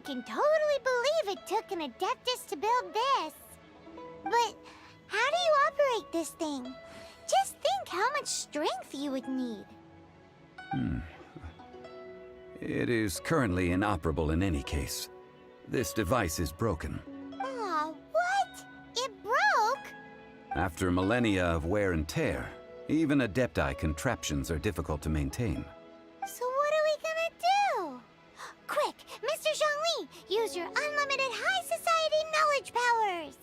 can totally believe it took an Adeptus to build this. But how do you operate this thing? Just think how much strength you would need. It is currently inoperable in any case. This device is broken. Aw, what? It broke? After millennia of wear and tear, even Adepti contraptions are difficult to maintain. So what are we gonna do? Quick, Mr. Zhongli, use your unlimited high society knowledge powers!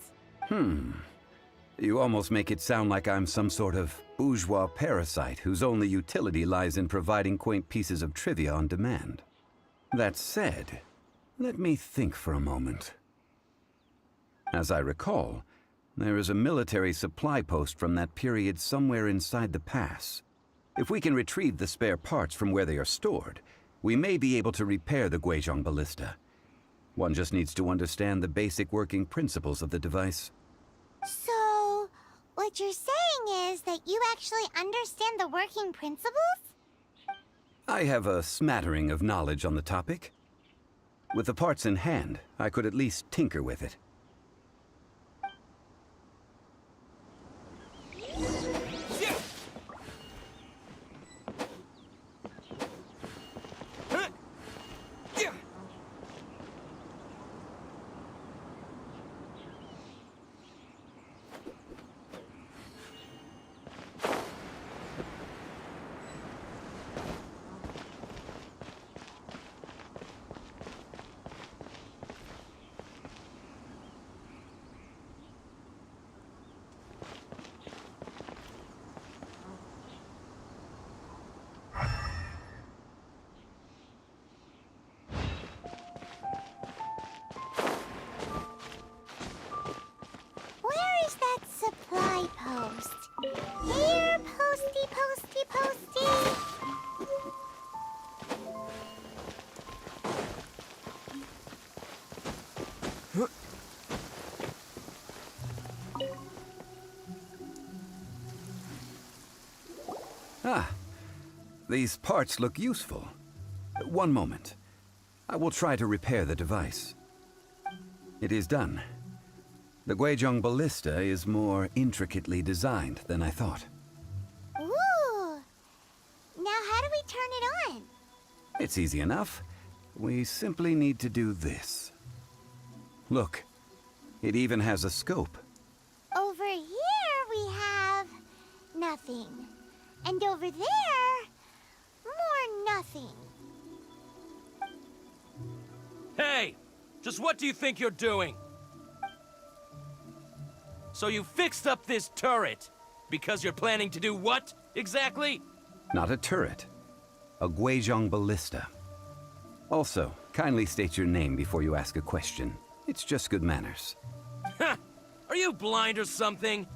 You almost make it sound like I'm some sort of bourgeois parasite whose only utility lies in providing quaint pieces of trivia on demand. That said, let me think for a moment. As I recall, there is a military supply post from that period somewhere inside the pass. If we can retrieve the spare parts from where they are stored, we may be able to repair the Guizhong ballista. One just needs to understand the basic working principles of the device. So, what you're saying is that you actually understand the working principles? I have a smattering of knowledge on the topic. With the parts in hand, I could at least tinker with it. Where is that supply post? Here, posty, posty, posty! These parts look useful. One moment. I will try to repair the device. It is done. The Guizhong ballista is more intricately designed than I thought. Ooh! Now how do we turn it on? It's easy enough. We simply need to do this. Look, it even has a scope. Over here we have nothing. And over there, more nothing. Hey! Just what do you think you're doing? So you fixed up this turret because you're planning to do what, exactly? Not a turret. A Guizhong ballista. Also, kindly state your name before you ask a question. It's just good manners. Ha! Are you blind or something?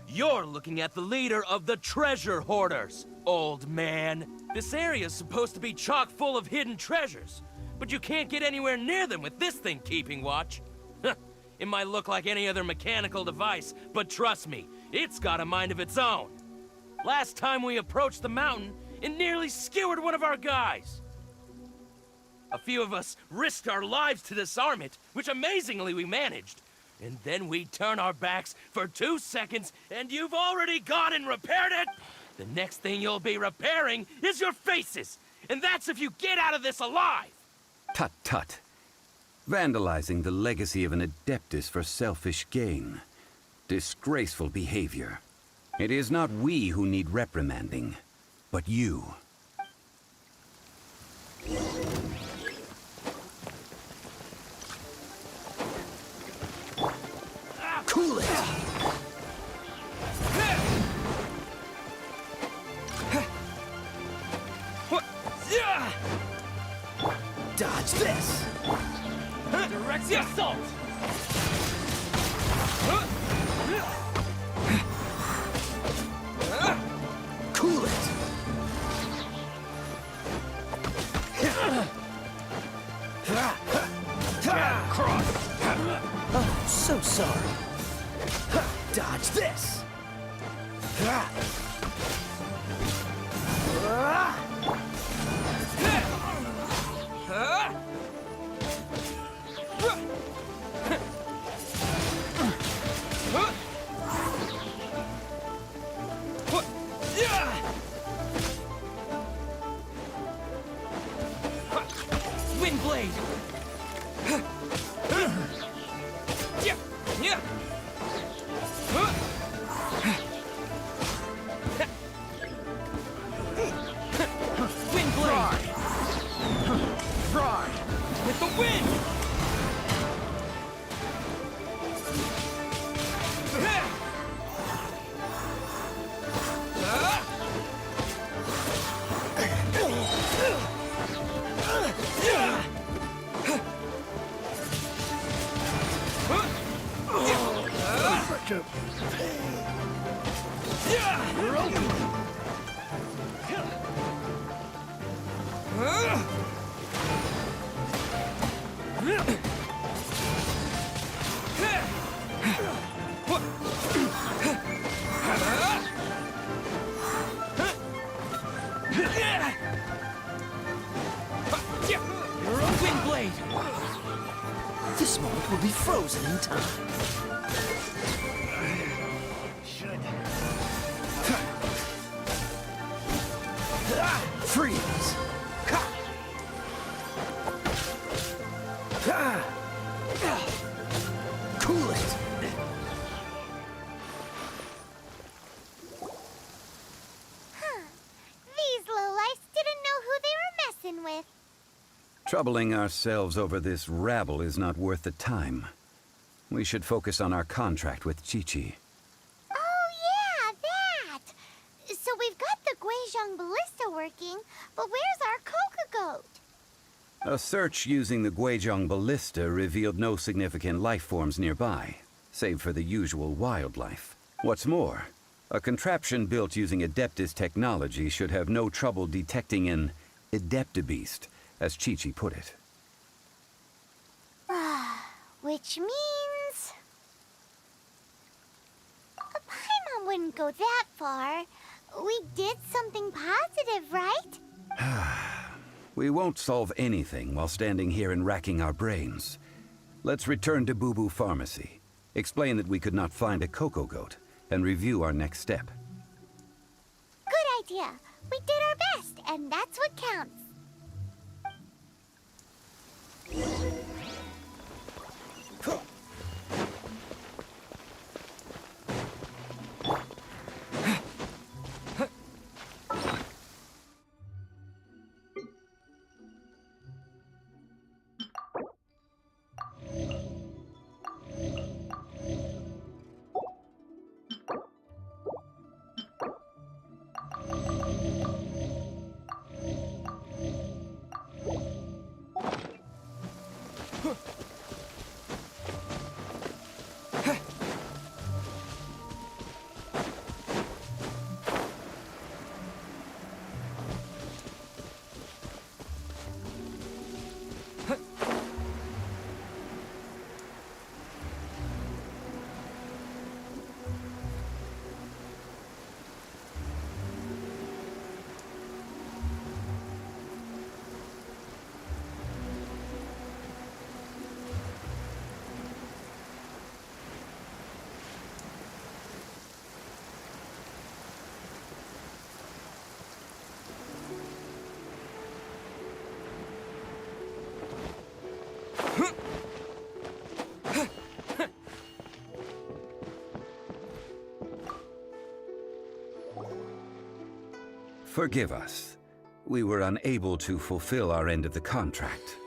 You're looking at the leader of the treasure hoarders, old man. This area's supposed to be chock full of hidden treasures, but you can't get anywhere near them with this thing keeping watch. It might look like any other mechanical device, but trust me, it's got a mind of its own. Last time we approached the mountain, it nearly skewered one of our guys. A few of us risked our lives to disarm it, which amazingly we managed. And then we turn our backs for 2 seconds, and you've already gone and repaired it! The next thing you'll be repairing is your faces! And that's if you get out of this alive! Tut tut. Vandalizing the legacy of an Adeptus for selfish gain. Disgraceful behavior. It is not we who need reprimanding, but you. Cool it! Dodge this! Direct the assault! Cool it! Oh, so sorry. Dodge this! blade! Wind blade! Fry! With the wind! Wind blade! This moment will be frozen in time. Freeze! Cool it! These lowlifes didn't know who they were messing with. Troubling ourselves over this rabble is not worth the time. We should focus on our contract with Chi-Chi. Oh yeah, that! So we've got the Guizhong ballista working, but where's our Coca goat? A search using the Guizhong ballista revealed no significant life forms nearby, save for the usual wildlife. What's more, a contraption built using Adeptus technology should have no trouble detecting an Adeptabeast, as Chi-Chi put it. Which means... Paimon wouldn't go that far. We did something positive, right? We won't solve anything while standing here and racking our brains. Let's return to Boo Boo Pharmacy, explain that we could not find a Coco Goat, and review our next step. Good idea. We did our best, and that's what counts. Forgive us. We were unable to fulfill our end of the contract.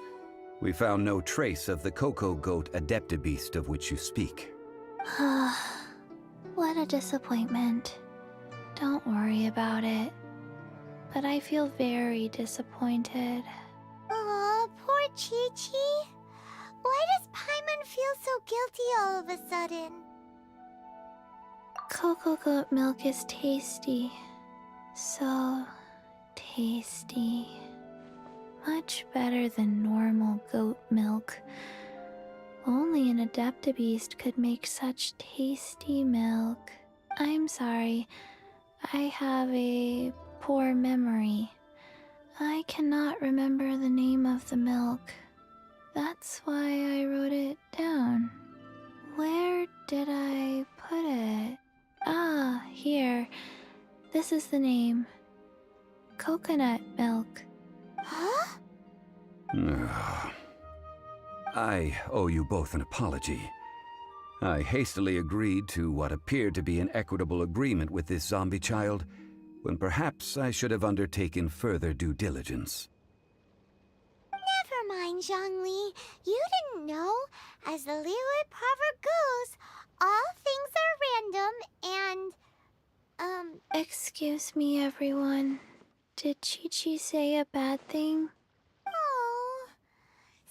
We found no trace of the Coco Goat Adeptabeast of which you speak. What a disappointment. Don't worry about it. But I feel very disappointed. Aw, poor Chi-Chi. Why does Paimon feel so guilty all of a sudden? Cocoa goat milk is tasty. So tasty. Much better than normal goat milk. Only an Adeptabeast could make such tasty milk. I'm sorry. I have a poor memory. I cannot remember the name of the milk. That's why I wrote it down. Where did I put it? Ah, here. This is the name. Coconut milk. Huh? I owe you both an apology. I hastily agreed to what appeared to be an equitable agreement with this zombie child, when perhaps I should have undertaken further due diligence. Never mind, Zhongli. You didn't know. As the Liyue proverb goes, all things are random and, Excuse me, everyone. Did Chi-Chi say a bad thing? Oh.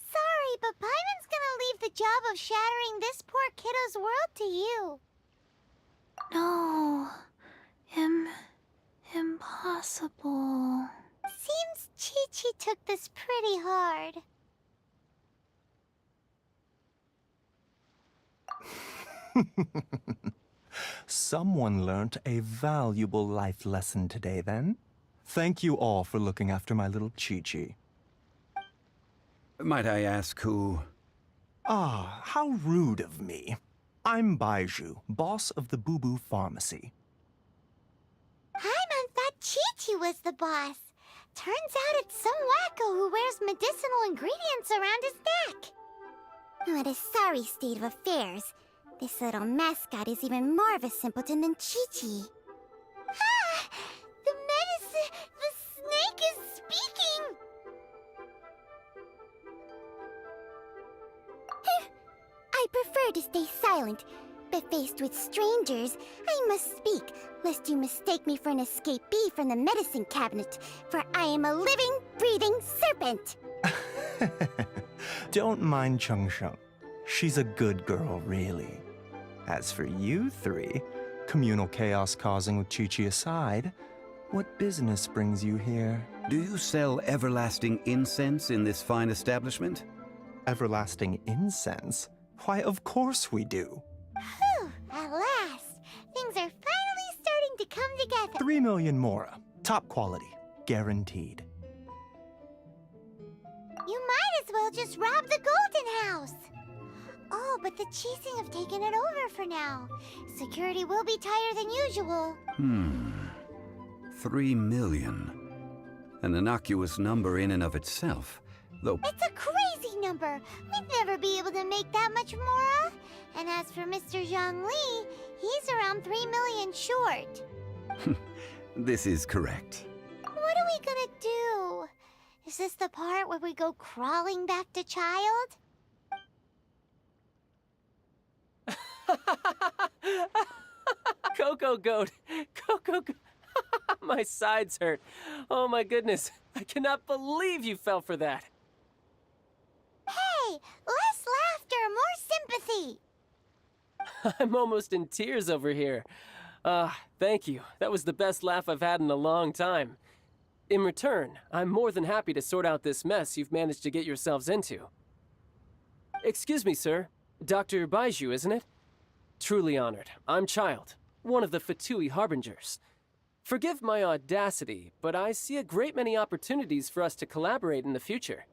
Sorry, but Paimon's gonna leave the job of shattering this poor kiddo's world to you. No. Impossible. Seems Chi-Chi took this pretty hard. Someone learnt a valuable life lesson today, then. Thank you all for looking after my little Chi-Chi. Might I ask who... Ah, how rude of me. I'm Baiju, boss of the Boo Boo Pharmacy. Paimon thought Chi-Chi was the boss. Turns out it's some wacko who wears medicinal ingredients around his neck. What a sorry state of affairs. This little mascot is even more of a simpleton than Chi-Chi. Ah! The snake is speaking! I prefer to stay silent, but faced with strangers, I must speak, lest you mistake me for an escapee from the medicine cabinet, for I am a living, breathing serpent! Don't mind Chengsheng. She's a good girl, really. As for you three, communal chaos causing with Chi-Chi aside, what business brings you here? Do you sell everlasting incense in this fine establishment? Everlasting incense? Why, of course we do. Whew, at last! Things are finally starting to come together. 3 million mora. Top quality. Guaranteed. You might as well just rob the Golden House! Oh, but the Cheesing have taken it over for now. Security will be tighter than usual. 3 million. An innocuous number in and of itself, though... It's a crazy number! We'd never be able to make that much more. And as for Mr. Zhongli, he's around 3 million short. This is correct. What are we gonna do? Is this the part where we go crawling back to child? Coco Goat! Coco Goat! My sides hurt. Oh my goodness. I cannot believe you fell for that. Hey, less laughter, more sympathy! I'm almost in tears over here. Thank you. That was the best laugh I've had in a long time. In return, I'm more than happy to sort out this mess you've managed to get yourselves into. Excuse me, sir. Dr. Baiju, isn't it? Truly honored. I'm Child, one of the Fatui Harbingers. Forgive my audacity, but I see a great many opportunities for us to collaborate in the future.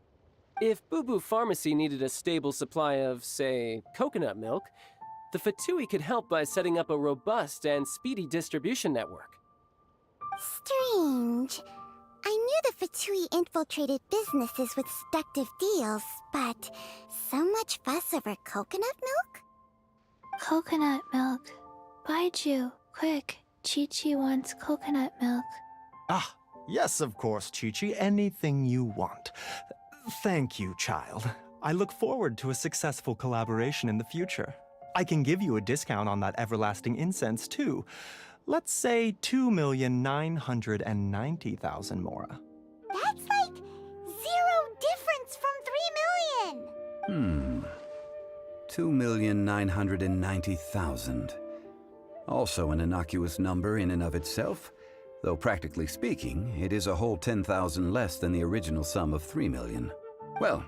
If Boo Boo Pharmacy needed a stable supply of, say, coconut milk, the Fatui could help by setting up a robust and speedy distribution network. Strange. I knew the Fatui infiltrated businesses with seductive deals, but so much fuss over coconut milk? Coconut milk. Baiju, quick. Chi-Chi wants coconut milk. Ah, yes, of course, Chi-Chi. Anything you want. Thank you, Child. I look forward to a successful collaboration in the future. I can give you a discount on that everlasting incense, too. Let's say 2,990,000 mora. That's like 0 difference from 3 million! 2,990,000. Also an innocuous number in and of itself, though practically speaking, it is a whole 10,000 less than the original sum of 3 million. Well,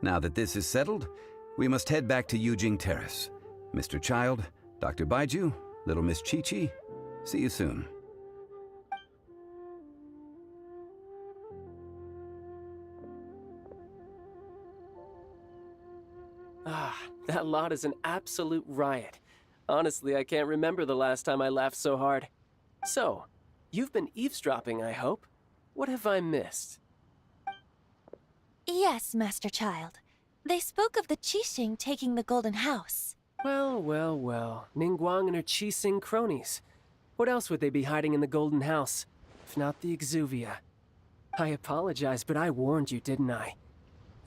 now that this is settled, we must head back to Yujing Terrace. Mr. Child, Dr. Baiju, little Miss Chi-Chi, see you soon. That lot is an absolute riot. Honestly, I can't remember the last time I laughed so hard. So, you've been eavesdropping, I hope. What have I missed? Yes, Master Child. They spoke of the Qixing taking the Golden House. Well, well, well. Ningguang and her Qixing cronies. What else would they be hiding in the Golden House, if not the Exuvia? I apologize, but I warned you, didn't I?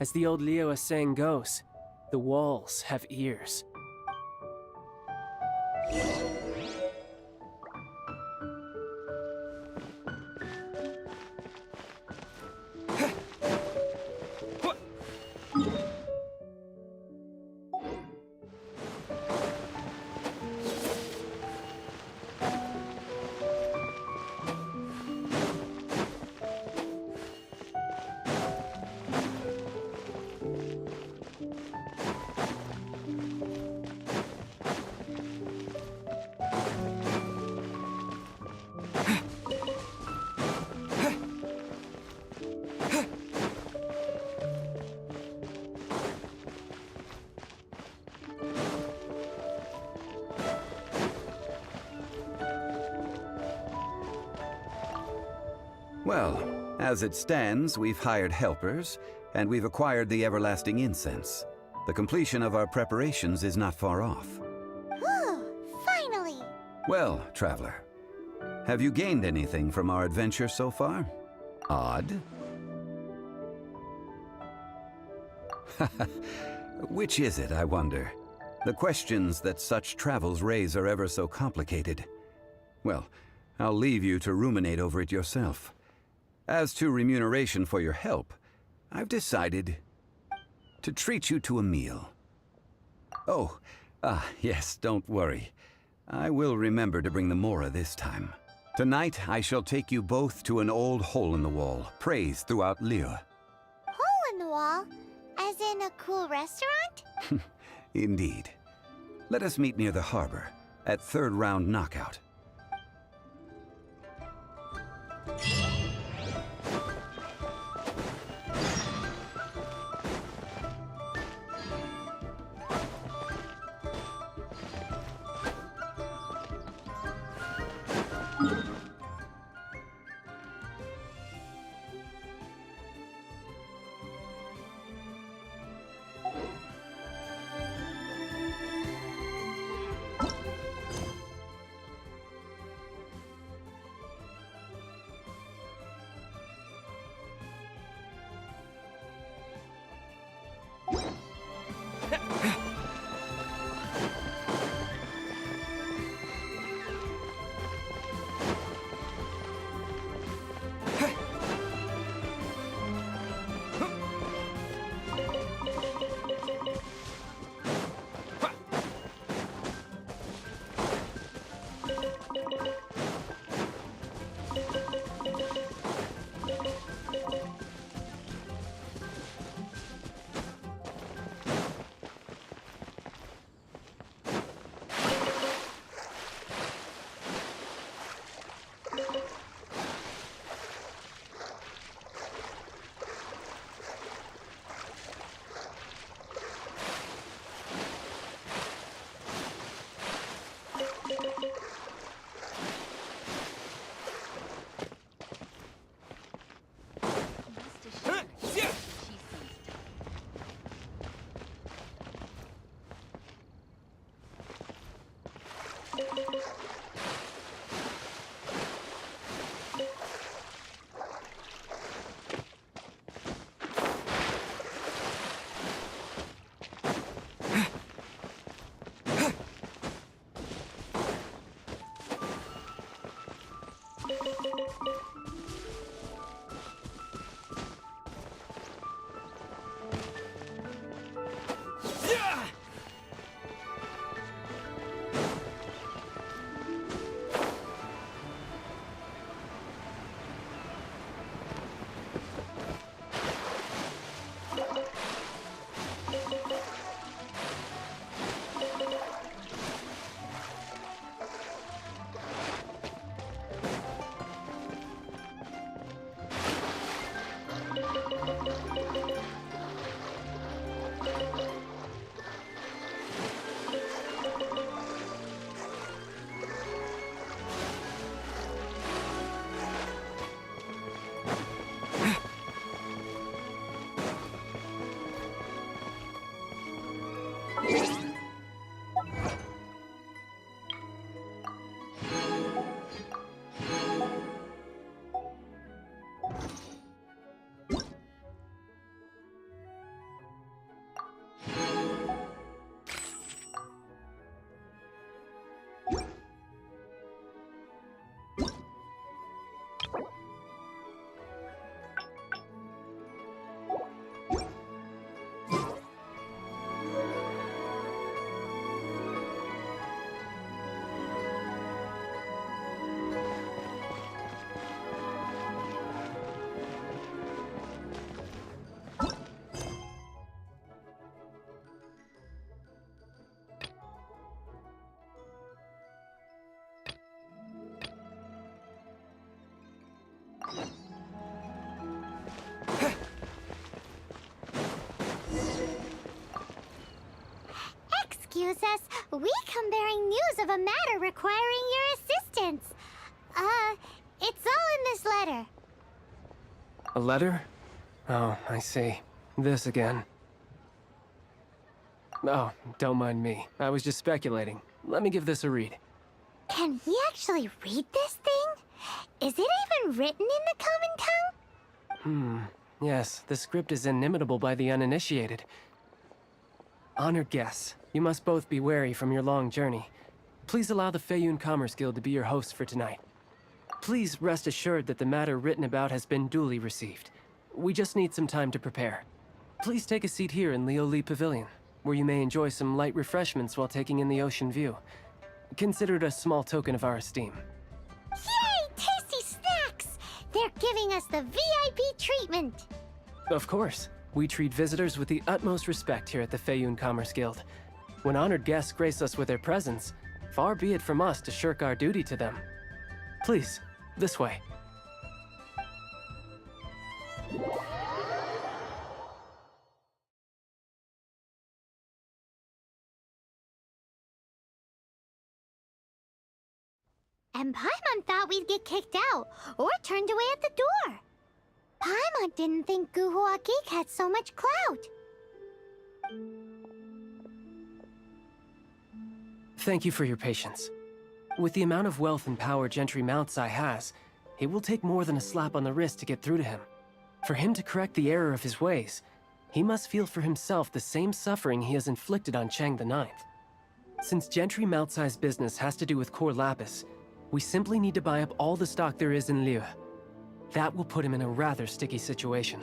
As the old Liyue saying goes, the walls have ears. Well, as it stands, we've hired helpers, and we've acquired the everlasting incense. The completion of our preparations is not far off. Whew, finally! Well, traveler, have you gained anything from our adventure so far? Odd? Which is it, I wonder? The questions that such travels raise are ever so complicated. Well, I'll leave you to ruminate over it yourself. As to remuneration for your help, I've decided to treat you to a meal. Oh, yes, don't worry. I will remember to bring the Mora this time. Tonight, I shall take you both to an old hole-in-the-wall, praised throughout Liyue. Hole in the wall? As in a cool restaurant? Indeed. Let us meet near the harbor, at third round knockout. excuse us. We come bearing news of a matter requiring your assistance. It's all in this letter. A letter? Oh, I see. This again. Oh, don't mind me. I was just speculating. Let me give this a read. Can he actually read this thing? Is it even written in the common tongue? Yes, the script is inimitable by the uninitiated. Honored guests, you must both be wary from your long journey. Please allow the Feiyun Commerce Guild to be your host for tonight. Please rest assured that the matter written about has been duly received. We just need some time to prepare. Please take a seat here in Leo Lee Pavilion, where you may enjoy some light refreshments while taking in the ocean view. Consider it a small token of our esteem. Yay! Tasty snacks! They're giving us the VIP treatment. Of course. We treat visitors with the utmost respect here at the Feiyun Commerce Guild. When honored guests grace us with their presence, far be it from us to shirk our duty to them. Please, this way. And Paimon thought we'd get kicked out, or turned away at the door. Paimon didn't think Guhua Geek had so much clout. Thank you for your patience. With the amount of wealth and power Gentry Moutsai has, it will take more than a slap on the wrist to get through to him. For him to correct the error of his ways, he must feel for himself the same suffering he has inflicted on Chang the Ninth. Since Gentry Moutsai's business has to do with core lapis, we simply need to buy up all the stock there is in Liu. That will put him in a rather sticky situation.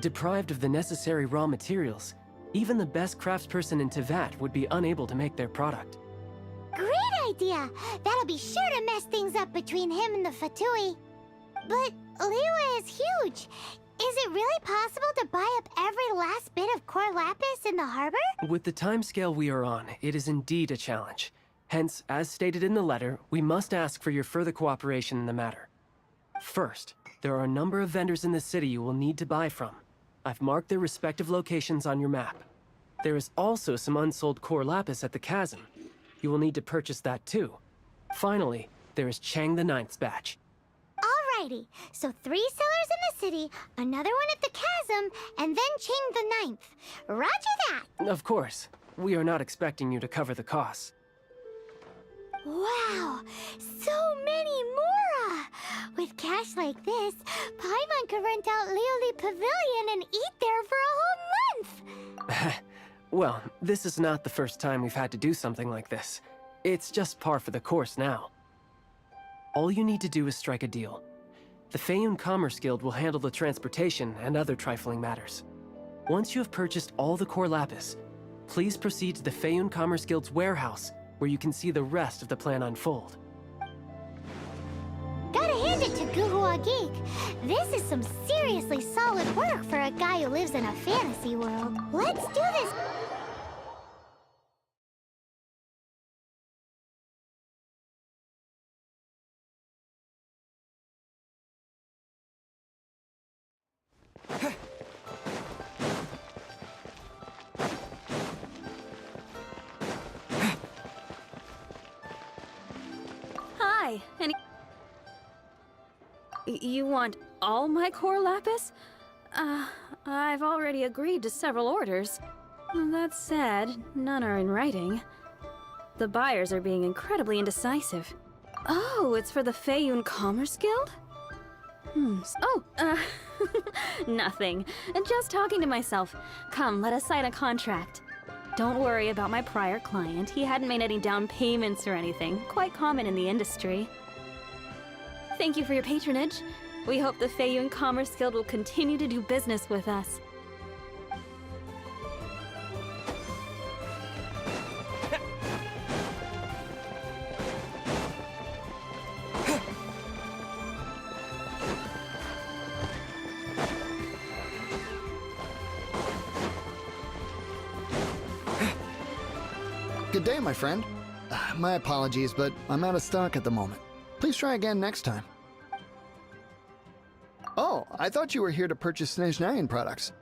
Deprived of the necessary raw materials, even the best craftsperson in Tevat would be unable to make their product. Great idea! That'll be sure to mess things up between him and the Fatui. But Liyue is huge. Is it really possible to buy up every last bit of core lapis in the harbor? With the timescale we are on, it is indeed a challenge. Hence, as stated in the letter, we must ask for your further cooperation in the matter. First, there are a number of vendors in the city you will need to buy from. I've marked their respective locations on your map. There is also some unsold core lapis at the chasm. You will need to purchase that too. Finally, there is Chang the Ninth's batch. Alrighty, so 3 sellers in the city, another one at the chasm, and then Chang the Ninth. Roger that! Of course, we are not expecting you to cover the costs. Wow, so many Mora! With cash like this, Paimon could rent out Lioli Pavilion and eat there for a whole month! Well, this is not the first time we've had to do something like this. It's just par for the course now. All you need to do is strike a deal. The Feiyun Commerce Guild will handle the transportation and other trifling matters. Once you have purchased all the core lapis, please proceed to the Feiyun Commerce Guild's warehouse, where you can see the rest of the plan unfold. Gotta hand it to Guhua Geek. This is some seriously solid work for a guy who lives in a fantasy world. Let's do this! Hi, you want all my core lapis? I've already agreed to several orders. That said, none are in writing. The buyers are being incredibly indecisive. Oh, it's for the Feiyun Commerce Guild? Nothing. Just talking to myself. Come, let us sign a contract. Don't worry about my prior client. He hadn't made any down payments or anything. Quite common in the industry. Thank you for your patronage. We hope the Feiyun Commerce Guild will continue to do business with us. Good day, my friend. My apologies, but I'm out of stock at the moment. Please try again next time. Oh, I thought you were here to purchase Snezhnayan products.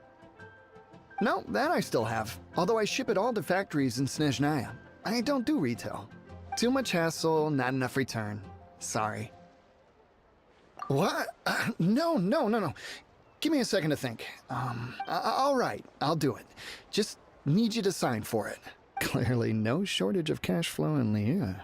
No, that I still have, although I ship it all to factories in Snezhnaya. I don't do retail. Too much hassle, not enough return. Sorry. What? No. Give me a second to think. All right, I'll do it. Just need you to sign for it. Clearly no shortage of cash flow in Liyue.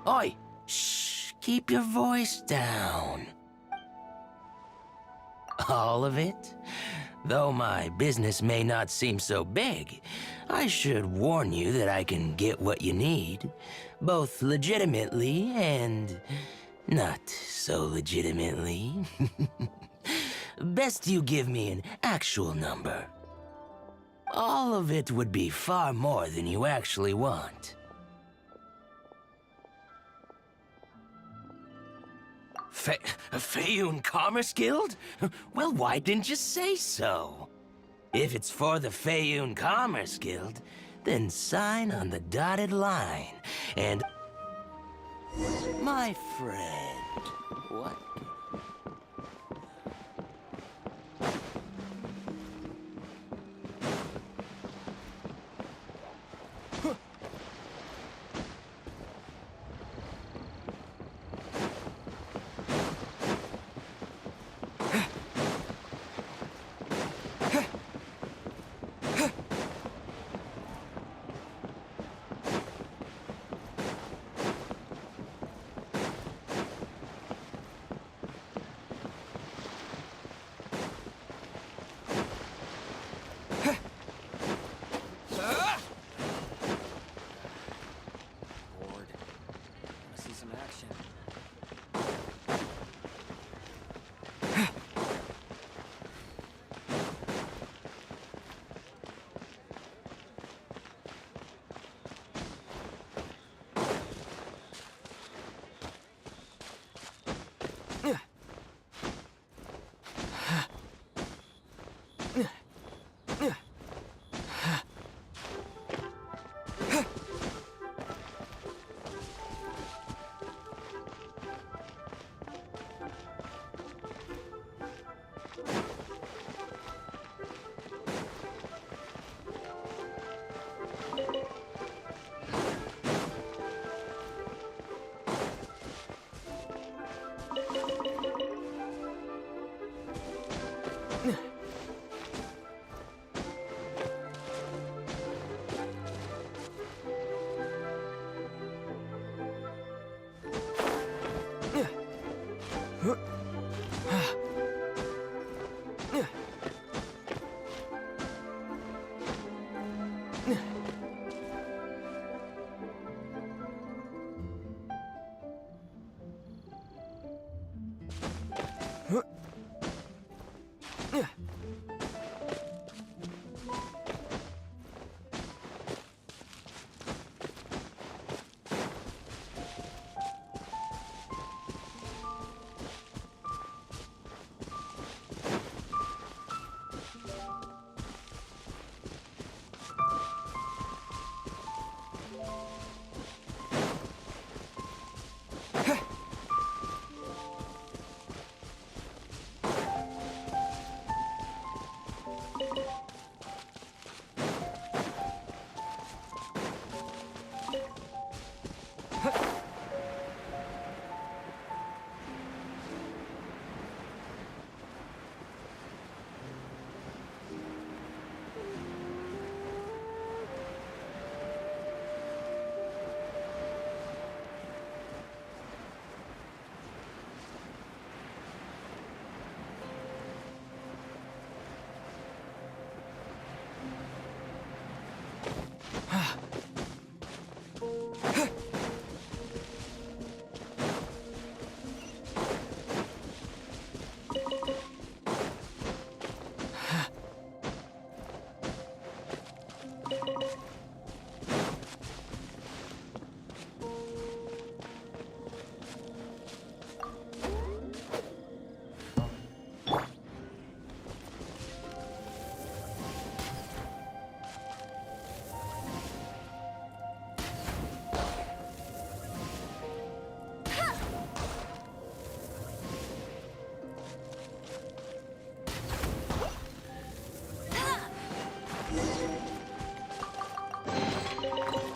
Oi! Shh! Keep your voice down. All of it? Though my business may not seem so big, I should warn you that I can get what you need, both legitimately and not so legitimately. Best you give me an actual number. All of it would be far more than you actually want. Fayoun Commerce Guild? Well, why didn't you say so? If it's for the Fayoun Commerce Guild, then sign on the dotted line. And... my friend, what?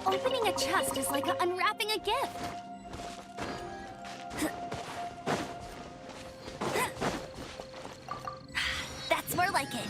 Opening a chest is like unwrapping a gift. That's more like it.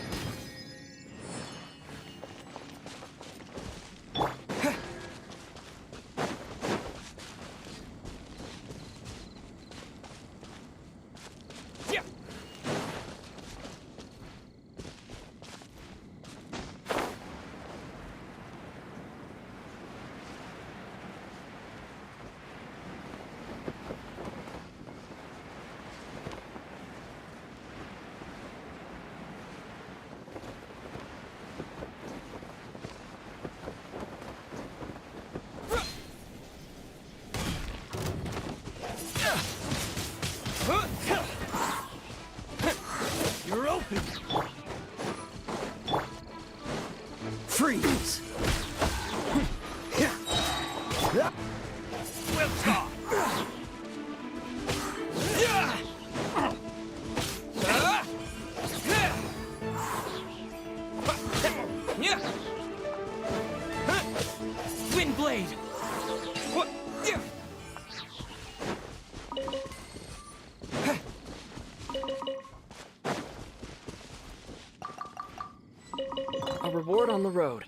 Wind blade. A reward on the road.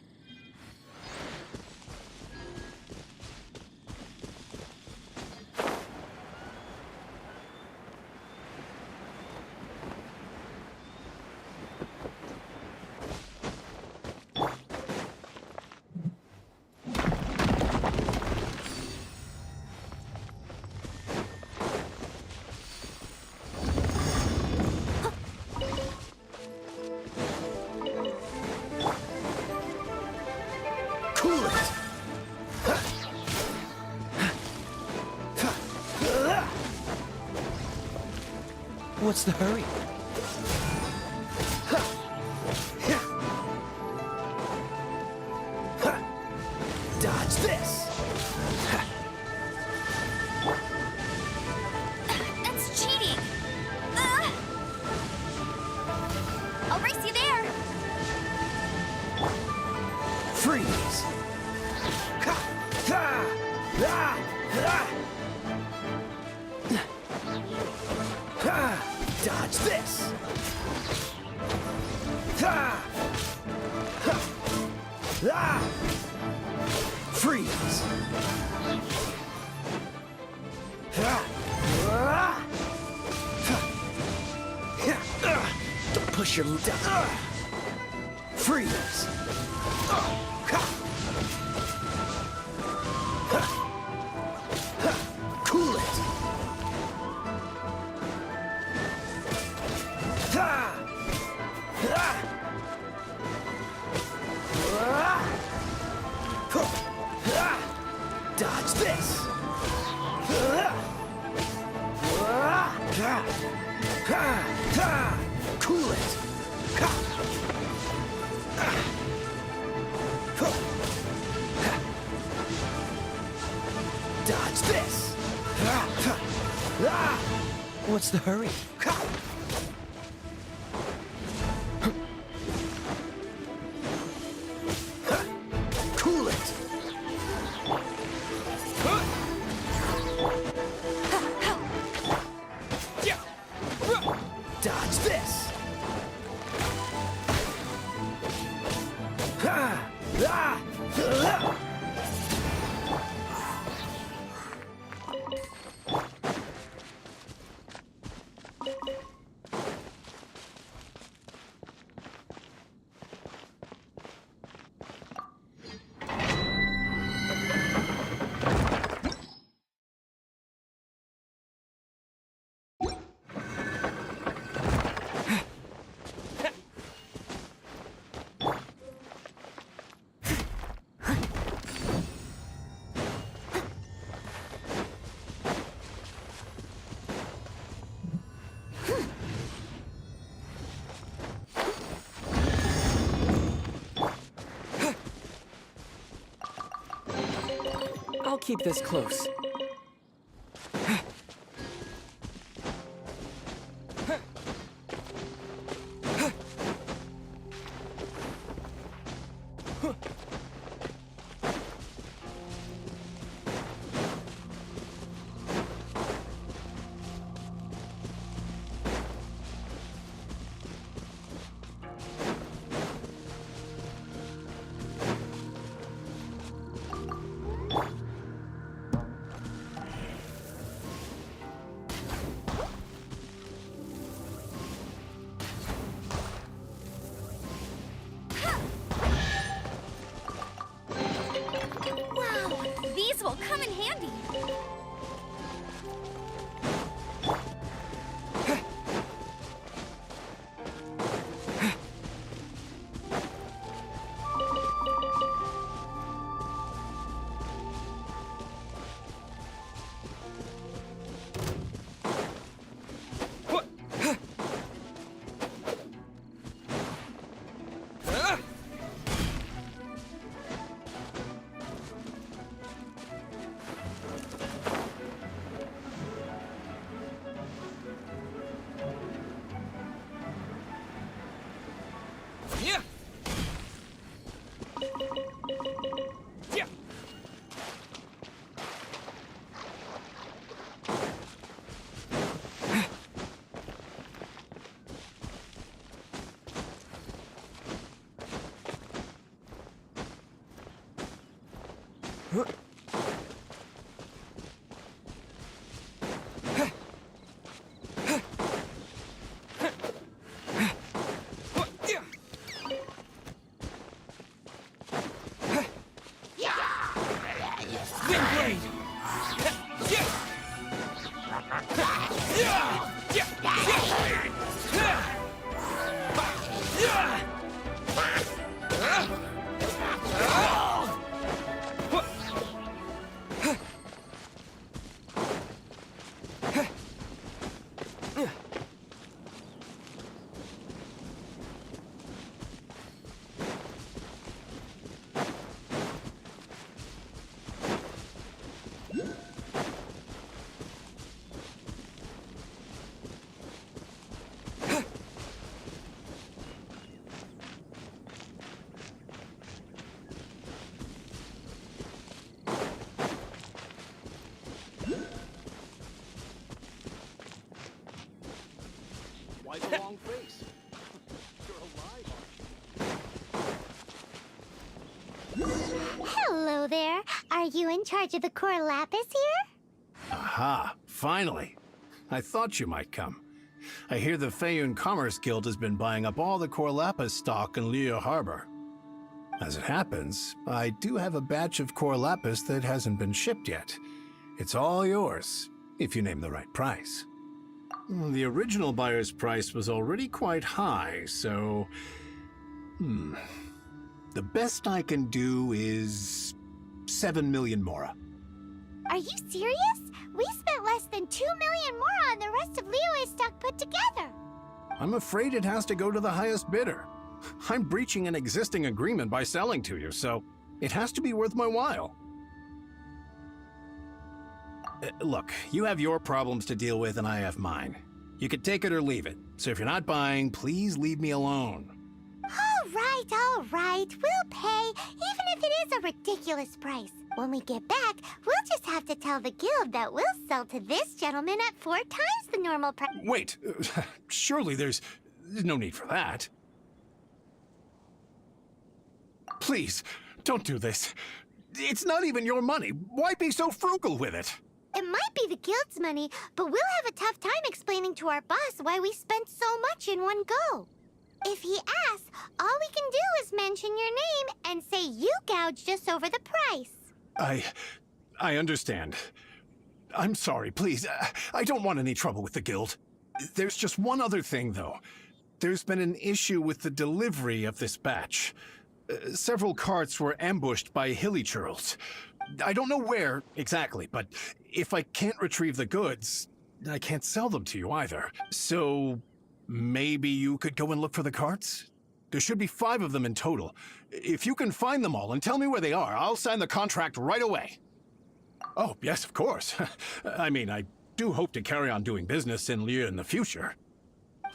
Cool it! What's the hurry? Dodge this! That's cheating! I'll race you there! Freeze! Ha! Ha! Ah! Ah! Ha! Dodge this! Ha! Ha! Ah! Freeze! Ha! Ah! Ha! Don't push your down. Freeze! Ha! Cool it! Ha! Ha! Dodge this! Cool it! Dodge this! What's the hurry? Cool it! Dodge this! I'll keep this close. in charge of the core lapis here? Aha, finally. I thought you might come. I hear the Feiyun Commerce Guild has been buying up all the core lapis stock in Liu Harbor. As it happens, I do have a batch of core lapis that hasn't been shipped yet. It's all yours, if you name the right price. The original buyer's price was already quite high, so... The best I can do is 7 million mora. Are you serious? We spent less than 2 million more on the rest of Liyue's stock put together. I'm afraid it has to go to the highest bidder. I'm breaching an existing agreement by selling to you, so it has to be worth my while. Look, you have your problems to deal with and I have mine. You could take it or leave it, so if you're not buying, please leave me alone. All right. We'll pay, even if it is a ridiculous price. When we get back, we'll just have to tell the guild that we'll sell to this gentleman at 4 times the normal price. Wait, surely there's no need for that. Please, don't do this. It's not even your money. Why be so frugal with it? It might be the guild's money, but we'll have a tough time explaining to our boss why we spent so much in one go. If he asks, all we can do is mention your name and say you gouged us over the price. I understand. I'm sorry, please. I don't want any trouble with the guild. There's just one other thing, though. There's been an issue with the delivery of this batch. Several carts were ambushed by hilly churls. I don't know where exactly, but if I can't retrieve the goods, I can't sell them to you either. So maybe you could go and look for the carts? There should be 5 of them in total. If you can find them all and tell me where they are, I'll sign the contract right away. Oh, yes, of course. I mean, I do hope to carry on doing business in Liu in the future.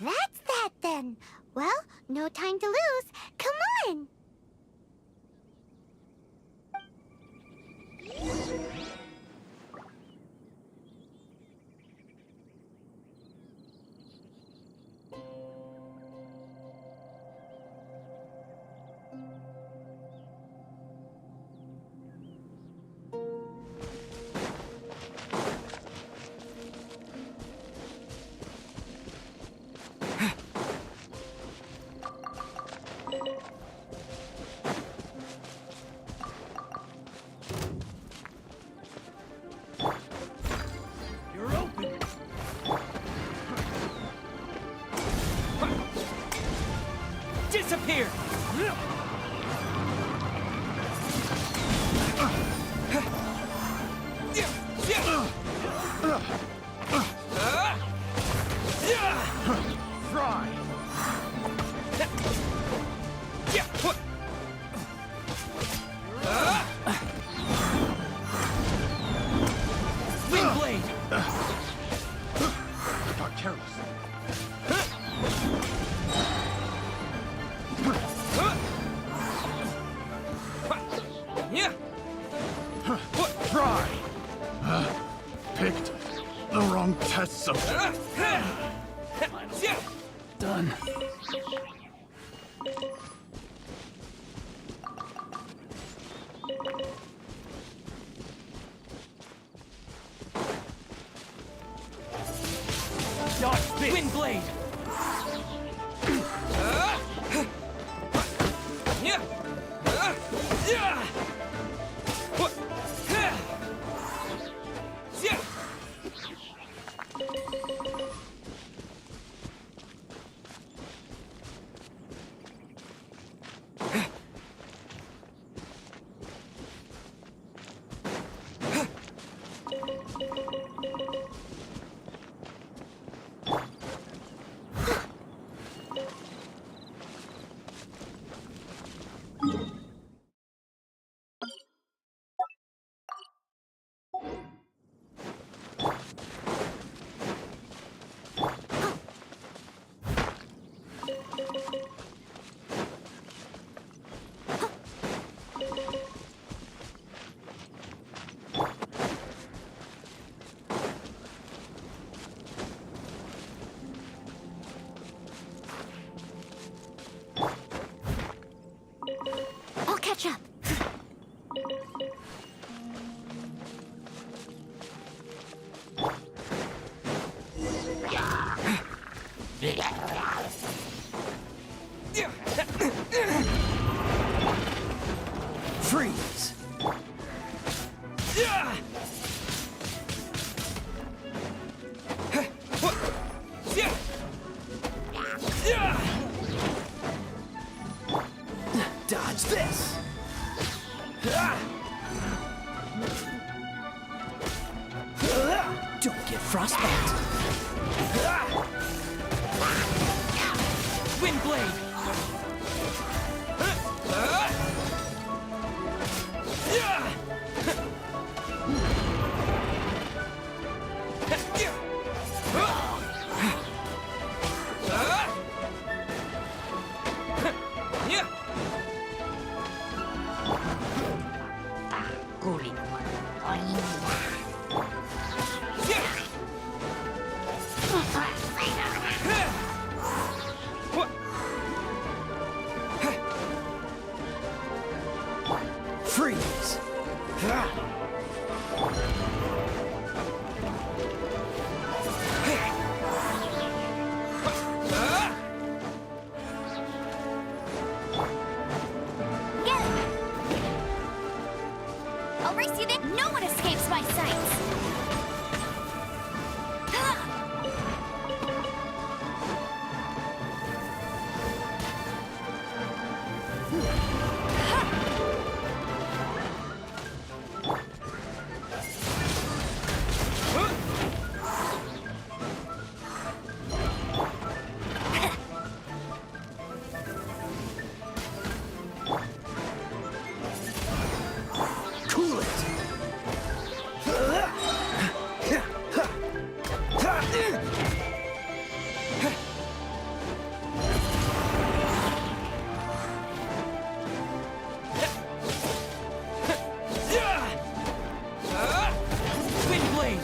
That's that then. Well, no time to lose. Come on! Disappear! Fry! Wind blade! Got careless. Try! Picked the wrong test subject. Done. Dodge this! Wind blade! I'll catch up. Freeze! Dodge this! Don't get frostbite! Wind blade! Freeze! I'll race you then. No one escapes my sights. Cool it! Wind blade!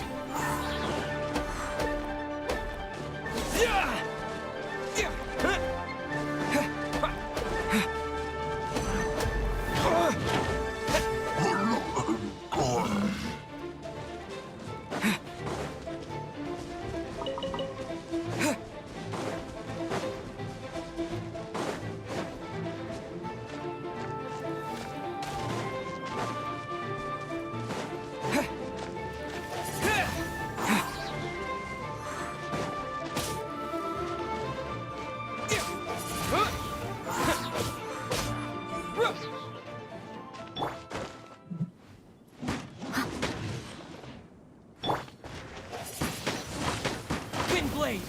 Wind blade!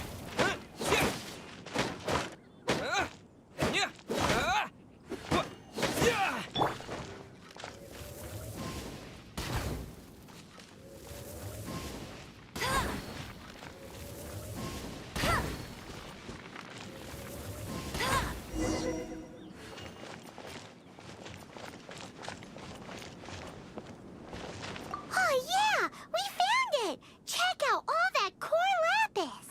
Oh yeah, we found it. Check out all that core lapis.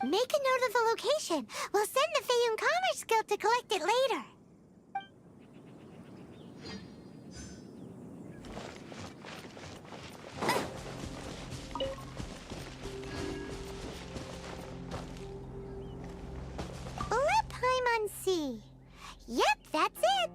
Make a note of the location. We'll send the Fayum Commerce Guild to collect it later. Lip Sea. Yep, that's it.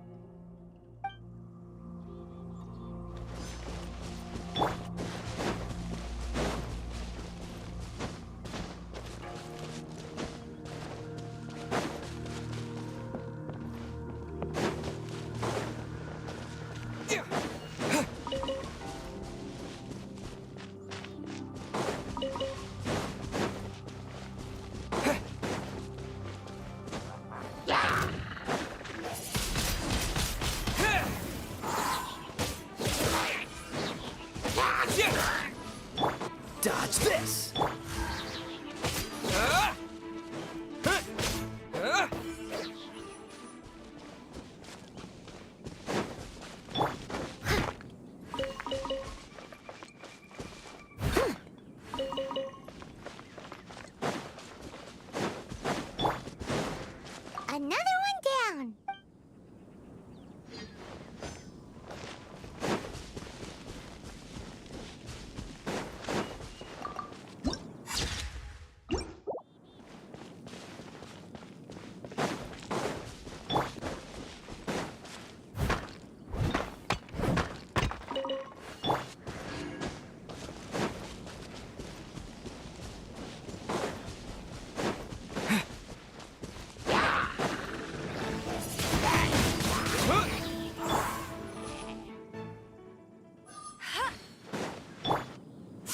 Dodge this! Another one down.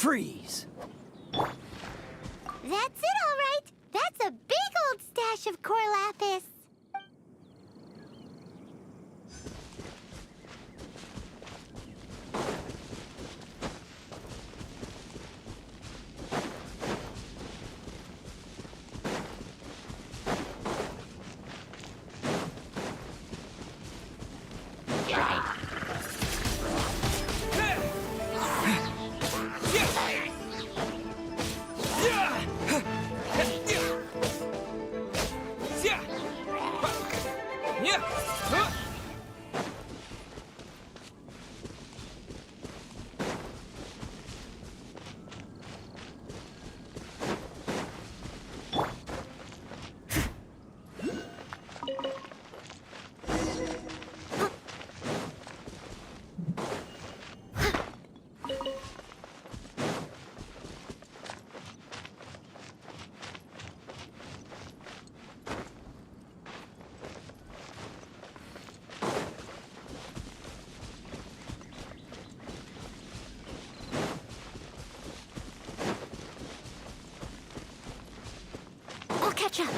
Freeze! That's it, all right. That's a big old stash of core lapis. I'll catch up.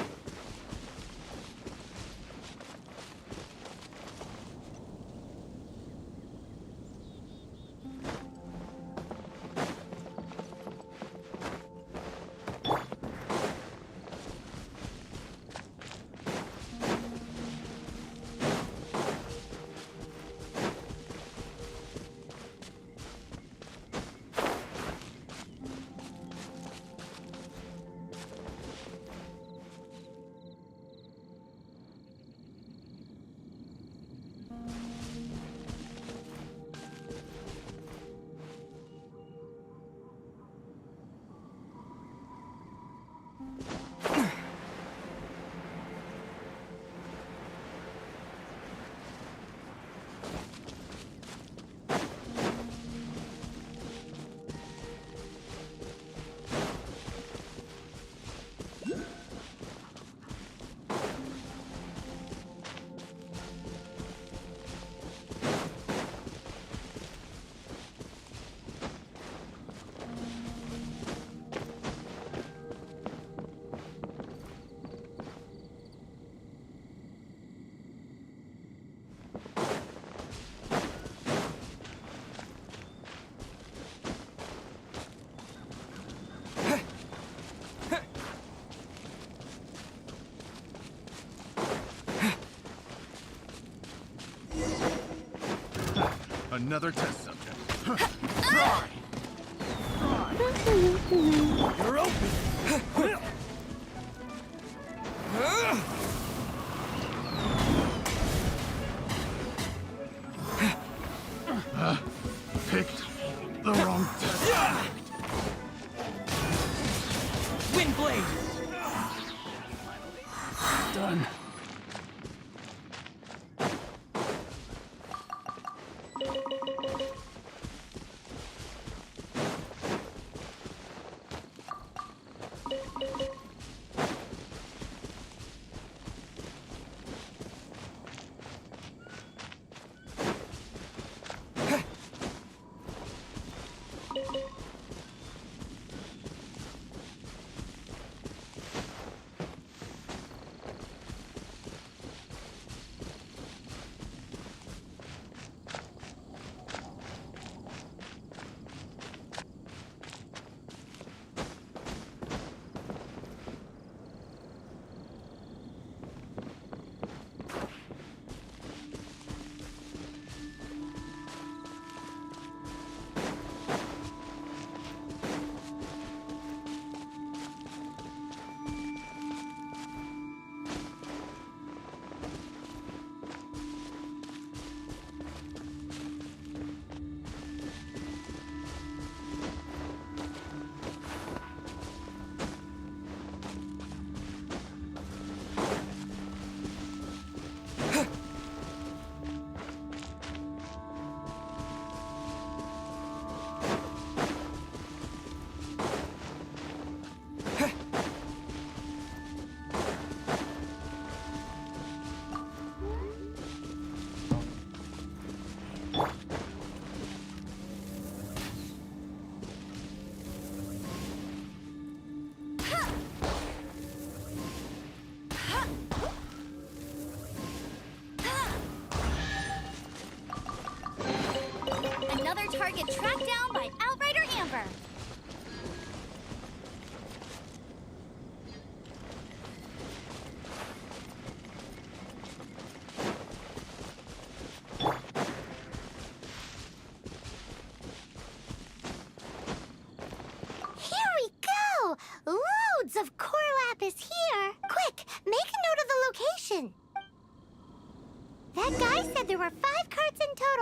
Another test subject. You're open! Picked the wrong test. Wind blade! Done.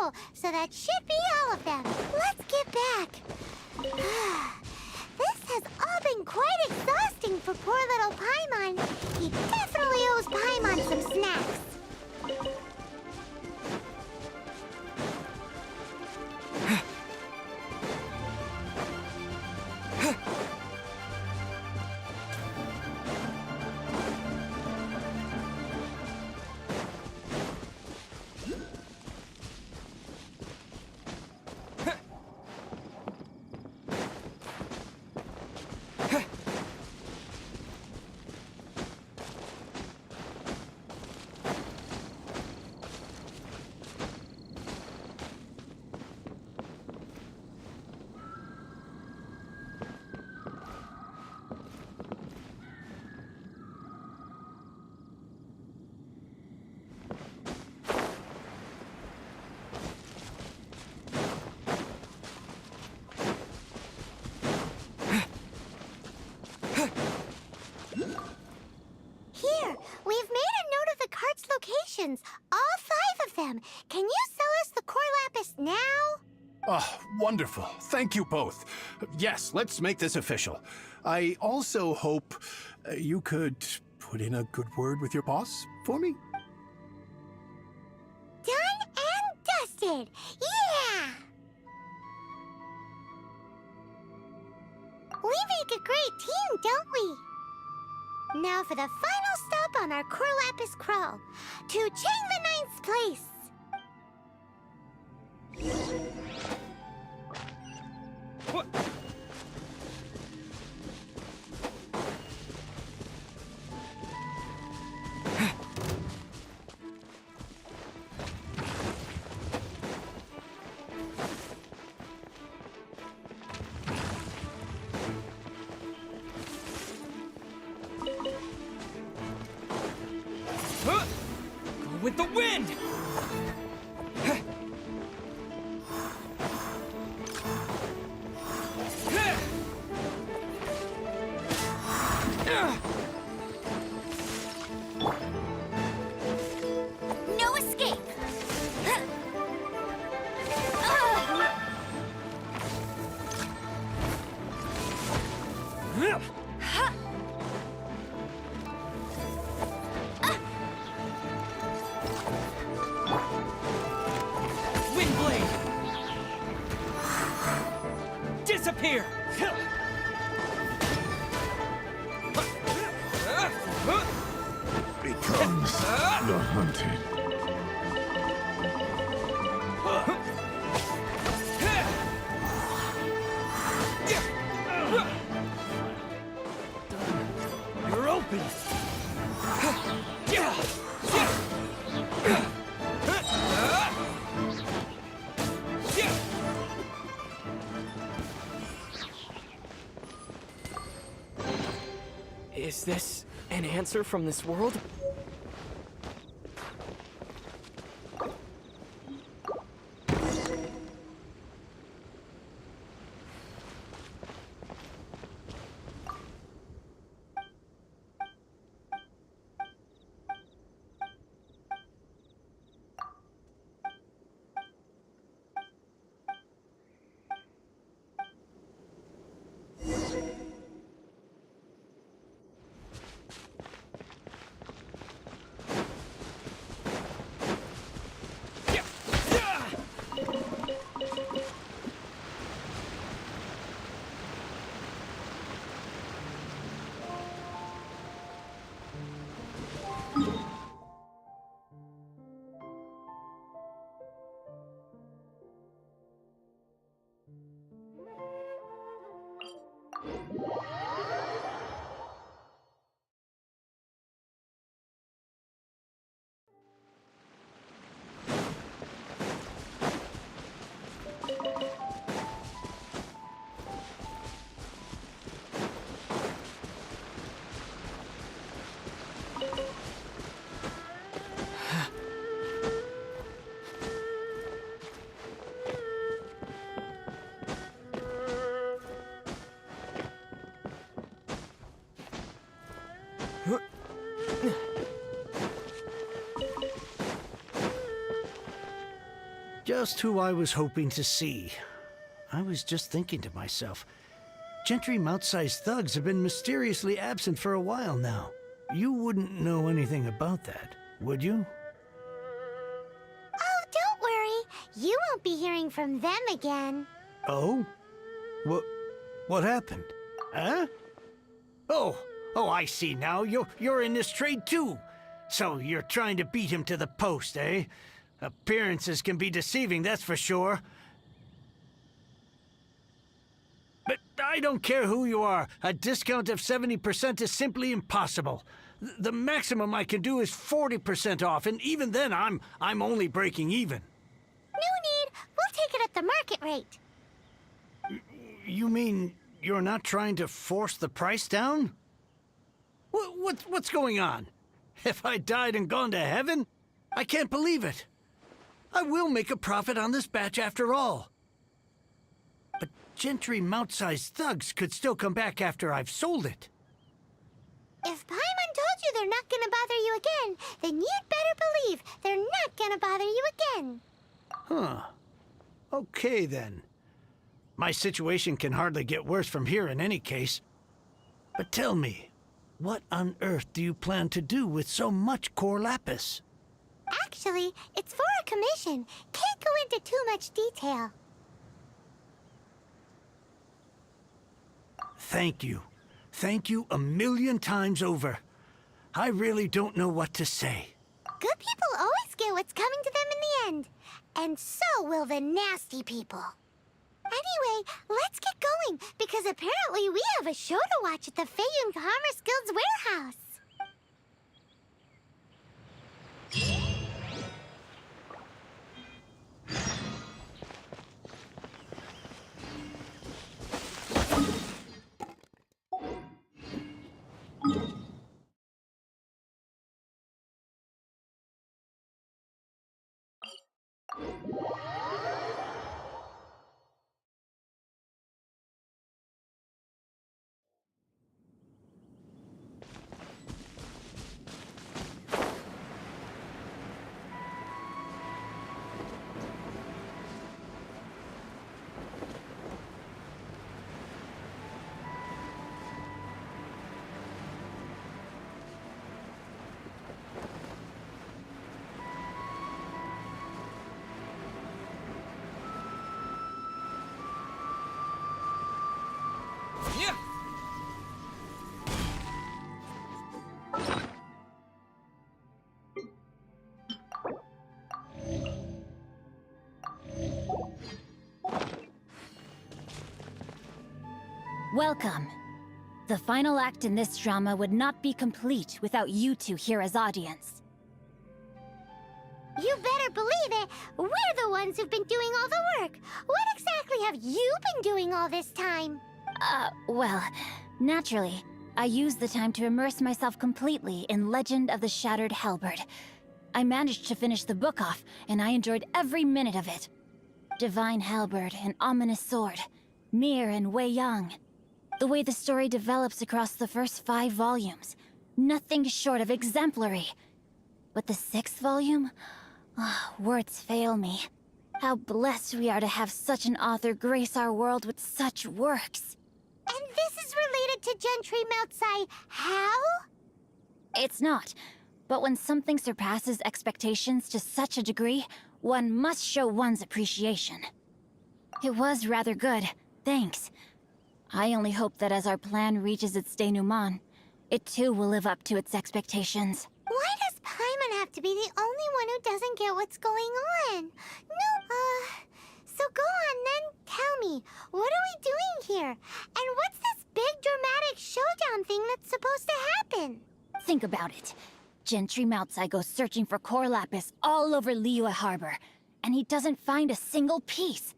full, so that should be all of them. Let's get back. This has all been quite exhausting for poor little Paimon. He definitely owes Paimon some snacks. We've made a note of the cart's locations, all 5 of them. Can you sell us the core lapis now? Oh, wonderful. Thank you both. Yes, let's make this official. I also hope you could put in a good word with your boss for me. Done and dusted. Yeah! We make a great team, don't we? Now for the final stop on our core lapis crawl, to Chang the Ninth's place. What? Go with the wind! No escape! Windblade! Disappear! Becomes the hunted. You're open! Is this an answer from this world? Just who I was hoping to see. I was just thinking to myself, gentry mouth-sized thugs have been mysteriously absent for a while now. You wouldn't know anything about that, would you? Oh, don't worry. You won't be hearing from them again. Oh? What happened? Huh? Oh, I see now. You're in this trade too. So you're trying to beat him to the post, eh? Appearances can be deceiving, that's for sure. But I don't care who you are. A discount of 70% is simply impossible. The maximum I can do is 40% off, and even then I'm only breaking even. No need. We'll take it at the market rate. You mean you're not trying to force the price down? What's going on? Have I died and gone to heaven? I can't believe it. I will make a profit on this batch after all. But gentry mouth-sized thugs could still come back after I've sold it. If Paimon told you they're not gonna bother you again, then you'd better believe they're not gonna bother you again. Huh. Okay, then. My situation can hardly get worse from here in any case. But tell me, what on earth do you plan to do with so much core lapis? Actually, it's for a commission. Can't go into too much detail. Thank you. Thank you a million times over. I really don't know what to say. Good people always get what's coming to them in the end. And so will the nasty people. Anyway, let's get going, because apparently we have a show to watch at the Feiyun Commerce Guild's warehouse. Welcome. The final act in this drama would not be complete without you two here as audience. You better believe it! We're the ones who've been doing all the work! What exactly have you been doing all this time? Well, naturally, I used the time to immerse myself completely in Legend of the Shattered Halberd. I managed to finish the book off, and I enjoyed every minute of it. Divine Halberd, an ominous sword. Mir and Wei Yang. The way the story develops across the first 5 volumes. Nothing short of exemplary. But the 6th volume? Words fail me. How blessed we are to have such an author grace our world with such works. And this is related to Gentry Moutsai how? It's not. But when something surpasses expectations to such a degree, one must show one's appreciation. It was rather good, thanks. I only hope that as our plan reaches its denouement, it too will live up to its expectations. Why does Paimon have to be the only one who doesn't get what's going on? No, so go on then, tell me, what are we doing here? And what's this big dramatic showdown thing that's supposed to happen? Think about it. Gentry Moutsai goes searching for core lapis all over Liyue Harbor, and he doesn't find a single piece.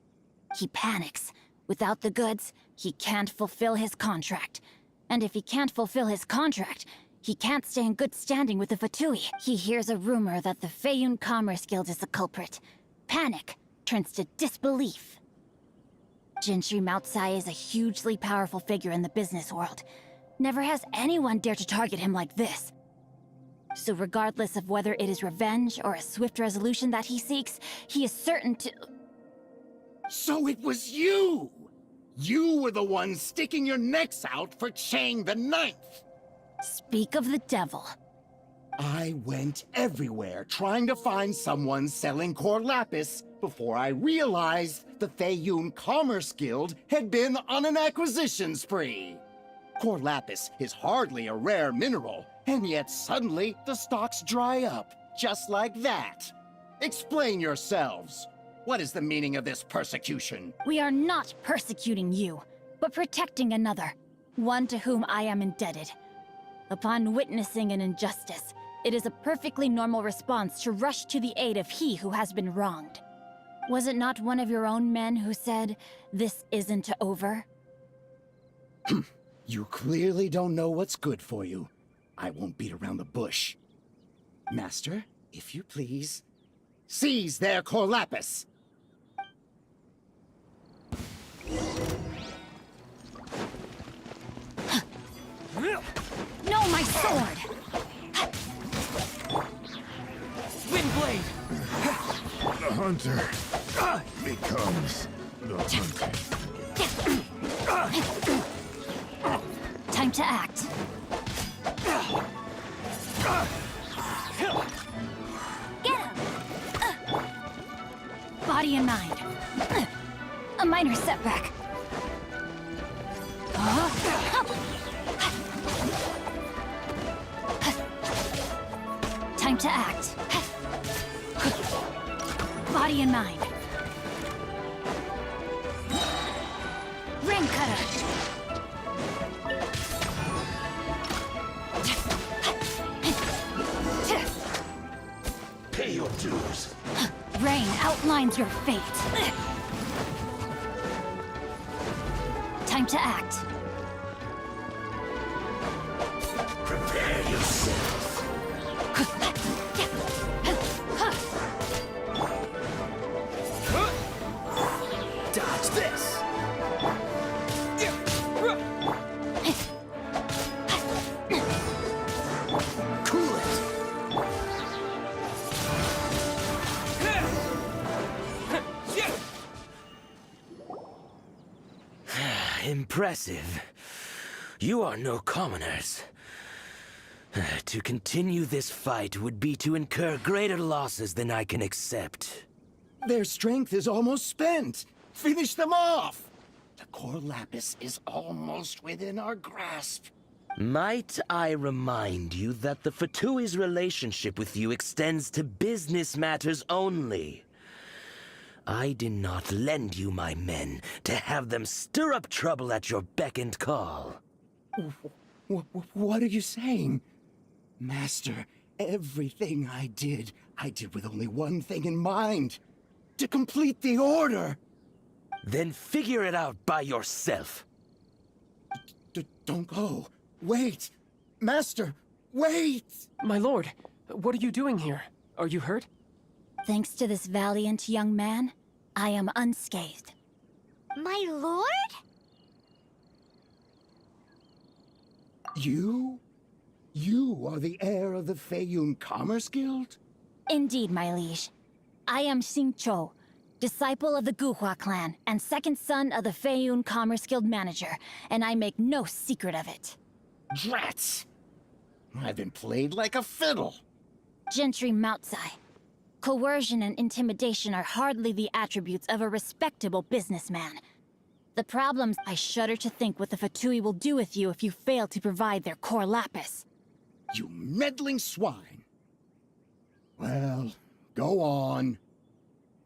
He panics. Without the goods, he can't fulfill his contract. And if he can't fulfill his contract, he can't stay in good standing with the Fatui. He hears a rumor that the Feiyun Commerce Guild is the culprit. Panic turns to disbelief. Gentry Moutsai is a hugely powerful figure in the business world. Never has anyone dared to target him like this. So regardless of whether it is revenge or a swift resolution that he seeks, he is certain to... So it was you! You were the one sticking your necks out for Chang the Ninth! Speak of the devil. I went everywhere trying to find someone selling core lapis before I realized the Feiyun Commerce Guild had been on an acquisition spree. Core lapis is hardly a rare mineral, and yet suddenly the stocks dry up, just like that. Explain yourselves. What is the meaning of this persecution? We are not persecuting you, but protecting another, one to whom I am indebted. Upon witnessing an injustice, it is a perfectly normal response to rush to the aid of he who has been wronged. Was it not one of your own men who said, "This isn't over"? You clearly don't know what's good for you. I won't beat around the bush. Master, if you please, seize their core lapis! No, my sword! Windblade! The hunter becomes the hunted. Time to act. Get him! Body and mind. A minor setback. Time to act. Body and mind. Ring cutter. Pay your dues. Rain outlines your fate. Time to act. Prepare yourself. Dodge this! Cool it! Impressive. You are no commoners. To continue this fight would be to incur greater losses than I can accept. Their strength is almost spent. Finish them off! The core lapis is almost within our grasp. Might I remind you that the Fatui's relationship with you extends to business matters only? I did not lend you my men to have them stir up trouble at your beck and call. What are you saying? Master, everything I did with only one thing in mind. To complete the order! Then figure it out by yourself. Don't go. Wait! Master, wait! My lord, what are you doing here? Are you hurt? Thanks to this valiant young man, I am unscathed. My lord? You? You are the heir of the Feiyun Commerce Guild? Indeed, my liege. I am Xing Chou, disciple of the Guhua clan and second son of the Feiyun Commerce Guild manager, and I make no secret of it. Drats! I've been played like a fiddle. Gentry Moutsai. Coercion and intimidation are hardly the attributes of a respectable businessman. The problems I shudder to think what the Fatui will do with you if you fail to provide their core lapis. You meddling swine. Well, go on.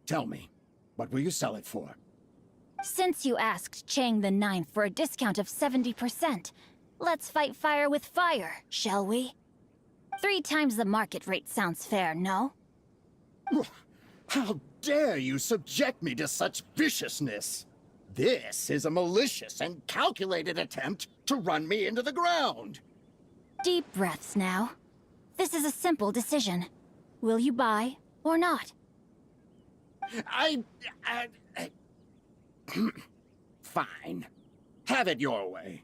Tell me, what will you sell it for? Since you asked Chang the Ninth for a discount of 70%, let's fight fire with fire, shall we? 3 times the market rate sounds fair, no? How dare you subject me to such viciousness? This is a malicious and calculated attempt to run me into the ground. Deep breaths now. This is a simple decision. Will you buy or not? Fine. Have it your way.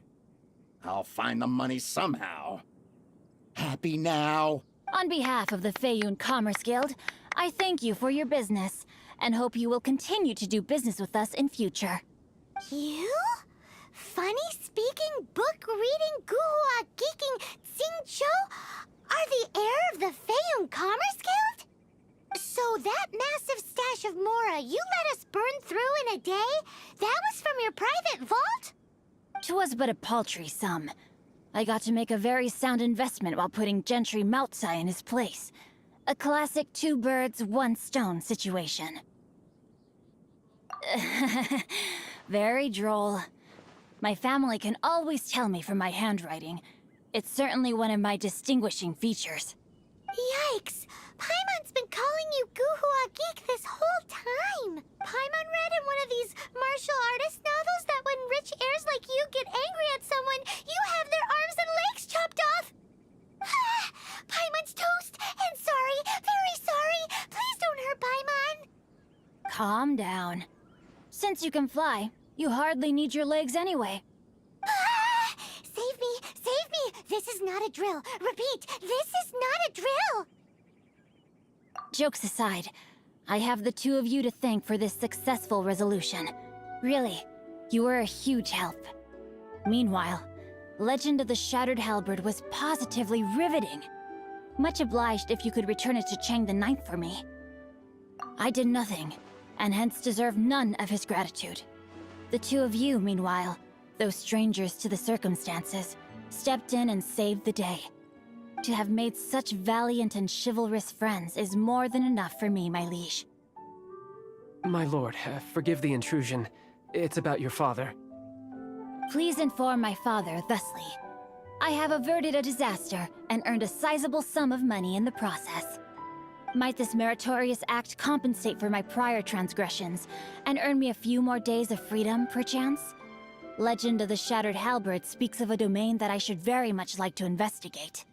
I'll find the money somehow. Happy now? On behalf of the Feiyun Commerce Guild, I thank you for your business, and hope you will continue to do business with us in future. You? Funny-speaking, book-reading, guhua geeking Xingqiu are the heir of the Feiyun Commerce Guild? So that massive stash of Mora you let us burn through in a day, that was from your private vault? 'Twas but a paltry sum. I got to make a very sound investment while putting Gentry Moutsai in his place. A classic two birds, one stone situation. Very droll. My family can always tell me from my handwriting. It's certainly one of my distinguishing features. Yikes! Paimon's been calling you Guhua Geek this whole time! Paimon read in one of these martial artist novels that when rich heirs like you get angry at someone, you have their arms and legs chopped off! Paimon's toast! And sorry, very sorry! Please don't hurt Paimon! Calm down. Since you can fly, you hardly need your legs anyway. Save me! Save me! This is not a drill! Repeat, this is not a drill! Jokes aside, I have the two of you to thank for this successful resolution. Really, you were a huge help. Meanwhile, Legend of the Shattered Halberd was positively riveting. Much obliged if you could return it to Chang the Ninth for me. I did nothing, and hence deserve none of his gratitude. The two of you, meanwhile, though strangers to the circumstances, stepped in and saved the day. To have made such valiant and chivalrous friends is more than enough for me, my liege. My lord, forgive the intrusion. It's about your father. Please inform my father thusly. I have averted a disaster and earned a sizable sum of money in the process. Might this meritorious act compensate for my prior transgressions and earn me a few more days of freedom, perchance? Legend of the Shattered Halberd speaks of a domain that I should very much like to investigate.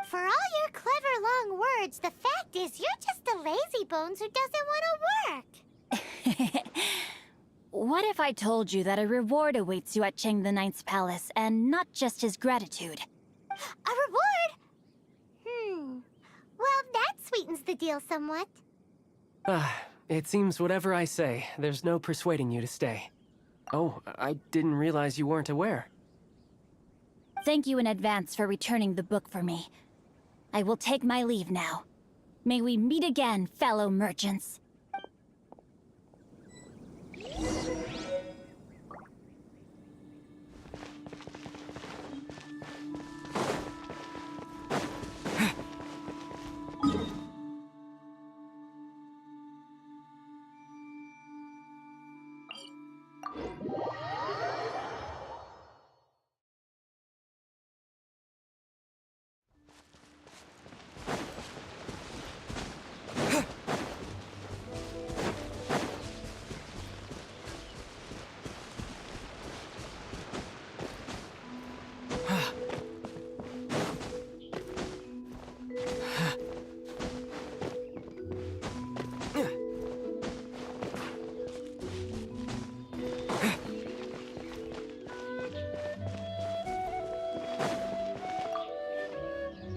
For all your clever long words, the fact is you're just a lazy bones who doesn't want to work. What if I told you that a reward awaits you at Chang the Ninth's palace, and not just his gratitude? A reward? Well, that sweetens the deal somewhat. It seems whatever I say, there's no persuading you to stay. Oh, I didn't realize you weren't aware. Thank you in advance for returning the book for me. I will take my leave now. May we meet again, fellow merchants.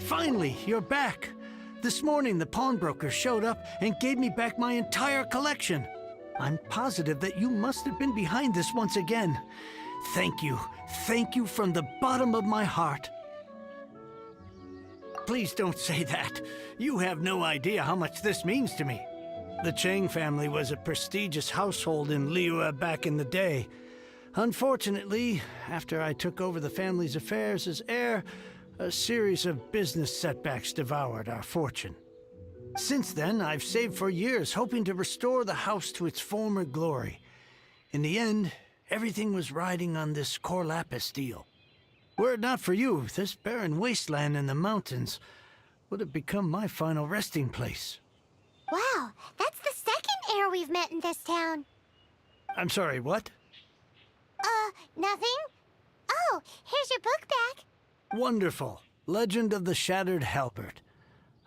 Finally, you're back. This morning, the pawnbroker showed up and gave me back my entire collection. I'm positive that you must have been behind this once again. Thank you. Thank you from the bottom of my heart. Please don't say that. You have no idea how much this means to me. The Chang family was a prestigious household in Liyue back in the day. Unfortunately, after I took over the family's affairs as heir, a series of business setbacks devoured our fortune. Since then, I've saved for years, hoping to restore the house to its former glory. In the end, everything was riding on this core lapis deal. Were it not for you, this barren wasteland in the mountains would have become my final resting place. Wow, that's the second heir we've met in this town. I'm sorry, what? Nothing? Oh, here's your book back. Wonderful. Legend of the Shattered Halberd.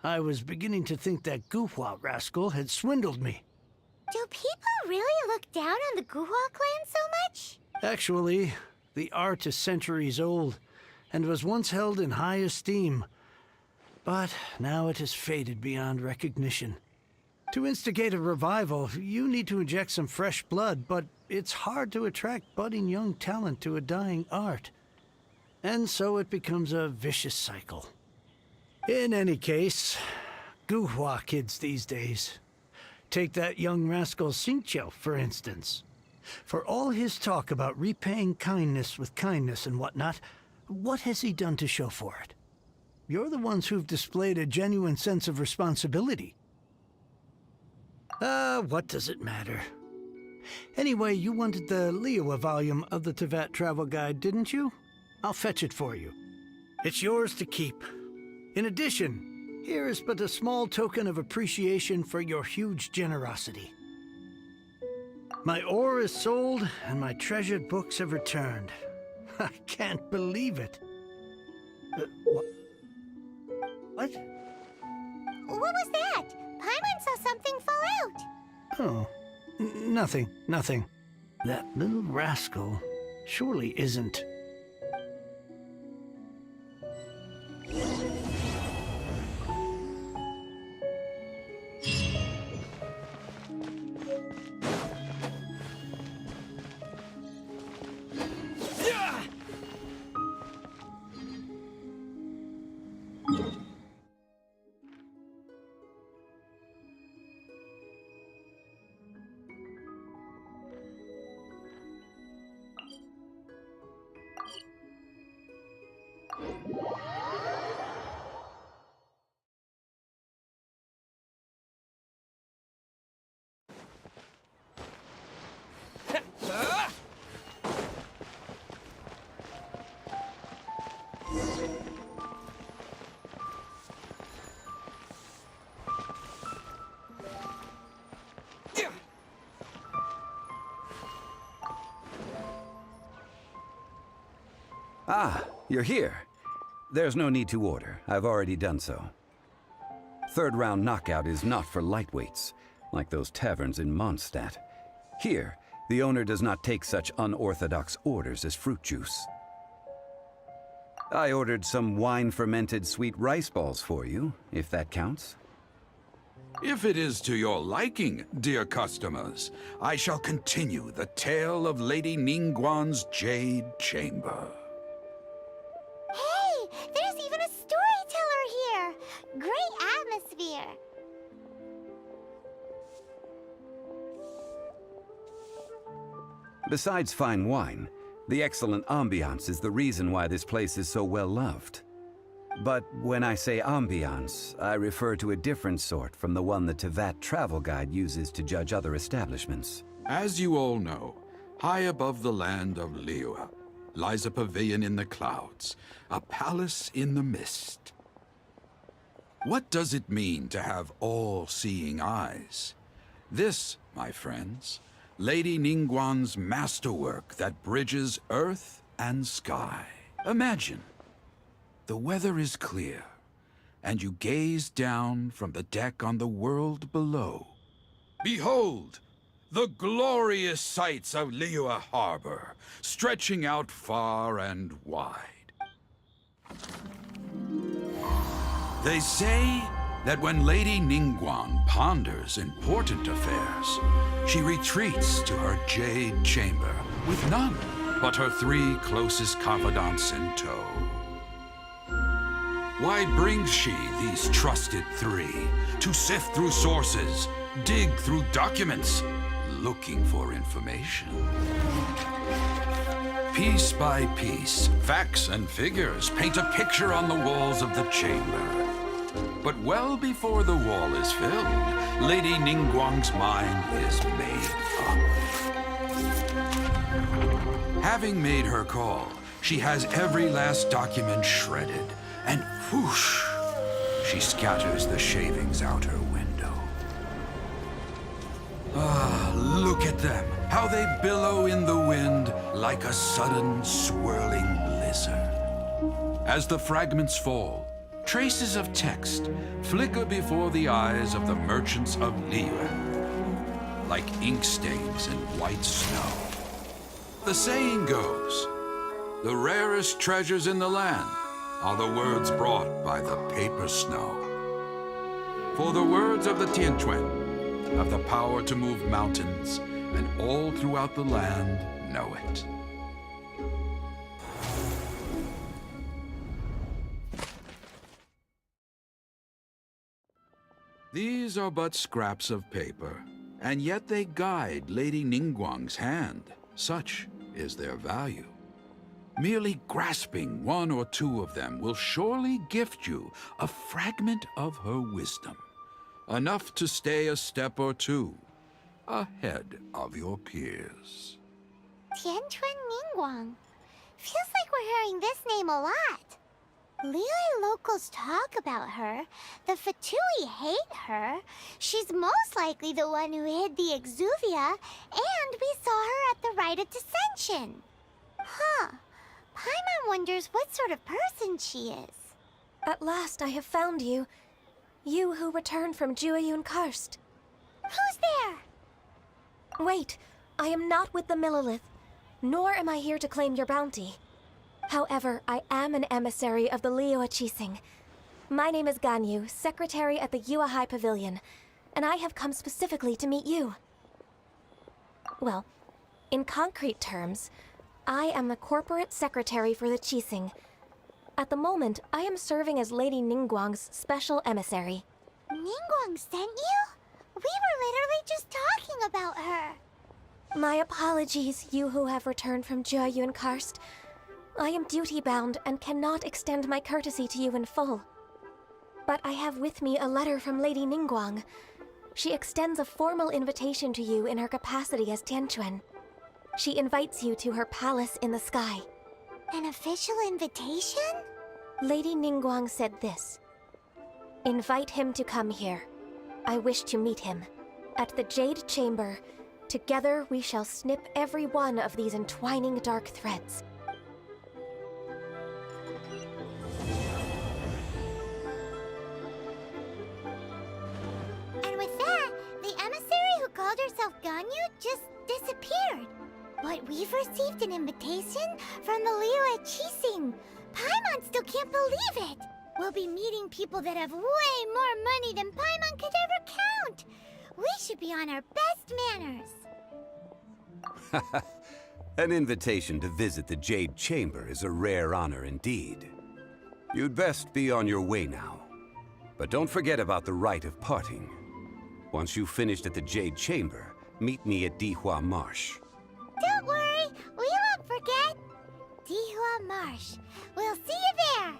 I was beginning to think that Guhua rascal had swindled me. Do people really look down on the Guhua clan so much? But now it has faded beyond recognition. To instigate a revival, you need to inject some fresh blood, but it's hard to attract budding young talent to a dying art. And so it becomes a vicious cycle. In any case, Guhua kids these days. Take that young rascal Xingqiu, for instance. For all his talk about repaying kindness with kindness and whatnot, what has he done to show for it? You're the ones who've displayed a genuine sense of responsibility. What does it matter? Anyway, you wanted the Liyue volume of the Teyvat travel guide, didn't you? I'll fetch it for you. It's yours to keep. In addition, here is but a small token of appreciation for your huge generosity. My ore is sold, and my treasured books have returned. I can't believe it. What? What was that? Paimon saw something fall out. Oh, nothing. That little rascal surely isn't. Ah, you're here. There's no need to order. I've already done so. Third round knockout is not for lightweights, like those taverns in Mondstadt. Here, the owner does not take such unorthodox orders as fruit juice. I ordered some wine-fermented sweet rice balls for you, if that counts. If it is to your liking, dear customers, I shall continue the tale of Lady Ningguang's Jade Chamber. Hey, there's even a storyteller here. Great atmosphere. Besides fine wine, the excellent ambiance is the reason why this place is so well loved. But when I say ambiance, I refer to a different sort from the one the Teyvat travel guide uses to judge other establishments. As you all know, high above the land of Liyue lies a pavilion in the clouds, a palace in the mist. What does it mean to have all-seeing eyes? This, my friends, Lady Ningguang's masterwork that bridges earth and sky. Imagine, the weather is clear, and you gaze down from the deck on the world below. Behold, the glorious sights of Liyue Harbor, stretching out far and wide. They say that when Lady Ningguang ponders important affairs, she retreats to her Jade Chamber with none but her 3 closest confidants in tow. Why brings she these trusted 3 to sift through sources, dig through documents, looking for information? Piece by piece, facts and figures paint a picture on the walls of the chamber. But well before the wall is filled, Lady Ningguang's mind is made up. Having made her call, she has every last document shredded, and whoosh, she scatters the shavings out her window. Ah, look at them, how they billow in the wind like a sudden swirling blizzard. As the fragments fall, traces of text flicker before the eyes of the merchants of Liyue, like ink stains in white snow. The saying goes, the rarest treasures in the land are the words brought by the paper snow. For the words of the Tianquan have the power to move mountains, and all throughout the land know it. These are but scraps of paper, and yet they guide Lady Ningguang's hand. Such is their value. Merely grasping one or two of them will surely gift you a fragment of her wisdom, enough to stay a step or two ahead of your peers. Tianquan Ningguang. Feels like we're hearing this name a lot. Liyue locals talk about her. The Fatui hate her. She's most likely the one who hid the Exuvia, and we saw her at the Rite of Descension. Huh. Paimon wonders what sort of person she is. At last I have found you. You who returned from Jueyun Karst. Who's there? Wait, I am not with the Millelith, nor am I here to claim your bounty. However, I am an emissary of the Liyue Qixing. My name is Ganyu, secretary at the Yue High Pavilion, and I have come specifically to meet you. Well, in concrete terms, I am the corporate secretary for the Qixing. At the moment, I am serving as Lady Ningguang's special emissary. Ningguang sent you? We were literally just talking about her. My apologies, you who have returned from Jueyun Karst. I am duty-bound and cannot extend my courtesy to you in full. But I have with me a letter from Lady Ningguang. She extends a formal invitation to you in her capacity as Tianquan. She invites you to her palace in the sky. An official invitation? Lady Ningguang said this. Invite him to come here. I wish to meet him. At the Jade Chamber, together we shall snip every one of these entwining dark threads. And with that, the emissary who called herself Ganyu just disappeared. But we've received an invitation from the Liyue Qixing. Paimon still can't believe it. We'll be meeting people that have way more money than Paimon could ever count. We should be on our best manners. An invitation to visit the Jade Chamber is a rare honor indeed. You'd best be on your way now. But don't forget about the rite of parting. Once you've finished at the Jade Chamber, meet me at Dihua Marsh. Don't worry, we won't forget. Dihua Marsh. We'll see you there.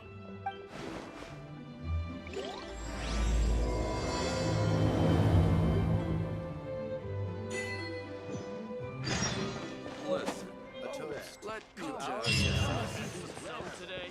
Listen, a toast. Let me just today.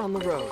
on the road.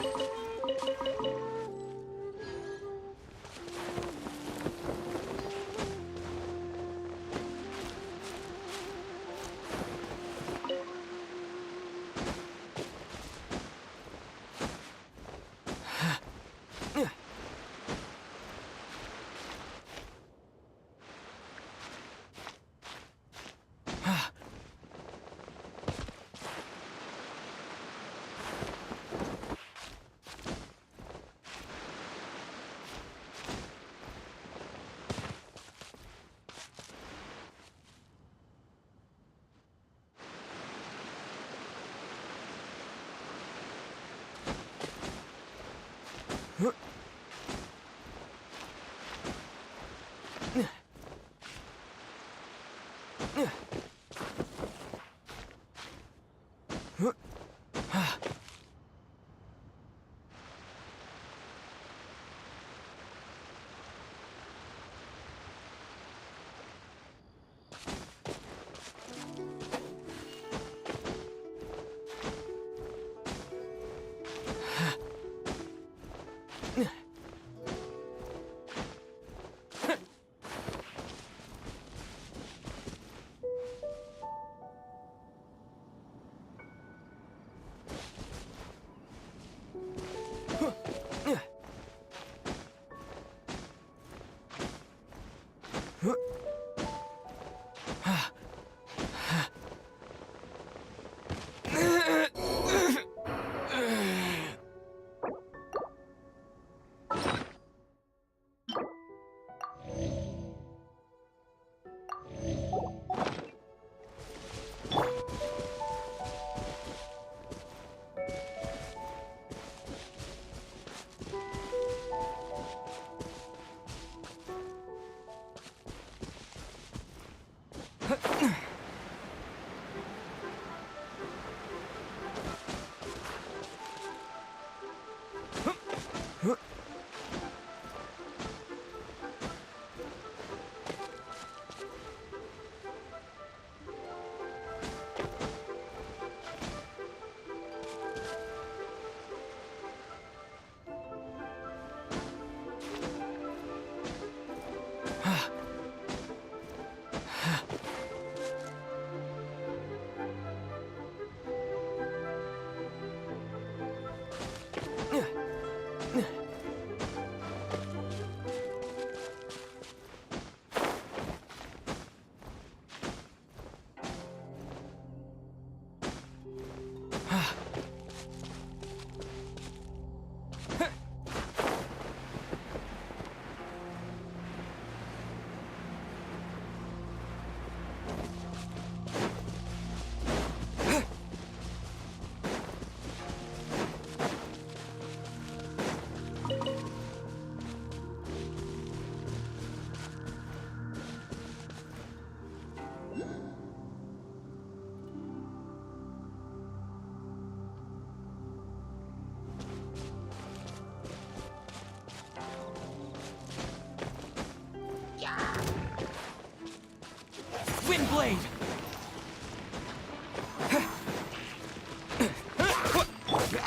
Windblade!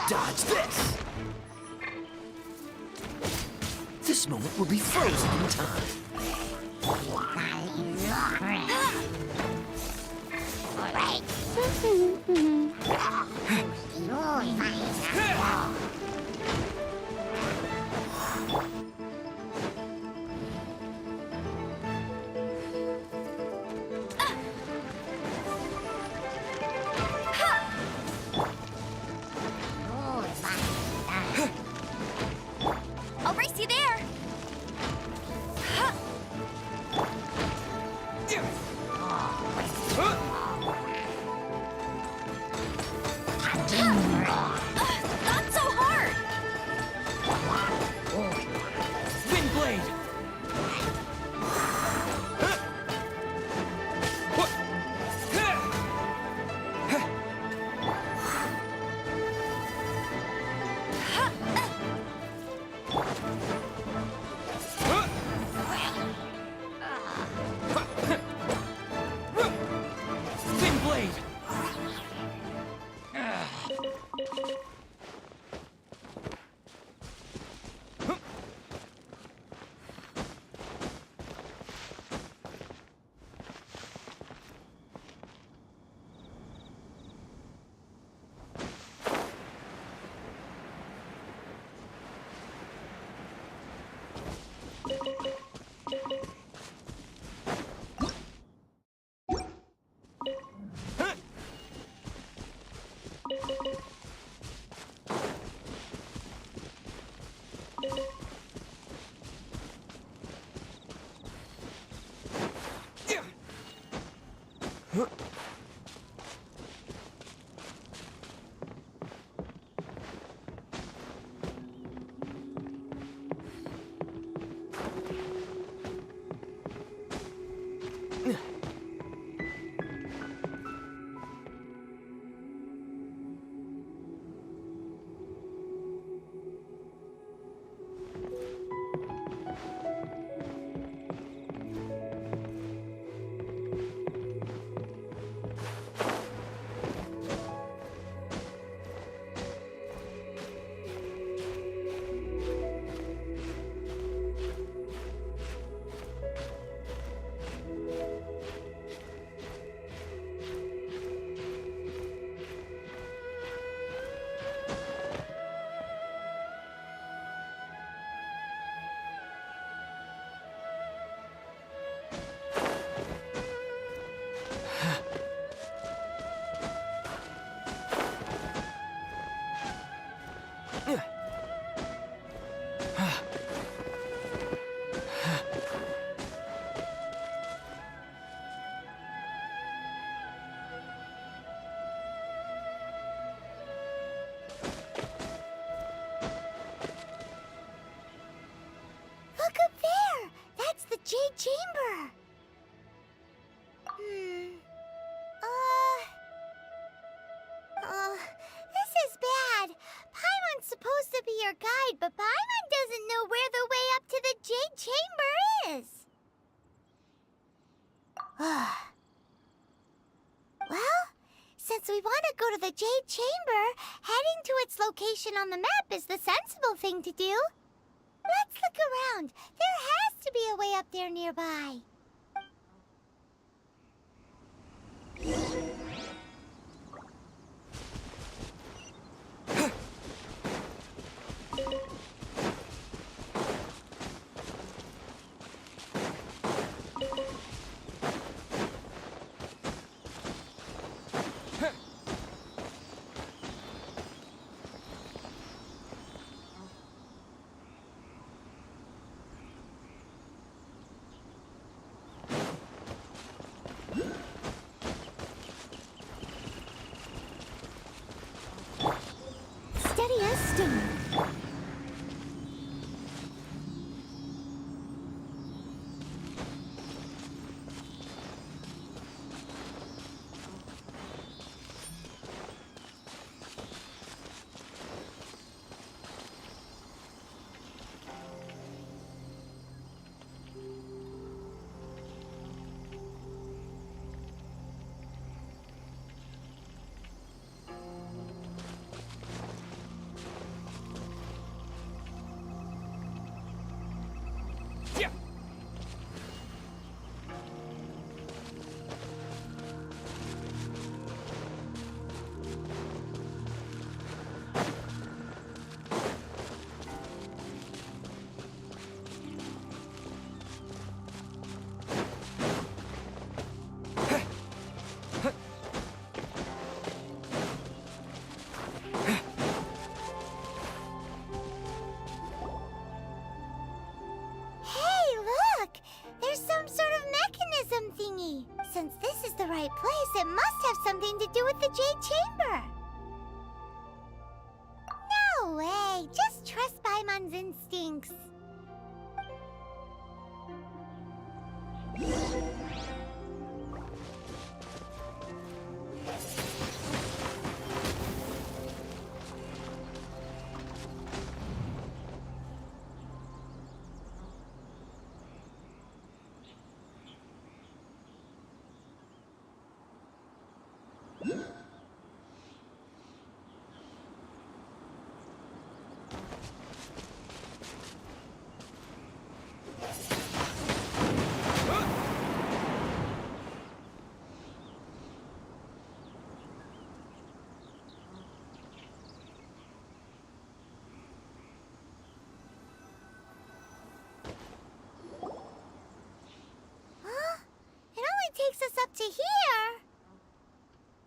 Dodge this! This moment will be frozen in time. I'll race you there. Not so hard. Windblade! Look up there! That's the Jade Chamber! This is bad. Paimon's supposed to be your guide, but Paimon doesn't know where the way up to the Jade Chamber is. Well, since we want to go to the Jade Chamber, heading to its location on the map is the sensible thing to do. Let's look around. There has to be a way up there nearby. Steady as stone. Since this is the right place, it must have something to do with the Jade Chamber. No way! Just trust Paimon's instincts. Takes us up to here.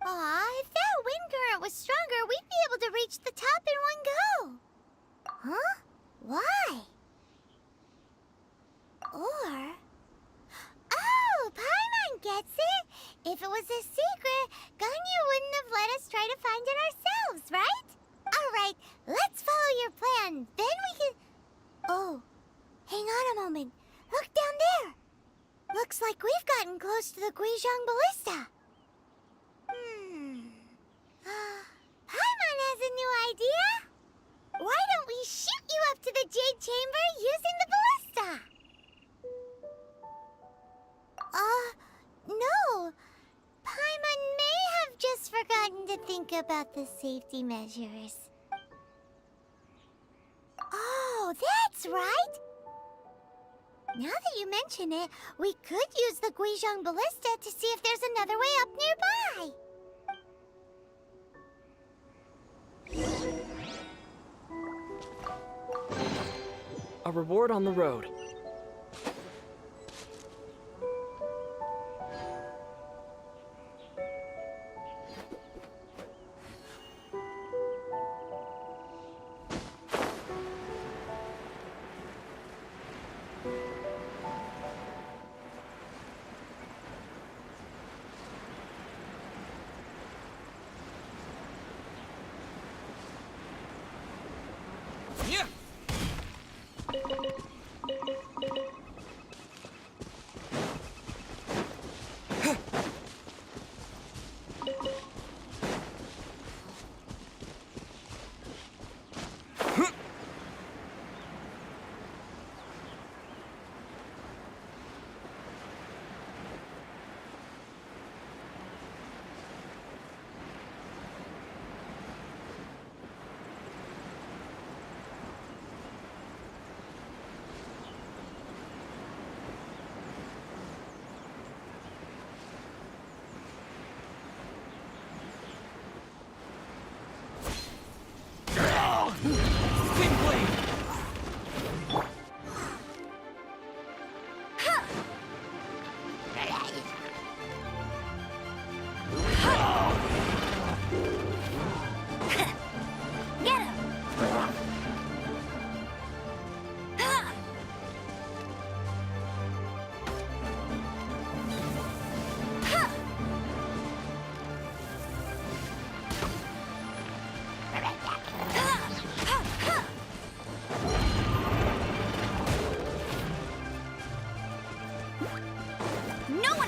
Aw, if that wind current was stronger, we'd be able to reach the top in one go. Huh? Why? Or... Oh, Paimon gets it! If it was a secret, Ganyu wouldn't have let us try to find it ourselves, right? Alright, let's follow your plan. Then we can... Oh, hang on a moment. Look down there. Looks like we've gotten close to the Guizhong Ballista. Paimon has a new idea. Why don't we shoot you up to the Jade Chamber using the ballista? No. Paimon may have just forgotten to think about the safety measures. Oh, that's right. Now that you mention it, we could use the Guizhong Ballista to see if there's another way up nearby. A reward on the road.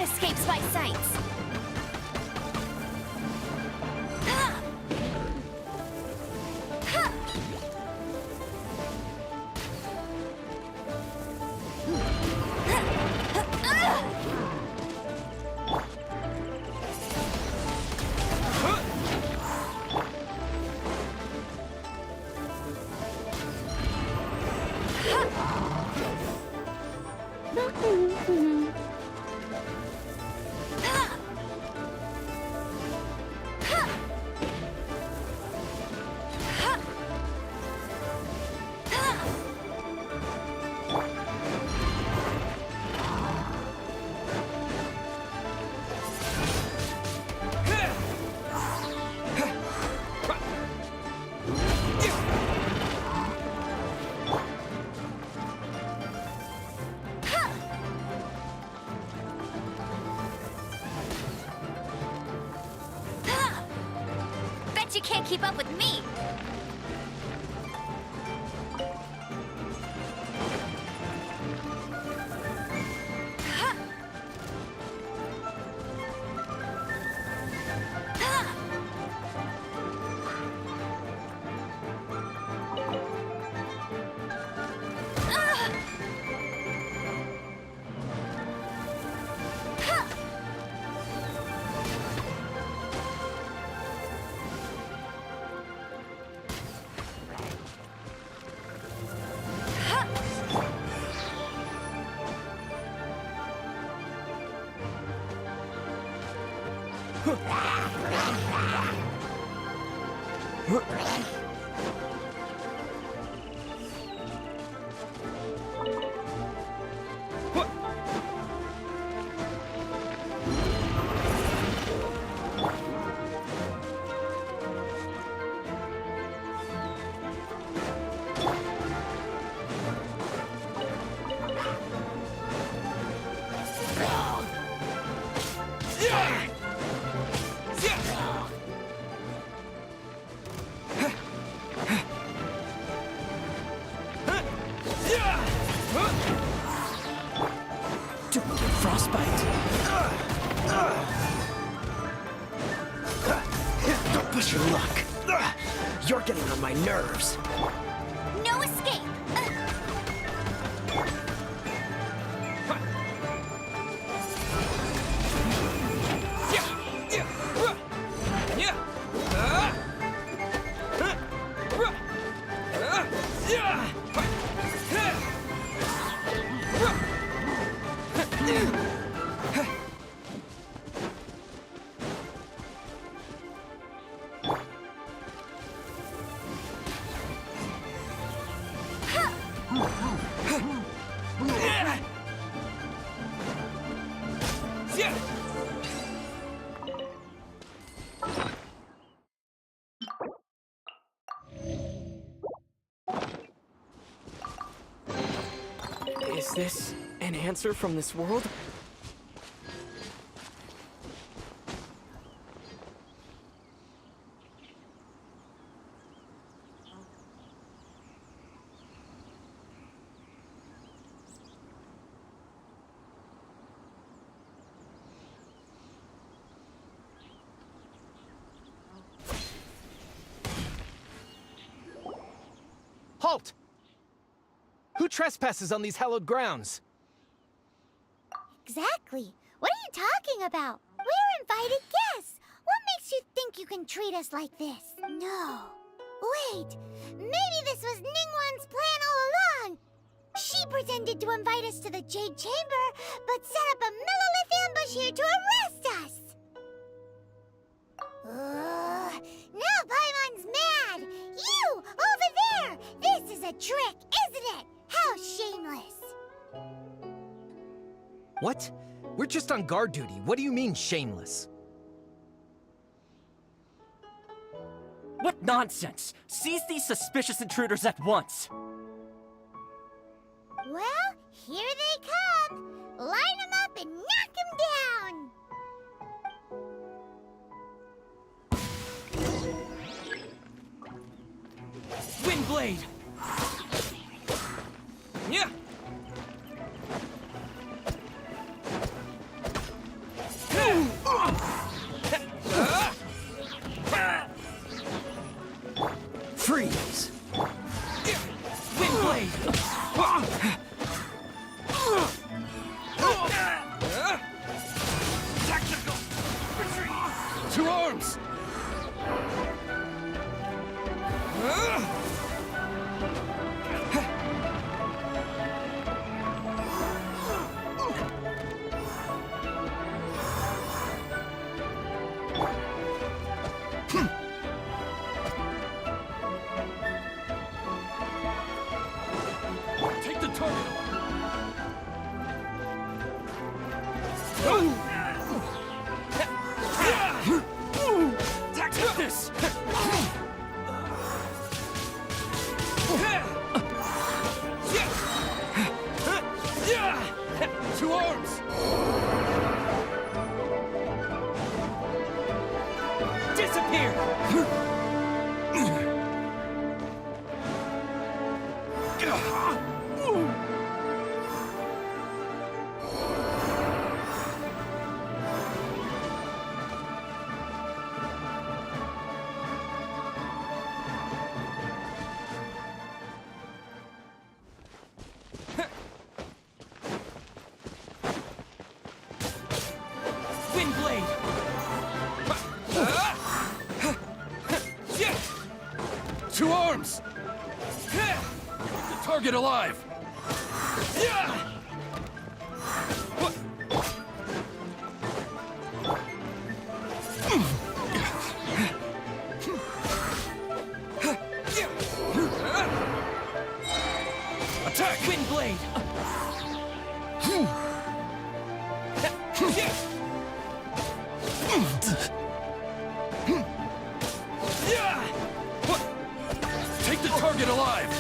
Escapes my sights. You can't keep up with me. Yeah! Wish you luck. You're getting on my nerves. No escape! Is this an answer from this world? Halt! Who trespasses on these hallowed grounds? Exactly. What are you talking about? We're invited guests. What makes you think you can treat us like this? No. Wait. Maybe this was Ningguang's plan all along. She pretended to invite us to the Jade Chamber, but set up a Millilith ambush here to arrest us. Now Paimon's mad. You, over there. This is a trick, isn't it? How shameless. What? We're just on guard duty. What do you mean, shameless? What nonsense! Seize these suspicious intruders at once! Well, here they come. Line them up and knock them down. Windblade! Yeah! Freeze! Windblade! Tactical! Retreat! To arms! Take the target! Take this! To arms! Disappear! Windblade! To arms! Keep the target alive! Attack! Windblade! Take the target alive!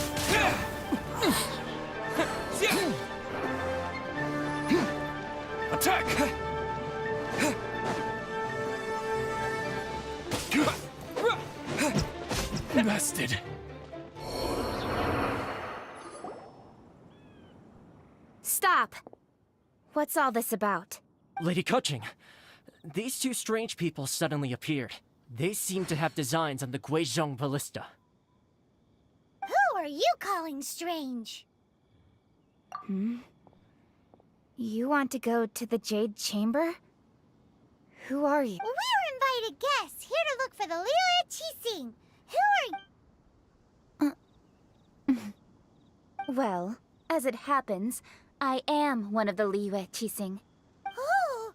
Attack! Bested. Stop! What's all this about? Lady Kuching, these two strange people suddenly appeared. They seem to have designs on the Guizhong ballista. Who are you calling strange? You want to go to the Jade Chamber? Who are you? We're invited guests here to look for the Liu Qixing. Who are you? Well, as it happens, I am one of the Liu Qixing. Oh!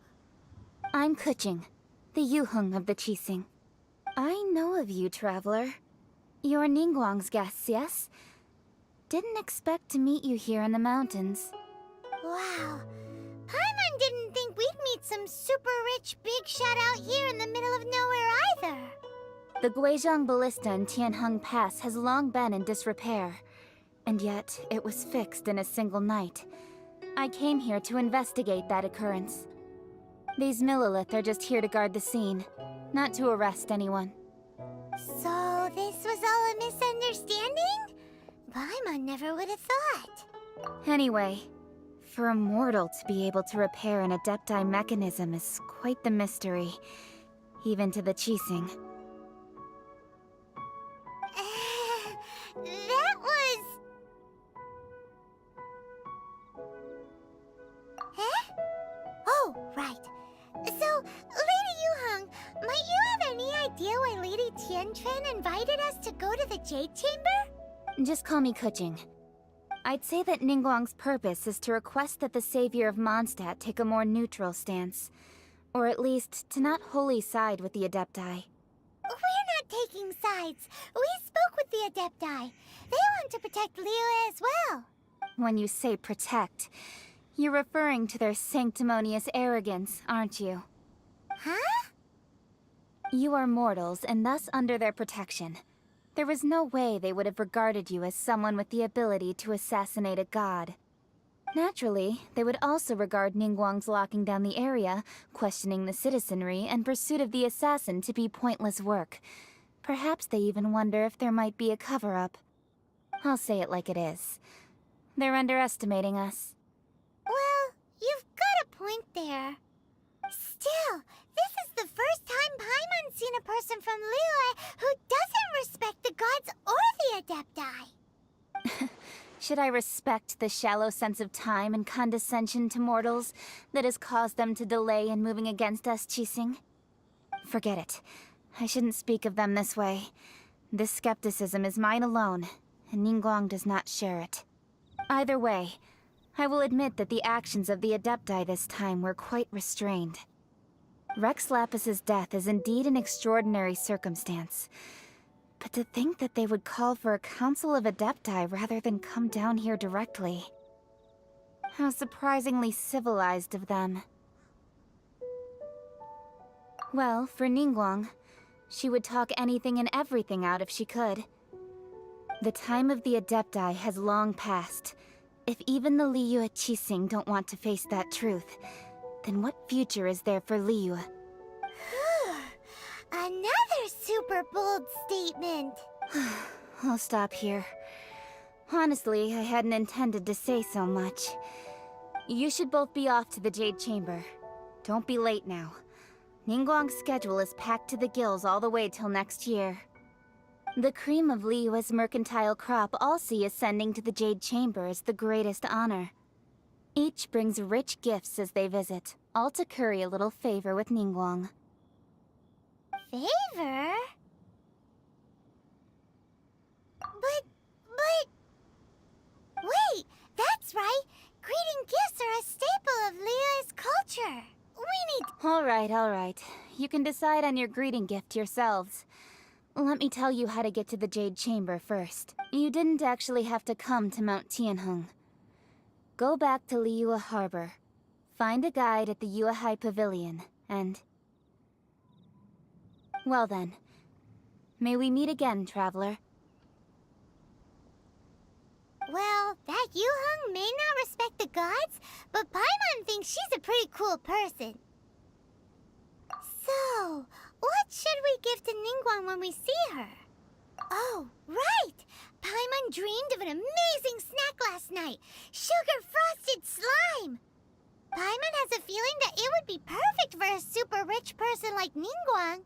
I'm Kuching, the Yuheng of the Qixing. I know of you, traveler. You're Ningguang's guests, yes? Didn't expect to meet you here in the mountains. Wow. Paimon didn't think we'd meet some super rich big shot out here in the middle of nowhere either. The Guizhong ballista in Tianheng Pass has long been in disrepair, and yet it was fixed in a single night. I came here to investigate that occurrence. These Millilith are just here to guard the scene, not to arrest anyone. So this was all a misunderstanding? Paimon never would have thought. Anyway, for a mortal to be able to repair an Adepti mechanism is quite the mystery, even to the Qixing. That was... Huh? Oh, right. So, Lady Yuheng, might you have any idea why Lady Tianquan invited us to go to the Jade Chamber? Just call me Kuching. I'd say that Ningguang's purpose is to request that the savior of Mondstadt take a more neutral stance. Or at least, to not wholly side with the Adepti. We're not taking sides. We spoke with the Adepti. They want to protect Liyue as well. When you say protect, you're referring to their sanctimonious arrogance, aren't you? Huh? You are mortals, and thus under their protection. There was no way they would have regarded you as someone with the ability to assassinate a god. Naturally, they would also regard Ningguang's locking down the area, questioning the citizenry, and pursuit of the assassin to be pointless work. Perhaps they even wonder if there might be a cover-up. I'll say it like it is. They're underestimating us. Well, you've got a point there. Still, this is the first time Paimon's seen a person from Liyue who doesn't respect the gods or the Adepti. Should I respect the shallow sense of time and condescension to mortals that has caused them to delay in moving against us, Qixing? Forget it. I shouldn't speak of them this way. This skepticism is mine alone, and Ningguang does not share it. Either way, I will admit that the actions of the Adepti this time were quite restrained. Rex Lapis's death is indeed an extraordinary circumstance. But to think that they would call for a council of Adepti rather than come down here directly. How surprisingly civilized of them. Well, for Ningguang, she would talk anything and everything out if she could. The time of the Adepti has long passed. If even the Liu Qixing don't want to face that truth, then what future is there for Liu? Another super bold statement. I'll stop here. Honestly, I hadn't intended to say so much. You should both be off to the Jade Chamber. Don't be late now. Ningguang's schedule is packed to the gills all the way till next year. The cream of Liyue's mercantile crop all see ascending to the Jade Chamber as the greatest honor. Each brings rich gifts as they visit, all to curry a little favor with Ningguang. Favor? But... Wait, that's right! Greeting gifts are a staple of Liyue's culture! We need... Alright. You can decide on your greeting gift yourselves. Let me tell you how to get to the Jade Chamber first. You didn't actually have to come to Mount Tianheng. Go back to Liyue Harbor. Find a guide at the Yuehai Pavilion, and... Well then. May we meet again, traveler. Well, that Yuheng may not respect the gods, but Paimon thinks she's a pretty cool person. So, what should we give to Ningguang when we see her? Oh, right! Paimon dreamed of an amazing snack last night! Sugar-frosted slime! Paimon has a feeling that it would be perfect for a super rich person like Ningguang.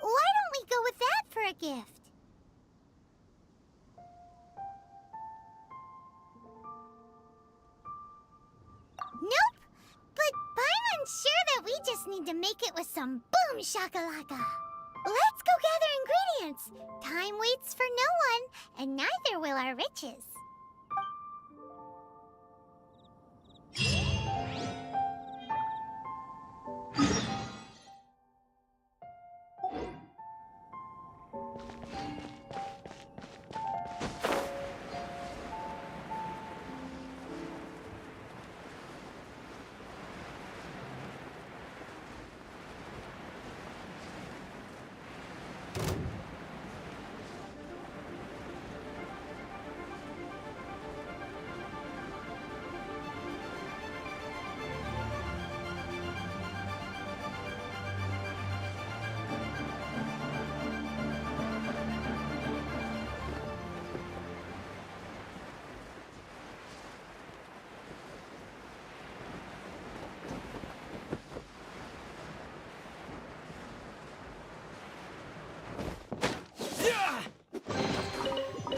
Why don't we go with that for a gift? Nope. But Paimon's sure that we just need to make it with some boom shakalaka. Let's go gather ingredients. Time waits for no one, and neither will our riches.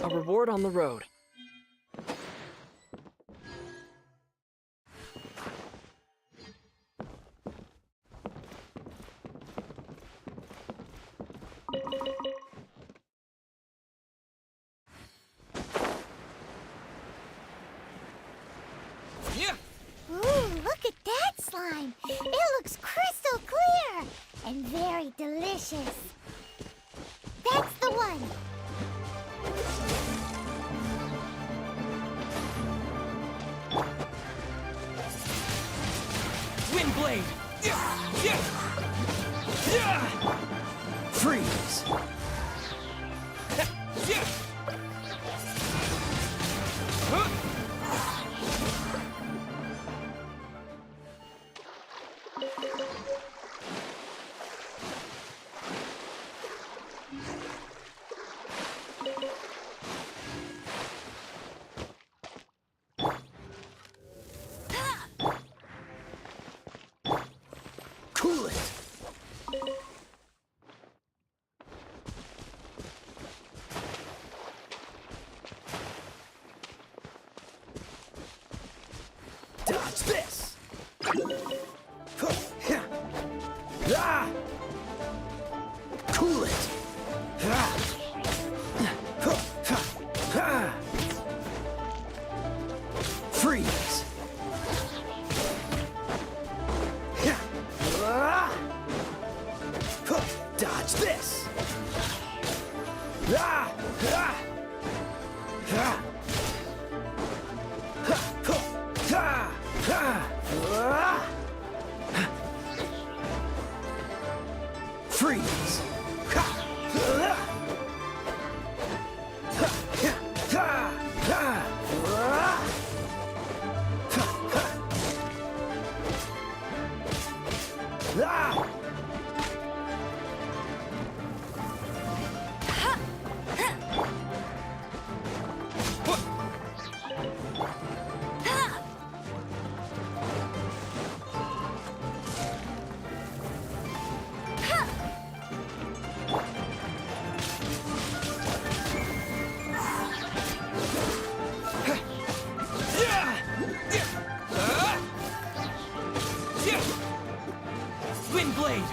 A reward on the road. Ooh, look at that slime. It looks crystal clear and very delicious. That's the one. Windblade! Freeze! Cool it! Dodge this! Ah! Cool it! Freeze! Dodge this! Freeze! Windblade!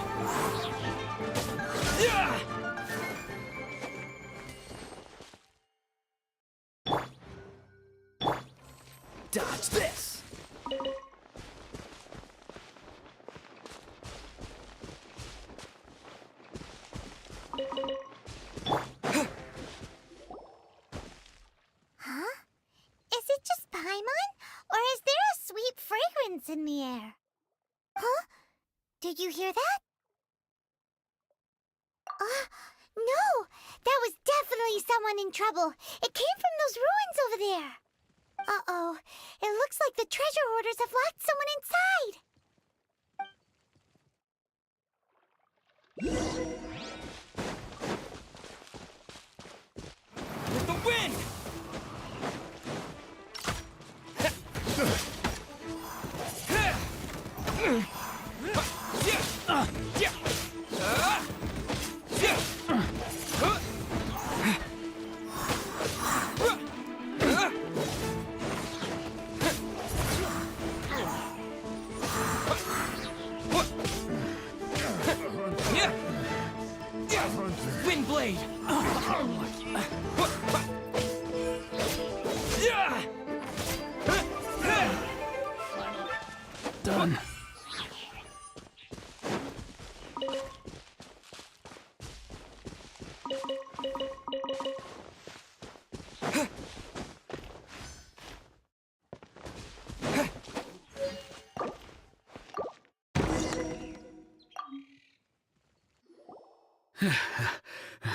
Dodge this! Huh? Is it just Paimon? Or is there a sweet fragrance in the air? Huh? Did you hear that? No! That was definitely someone in trouble. It came from those ruins over there. Uh-oh. It looks like the treasure hoarders have locked someone inside. With the wind! Windblade! Done.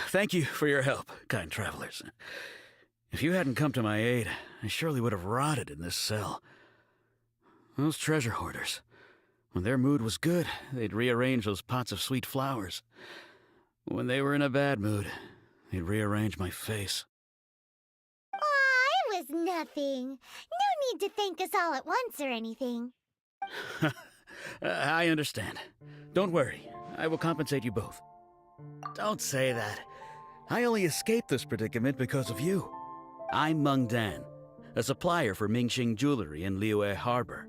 Thank you for your help, kind travelers. If you hadn't come to my aid, I surely would have rotted in this cell. Those treasure hoarders, when their mood was good, they'd rearrange those pots of sweet flowers. When they were in a bad mood, they'd rearrange my face. Aw, it was nothing. No need to thank us all at once or anything. I understand. Don't worry, I will compensate you both. Don't say that. I only escaped this predicament because of you. I'm Meng Dan, a supplier for Mingxing jewelry in Liyue Harbor.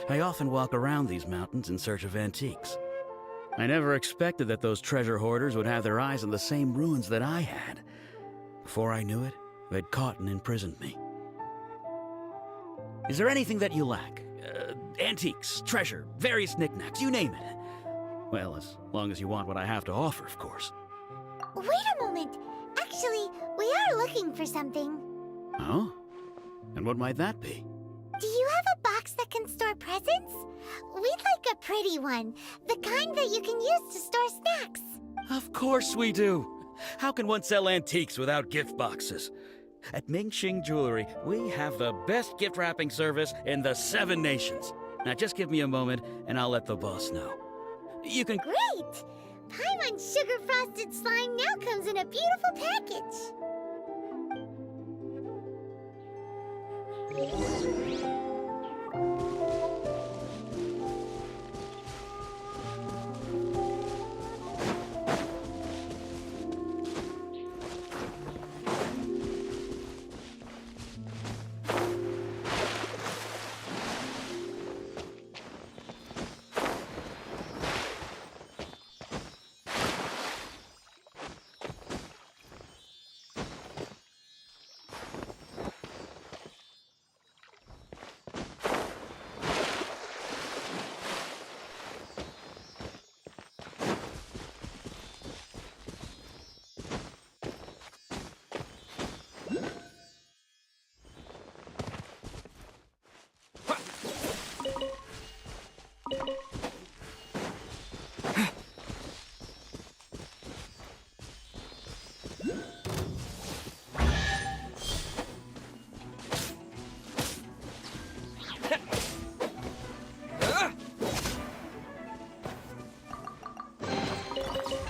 I often walk around these mountains in search of antiques. I never expected that those treasure hoarders would have their eyes on the same ruins that I had. Before I knew it, they'd caught and imprisoned me. Is there anything that you lack? Antiques, treasure, various knickknacks, you name it. Well, as long as you want what I have to offer, of course. Wait a moment. Actually, we are looking for something. Oh? And what might that be? Do you have a box that can store presents? We'd like a pretty one. The kind that you can use to store snacks. Of course we do. How can one sell antiques without gift boxes? At Mingxing Jewelry, we have the best gift wrapping service in the 7 nations. Now just give me a moment and I'll let the boss know. You can... Great! Paimon Sugar Frosted Slime now comes in a beautiful package.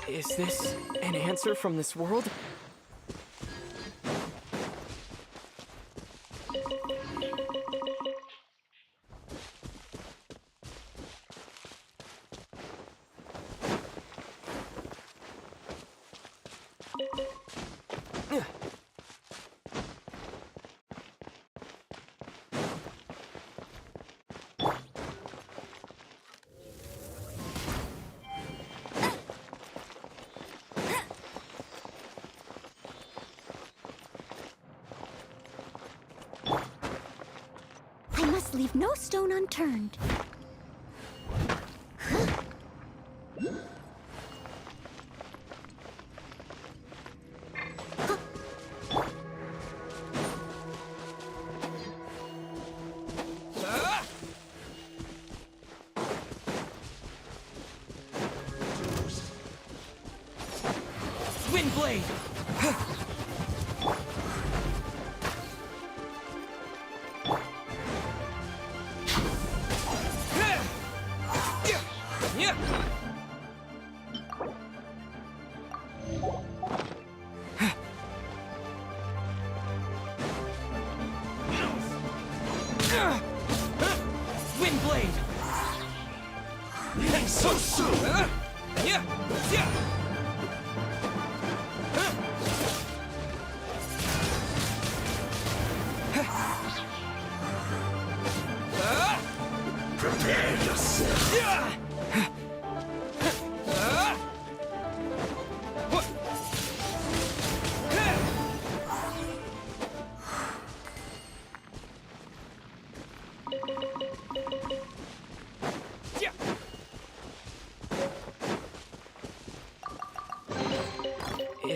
Is this an answer from this world? I must leave no stone unturned. Windblade! Windblade! So soon! Prepare yourself.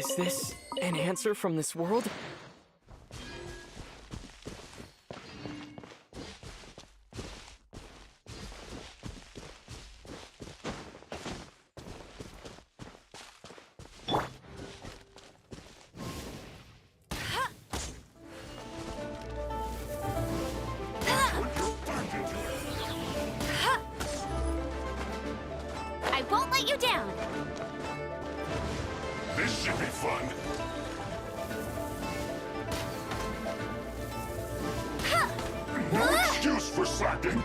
Is this an answer from this world? I won't let you down. This should be fun. No excuse for slacking.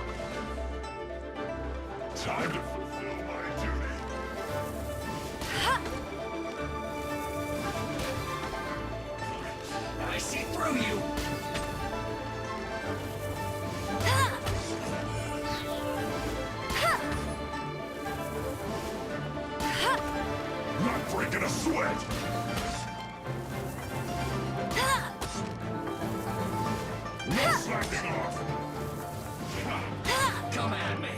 Time to fulfill my duty. I see through you. Not breaking a sweat. No slacking off. Come at me.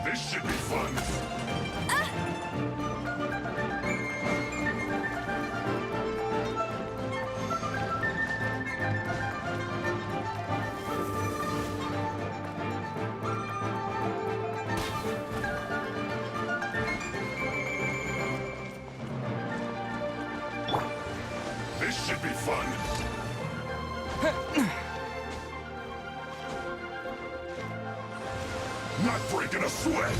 This should be fun. This should be fun. Not breaking a sweat.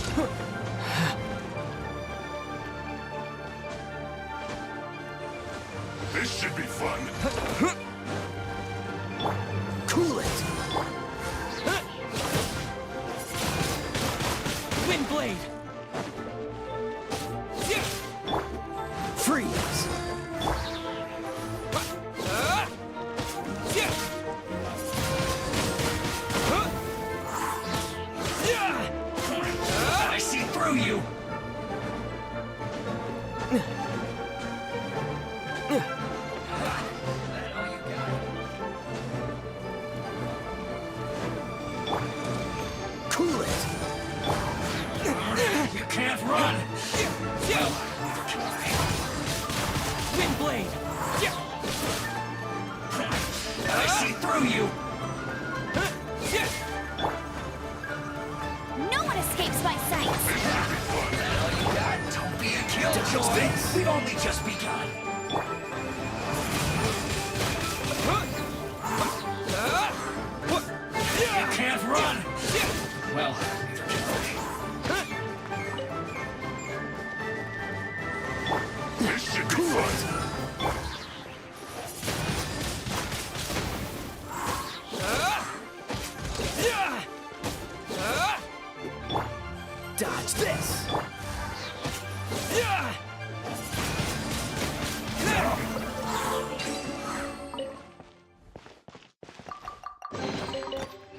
This should be fun. Cool it! Wind blade! Freeze! I see through you. Cool it! You can't run. Wind blade! I see through you. No one escapes my sight. Don't be a killjoy. We've only just begun. You can't run. Well, This should be fun. Dodge this!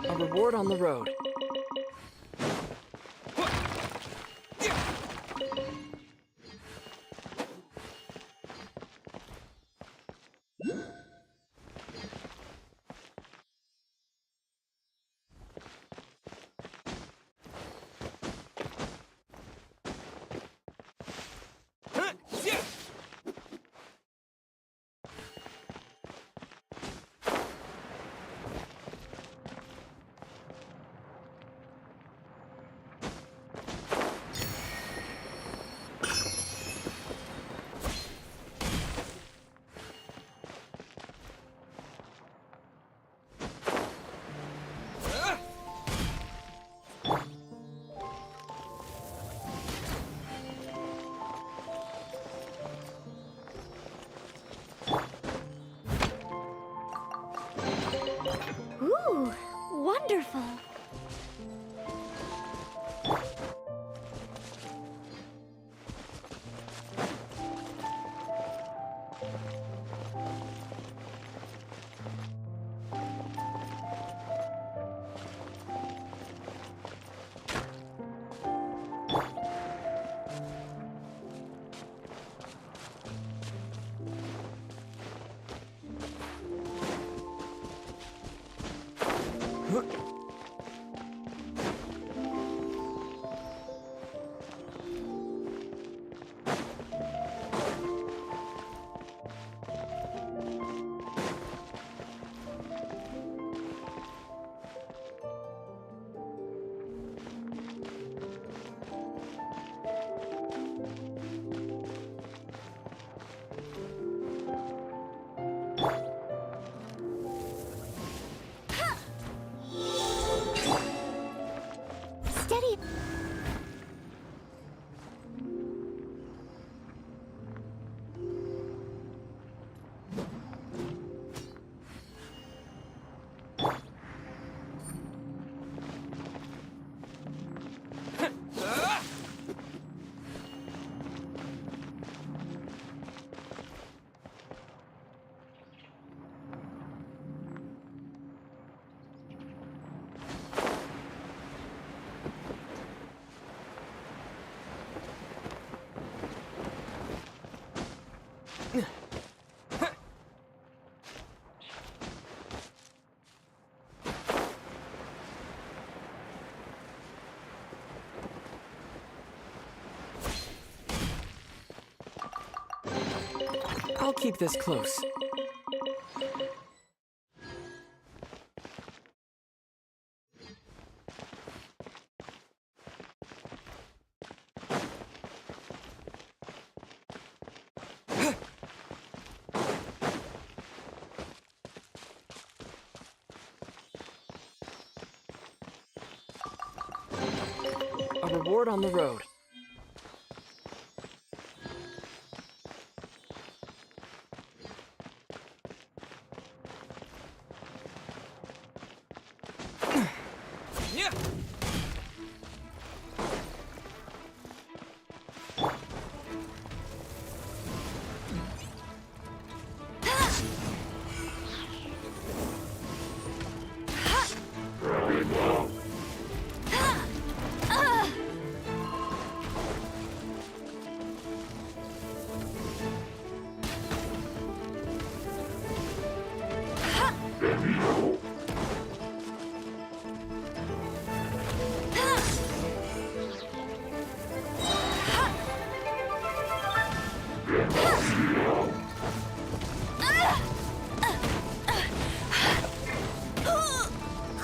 A reward on the road. Steady. I'll keep this close. A reward on the road.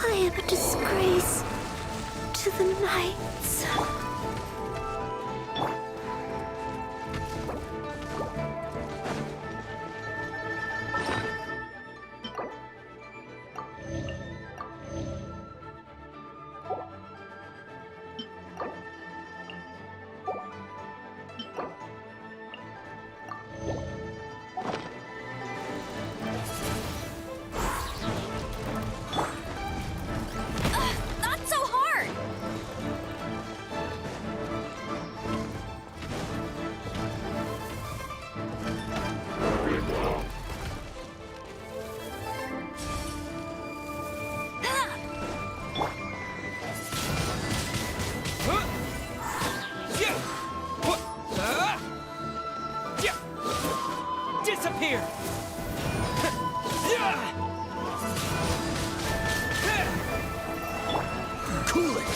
I am a disgrace to the knights. Not so hard! Disappear! Cool it!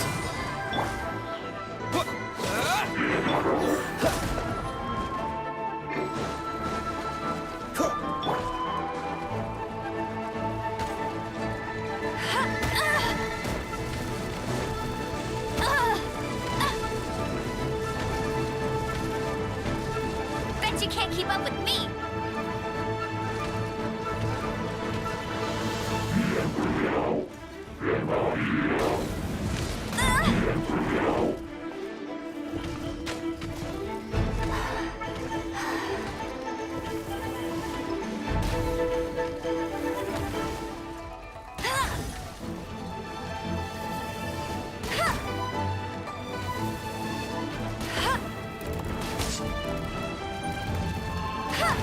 Bet you can't keep up with me! Ha!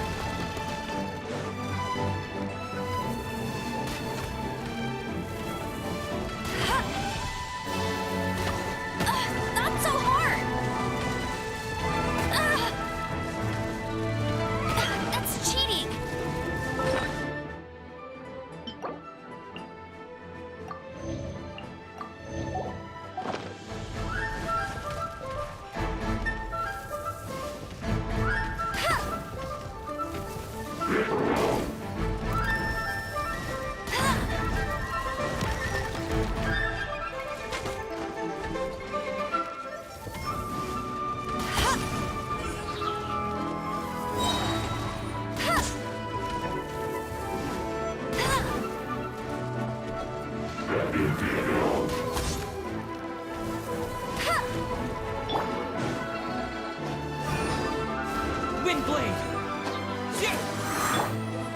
Windblade!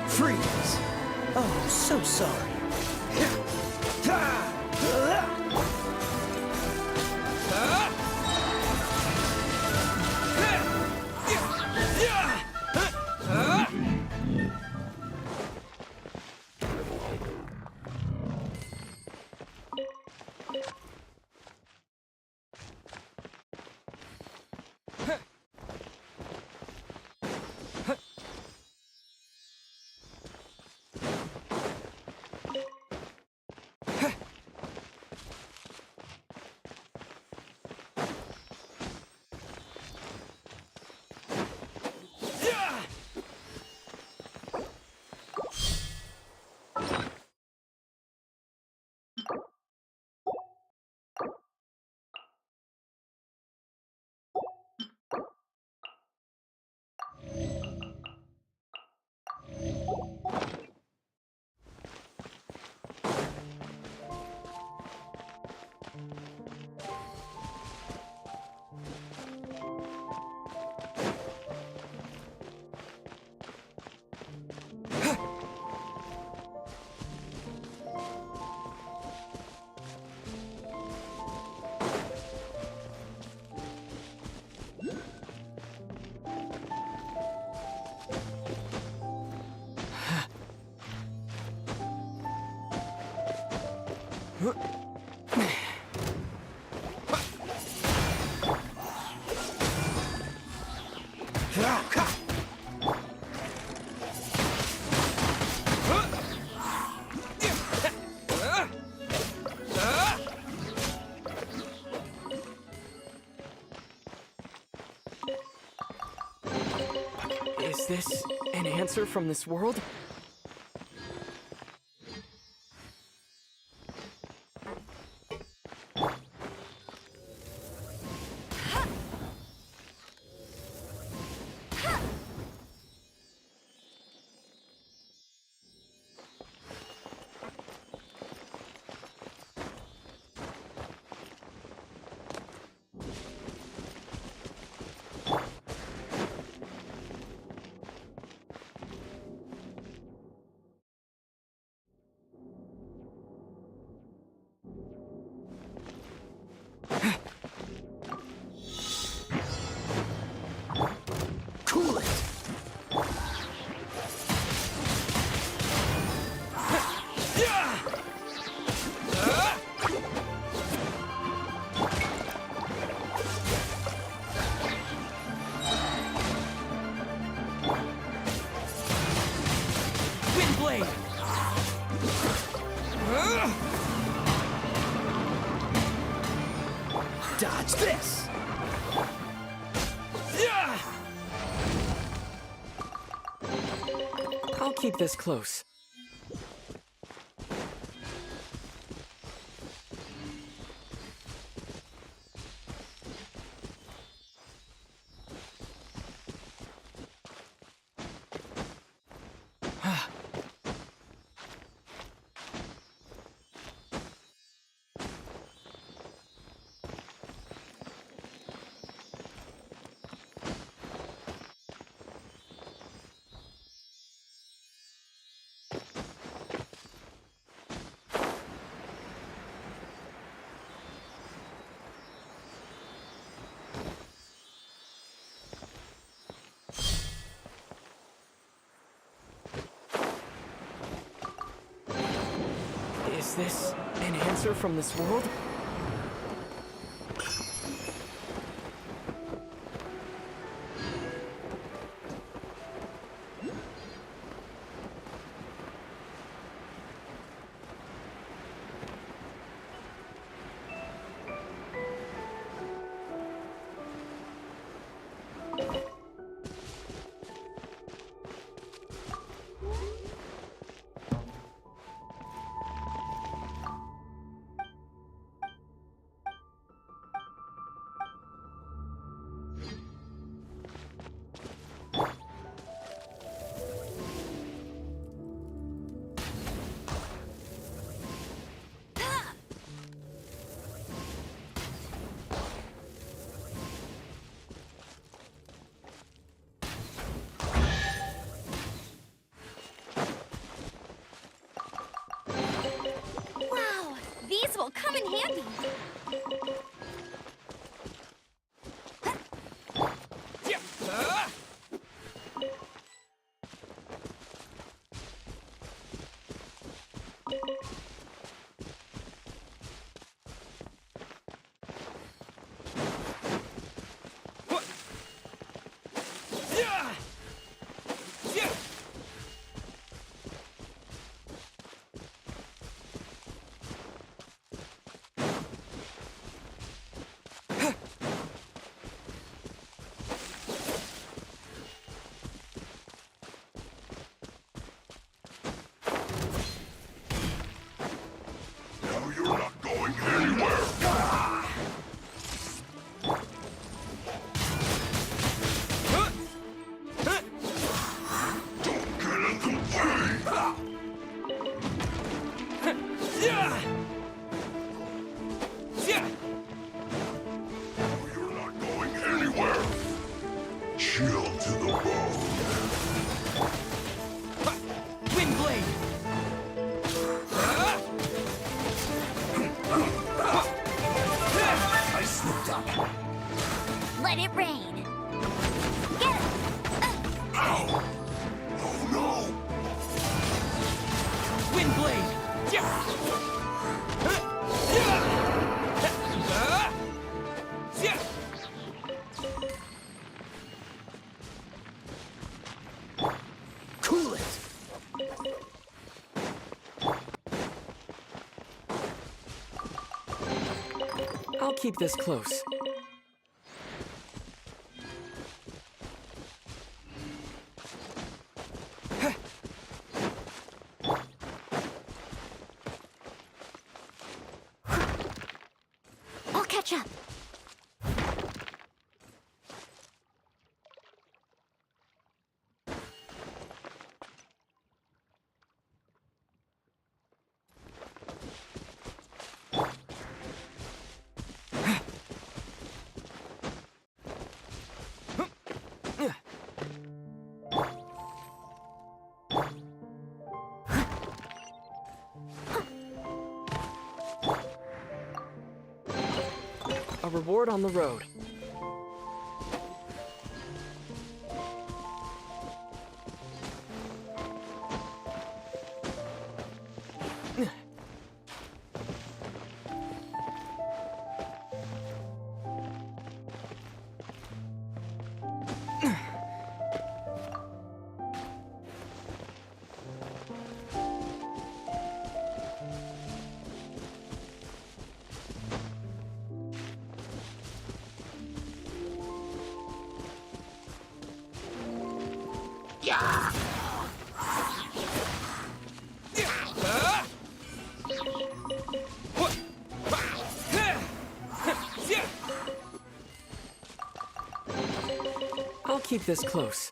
Freeze! Oh, so sorry. Is this an answer from this world? Cool it! Windblade! Dodge this! I'll keep this close. Is this an answer from this world? handy. Now you're not going anywhere. Don't get in the way. Now you're not going anywhere. Chill to the bone. Windblade! I slipped up. Let it rain. Get it. Ow! Oh no! Windblade! Cool it. I'll keep this close. I'll catch up. A reward on the road. I'll keep this close.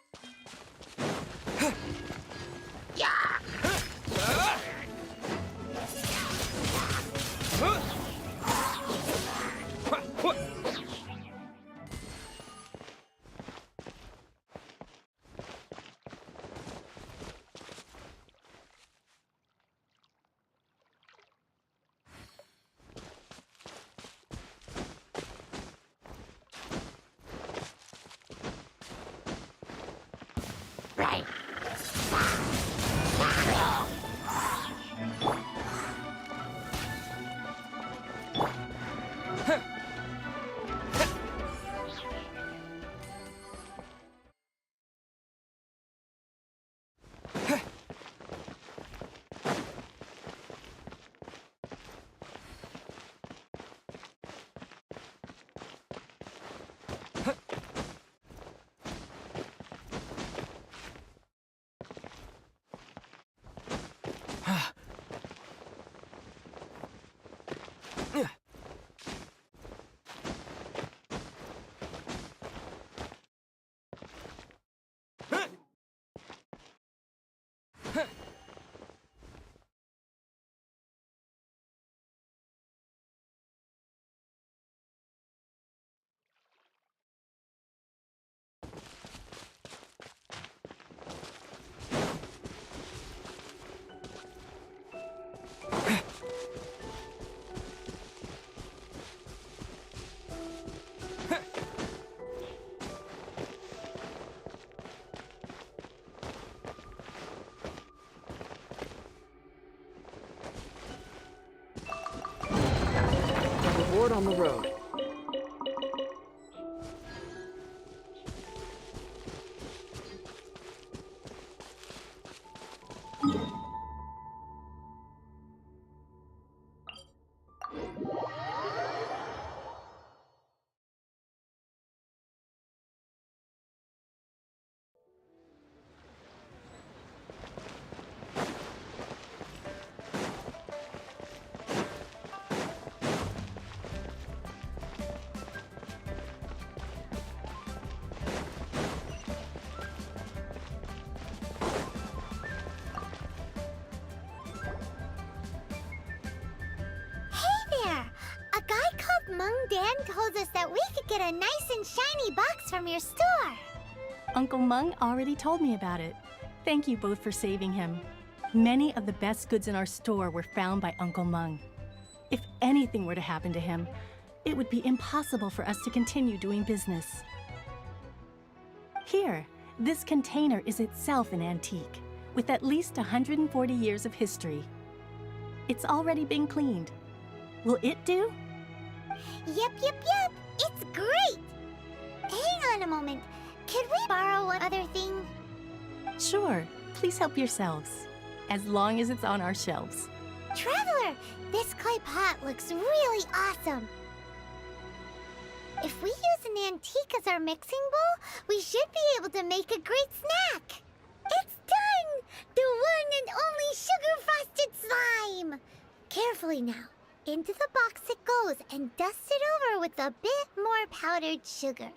on the road. Dan told us that we could get a nice and shiny box from your store. Uncle Mung already told me about it. Thank you both for saving him. Many of the best goods in our store were found by Uncle Mung. If anything were to happen to him, it would be impossible for us to continue doing business. Here, this container is itself an antique, with at least 140 years of history. It's already been cleaned. Will it do? Yep. It's great! Hang on a moment. Could we borrow one other thing? Sure. Please help yourselves. As long as it's on our shelves. Traveler, this clay pot looks really awesome. If we use an antique as our mixing bowl, we should be able to make a great snack. It's done! The one and only sugar-frosted slime! Carefully now. Into the box it goes and dust it over with a bit more powdered sugar.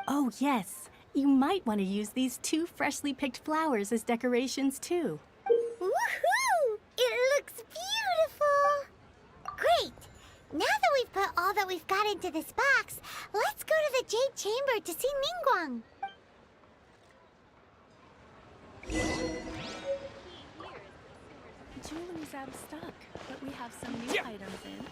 Oh yes, you might want to use these 2 freshly picked flowers as decorations too. Woohoo! It looks beautiful! Great! Now that we've put all that we've got into this box, let's go to the Jade Chamber to see Ningguang. Jewelry's out of stock, but we have some new items in.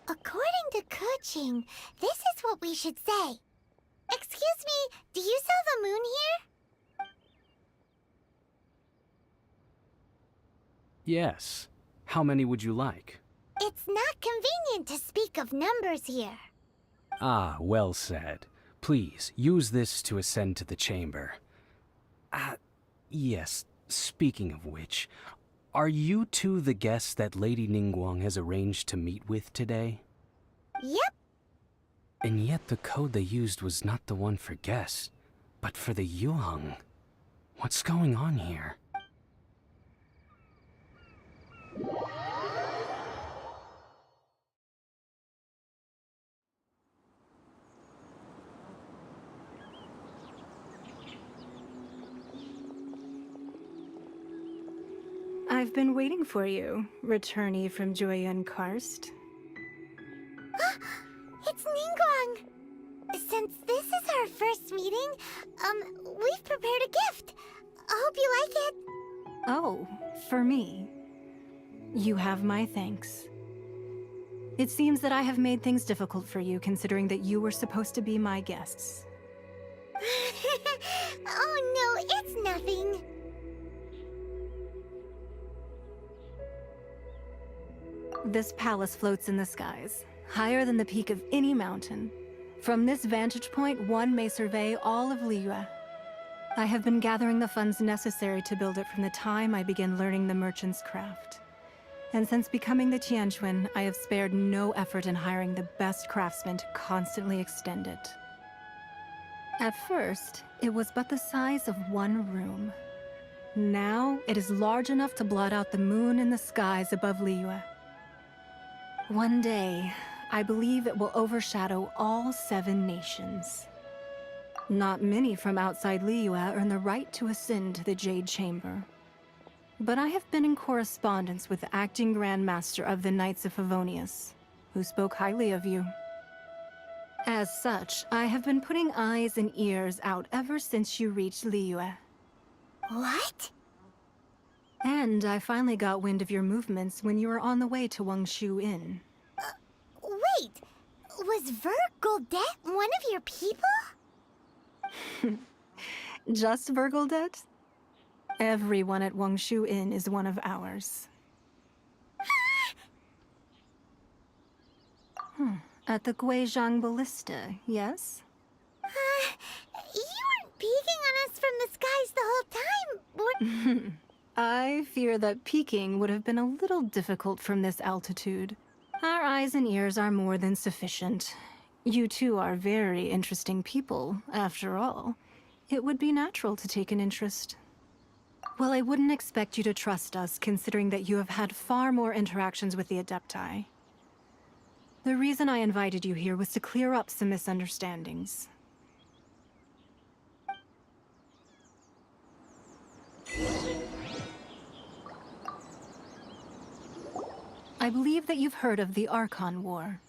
According to Kuching, this is what we should say. Excuse me, do you sell the moon here? Yes. How many would you like? It's not convenient to speak of numbers here. Ah, well said. Please, use this to ascend to the chamber. Yes, speaking of which, are you two the guests that Lady Ningguang has arranged to meet with today? Yep. And yet the code they used was not the one for guests, but for the Yuheng. What's going on here? I've been waiting for you, returnee from Joyun Karst. It's Ningguang! Since this is our first meeting, we've prepared a gift. I hope you like it. Oh, for me. You have my thanks. It seems that I have made things difficult for you, considering that you were supposed to be my guests. Oh no, it's nothing. This palace floats in the skies, higher than the peak of any mountain. From this vantage point, one may survey all of Liyue. I have been gathering the funds necessary to build it from the time I began learning the merchant's craft. And since becoming the Tianquan, I have spared no effort in hiring the best craftsmen to constantly extend it. At first, it was but the size of one room. Now, it is large enough to blot out the moon in the skies above Liyue. One day, I believe it will overshadow all 7 nations. Not many from outside Liyue earn the right to ascend to the Jade Chamber. But I have been in correspondence with the acting Grand Master of the Knights of Favonius, who spoke highly of you. As such, I have been putting eyes and ears out ever since you reached Liyue. What? And I finally got wind of your movements when you were on the way to Wangshu Inn. Wait, was Vergoldet one of your people? Just Vergoldet? Everyone at Wangshu Inn is one of ours. At the Guizhang Ballista, yes? You weren't peeking on us from the skies the whole time, I fear that peeking would have been a little difficult from this altitude. Our eyes and ears are more than sufficient. You two are very interesting people, after all. It would be natural to take an interest. Well, I wouldn't expect you to trust us, considering that you have had far more interactions with the Adepti. The reason I invited you here was to clear up some misunderstandings. I believe that you've heard of the Archon War.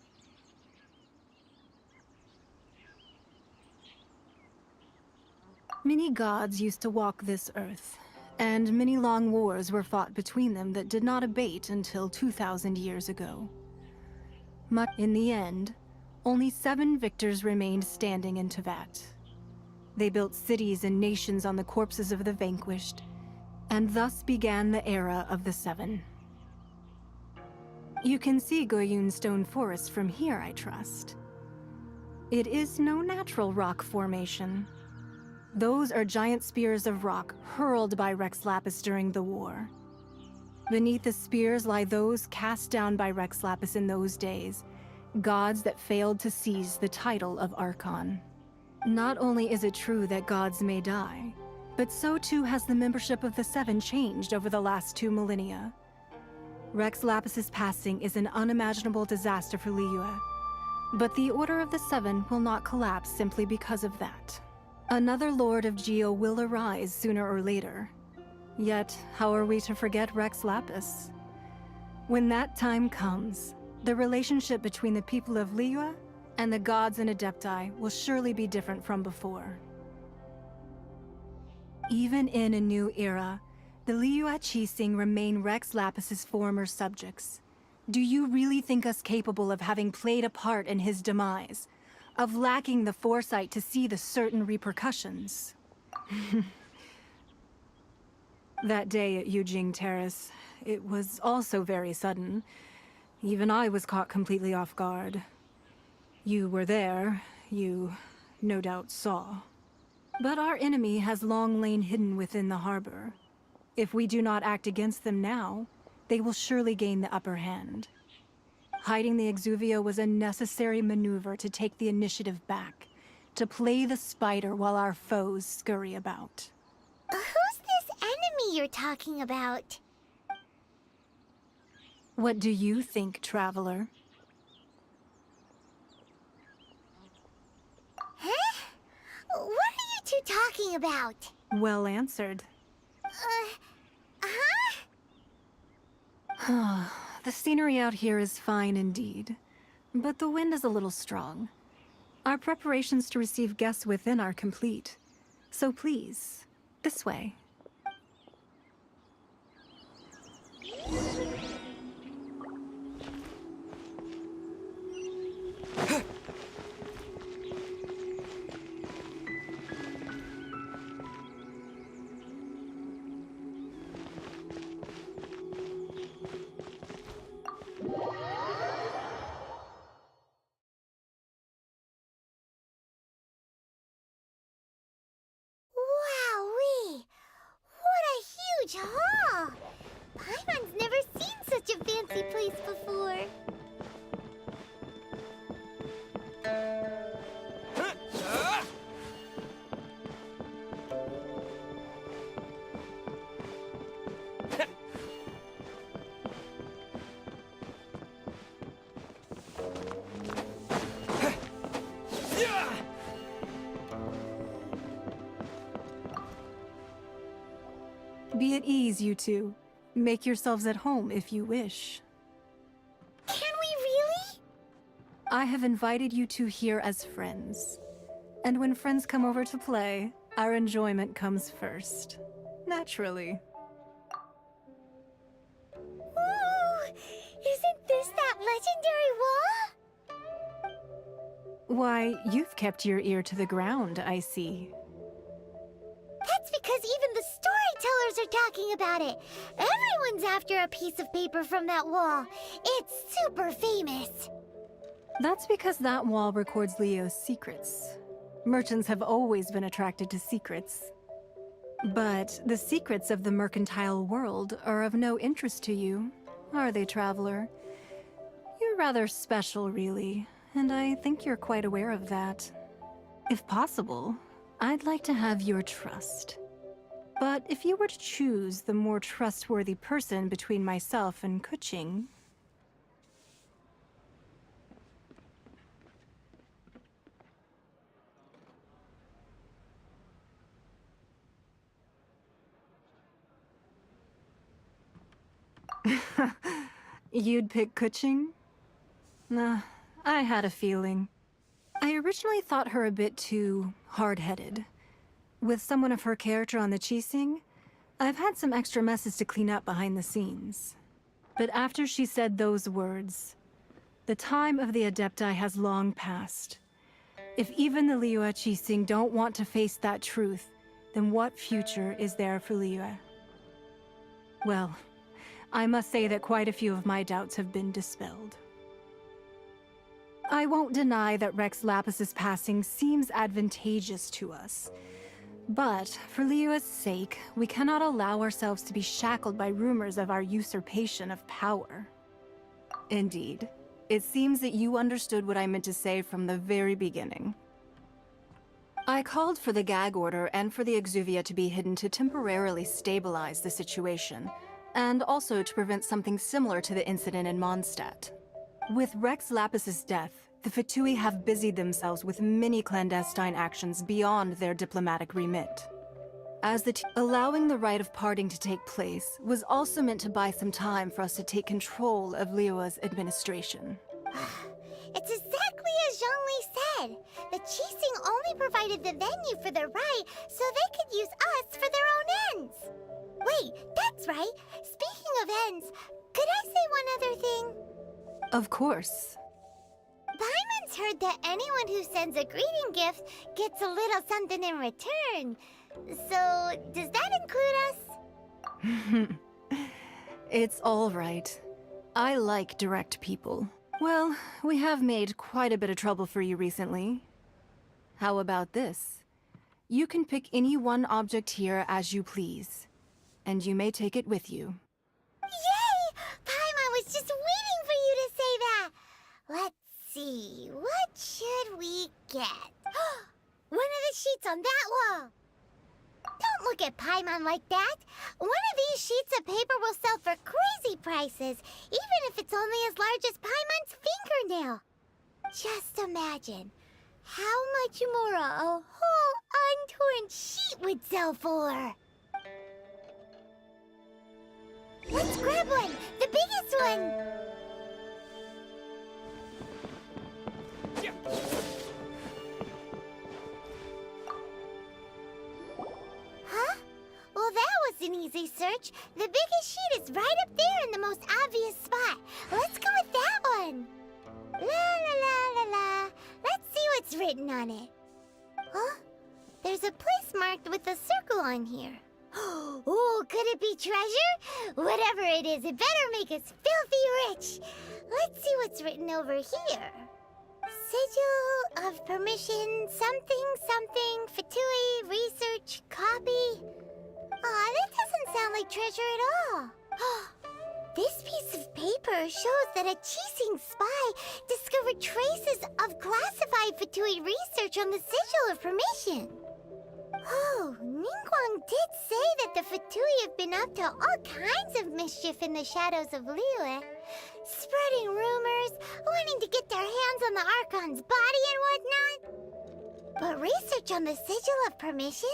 Many gods used to walk this earth, and many long wars were fought between them that did not abate until 2,000 years ago. In the end, only 7 victors remained standing in Tevat. They built cities and nations on the corpses of the vanquished, and thus began the era of the 7. You can see Goyun Stone Forest from here, I trust. It is no natural rock formation. Those are giant spears of rock hurled by Rex Lapis during the war. Beneath the spears lie those cast down by Rex Lapis in those days, gods that failed to seize the title of Archon. Not only is it true that gods may die, but so too has the membership of the 7 changed over the last 2 millennia. Rex Lapis's passing is an unimaginable disaster for Liyue, but the Order of the 7 will not collapse simply because of that. Another Lord of Geo will arise sooner or later. Yet, how are we to forget Rex Lapis? When that time comes, the relationship between the people of Liyue and the gods and Adepti will surely be different from before. Even in a new era, the Liyue Qixing remain Rex Lapis's former subjects. Do you really think us capable of having played a part in his demise? Of lacking the foresight to see the certain repercussions? That day at Yujing Terrace, it was also very sudden. Even I was caught completely off guard. You were there, you no doubt saw. But our enemy has long lain hidden within the harbor. If we do not act against them now, they will surely gain the upper hand. Hiding the Exuvio was a necessary maneuver to take the initiative back, to play the spider while our foes scurry about. Who's this enemy you're talking about? What do you think, Traveler? Huh? What are you two talking about? Well answered. The scenery out here is fine indeed, but the wind is a little strong. Our preparations to receive guests within are complete, so please, this way. at ease, you two. Make yourselves at home if you wish. Can we really? I have invited you two here as friends. And when friends come over to play, our enjoyment comes first. Naturally. Ooh, isn't this that legendary wall? Why, you've kept your ear to the ground, I see. That's because even the storytellers are talking about it. Everyone's after a piece of paper from that wall. It's super famous. That's because that wall records Leo's secrets. Merchants have always been attracted to secrets. But the secrets of the mercantile world are of no interest to you, are they, traveler? You're rather special, really, and I think you're quite aware of that. If possible, I'd like to have your trust. But if you were to choose the more trustworthy person between myself and Kuching... You'd pick Kuching? Nah, I had a feeling. I originally thought her a bit too hard-headed. With someone of her character on the Qixing, I've had some extra messes to clean up behind the scenes. But after she said those words, the time of the Adepti has long passed. If even the Liyue Qixing don't want to face that truth, then what future is there for Liyue? Well, I must say that quite a few of my doubts have been dispelled. I won't deny that Rex Lapis's passing seems advantageous to us. But, for Liyue's sake, we cannot allow ourselves to be shackled by rumors of our usurpation of power. Indeed, it seems that you understood what I meant to say from the very beginning. I called for the gag order and for the Exuvia to be hidden to temporarily stabilize the situation, and also to prevent something similar to the incident in Mondstadt. With Rex Lapis's death, the Fatui have busied themselves with many clandestine actions beyond their diplomatic remit. As allowing the rite of parting to take place was also meant to buy some time for us to take control of Liyue's administration. It's exactly as Zhongli said. The Qixing only provided the venue for the rite so they could use us for their own ends. Wait, that's right. Speaking of ends, could I say one other thing? Of course. Paimon's heard that anyone who sends a greeting gift gets a little something in return. So, does that include us? It's all right. I like direct people. Well, we have made quite a bit of trouble for you recently. How about this? You can pick any one object here as you please, and you may take it with you. Yay! Paimon was just waiting for you to say that! Let's see, what should we get? One of the sheets on that wall! Don't look at Paimon like that! One of these sheets of paper will sell for crazy prices, even if it's only as large as Paimon's fingernail. Just imagine how much more a whole untorn sheet would sell for. Let's grab one! The biggest one! Huh? Well, that was an easy search. The biggest sheet is right up there in the most obvious spot. Let's go with that one. La la la la la. Let's see what's written on it. Huh? There's a place marked with a circle on here. Oh, could it be treasure? Whatever it is, it better make us filthy rich. Let's see what's written over here. Sigil of permission, something, something, Fatui, research, copy. Aw, that doesn't sound like treasure at all. This piece of paper shows that a Qixing spy discovered traces of classified Fatui research on the Sigil of permission. Oh, Ningguang did say that the Fatui have been up to all kinds of mischief in the shadows of Liyue. Spreading rumors, wanting to get their hands on the Archon's body and whatnot. But research on the Sigil of permission?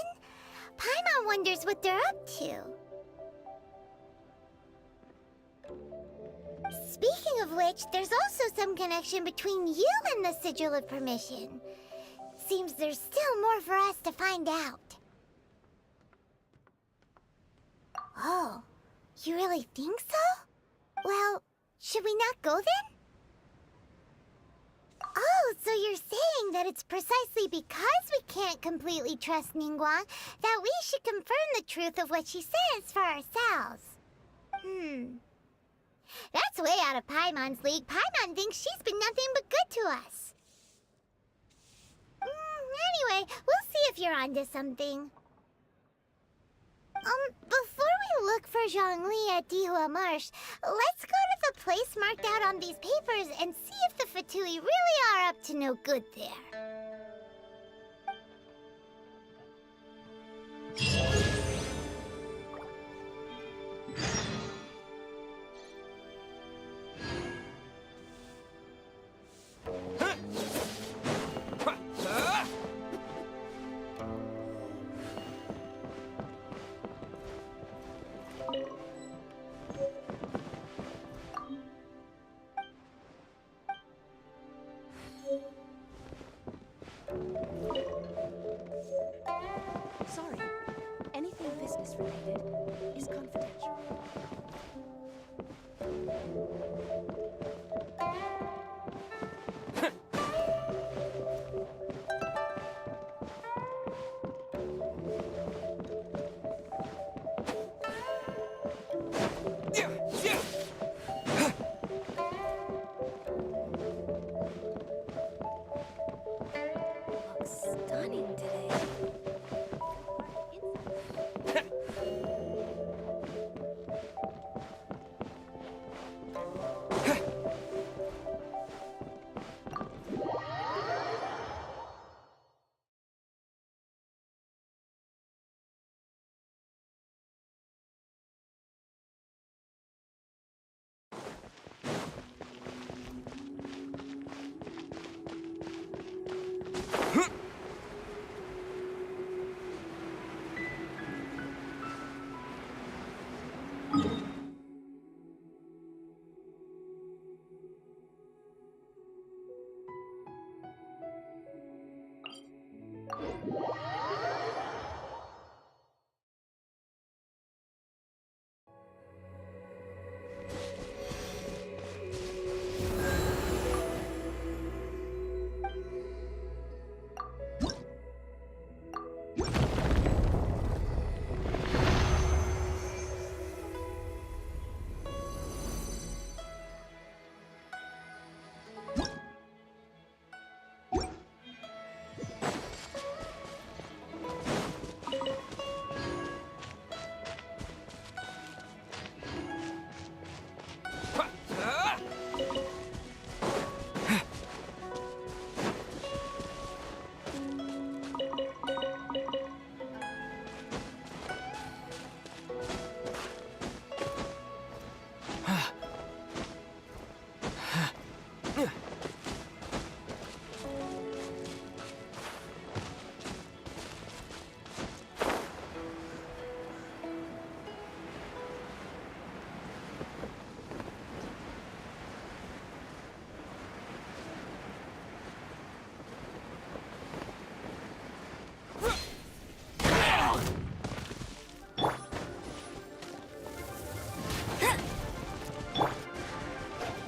Paimon wonders what they're up to. Speaking of which, there's also some connection between you and the Sigil of Permission. Seems there's still more for us to find out. Oh, you really think so? Well, should we not go then? Oh, so you're saying that it's precisely because we can't completely trust Ningguang that we should confirm the truth of what she says for ourselves. That's way out of Paimon's league. Paimon thinks she's been nothing but good to us. Anyway, we'll see if you're onto something. Before we look for Zhongli at Dihua Marsh, let's go to the place marked out on these papers and see if the Fatui really are up to no good there. Sorry, anything business related is confidential. Looks stunning today.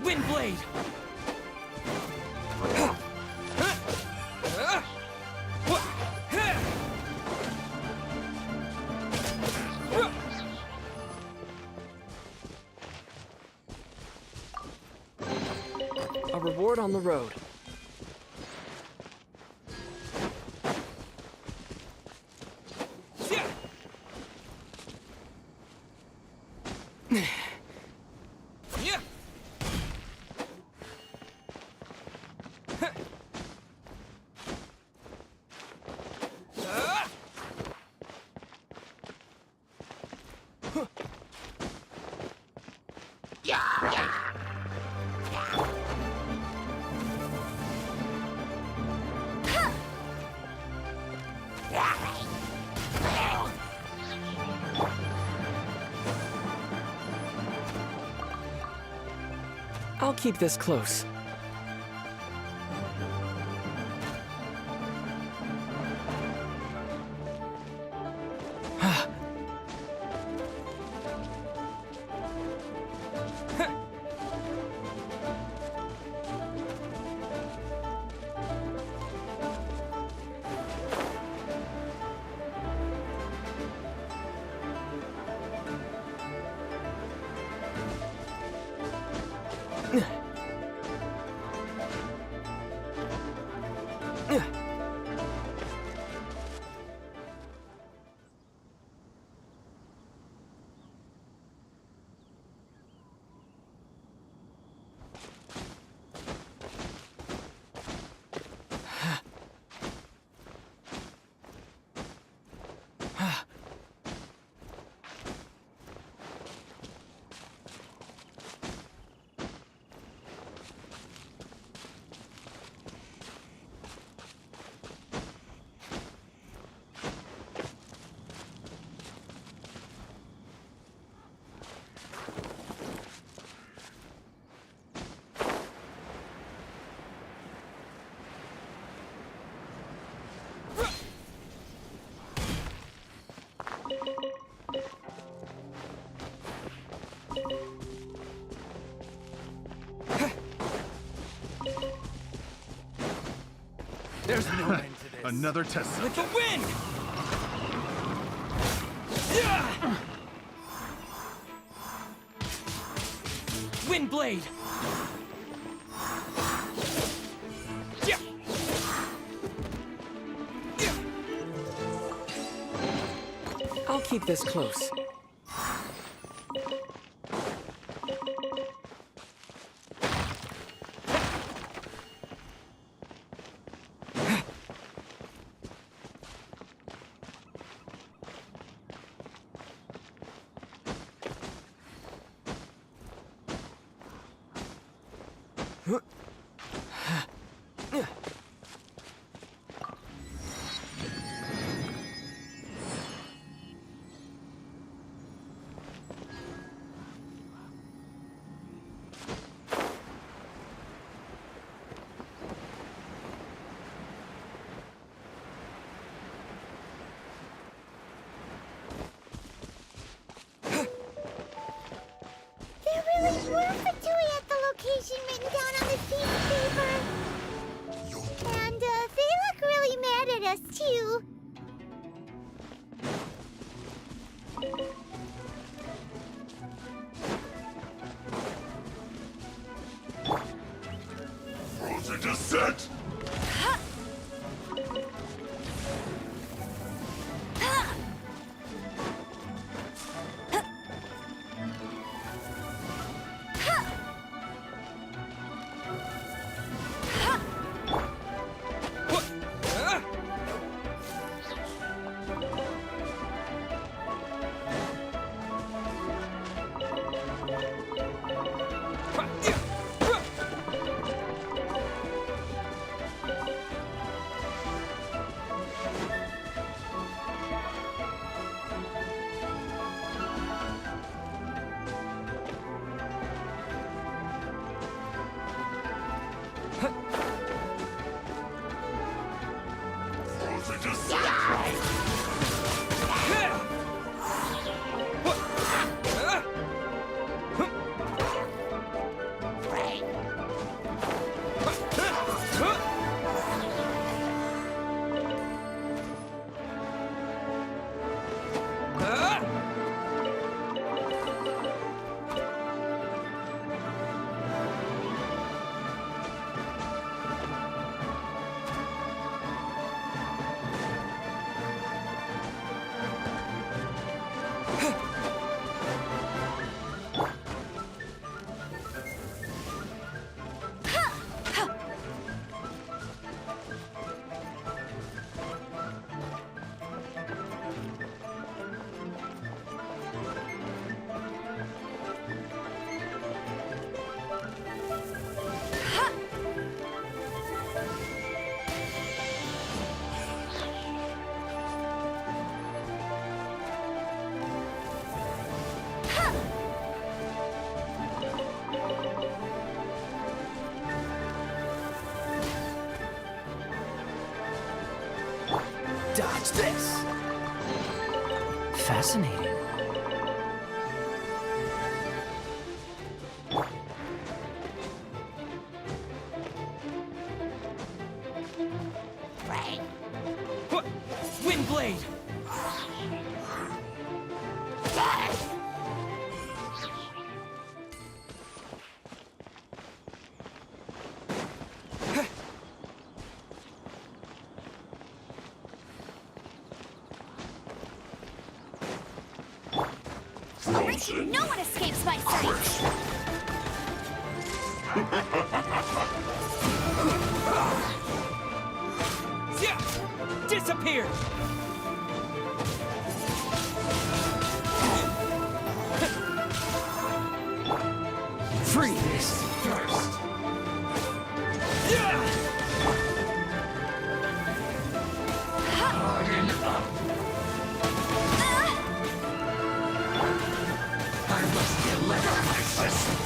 Windblade! A reward on the road. I'll keep this close. There's no end to this. Another test. With the wind! Wind blade! I'll keep this close. There really were Fatui at the location written down on this piece of paper. And they look really mad at us too. Frozen descent! Watch this! Fascinating. Windblade! No one escapes my sight! Disappear! Free this first. Harden up. I must deliver my sister.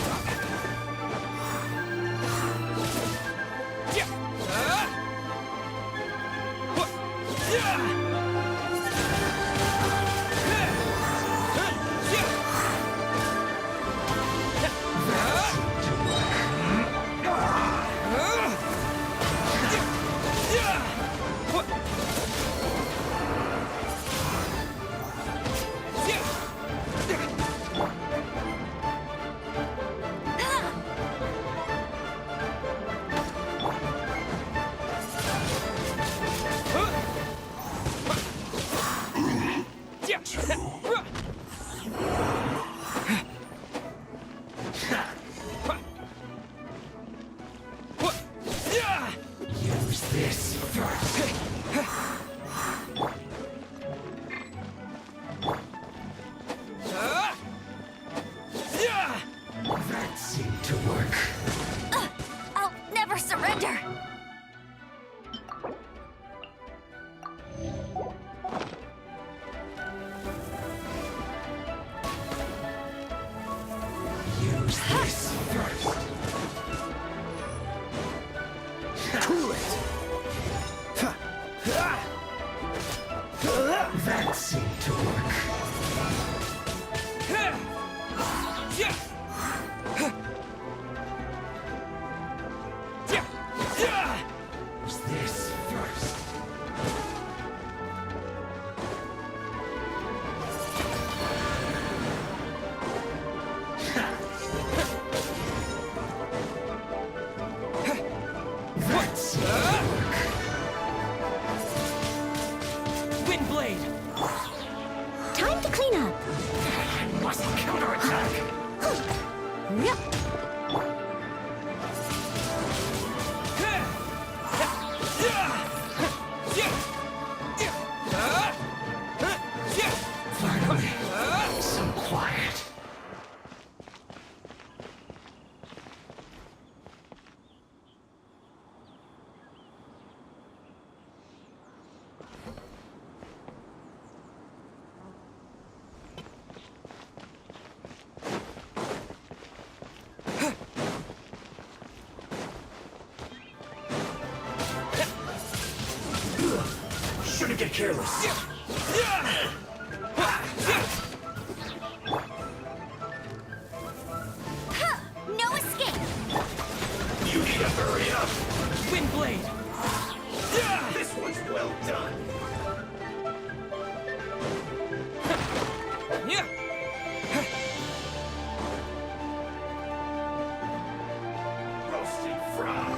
Use this first. That seemed to work. I'll never surrender! Use this first. Cool it. That seemed to work. Use this first. That seemed to work. Windblade! Time to clean up. I must counterattack. Finally, some quiet. Shouldn't get careless. No escape! You need to hurry up. Windblade! This one's well done. Yeah! Roasted fry.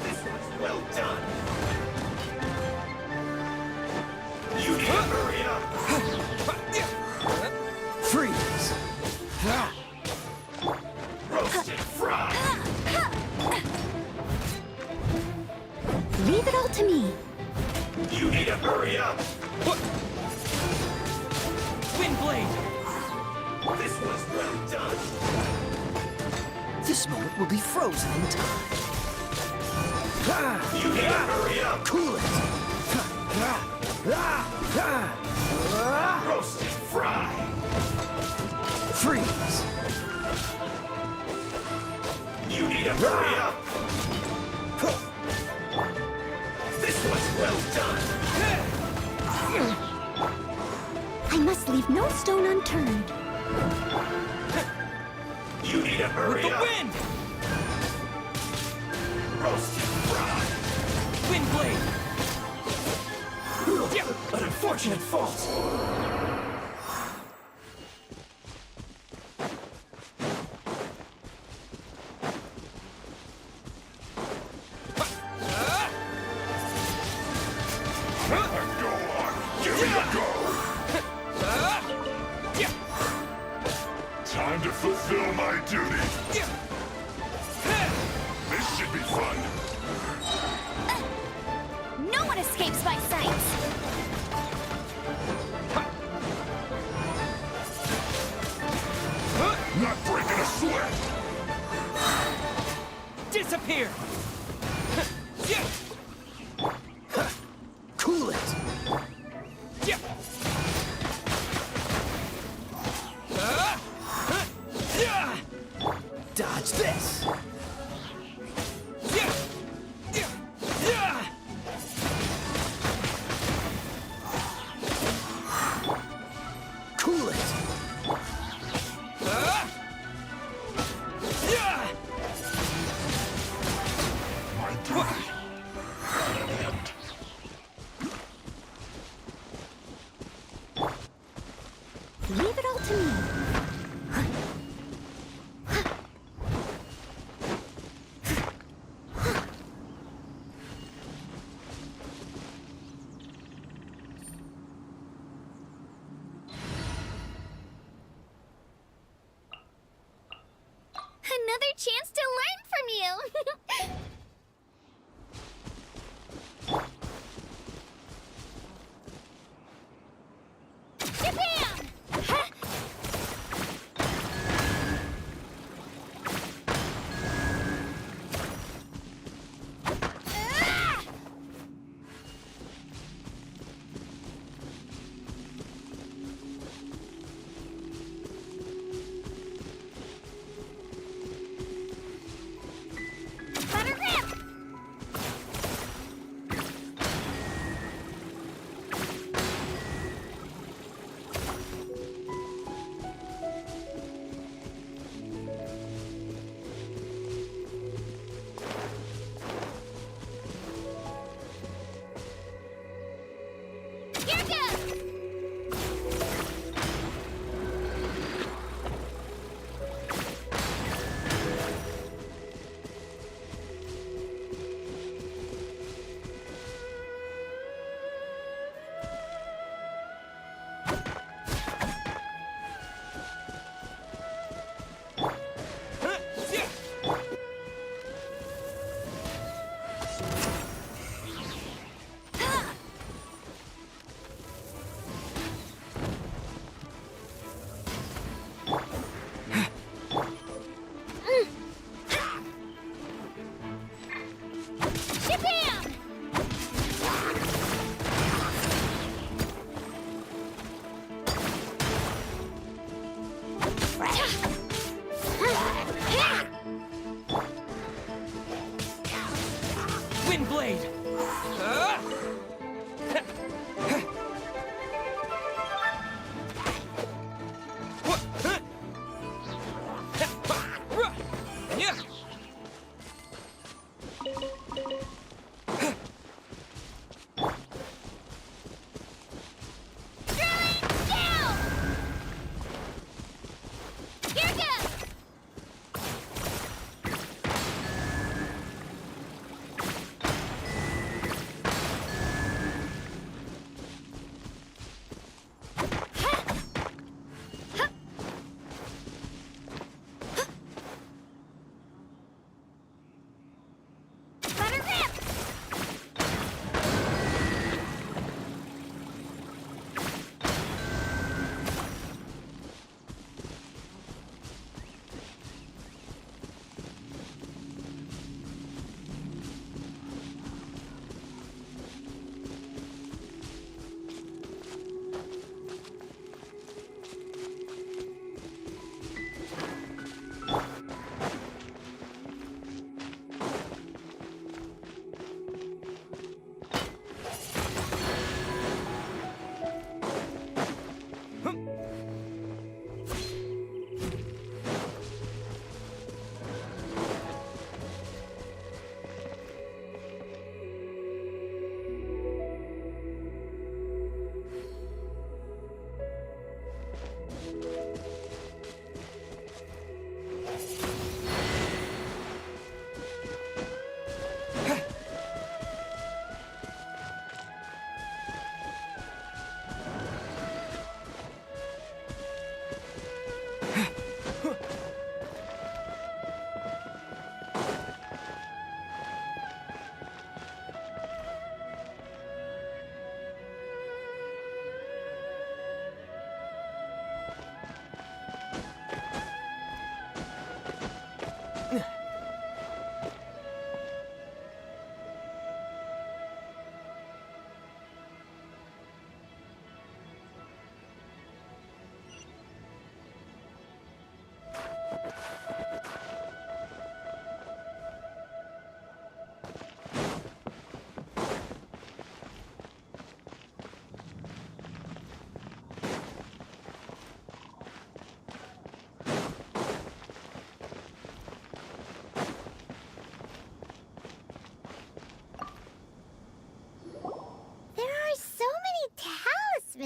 This one's well done. You need to hurry up. Freeze! Roasted fry. Leave it all to me. You need to hurry up. Windblade! This was well done. This moment will be frozen in time. You need to hurry up. Cool it. Roasted fry. Freeze! need to hurry up! This was well done! I must leave no stone unturned. You need to hurry up! The wind! Roasted fried! Wind blade! An unfortunate fault. Time to fulfill my duty. This should be fun. No one escapes my sight. Not breaking a sweat. Disappear! Cool it. Dodge this. Cool it. My duty. At an end. Leave it all to me. Another chance to learn from you! Japan!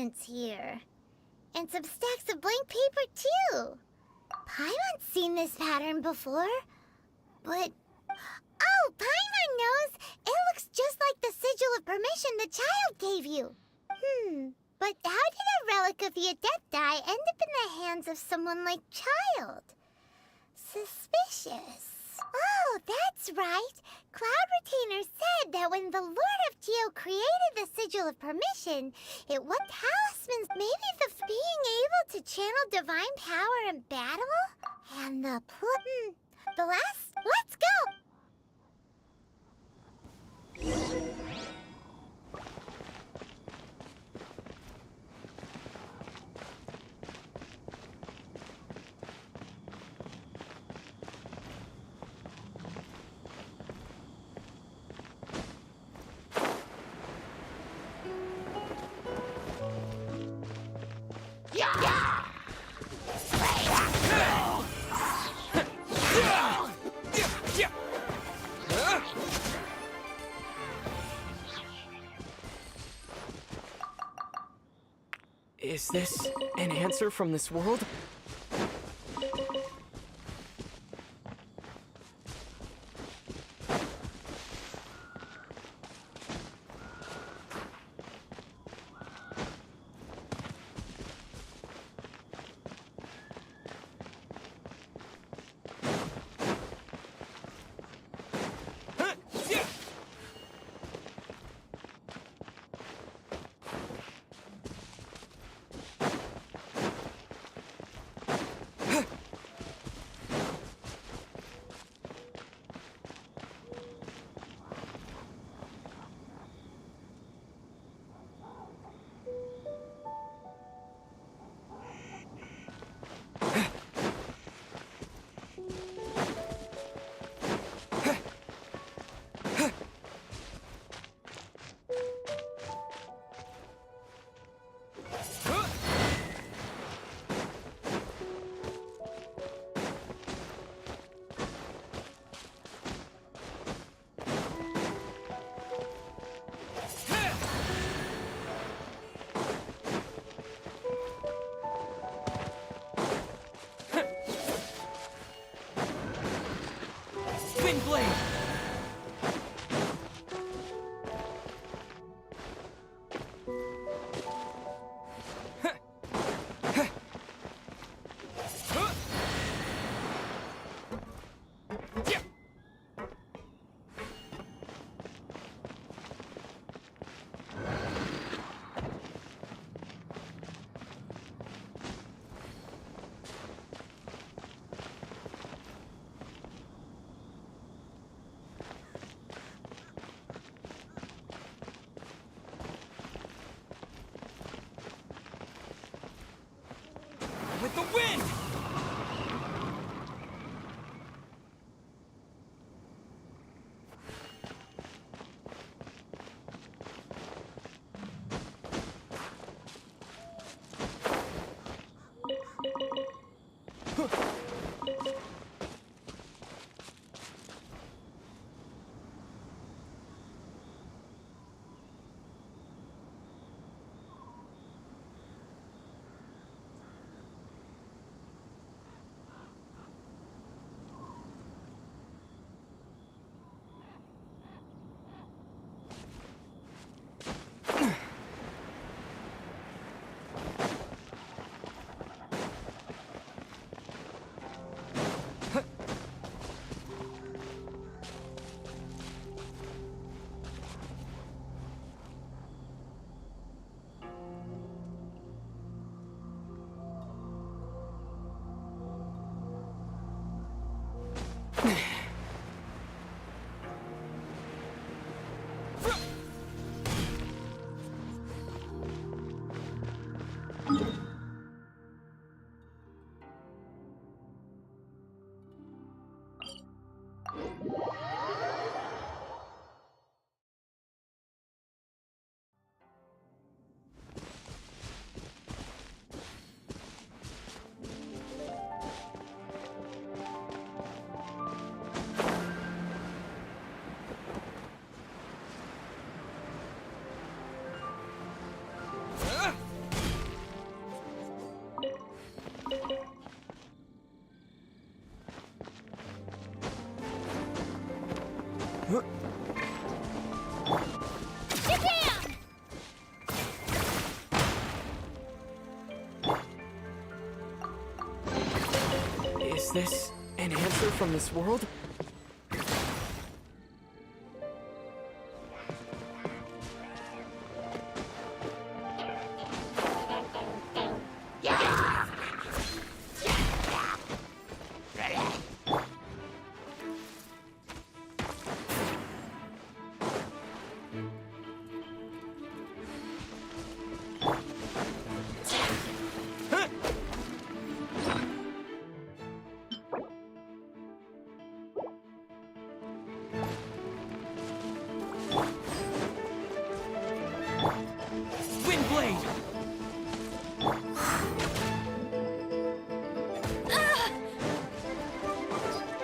documents here. And some stacks of blank paper, too. Paimon's seen this pattern before. But... Oh, Paimon knows! It looks just like the sigil of permission the child gave you. But how did a relic of the Adepti end up in the hands of someone like Child? Suspicious. Oh, that's right. Cloud Retainer said that when the Lord of Geo created the Sigil of Permission, it was talismans, maybe the being able to channel divine power in battle? And the last... Let's go! Is this an answer from this world? Twin blade! With the wind! Is this an answer from this world?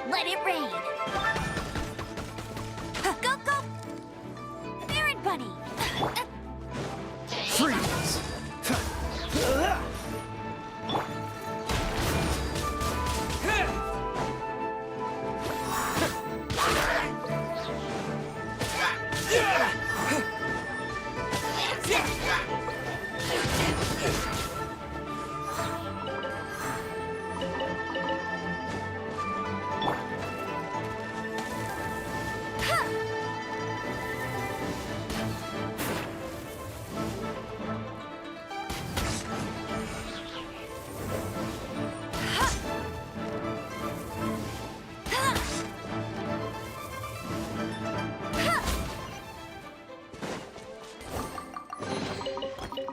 Let it rain. Go, go! Baron Bunny! Freeze!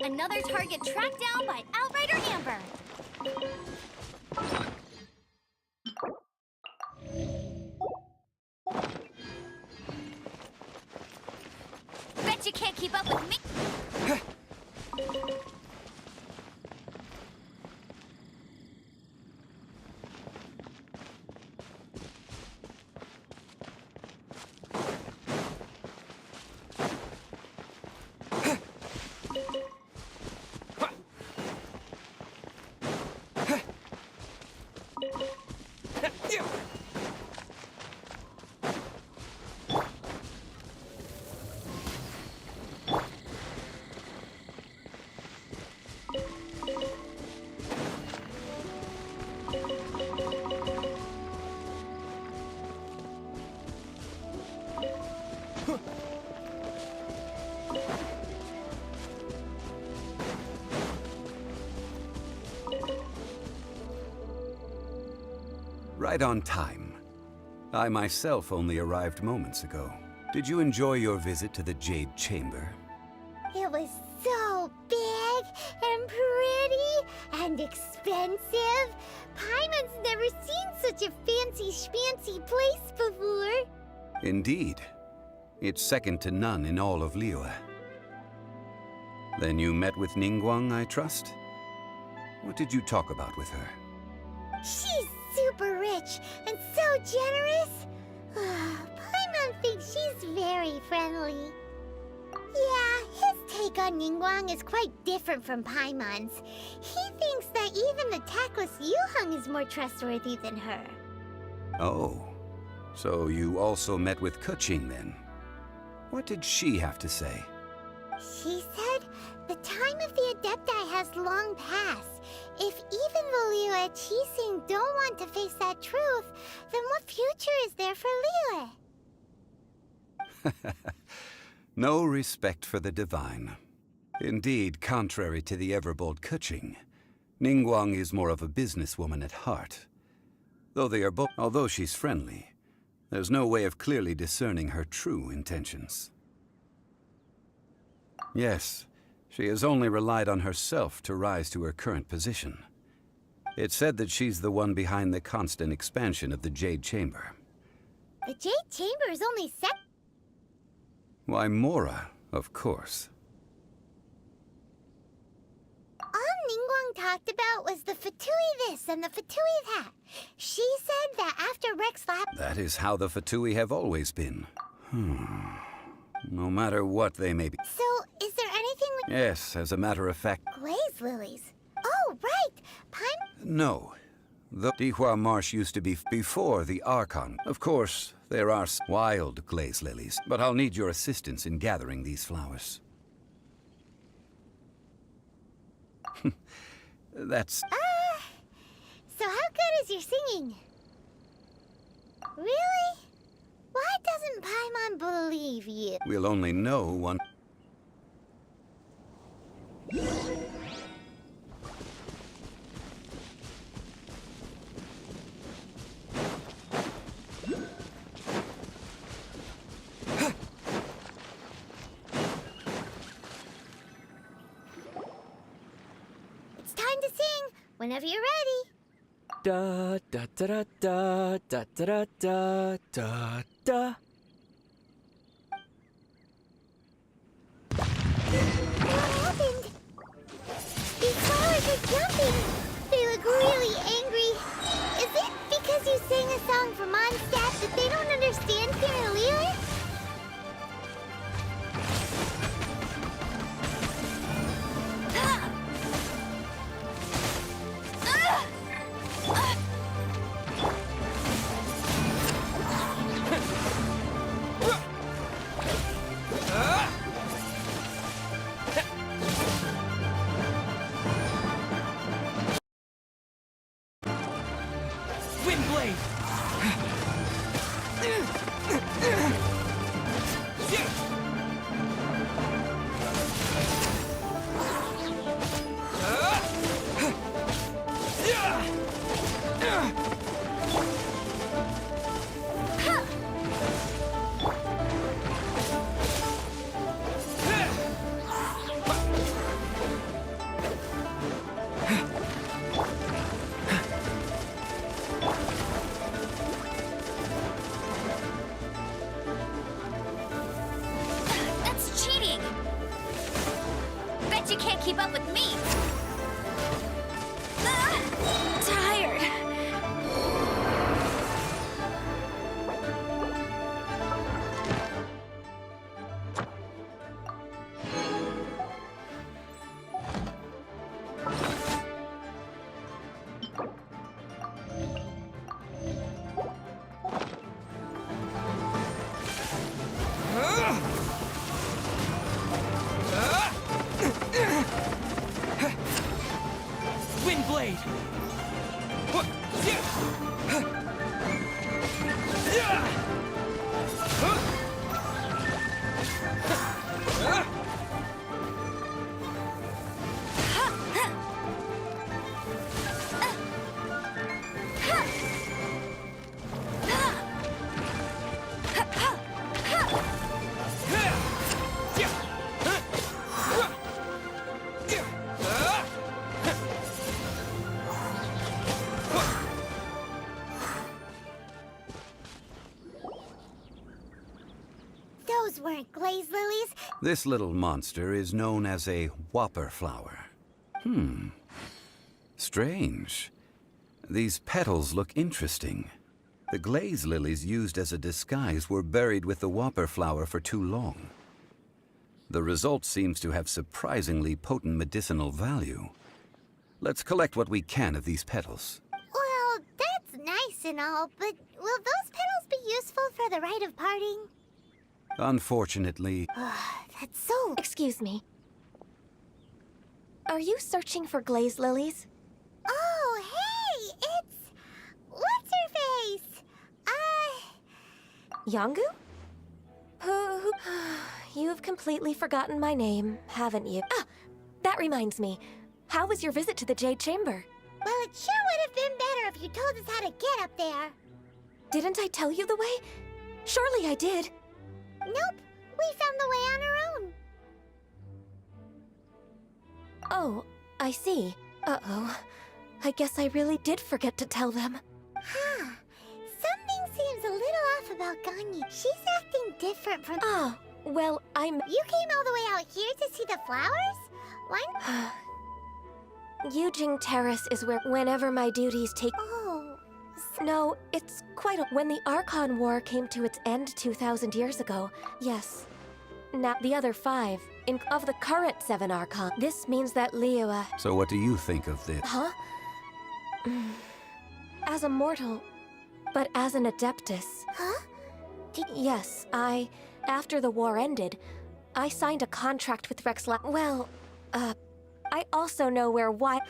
Another target tracked down by Outrider Amber. Bet you can't keep up with me. Right on time. I myself only arrived moments ago. Did you enjoy your visit to the Jade Chamber? It was so big and pretty and expensive. Paimon's never seen such a fancy schmancy place before. Indeed. It's second to none in all of Liyue. Then you met with Ningguang, I trust? What did you talk about with her? She's super rich and so generous. Paimon thinks she's very friendly. Yeah, his take on Ningguang is quite different from Paimon's. He thinks that even the tactless Yuheng is more trustworthy than her. Oh, so you also met with Keqing then? What did she have to say? She said the time of the Adepti has long passed. If even the Liyue Qixing don't want to face that truth, then what future is there for Liyue? No respect for the divine. Indeed, contrary to the ever-bold Keqing, Ningguang is more of a businesswoman at heart. Although she's friendly, there's no way of clearly discerning her true intentions. Yes, she has only relied on herself to rise to her current position. It's said that she's the one behind the constant expansion of the Jade Chamber. The Jade Chamber is only set. Why, Mora, of course. All Ningguang talked about was the Fatui this and the Fatui that. She said that after Rex lap. That is how the Fatui have always been. No matter what they may be. So, is there anything we... Yes, as a matter of fact. Glaze lilies. Oh, right! No. The Dihua Marsh used to be before the Archon. Of course, there are wild glaze lilies, but I'll need your assistance in gathering these flowers. So how good is your singing? Really? Why doesn't Paimon believe you? We'll only know one. It's time to sing, whenever you're ready. Da da da da da da da da da da. What happened? These flowers are jumping. They look really angry. Is it because you sang a song for Mondstadt that they don't understand here in Liyue? Windblade! That's cheating! Bet you can't keep up with me! Tired! Windblade! Those weren't glaze lilies. This little monster is known as a whopper flower. Strange. These petals look interesting. The glaze lilies used as a disguise were buried with the whopper flower for too long. The result seems to have surprisingly potent medicinal value. Let's collect what we can of these petals. Well, that's nice and all, but will those petals be useful for the rite of parting? Unfortunately, That's so... Excuse me. Are you searching for glaze lilies? Oh, hey! It's... What's-her-face? Yangu? Who... You've completely forgotten my name, haven't you? Ah! That reminds me. How was your visit to the Jade Chamber? Well, it sure would have been better if you told us how to get up there. Didn't I tell you the way? Surely I did. Nope. We found the way on our own. Oh, I see. Uh-oh. I guess I really did forget to tell them. Huh. Something seems a little off about Ganyu. She's acting different from... Oh, well, I'm... You came all the way out here to see the flowers? Why... Yujing Terrace is where whenever my duties take... Oh... No, it's quite a... When the Archon War came to its end 2,000 years ago, yes. Now, the other 5, of the current 7 Archon, this means that Liyue... so what do you think of this? Huh? As a mortal, but as an Adeptus... Huh? Yes, after the war ended, I signed a contract with Rexla... Well, I also know where why...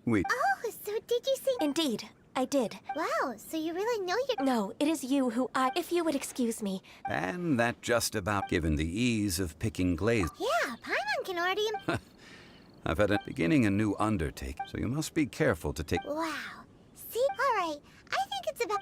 Wait. Oh, so did you see... Indeed. I did. Wow, so you really know your— No, it is you who if you would excuse me. And that just about given the ease of picking glaze. Yeah, Paimon can already— I've had beginning a new undertaking, so you must be careful to take— Wow. See? Alright, I think it's about—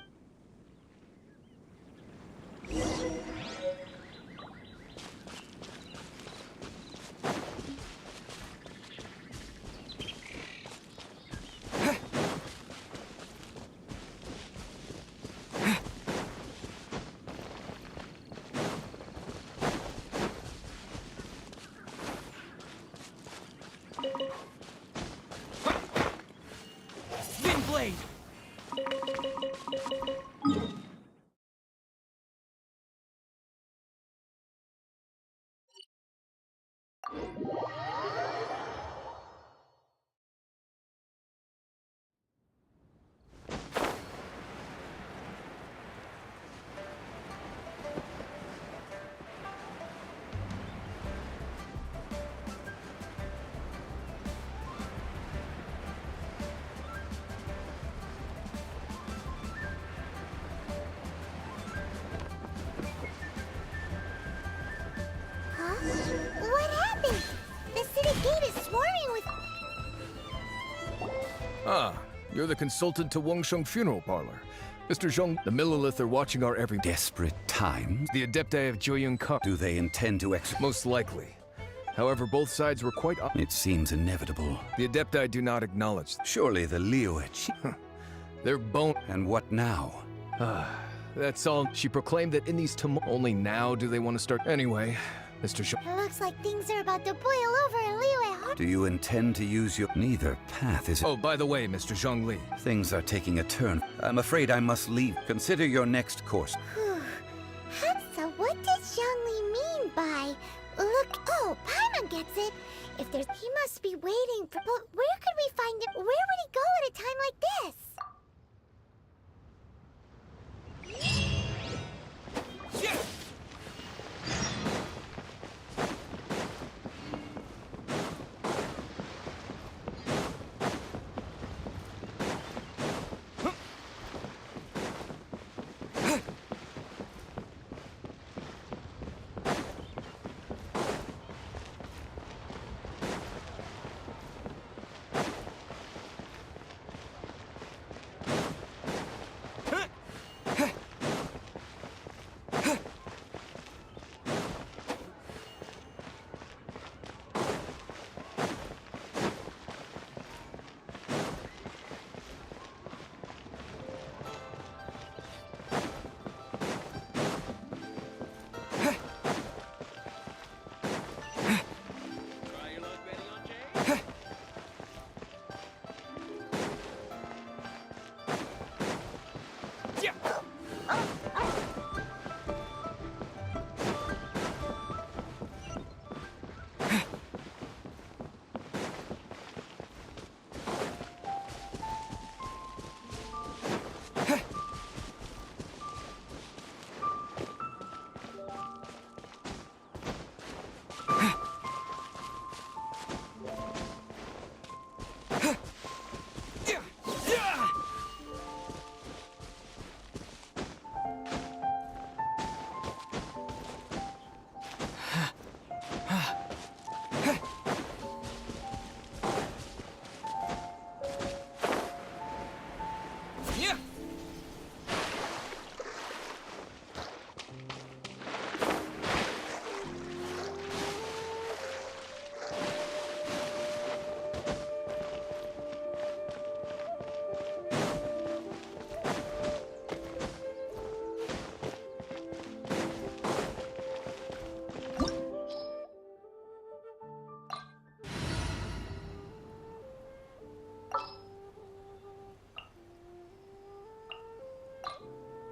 Spin blade! Huh? What happened? The city gate is swarming with— Ah, you're the consultant to Wangsheng Funeral Parlor. Mr. Zhong, the Millilith are watching our every— Desperate times? The Adepti of Joyun Kar— Do they intend to Most likely. However, both sides were quite— It seems inevitable. The Adepti do not acknowledge— Surely the Liyue— They're bone— And what now? That's all. She proclaimed that in these only now do they want to start— Anyway, Mr. Zhong— It looks like things are about to boil over in Liyue. Do you intend to use your— Neither path is— Oh, by the way, Mr. Zhongli. Things are taking a turn. I'm afraid I must leave. Consider your next course. So what does Zhongli mean by— Look— Oh, Paimon gets it. If there's— He must be waiting for— But where could we find it? Where would he go at a time like this?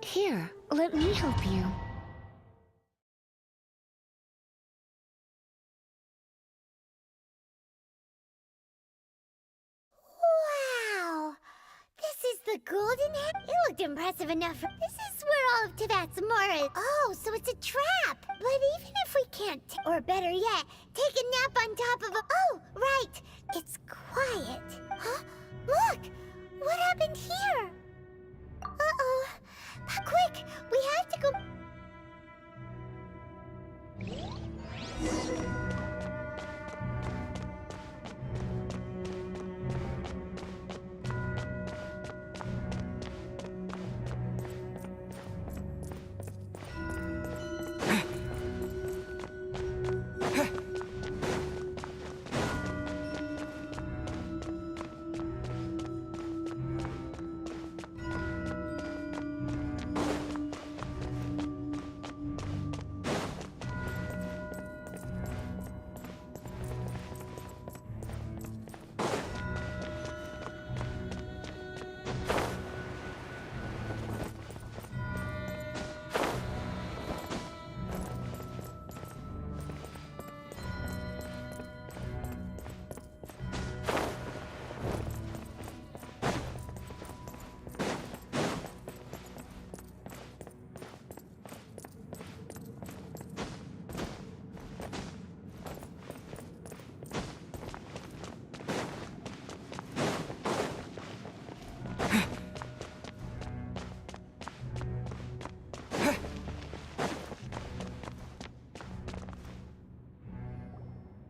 Here, let me help you. Wow! This is the golden head? It looked impressive enough. This is where all of Teyvat's more is. Oh, so it's a trap. But even if we can't, or better yet, take a nap on top of a— Oh, right! It's quiet. Huh? Look! What happened here?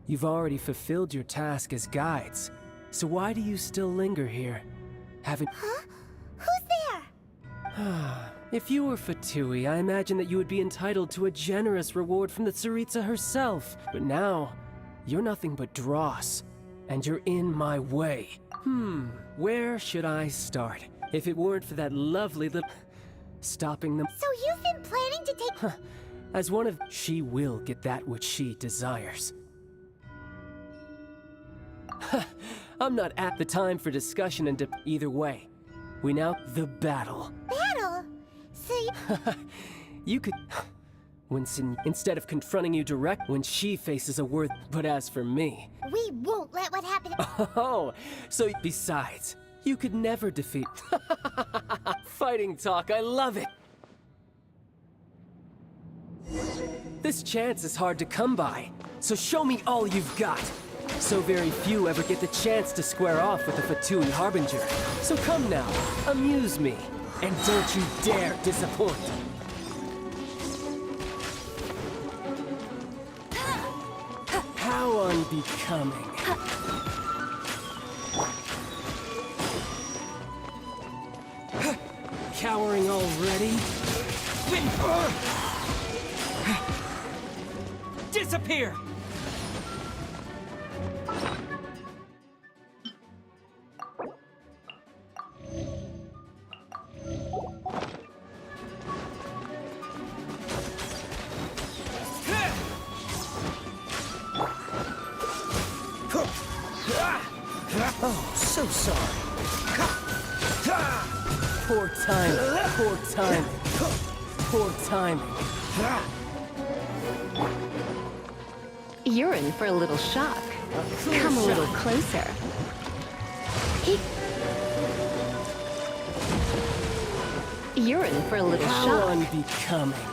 You've already fulfilled your task as guides, so why do you still linger here? Haven't... Huh? Who's there? If you were Fatui, I imagine that you would be entitled to a generous reward from the Tsaritsa herself. But now, you're nothing but dross, and you're in my way. Where should I start? If it weren't for that lovely little... stopping them... So you've been planning to take... As one of... She will get that which she desires. I'm not at the time for discussion and either way. We now... The battle. Battle? So you... You could... Instead of confronting you direct when she faces a worth... But as for me... We won't let what happened... Oh, so besides, you could never defeat... Fighting talk, I love it! This chance is hard to come by, so show me all you've got. So very few ever get the chance to square off with a Fatui Harbinger. So come now, amuse me, and don't you dare disappoint. How unbecoming. Cowering already? Disappear! Oh, so sorry. Poor timing, poor timing, poor timing. You're in for a little shock. Come a little closer. You're in for a little How shock. unbecoming.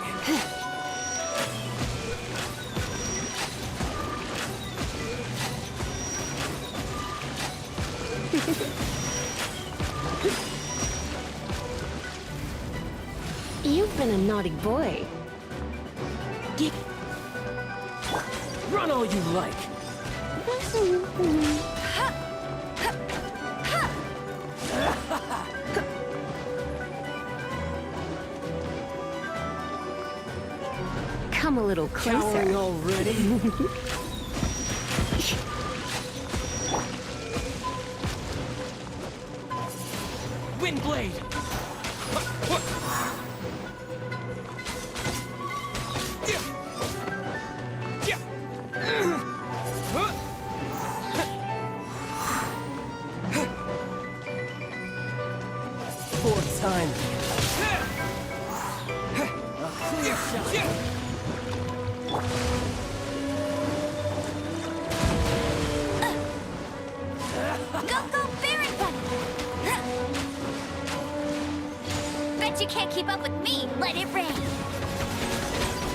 You've been a naughty boy. Run all you like. Come a little closer. Cowering already? Windblade! Poor timing. A clear shot. Go, Baron! Bet you can't keep up with me. Let it rain.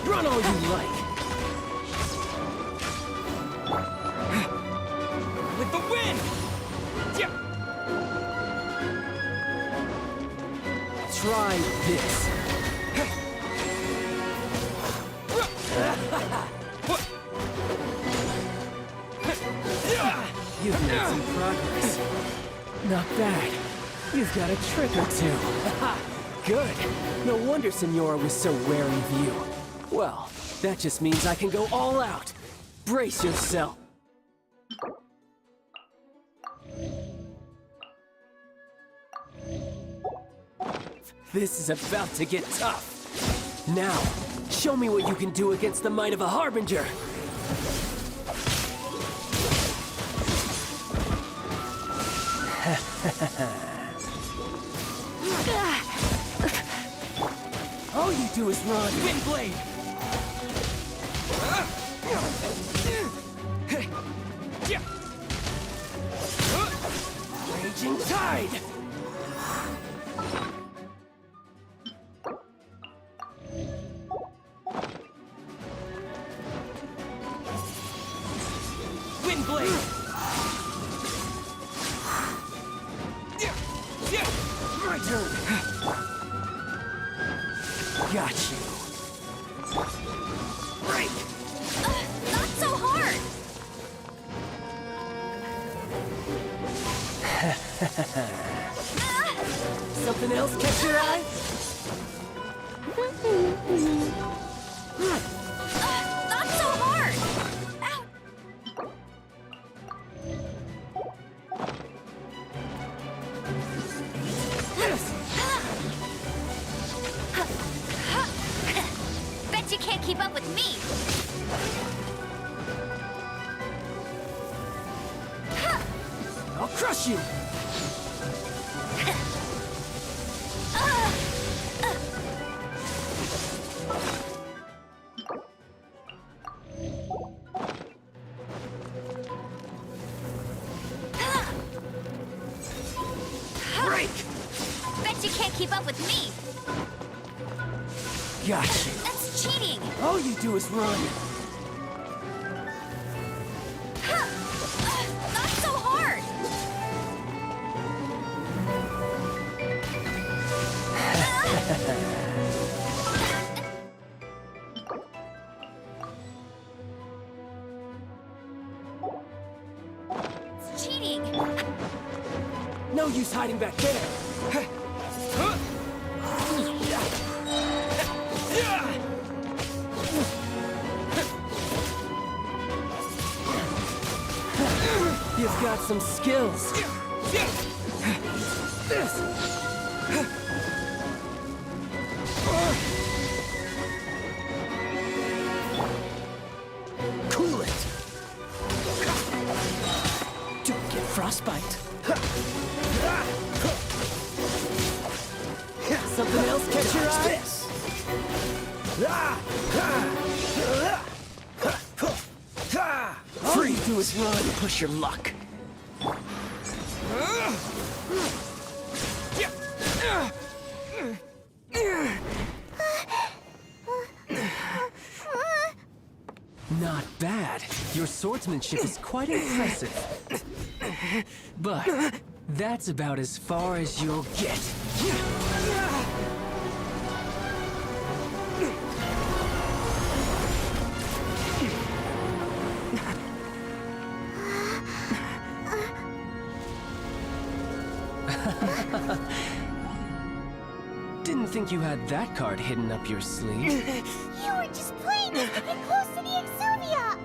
Run all you like. With the wind! Try this. You've made some progress. Not bad. You've got a trick or two. Good. No wonder Senora was so wary of you. Well, that just means I can go all out. Brace yourself. This is about to get tough. Now, show me what you can do against the might of a Harbinger. All you do is run. Windblade! Raging Tide! Windblade! My turn! Got you. Break! Not so hard! Something else catch your eye? Not so hard! Bet you can't keep up with me! I'll crush you! Break! Bet you can't keep up with me! Gotcha. That's cheating! All you do is run. Not so hard! It's cheating! No use hiding back there. You've got some skills. Cool it. Don't get frostbite. Something else catch your eye? All you do is run and push your luck. Not bad. Your swordsmanship is quite impressive. But that's about as far as you'll get. Didn't think you had that card hidden up your sleeve. You were just playing us to get close to the Exuvia!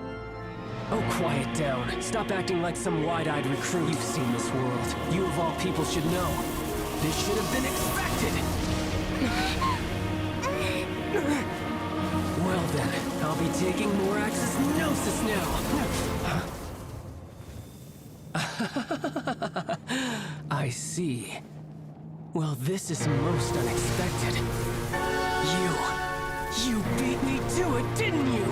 Oh, quiet down. Stop acting like some wide-eyed recruit. You've seen this world. You of all people should know. This should have been expected. Well then, I'll be taking Morax's Gnosis now. I see. Well, this is most unexpected. You beat me to it, didn't you?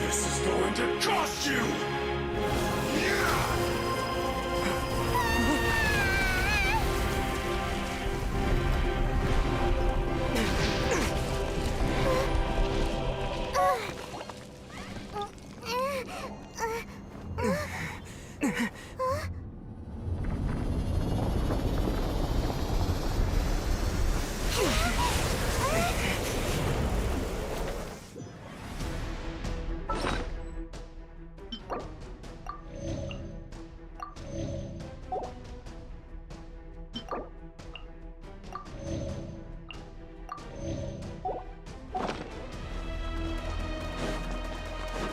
This is going to cost you!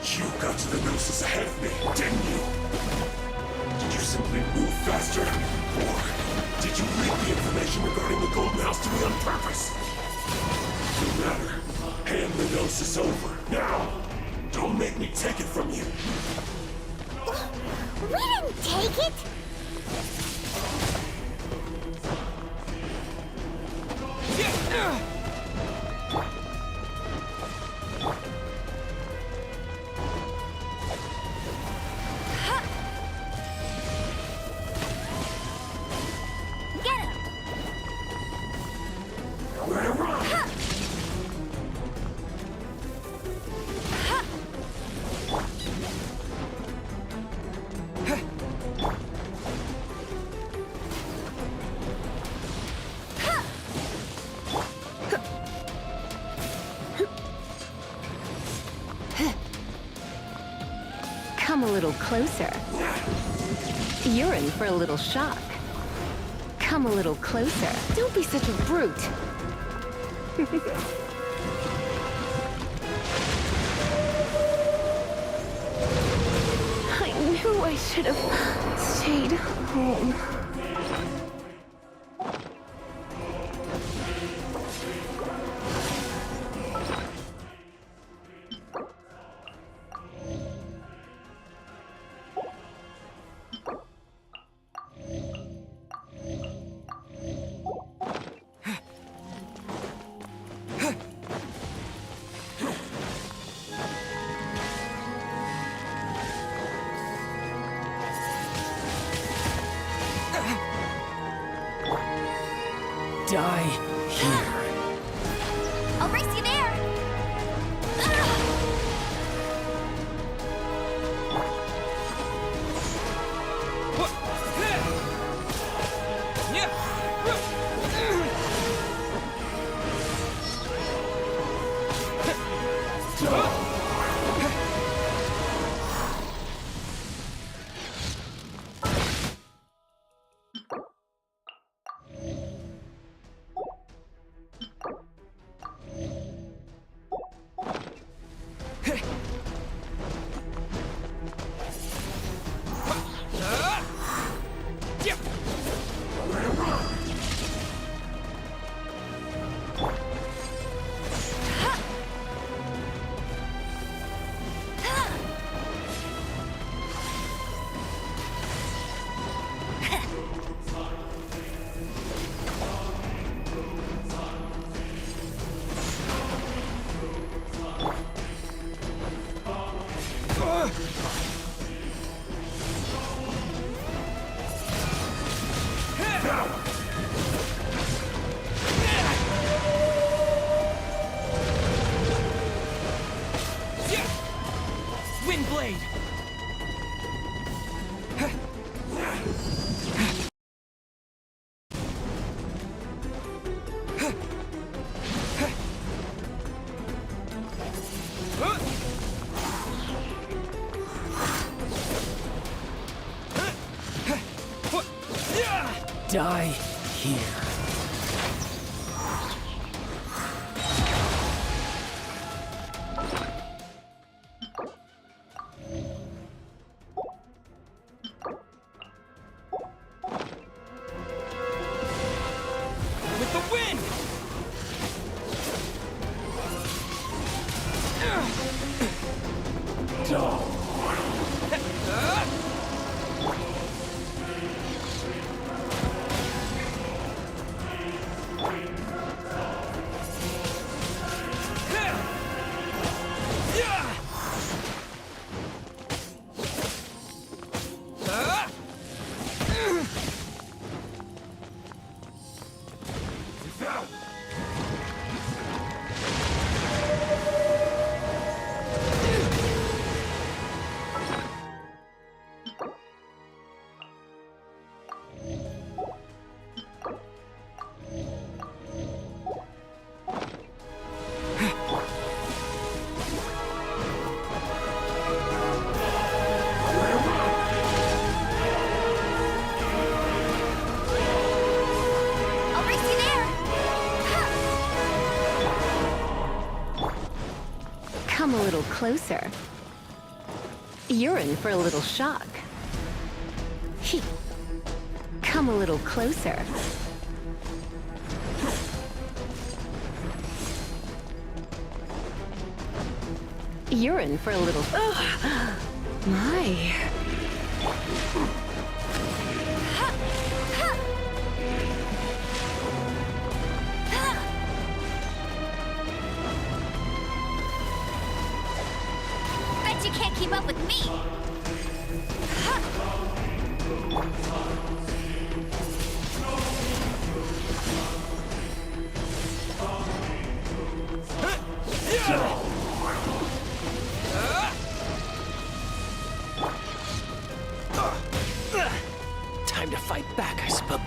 You got to the Gnosis ahead of me, didn't you? Did you simply move faster? Or did you leak the information regarding the Golden House to me on purpose? No matter. Hand the Gnosis over, now! Don't make me take it from you! We didn't take it! a little closer. You're in for a little shock. Come a little closer. Don't be such a brute. I knew I should have stayed home. Die here. I'll race you there! Windblade! Die here. With the wind! Come a little closer. You're in for a little shock. Come a little closer. You're in for a little... My... Bet you can't keep up with me! Time to fight back, I suppose.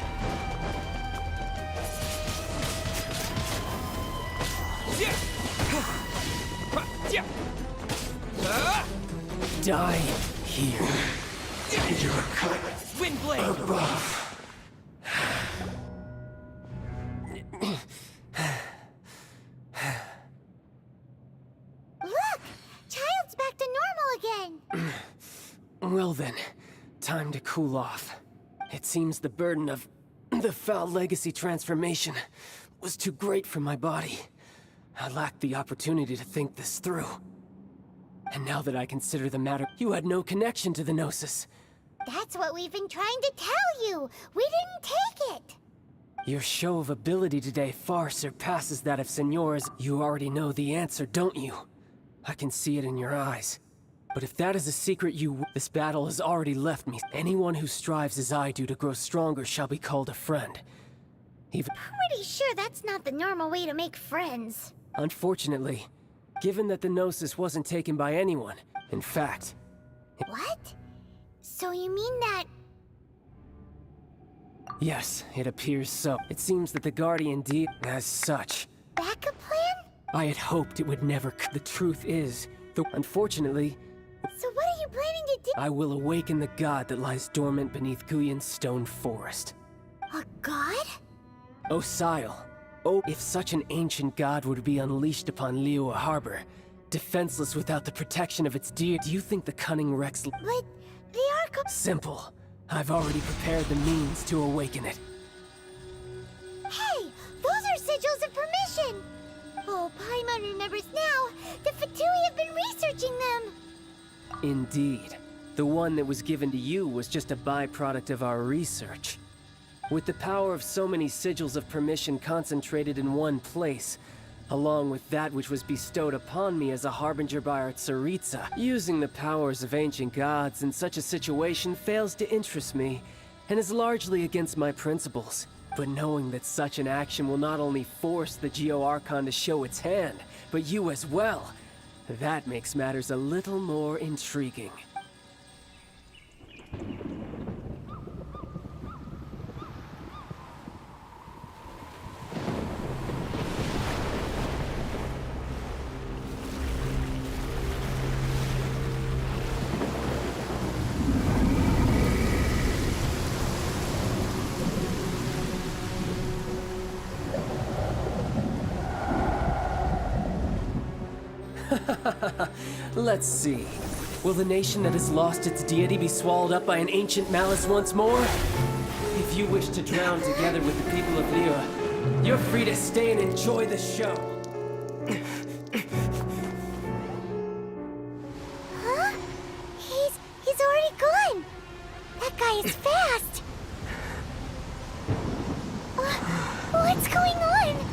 Die here. You're cut Windblade! above. Look! Child's back to normal again! Well then, time to cool off. It seems the burden of the foul legacy transformation was too great for my body. I lacked the opportunity to think this through. And now that I consider the matter, you had no connection to the Gnosis. That's what we've been trying to tell you! We didn't take it! Your show of ability today far surpasses that of Señora's. You already know the answer, don't you? I can see it in your eyes. But if that is a secret this battle has already left me. Anyone who strives as I do to grow stronger shall be called a friend. Pretty sure that's not the normal way to make friends. Unfortunately, given that the Gnosis wasn't taken by anyone, in fact... What? So you mean that... Yes, it appears so. It seems that the Guardian as such. Backup plan? I had hoped it would never The truth is, unfortunately... So what are you planning to do? I will awaken the god that lies dormant beneath Guyan's stone forest. A god? Osile. Oh, if such an ancient god would be unleashed upon Liyue Harbor, defenseless without the protection of its deer, do you think the cunning Rex... But they are... Simple. I've already prepared the means to awaken it. Hey! Those are sigils of permission! Oh, Paimon remembers now! The Fatui have been researching them! Indeed. The one that was given to you was just a byproduct of our research. With the power of so many sigils of permission concentrated in one place, along with that which was bestowed upon me as a harbinger by our Tsaritsa, using the powers of ancient gods in such a situation fails to interest me, and is largely against my principles. But knowing that such an action will not only force the Geo-Archon to show its hand, but you as well, that makes matters a little more intriguing. Let's see. Will the nation that has lost its deity be swallowed up by an ancient malice once more? If you wish to drown together with the people of Liyue, you're free to stay and enjoy the show. Huh? He's already gone! That guy is fast! What's going on?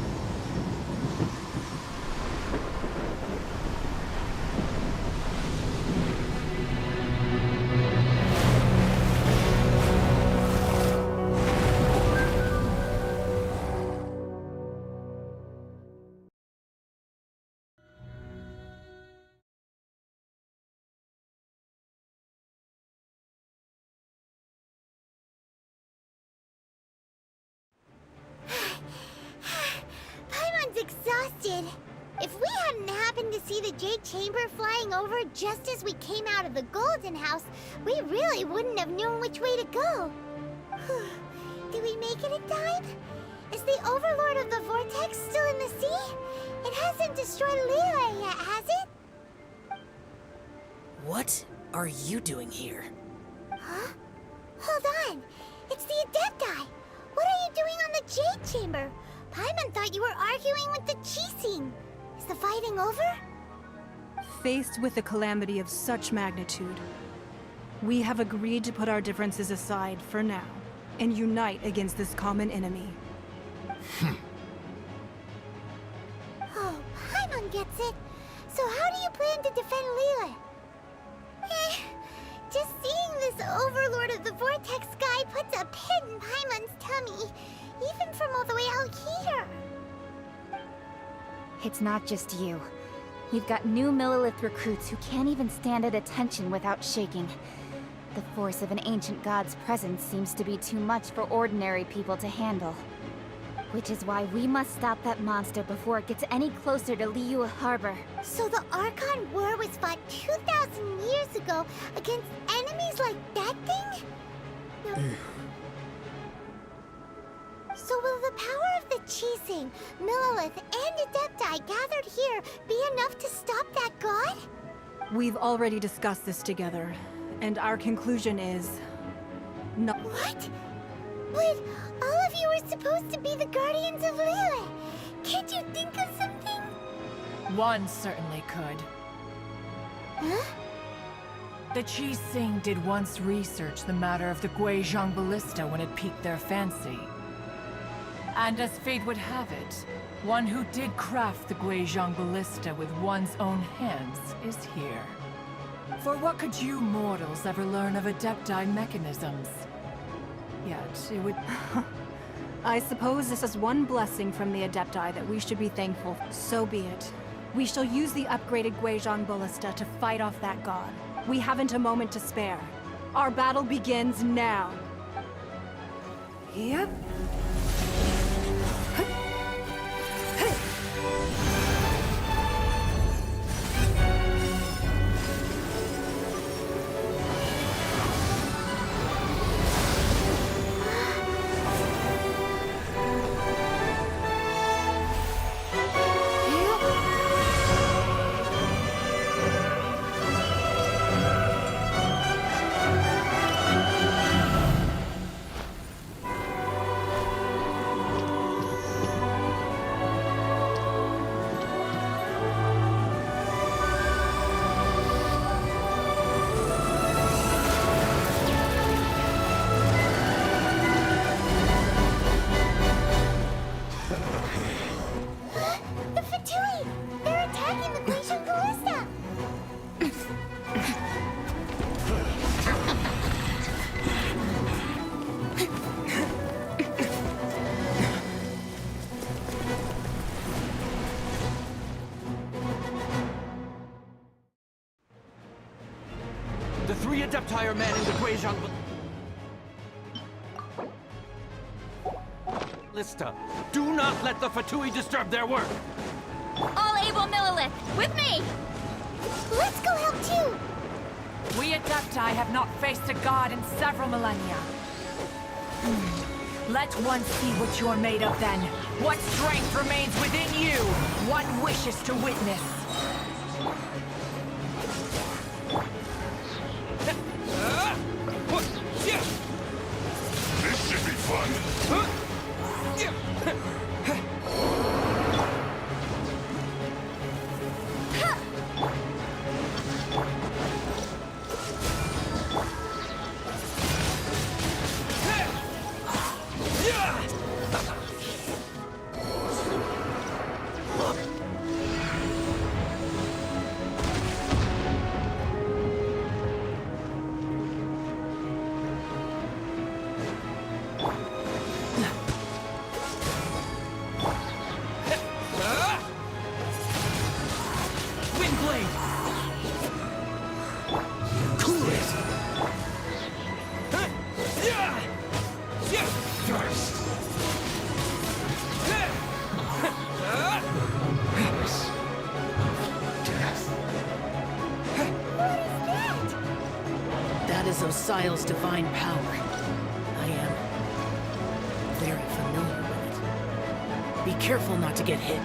Paimon's exhausted. If we hadn't happened to see the Jade Chamber flying over just as we came out of the Golden House, we really wouldn't have known which way to go. Did we make it in time? Is the Overlord of the Vortex still in the sea? It hasn't destroyed Liyue yet, has it? What are you doing here? Huh? Hold on. It's the Adepti. What are you doing on the Jade Chamber? Paimon thought you were arguing with the Qixing. Is the fighting over? Faced with a calamity of such magnitude, we have agreed to put our differences aside for now and unite against this common enemy. Oh, Paimon gets it. So how do you plan to defend Liyue? Just seeing this Overlord of the Vortex guy puts a pit in Paimon's tummy, even from all the way out here. It's not just you. We've got new Millilith recruits who can't even stand at attention without shaking. The force of an ancient god's presence seems to be too much for ordinary people to handle. Which is why we must stop that monster before it gets any closer to Liyue Harbor. So the Archon War was fought 2,000 years ago against enemies like that thing? No. So will the power of the Qixing, Millelith, and Adepti gathered here be enough to stop that god? We've already discussed this together, and our conclusion is... no. What? But all of you were supposed to be the guardians of Liyue. Can't you think of something? One certainly could. Huh? The Qixing did once research the matter of the Guizhong Ballista when it piqued their fancy. And as fate would have it, one who did craft the Guizhong Ballista with one's own hands is here. For what could you mortals ever learn of Adepti mechanisms? Yet, it would... I suppose this is one blessing from the Adepti that we should be thankful for. So be it. We shall use the upgraded Guizhong Ballista to fight off that god. We haven't a moment to spare. Our battle begins now. Yep. The three Adepti are manning the Guizhong Ballista. Do not let the Fatui disturb their work! All able Millelith, with me! Let's go help too! We Adepti have not faced a god in several millennia. Let one see what you're made of then. What strength remains within you? One wishes to witness. This should be fun! Osial's divine power. I am very familiar with it. Be careful not to get hit.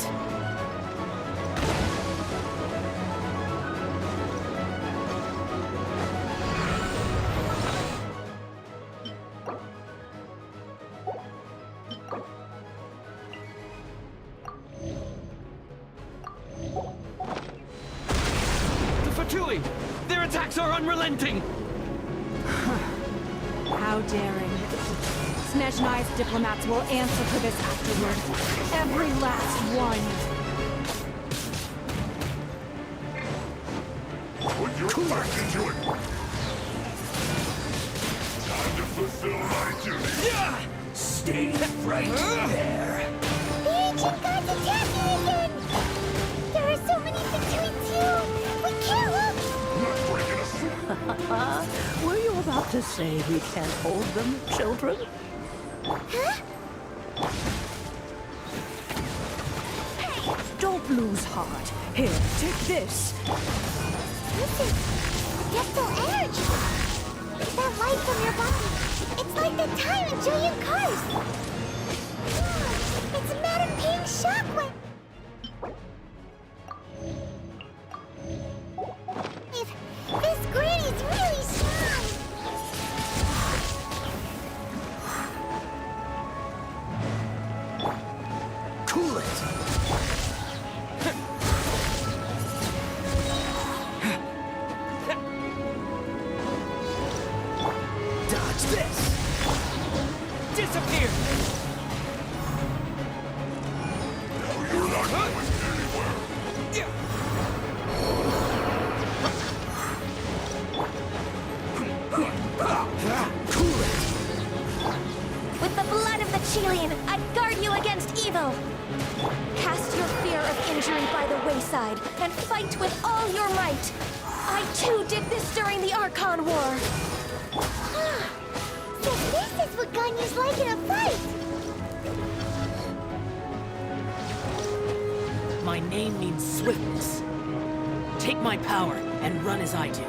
The Fatui! Their attacks are unrelenting! How daring. Snezhnai's diplomats will answer for this afterward. Every last one. Put your back into it! Time to fulfill my duty! Yeah! Stay right there! The ancient god's attacking again! There are so many Fatui too! We can't look! Not breaking us! Were you about to say we can't hold them, children? Huh? lose heart. Here, take this. This is Gestal energy. That light from your body. It's like the time in Julian Cars. Oh, it's Madame Ping's shockwave. This granny's really strong. Cool it! Dodge this! Disappear! You're not going anywhere! With the blood of the Chilean, I guard you against evil! Cast your fear of injury by the wayside, and fight with all your might! I too did this during the Archon War! So this is what Ganyu's like in a fight! My name means swiftness. Take my power and run as I do.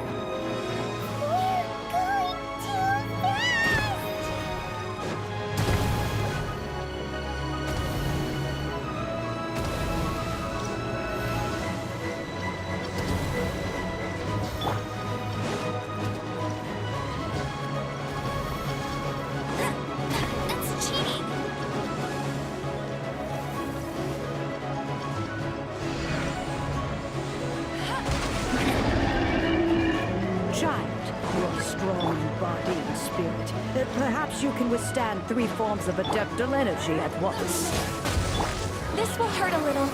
Perhaps you can withstand 3 forms of adeptal energy at once. This will hurt a little.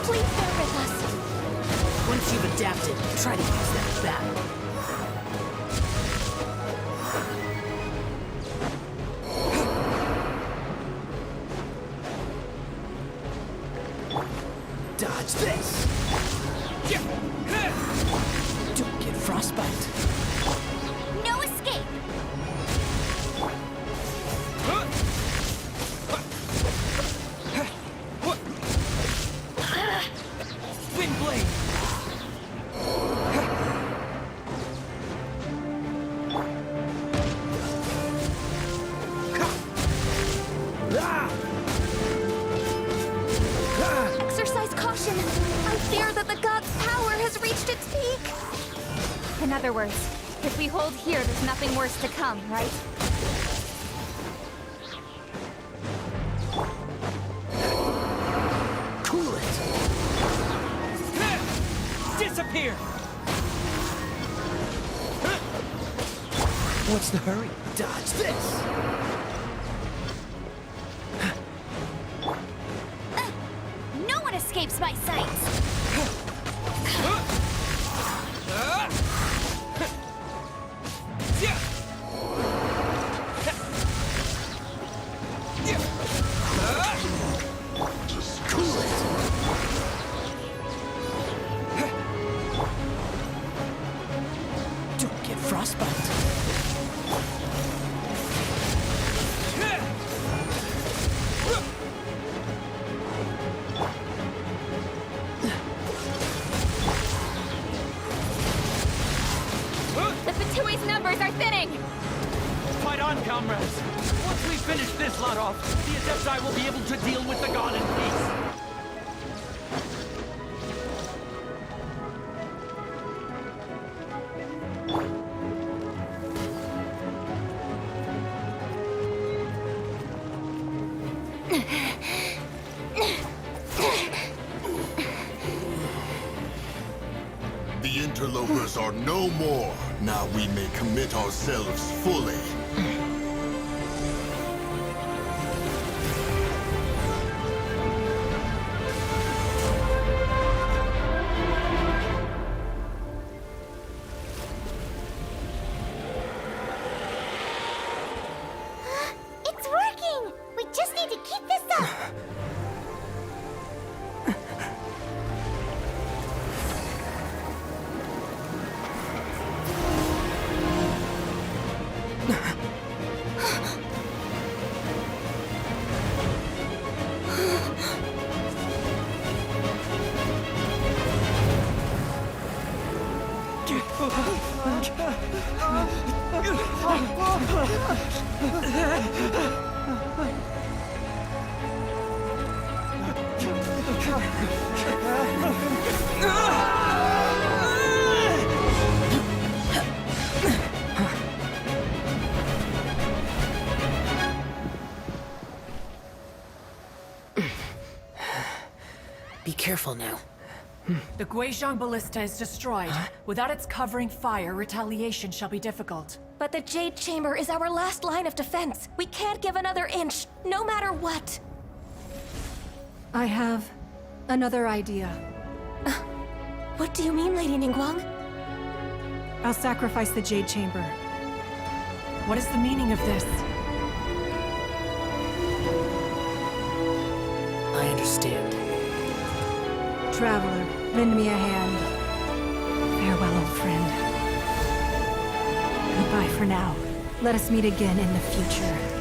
Please bear with us. Once you've adapted, try to use that in battle. Dodge this! Don't get frostbite. No escape! Wind blade! Exercise caution! I fear that the god's power has reached its peak! In other words, if we hold here, there's nothing worse to come, right? Cool it! Disappear! What's the hurry? Dodge this! No one escapes my sights! Don't get frostbite. The Fatui's numbers are thinning! Fight on, comrades! Once we finish this lot off, the Adepti will be able to deal with the god in peace! The interlopers are no more. Now we may commit ourselves fully. It's working! We just need to keep this up! Be careful now. The Guizhong Ballista is destroyed. Without its covering fire, retaliation shall be difficult. But the Jade Chamber is our last line of defense. We can't give another inch, no matter what. I have another idea. What do you mean, Lady Ningguang? I'll sacrifice the Jade Chamber. What is the meaning of this? I understand. Traveler, lend me a hand. Farewell, old friend. Goodbye for now. Let us meet again in the future.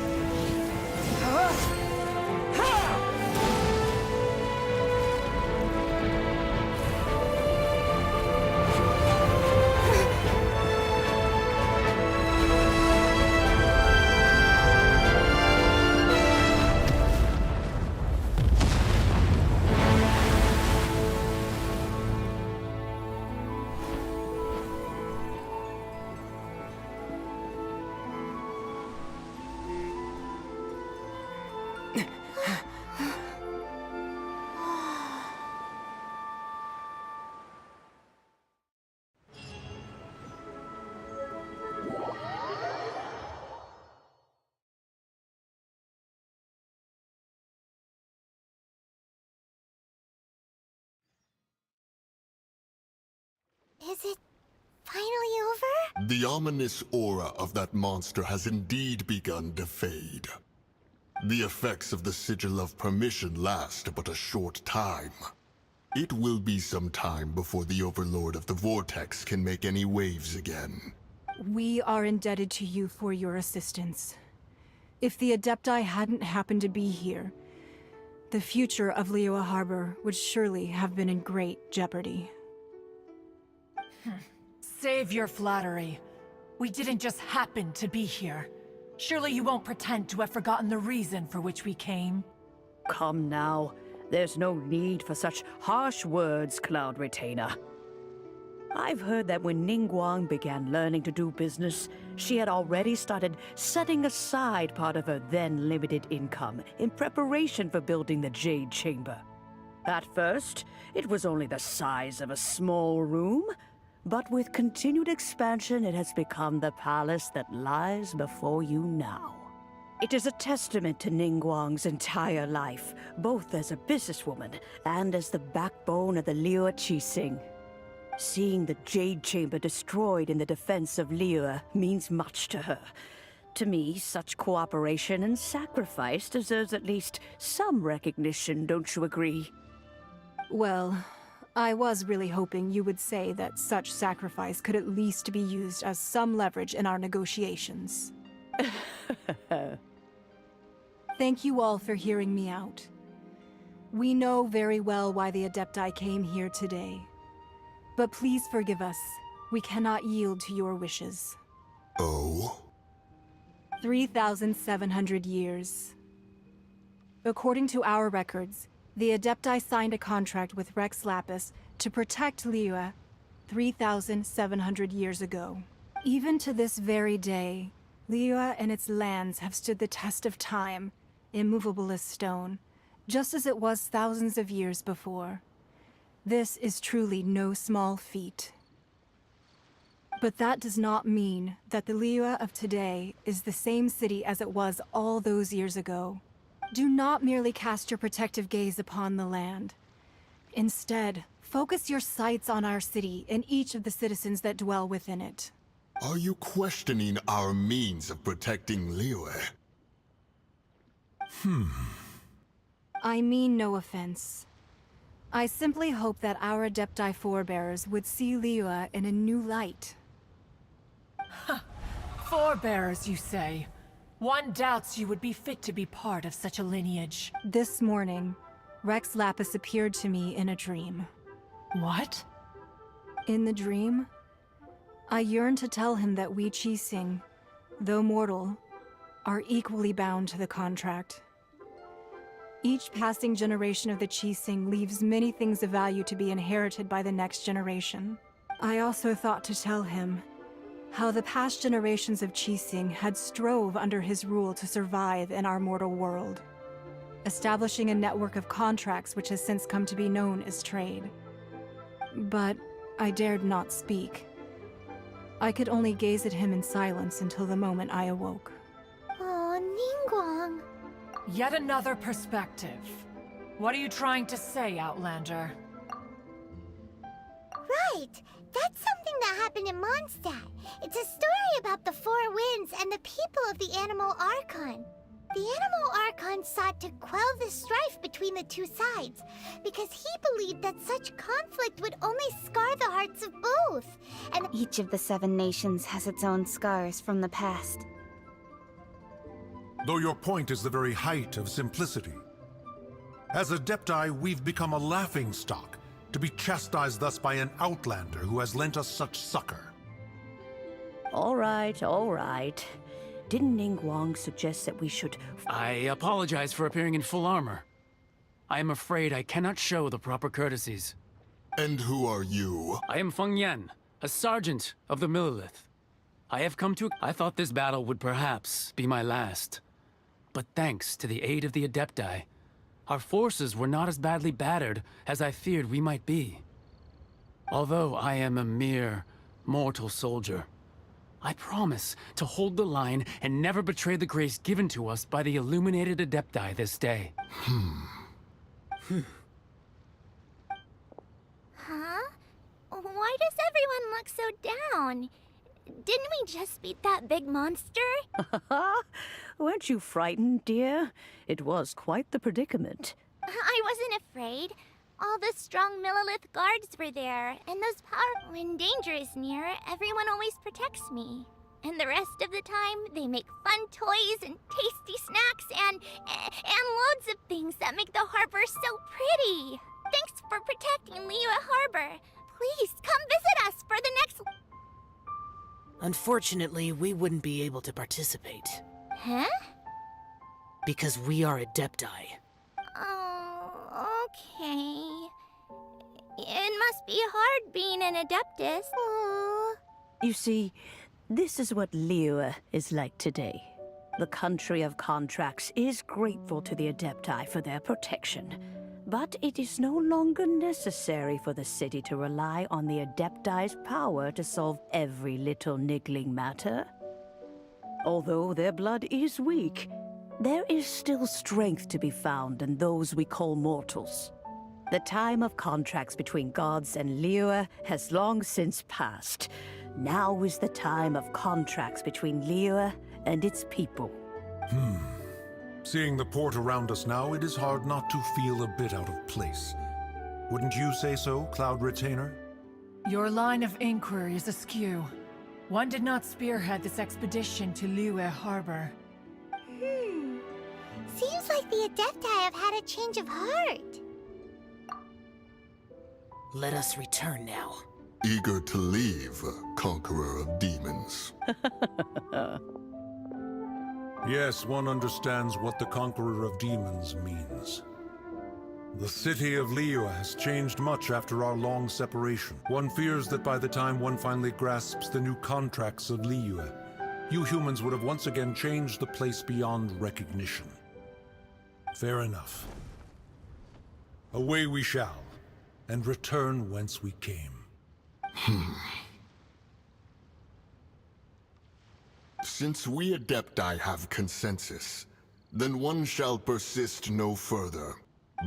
Is it finally over? The ominous aura of that monster has indeed begun to fade. The effects of the Sigil of Permission last but a short time. It will be some time before the Overlord of the Vortex can make any waves again. We are indebted to you for your assistance. If the Adepti hadn't happened to be here, the future of Liyue Harbor would surely have been in great jeopardy. Save your flattery. We didn't just happen to be here. Surely you won't pretend to have forgotten the reason for which we came. Come now. There's no need for such harsh words, Cloud Retainer. I've heard that when Ningguang began learning to do business, she had already started setting aside part of her then limited income in preparation for building the Jade Chamber. At first, it was only the size of a small room, but with continued expansion, it has become the palace that lies before you now. It is a testament to Ningguang's entire life, both as a businesswoman and as the backbone of the Liyue Qixing. Seeing the Jade Chamber destroyed in the defense of Liyue means much to her. To me, such cooperation and sacrifice deserves at least some recognition, don't you agree? Well, I was really hoping you would say that such sacrifice could at least be used as some leverage in our negotiations. Thank you all for hearing me out. We know very well why the Adepti came here today. But please forgive us. We cannot yield to your wishes. Oh? 3,700 years. According to our records, the Adepti signed a contract with Rex Lapis to protect Liyue 3,700 years ago. Even to this very day, Liyue and its lands have stood the test of time, immovable as stone, just as it was thousands of years before. This is truly no small feat. But that does not mean that the Liyue of today is the same city as it was all those years ago. Do not merely cast your protective gaze upon the land. Instead, focus your sights on our city and each of the citizens that dwell within it. Are you questioning our means of protecting Liyue? I mean no offense. I simply hope that our Adepti forebears would see Liyue in a new light. Forebears, you say? One doubts you would be fit to be part of such a lineage. This morning, Rex Lapis appeared to me in a dream. What? In the dream, I yearned to tell him that we Qixing, though mortal, are equally bound to the contract. Each passing generation of the Qixing leaves many things of value to be inherited by the next generation. I also thought to tell him how the past generations of Qixing had strove under his rule to survive in our mortal world. establishing a network of contracts which has since come to be known as trade. But I dared not speak. I could only gaze at him in silence until the moment I awoke. Oh, Ningguang. Yet another perspective. What are you trying to say, Outlander? Right! That's something that happened in Mondstadt. It's a story about the Four Winds and the people of the Animal Archon. The Animal Archon sought to quell the strife between the two sides, because he believed that such conflict would only scar the hearts of both, and Each of the 7 nations has its own scars from the past. Though your point is the very height of simplicity. As Adepti, we've become a laughingstock, to be chastised thus by an outlander who has lent us such succor. All right, all right. Didn't Ningguang suggest that we should... I apologize for appearing in full armor. I am afraid I cannot show the proper courtesies. And who are you? I am Feng Yan, a sergeant of the Millilith. I have come to... I thought this battle would perhaps be my last. But thanks to the aid of the Adepti, our forces were not as badly battered as I feared we might be. Although I am a mere mortal soldier, I promise to hold the line and never betray the grace given to us by the illuminated Adepti this day. Huh? Why does everyone look so down? Didn't we just beat that big monster? Weren't you frightened, dear? It was quite the predicament. I wasn't afraid. All the strong Millilith guards were there, and those power... When danger is near, everyone always protects me. And the rest of the time, they make fun toys and tasty snacks and loads of things that make the harbor so pretty. Thanks for protecting Liyue Harbor. Please, come visit us for the next... Unfortunately, we wouldn't be able to participate. Huh? Because we are Adepti. Oh, okay. It must be hard being an Adeptus. Aww. You see, this is what Liyue is like today. The country of contracts is grateful to the Adepti for their protection. But it is no longer necessary for the city to rely on the Adepti's power to solve every little niggling matter. Although their blood is weak, there is still strength to be found in those we call mortals. The time of contracts between gods and Liyue has long since passed. Now is the time of contracts between Liyue and its people. Seeing the port around us now, it is hard not to feel a bit out of place. Wouldn't you say so, Cloud Retainer? Your line of inquiry is askew. One did not spearhead this expedition to Liyue Harbor. Seems like the Adepti have had a change of heart. Let us return now. Eager to leave, Conqueror of Demons. Yes, one understands what the Conqueror of Demons means. The city of Liyue has changed much after our long separation. One fears that by the time one finally grasps the new contracts of Liyue, you humans would have once again changed the place beyond recognition. Fair enough. Away we shall, and return whence we came. Since we Adepti have consensus, then one shall persist no further.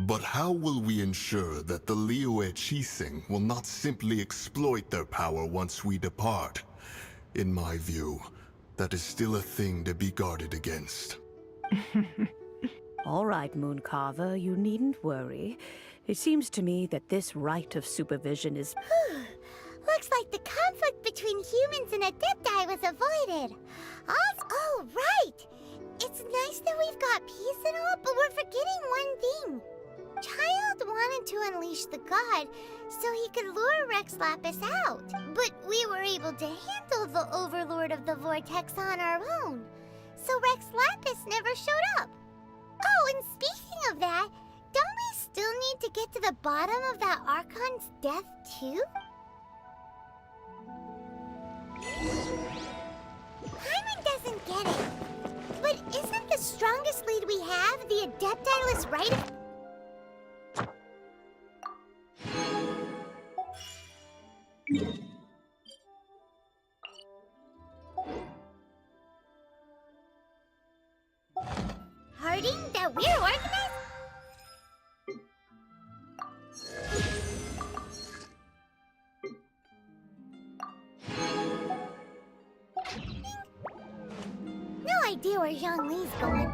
But how will we ensure that the Liyue Qixing will not simply exploit their power once we depart? In my view, that is still a thing to be guarded against. All right, Mooncarver, you needn't worry. It seems to me that this right of supervision is... Looks like the conflict between humans and Adepti was avoided. Oh, right! It's nice that we've got peace and all, but we're forgetting one thing. Child wanted to unleash the god so he could lure Rex Lapis out. But we were able to handle the Overlord of the Vortex on our own. So Rex Lapis never showed up. Oh, and speaking of that, don't we still need to get to the bottom of that Archon's death too? Hyman doesn't get it. But isn't the strongest lead we have have the Adepti list right? Harding, that we're organized? No idea where Zhongli's going.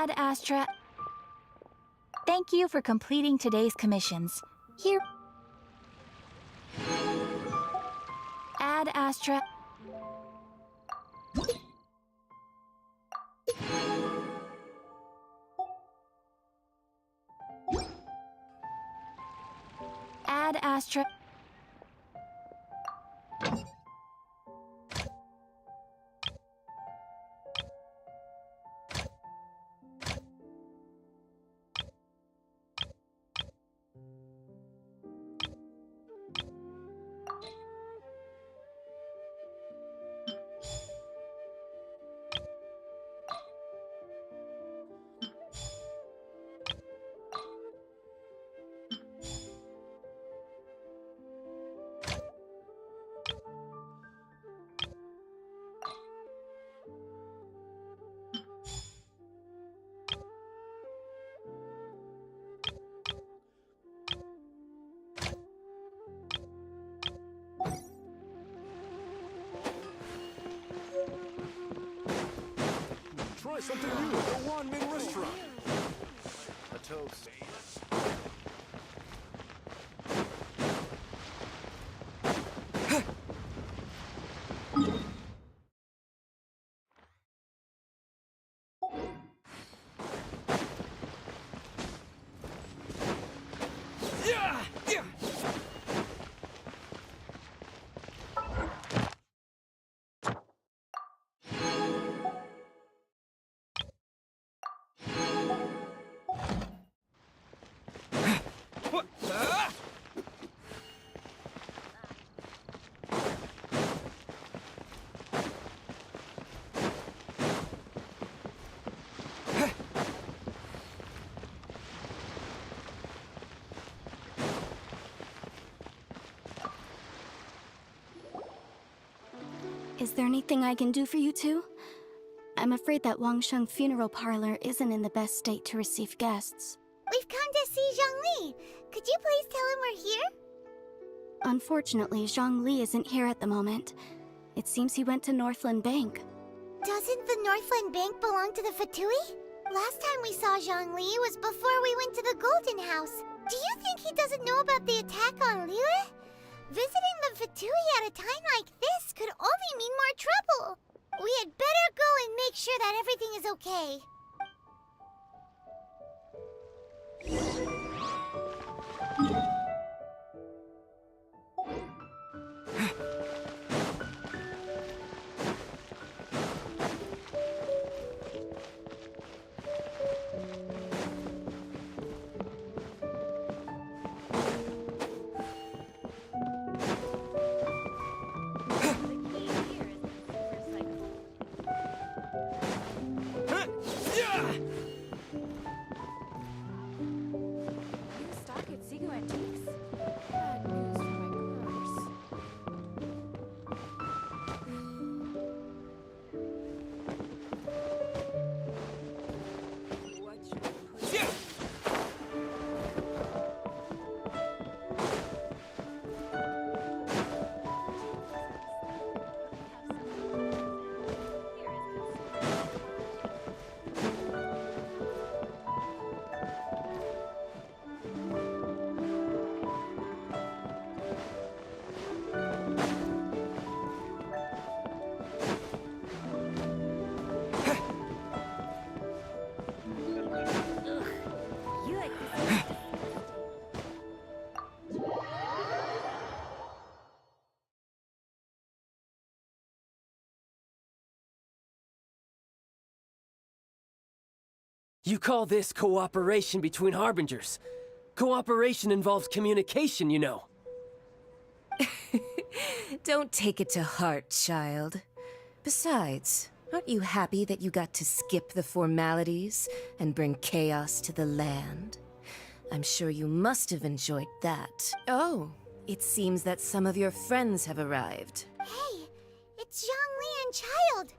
Ad Astra. Thank you for completing today's commissions. Here. Ad Astra. Ad Astra. Try something new at the Wan Min restaurant. A toast. Is there anything I can do for you two? I'm afraid that Wangsheng Funeral Parlor isn't in the best state to receive guests. We've come to see Zhongli. Could you please tell him we're here? Unfortunately, Zhongli isn't here at the moment. It seems he went to Northland Bank. Doesn't the Northland Bank belong to the Fatui? Last time we saw Zhongli was before we went to the Golden House. Do you think he doesn't know about the attack on Liyue? Visiting the Fatui at a time like this could only mean more trouble. We had better go and make sure that everything is okay. You call this cooperation between Harbingers. Cooperation involves communication, you know. Don't take it to heart, child. Besides, aren't you happy that you got to skip the formalities and bring chaos to the land? I'm sure you must have enjoyed that. Oh, it seems that some of your friends have arrived. Hey, it's Zhongli and Child.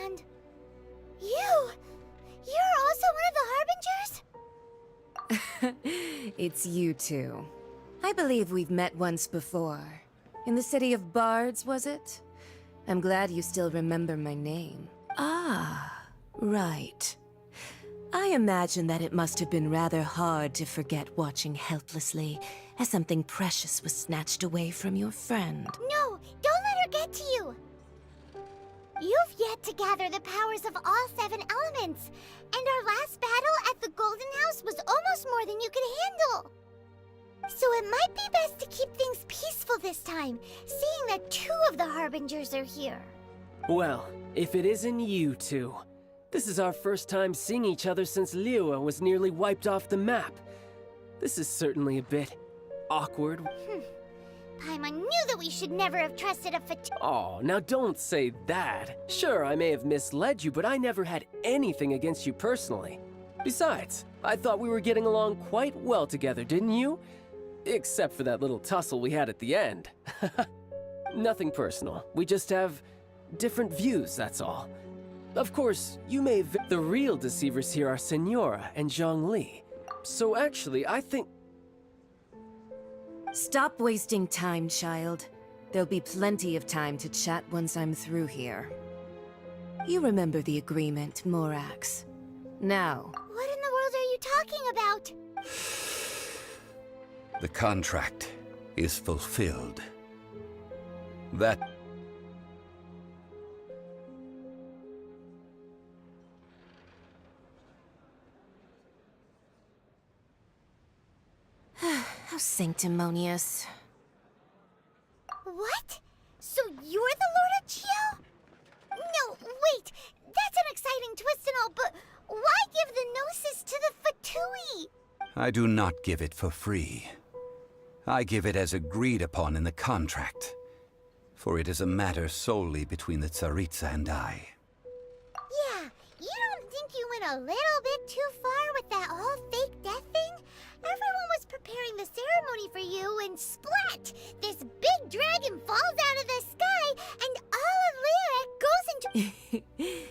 And you! You're also one of the Harbingers? It's you two. I believe we've met once before. In the city of Bards, was it? I'm glad you still remember my name. Ah, right. I imagine that it must have been rather hard to forget watching helplessly as something precious was snatched away from your friend. No, don't let her get to you. You've yet to gather the powers of all 7 elements, and our last battle at the Golden House was almost more than you could handle. So it might be best to keep things peaceful this time, seeing that 2 of the Harbingers are here. Well, if it isn't you two. This is our first time seeing each other since Liyue was nearly wiped off the map. This is certainly a bit awkward. Paimon knew that we should never have trusted a Oh, now don't say that. Sure, I may have misled you, but I never had anything against you personally. Besides, I thought we were getting along quite well together, didn't you? Except for that little tussle we had at the end. Nothing personal. We just have different views, that's all. Of course, you may the real deceivers here are Senora and Zhongli. So actually, I think... Stop wasting time, child. There'll be plenty of time to chat once I'm through here. You remember the agreement, Morax. Now... What in the world are you talking about? The contract is fulfilled. That... How sanctimonious. What? So you're the Lord of Chio? No, wait! That's an exciting twist and all, but why give the Gnosis to the Fatui? I do not give it for free. I give it as agreed upon in the contract, for it is a matter solely between the Tsaritsa and I. Yeah, you don't think you went a little bit too far with that whole fake death thing? Everyone was preparing the ceremony for you, and splat! This big dragon falls out of the sky, and all of Lyric goes into...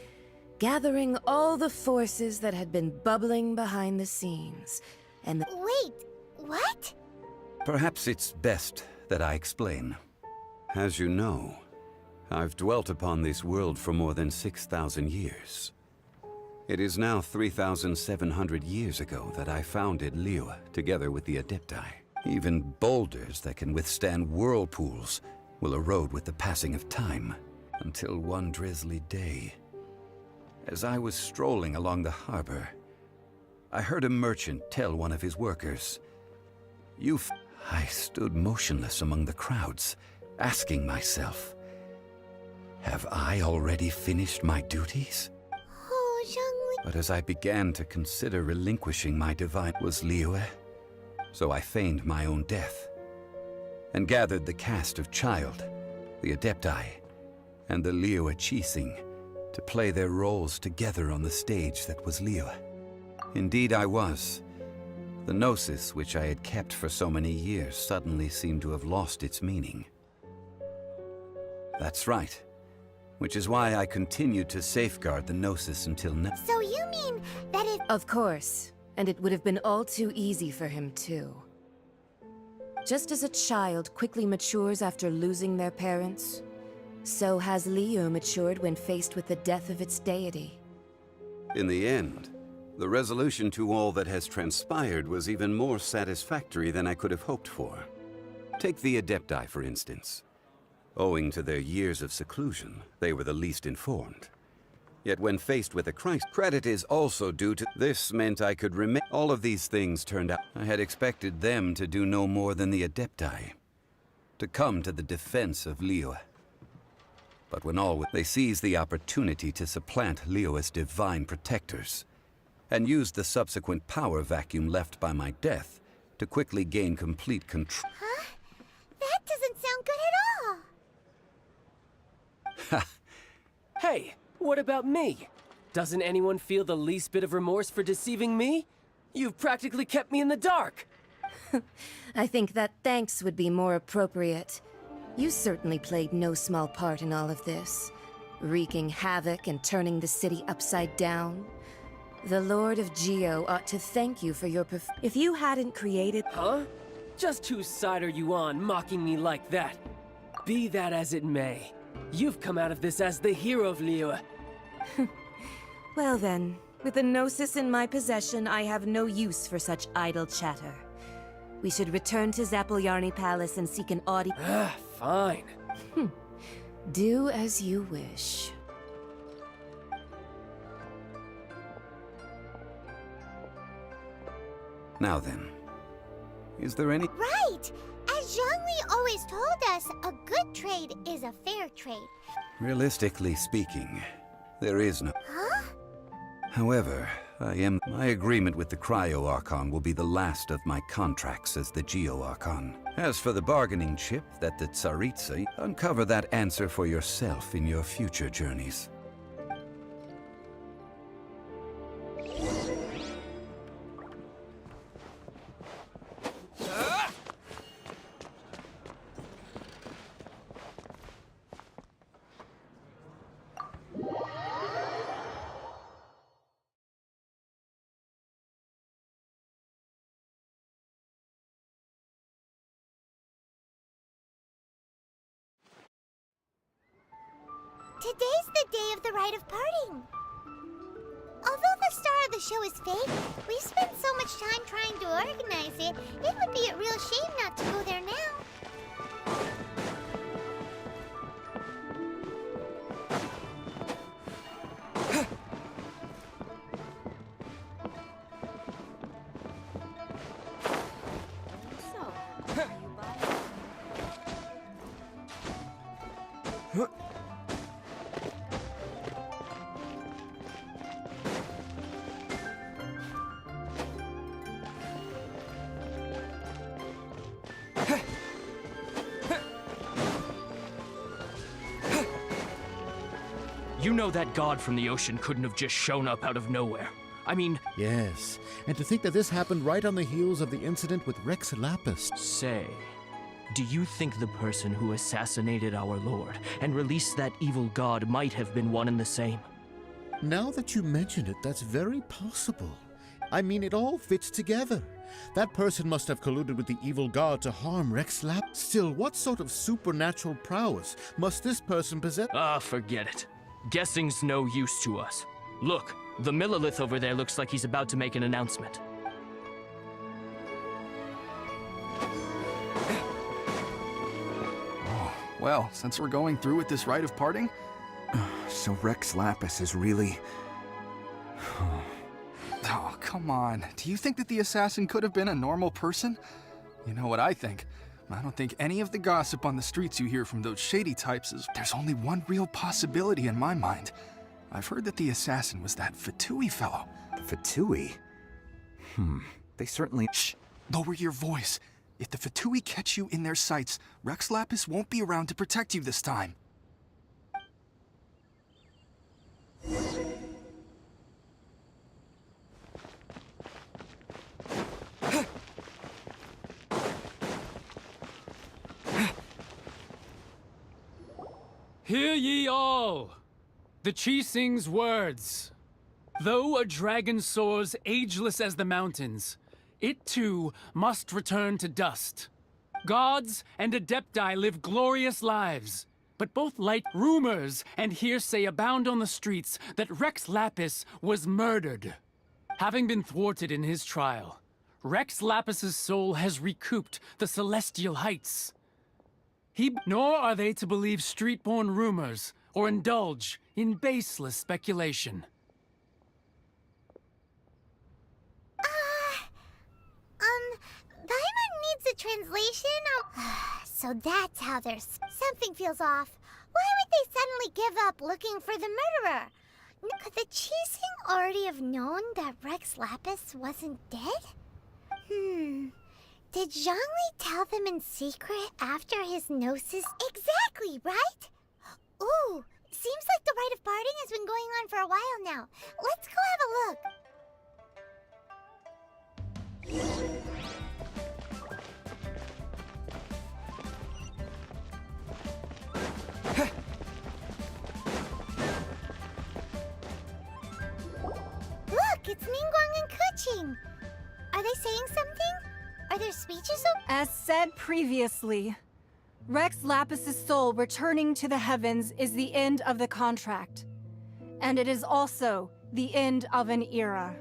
Gathering all the forces that had been bubbling behind the scenes, and the... Wait, what? Perhaps it's best that I explain. As you know, I've dwelt upon this world for more than 6,000 years. It is now 3,700 years ago that I founded Liyue, together with the Adepti. Even boulders that can withstand whirlpools will erode with the passing of time, until one drizzly day. As I was strolling along the harbor, I heard a merchant tell one of his workers, I stood motionless among the crowds, asking myself, have I already finished my duties? Oh, Zhongli. But as I began to consider relinquishing my divine was Liyue, so I feigned my own death, and gathered the cast of Child, the Adepti, and the Liyue Chising to play their roles together on the stage that was Liyue. Indeed I was. The Gnosis, which I had kept for so many years, suddenly seemed to have lost its meaning. That's right. Which is why I continued to safeguard the Gnosis until now. So you mean that if... Of course. And it would have been all too easy for him, too. Just as a child quickly matures after losing their parents, so has Liyue matured when faced with the death of its deity. In the end, the resolution to all that has transpired was even more satisfactory than I could have hoped for. Take the Adepti, for instance. Owing to their years of seclusion, they were the least informed. Yet when faced with a crisis, credit is also due to... This meant I could remain... All of these things turned out... I had expected them to do no more than the Adepti, to come to the defense of Liyue. But when all... They seized the opportunity to supplant Liyue as divine protectors, and used the subsequent power vacuum left by my death to quickly gain complete control. Huh? That doesn't sound good at all. Hey, what about me? Doesn't anyone feel the least bit of remorse for deceiving me? You've practically kept me in the dark. I think that thanks would be more appropriate. You certainly played no small part in all of this, wreaking havoc and turning the city upside down. The Lord of Geo ought to thank you for your if you hadn't created— Huh? Just whose side are you on, mocking me like that? Be that as it may, you've come out of this as the hero of Liyue. Well then, with the Gnosis in my possession, I have no use for such idle chatter. We should return to Zapoljarny Palace and seek an audience. Fine. Do as you wish. Now then, is there any— Right! As Zhongli always told us, a good trade is a fair trade. Realistically speaking, there is no— Huh? However, my agreement with the Cryo Archon will be the last of my contracts as the Geo Archon. As for the bargaining chip that the Tsaritsa, uncover that answer for yourself in your future journeys. Today's the day of the rite of parting. Although the star of the show is fake, we spent so much time trying to organize it, it would be a real shame not to go there now. You know that god from the ocean couldn't have just shown up out of nowhere. I mean... Yes, and to think that this happened right on the heels of the incident with Rex Lapis. Say, do you think the person who assassinated our lord and released that evil god might have been one and the same? Now that you mention it, that's very possible. I mean, it all fits together. That person must have colluded with the evil god to harm Rex Lapis. Still, what sort of supernatural prowess must this person possess? Ah, forget it. Guessing's no use to us. Look, the Millilith over there looks like he's about to make an announcement. Oh, well, since we're going through with this rite of parting, so Rex Lapis is really... Oh, come on. Do you think that the assassin could have been a normal person? You know what I think? I don't think any of the gossip on the streets you hear from those shady types is... There's only one real possibility in my mind. I've heard that the assassin was that Fatui fellow. The Fatui? They certainly... Shh! Lower your voice. If the Fatui catch you in their sights, Rex Lapis won't be around to protect you this time. Hear ye all! The Qixing's words. Though a dragon soars ageless as the mountains, it too must return to dust. Gods and Adepti live glorious lives, but both light rumors and hearsay abound on the streets that Rex Lapis was murdered. Having been thwarted in his trial, Rex Lapis's soul has recouped the celestial heights. Nor are they to believe street-born rumors or indulge in baseless speculation. Paimon needs a translation? So that's how there's... Something feels off. Why would they suddenly give up looking for the murderer? Could the Qixing already have known that Rex Lapis wasn't dead? Did Zhongli tell them in secret after his gnosis? Exactly, right? Ooh, seems like the rite of parting has been going on for a while now. Let's go have a look. Look, it's Ningguang and Keqing. Are they saying something? Are their speeches As said previously, Rex Lapis's soul returning to the heavens is the end of the contract. And it is also the end of an era.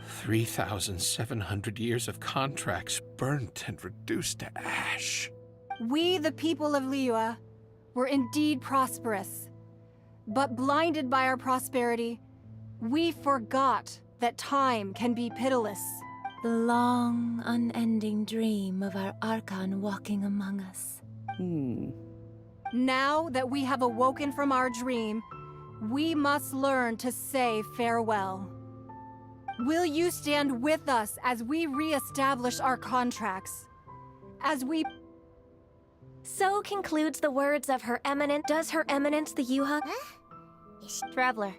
3,700 years of contracts burnt and reduced to ash. We, the people of Liyue, were indeed prosperous. But blinded by our prosperity, we forgot that time can be pitiless. The long, unending dream of our Archon walking among us. Now that we have awoken from our dream, we must learn to say farewell. Will you stand with us as we re-establish our contracts? As we... So concludes the words of Her Eminence. Does Her Eminence the Yuha? Traveler.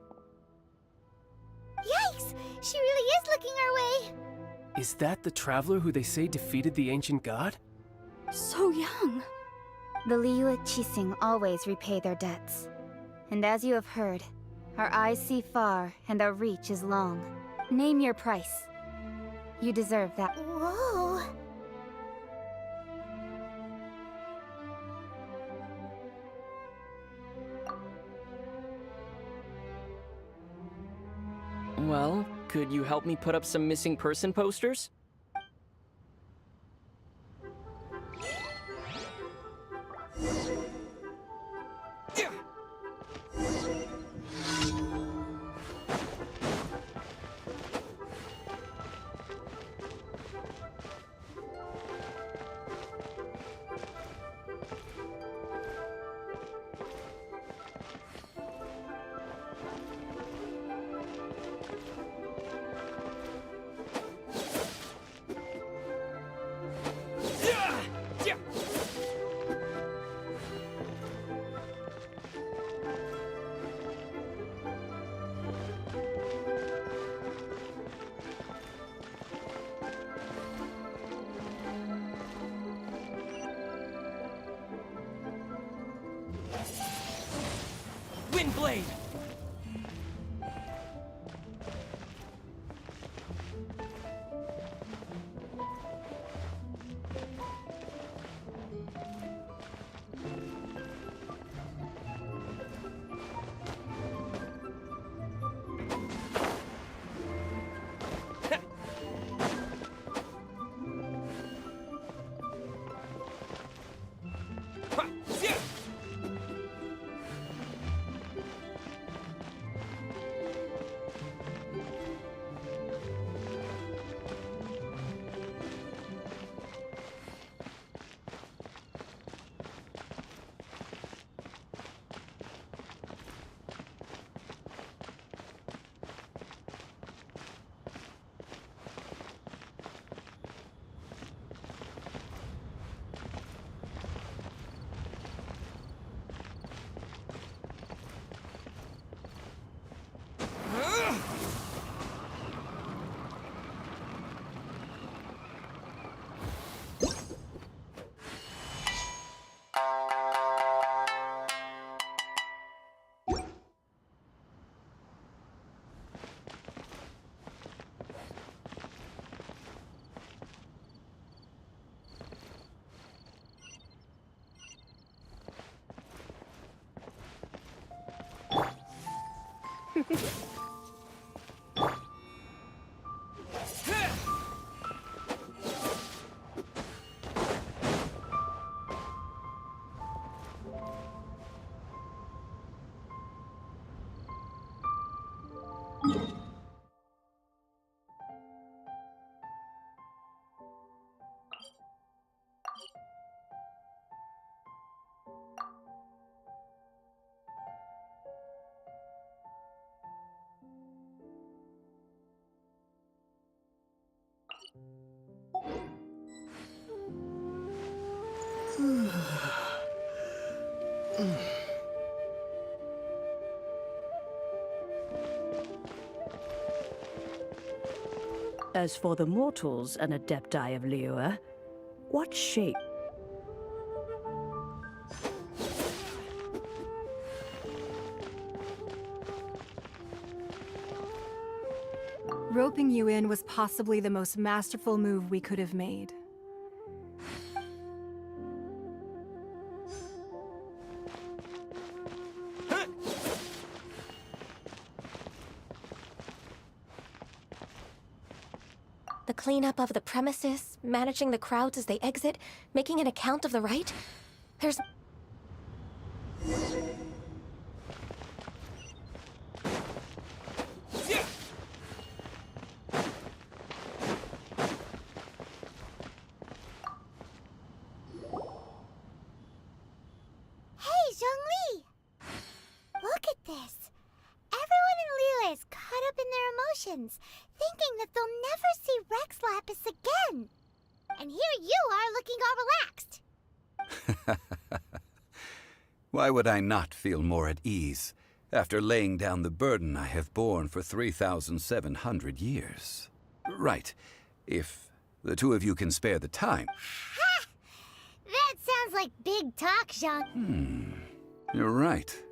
Yikes! She really is looking our way! Is that the traveler who they say defeated the ancient god? So young. The Liyue Qixing always repay their debts. And as you have heard, our eyes see far and our reach is long. Name your price. You deserve that. Whoa! Well, could you help me put up some missing person posters? Windblade! As for the mortals and adepti of Liyue, what shape? Roping you in was possibly the most masterful move we could have made. The cleanup of the premises, managing the crowds as they exit, making an account of the rite. There's... Hey, Zhongli! Look at this. Everyone in Liyue is caught up in their emotions, thinking that they'll never see Rex Lapis again. And here you are looking all relaxed. Why would I not feel more at ease after laying down the burden I have borne for 3,700 years? Right, if the two of you can spare the time. Ha! That sounds like big talk, Zhang. You're right.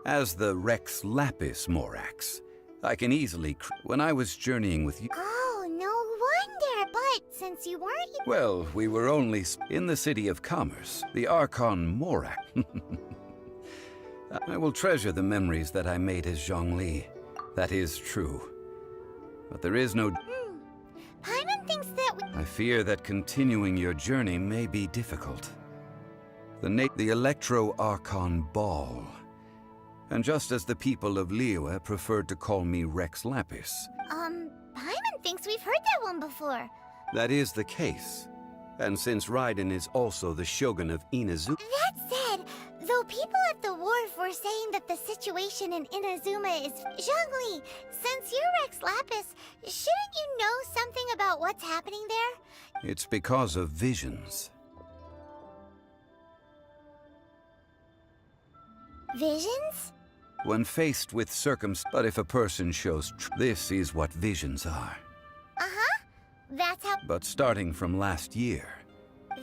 As the Rex Lapis Morax, I can easily when I was journeying with you. Oh, no wonder. But since you weren't... Well, we were only in the city of commerce, the Archon Morax. I will treasure the memories that I made as Zhongli. That is true. But there is no... Paimon thinks that we... I fear that continuing your journey may be difficult. The Electro-Archon Ball. And just as the people of Liyue preferred to call me Rex Lapis. Paimon thinks we've heard that one before. That is the case. And since Raiden is also the Shogun of Inazuma... That said, though people at the wharf were saying that the situation in Inazuma is... Zhongli, since you're Rex Lapis, shouldn't you know something about what's happening there? It's because of visions. Visions? When faced with but if a person shows this is what visions are. Uh-huh. That's how... But starting from last year...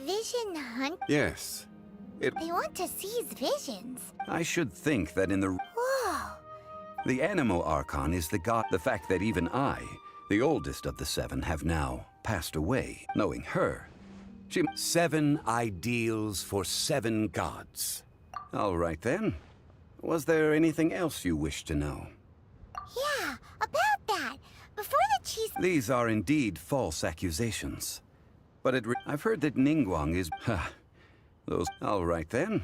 Vision hunt? Yes. They want to seize visions. I should think that in the... Whoa. The Animo Archon is the god... The fact that even I, the oldest of the seven, have now passed away. Knowing her, she... 7 ideals for 7 gods. All right then. Was there anything else you wish to know? Yeah, about that. Before the cheese... These are indeed false accusations. But I've heard that Ningguang is... Those... All right then.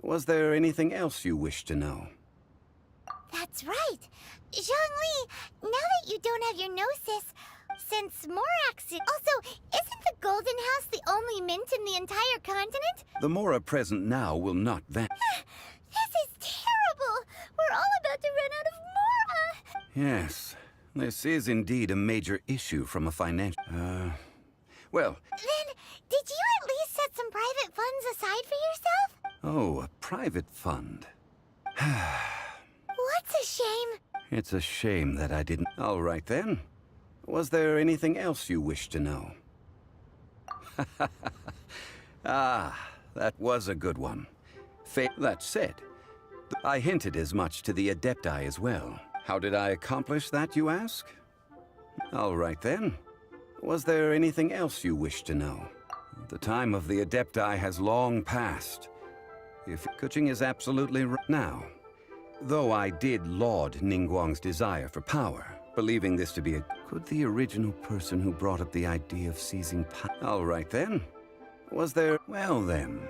Was there anything else you wish to know? That's right. Zhongli, now that you don't have your gnosis, since Morax... Also, isn't the Golden House the only mint in the entire continent? The Mora present now will not vanish. This is terrible! We're all about to run out of Mora! Yes, this is indeed a major issue from a financial... Well... Then, did you at least set some private funds aside for yourself? Oh, a private fund. What's a shame? It's a shame that I didn't... All right then. Was there anything else you wish to know? That was a good one. That said, I hinted as much to the Adepti as well. How did I accomplish that, you ask? All right then. Was there anything else you wish to know? The time of the Adepti has long passed. If Kuching is absolutely right now. Though I did laud Ningguang's desire for power, believing this to be a... Could the original person who brought up the idea of seizing power... All right then. Was there... Well then...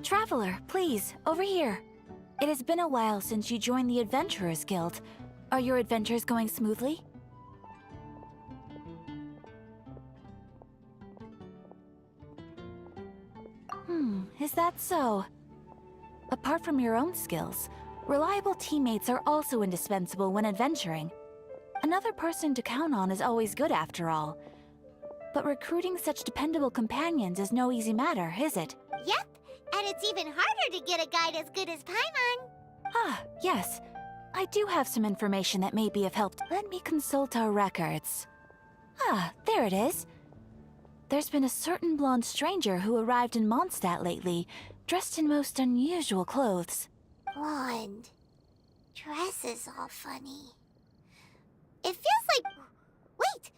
Traveler, please, over here. It has been a while since you joined the Adventurers Guild. Are your adventures going smoothly? Is that so? Apart from your own skills, reliable teammates are also indispensable when adventuring. Another person to count on is always good after all. But recruiting such dependable companions is no easy matter, is it? Yep, and it's even harder to get a guide as good as Paimon. Ah, yes. I do have some information that may be of help. Let me consult our records. Ah, there it is. There's been a certain blonde stranger who arrived in Mondstadt lately, dressed in most unusual clothes. Blonde. Dress is all funny. It feels like... Wait,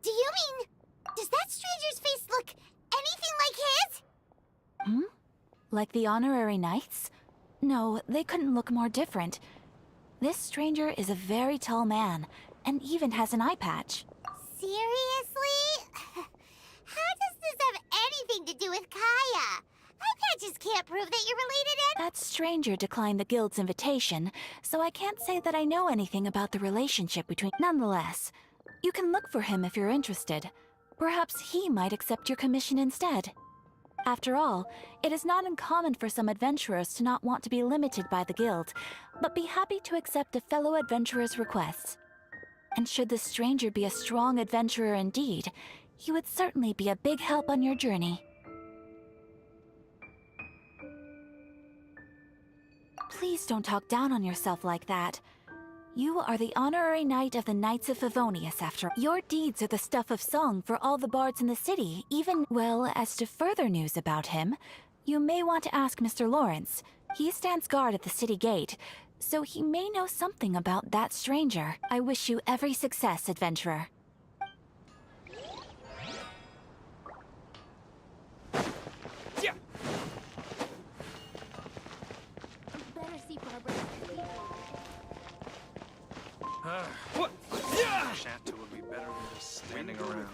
do you mean... Does that stranger's face look anything like his? Like the honorary knights? No, they couldn't look more different. This stranger is a very tall man, and even has an eye patch. Seriously? How does this have anything to do with Kaya? Eye patches can't prove that you're related and... That stranger declined the guild's invitation, so I can't say that I know anything about the relationship between... Nonetheless, you can look for him if you're interested. Perhaps he might accept your commission instead. After all, it is not uncommon for some adventurers to not want to be limited by the guild, but be happy to accept a fellow adventurer's requests. And should the stranger be a strong adventurer indeed, he would certainly be a big help on your journey. Please don't talk down on yourself like that. You are the honorary knight of the Knights of Favonius, after all. Your deeds are the stuff of song for all the bards in the city, even... Well, as to further news about him, you may want to ask Mr. Lawrence. He stands guard at the city gate, so he may know something about that stranger. I wish you every success, adventurer. Better see Barbara. What? Chateau would be better than just standing around.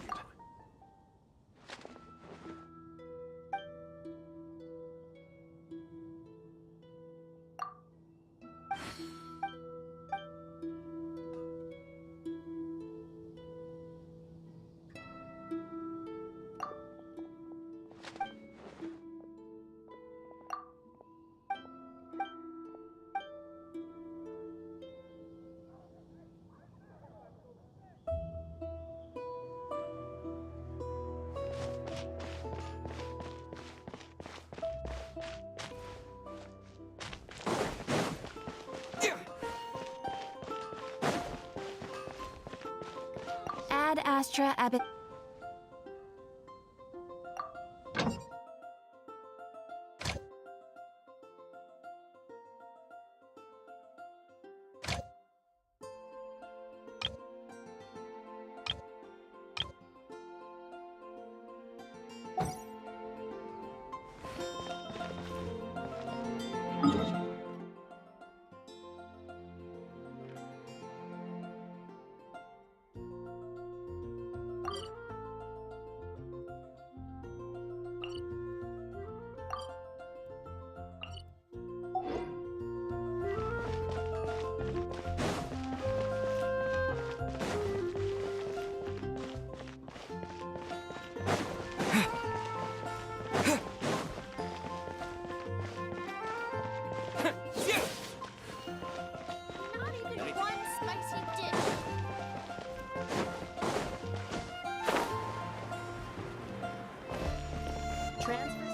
Ad Astra Abbot. Not even one spicy dish. Transfers of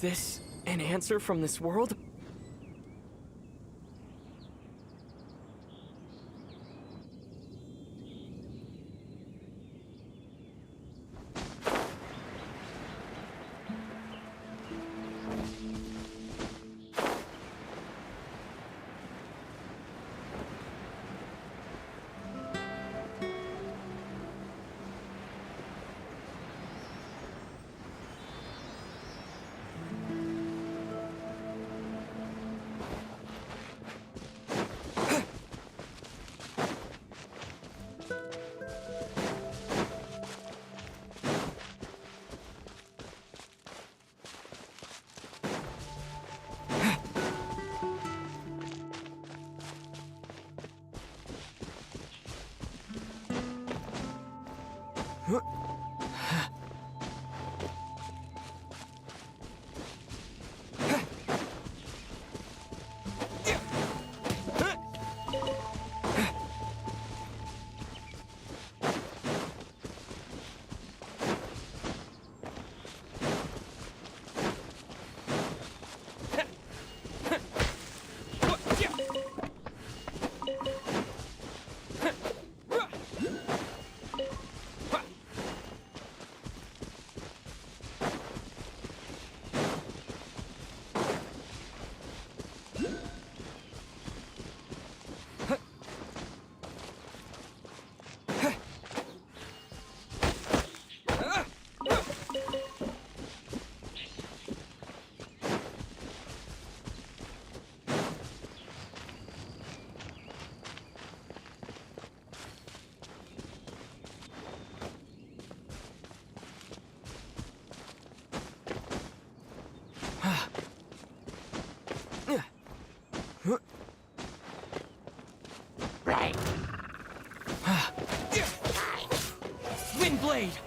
this an answer from this world? Windblade!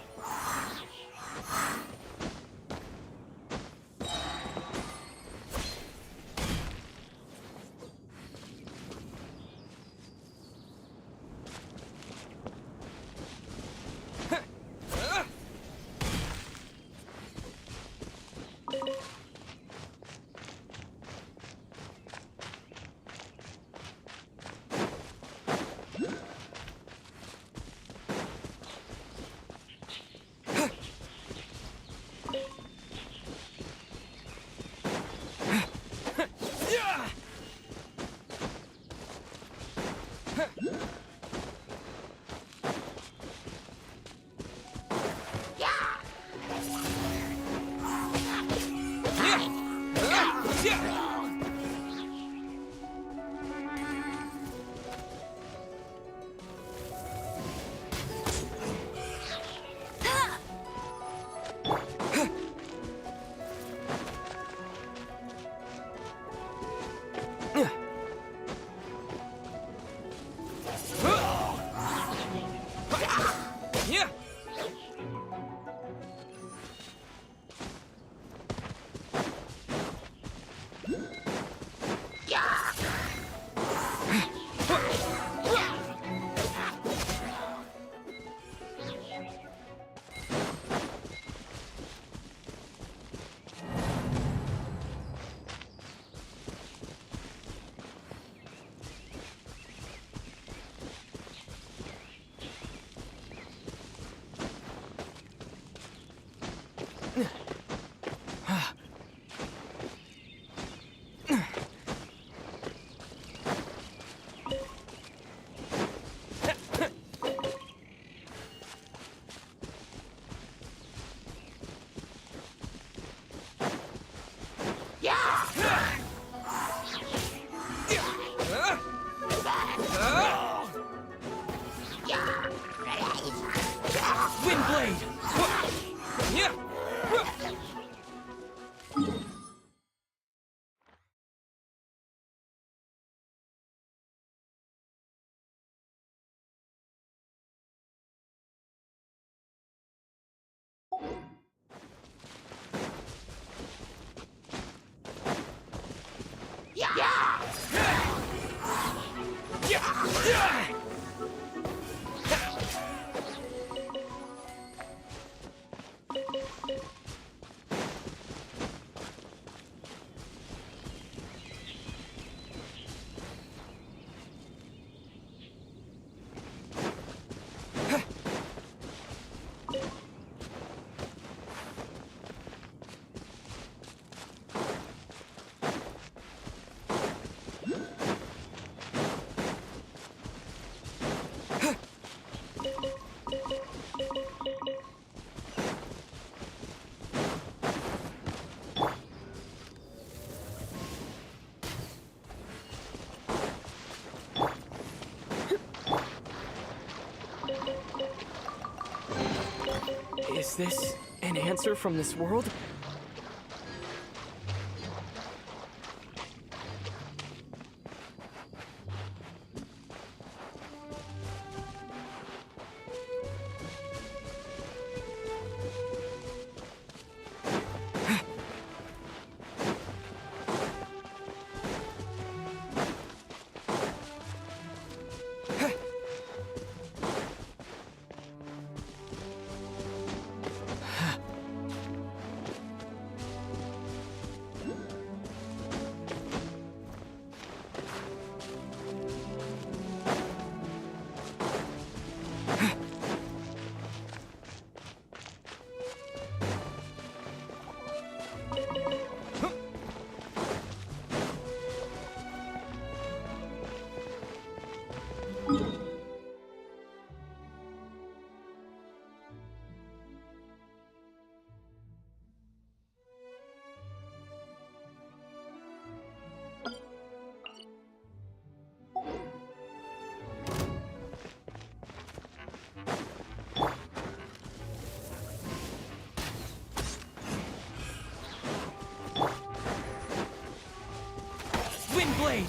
this an answer from this world? Windblade!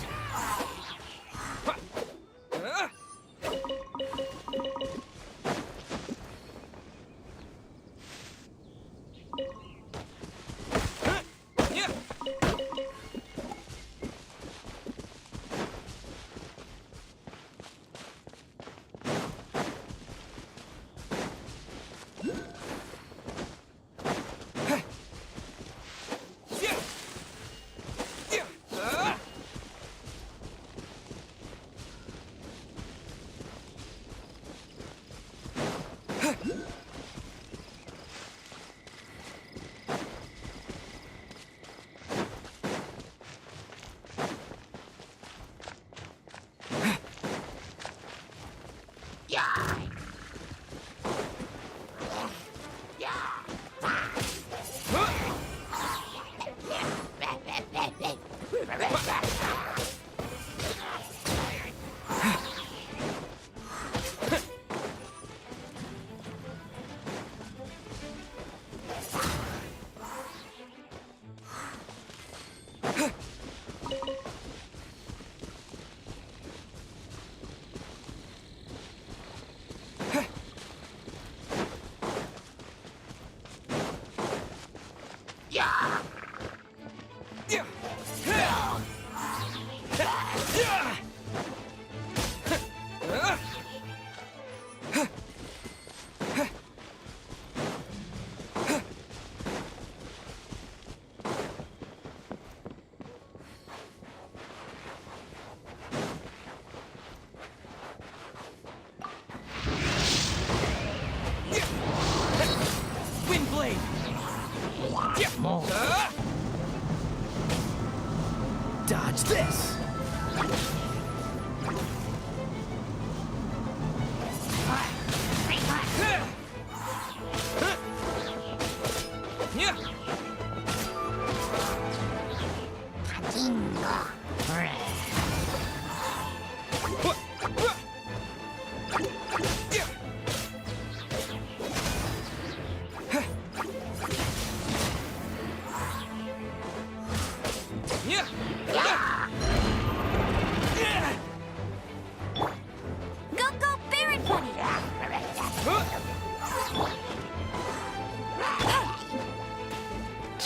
Dodge this!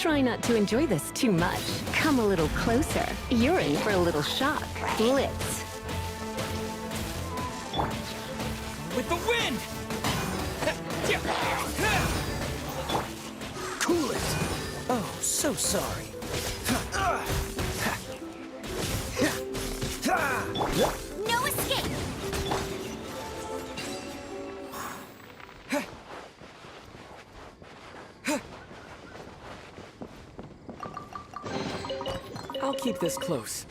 Try not to enjoy this too much. Come a little closer. You're in for a little shock. Blitz. With the wind! Cool it! Oh, so sorry. No escape! I'll keep this close.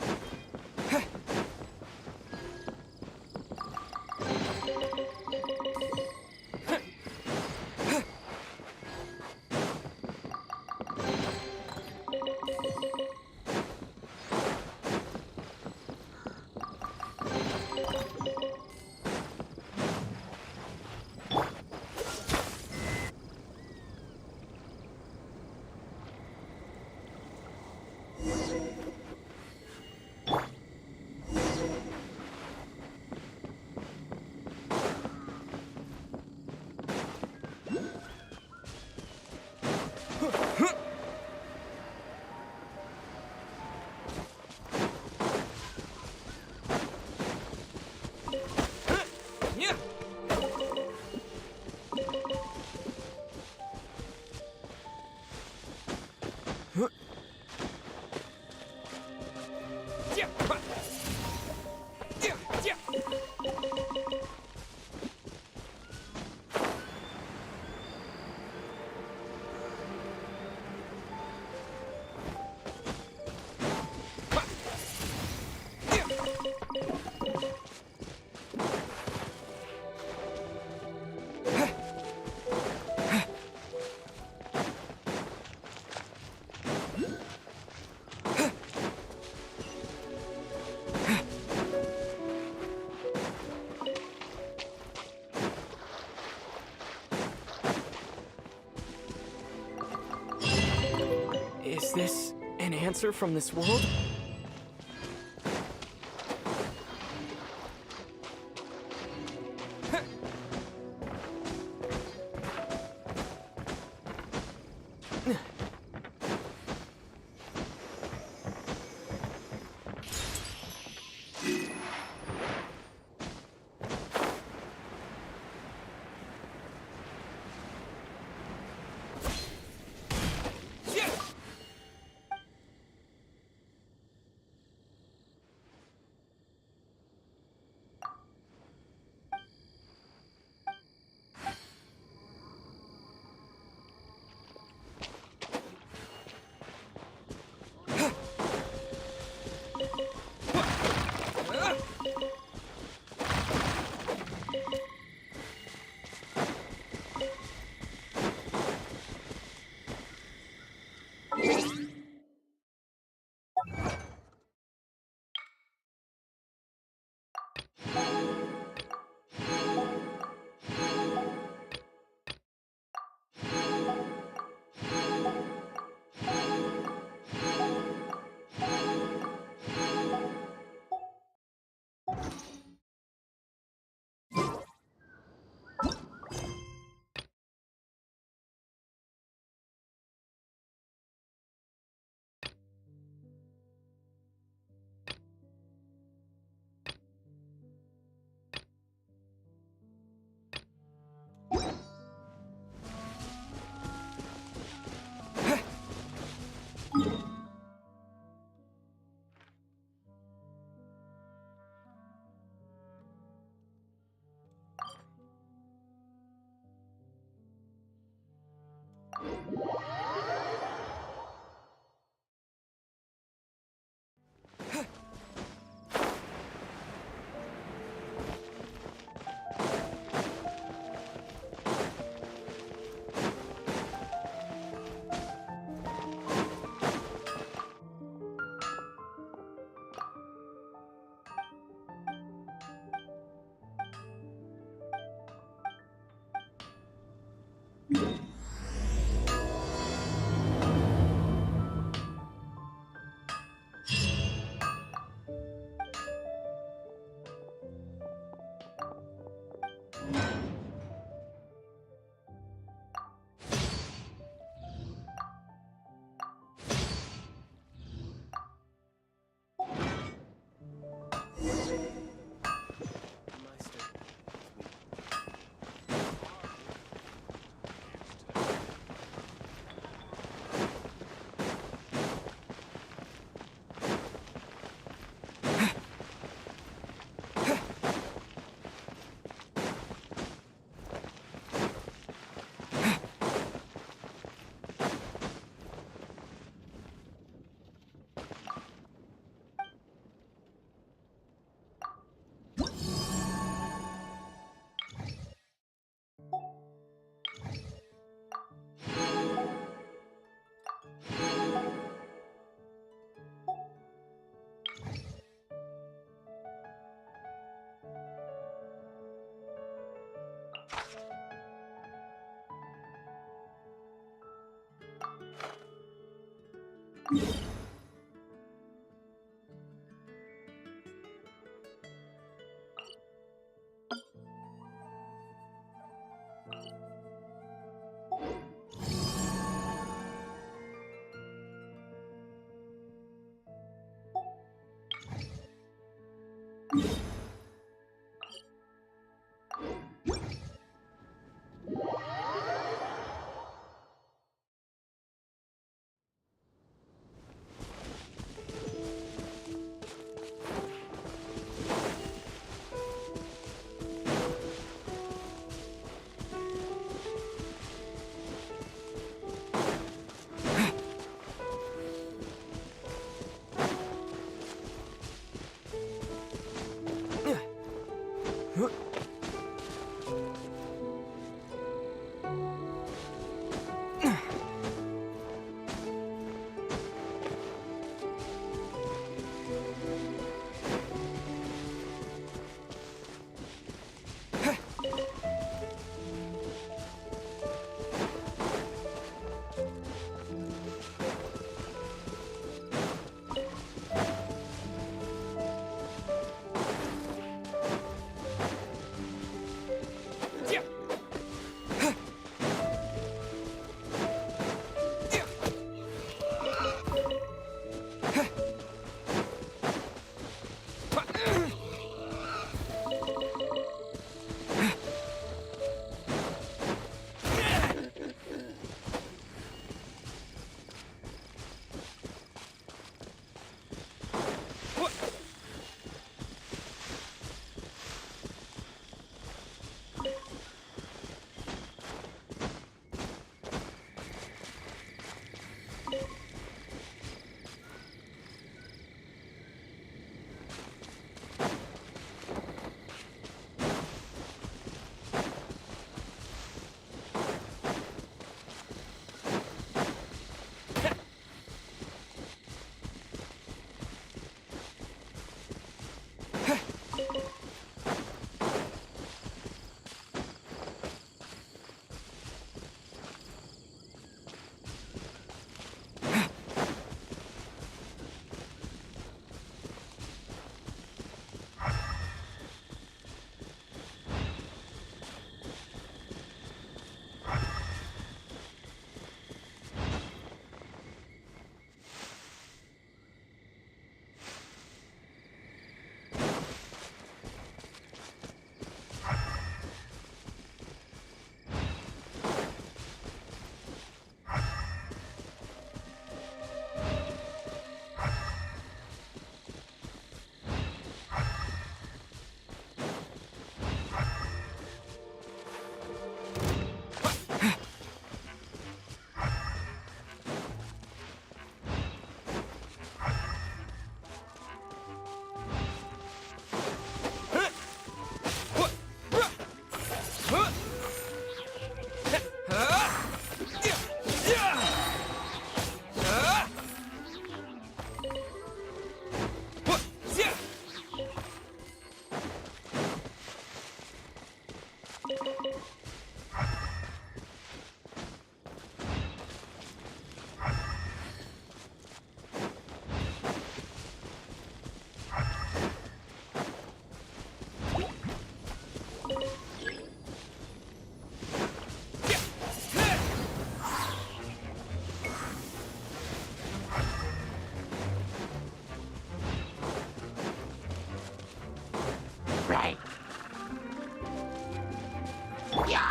Is this an answer from this world?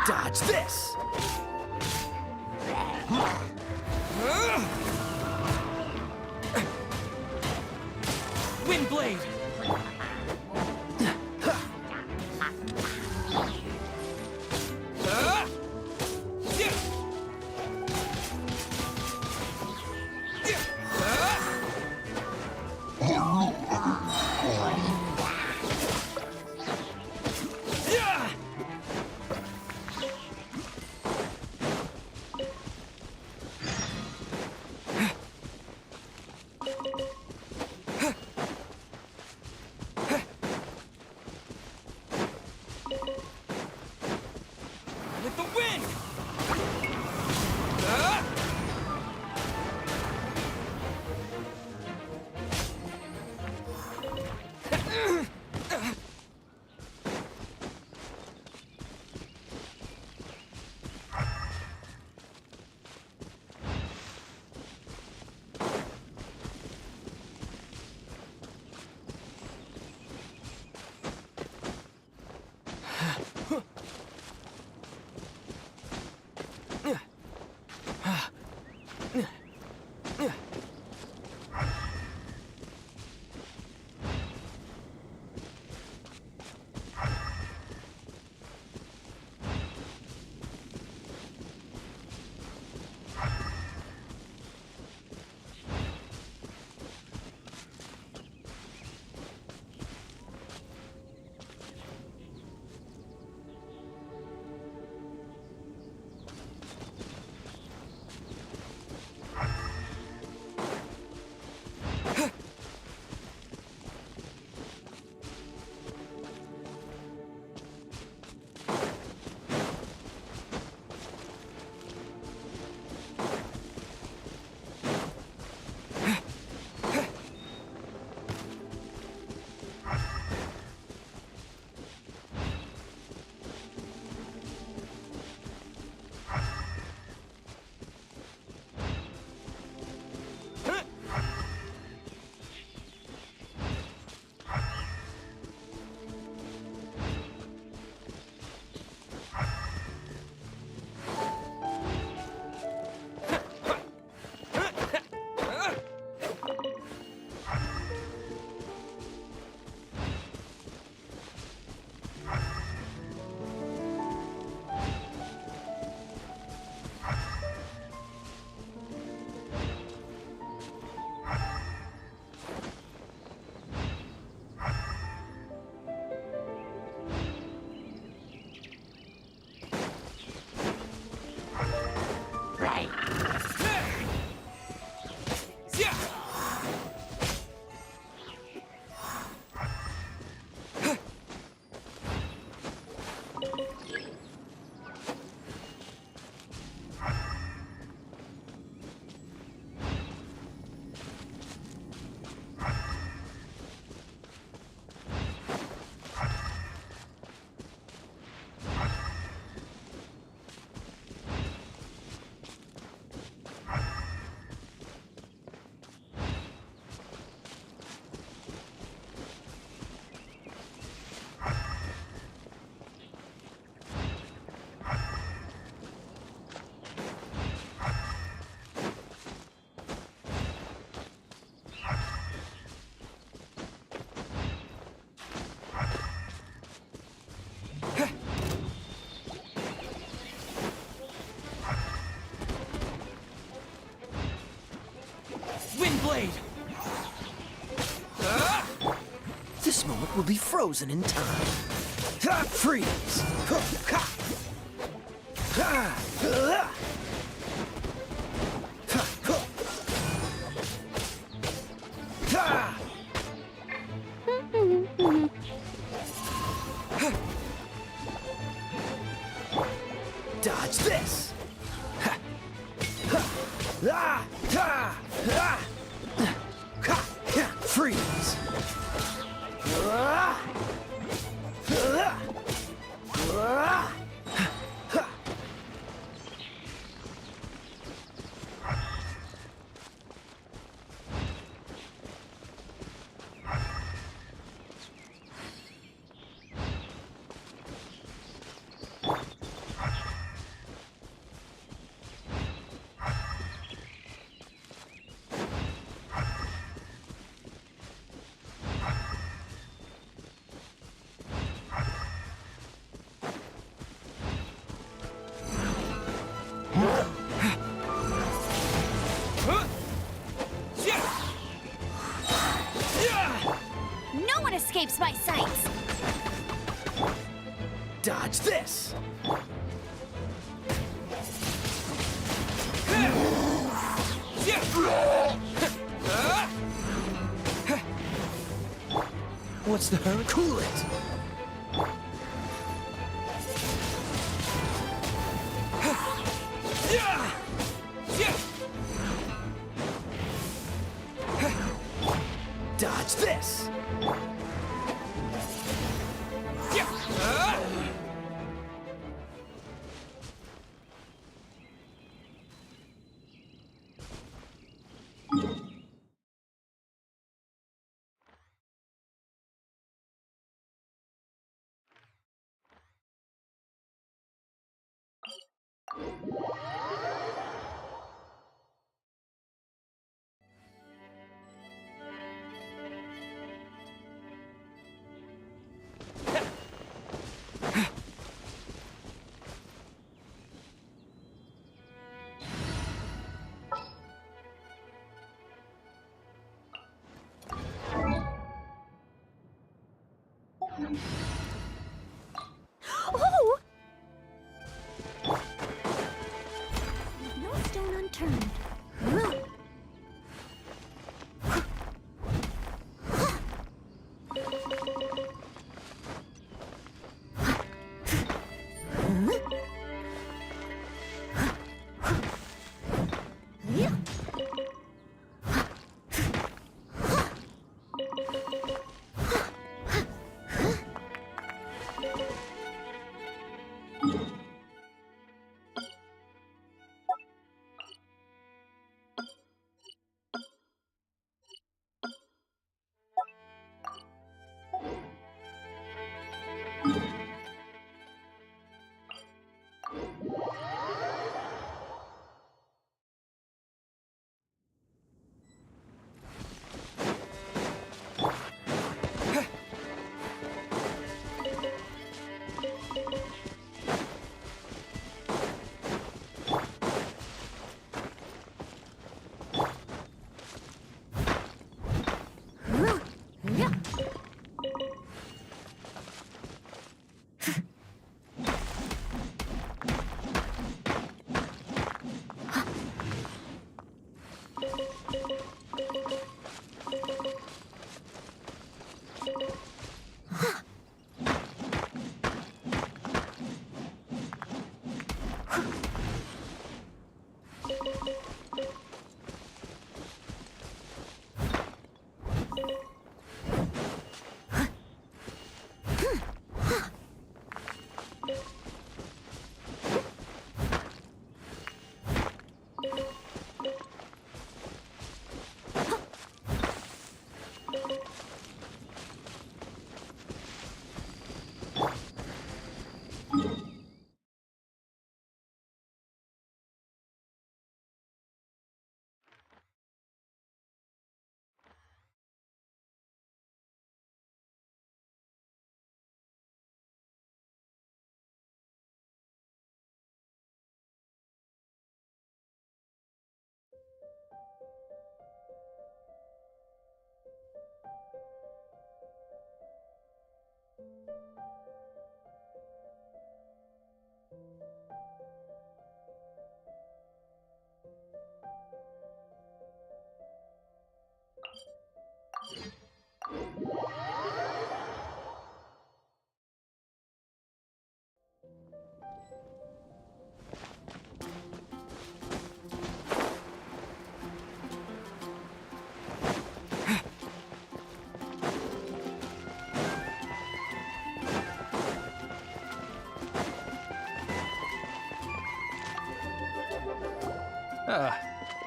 Dodge this! Windblade! blade! This moment will be frozen in time. Freeze! Dodge this! Freeze! No one escapes my sights! Dodge this! What's the hurry? Cool it! Dodge this! Oh! No stone unturned.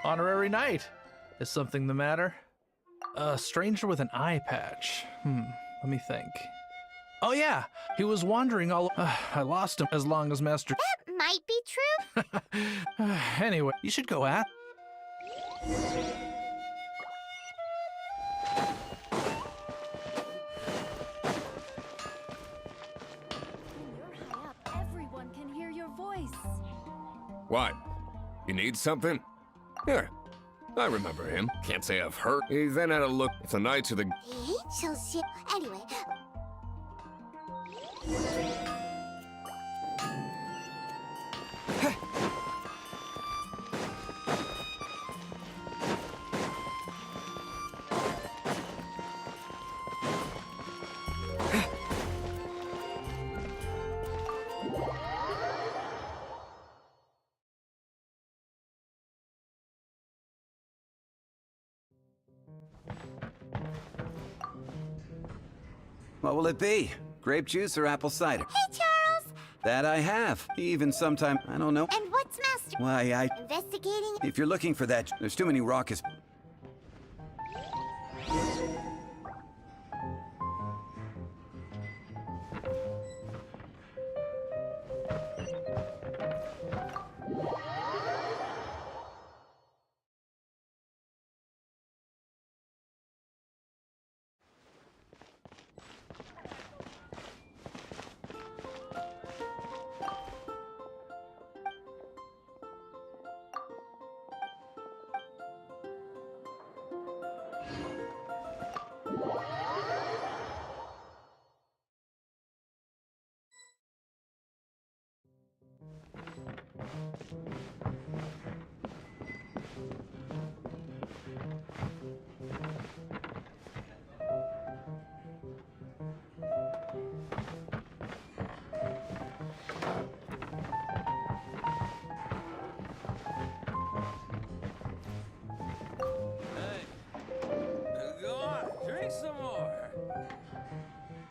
Honorary knight. Is something the matter? A stranger with an eye patch. Let me think. Oh yeah, he was wandering all... I lost him as long as Master... That might be true. Anyway, you should go at... Everyone can hear your voice. What? You need something? Here. I remember him. Can't say I've heard. He then had a look at the Knights of the... So shit. Anyway. What will it be? Grape juice or apple cider? Hey, Charles! That I have. Even sometime, I don't know. And what's Master... Why, Investigating... If you're looking for that, there's too many raucous...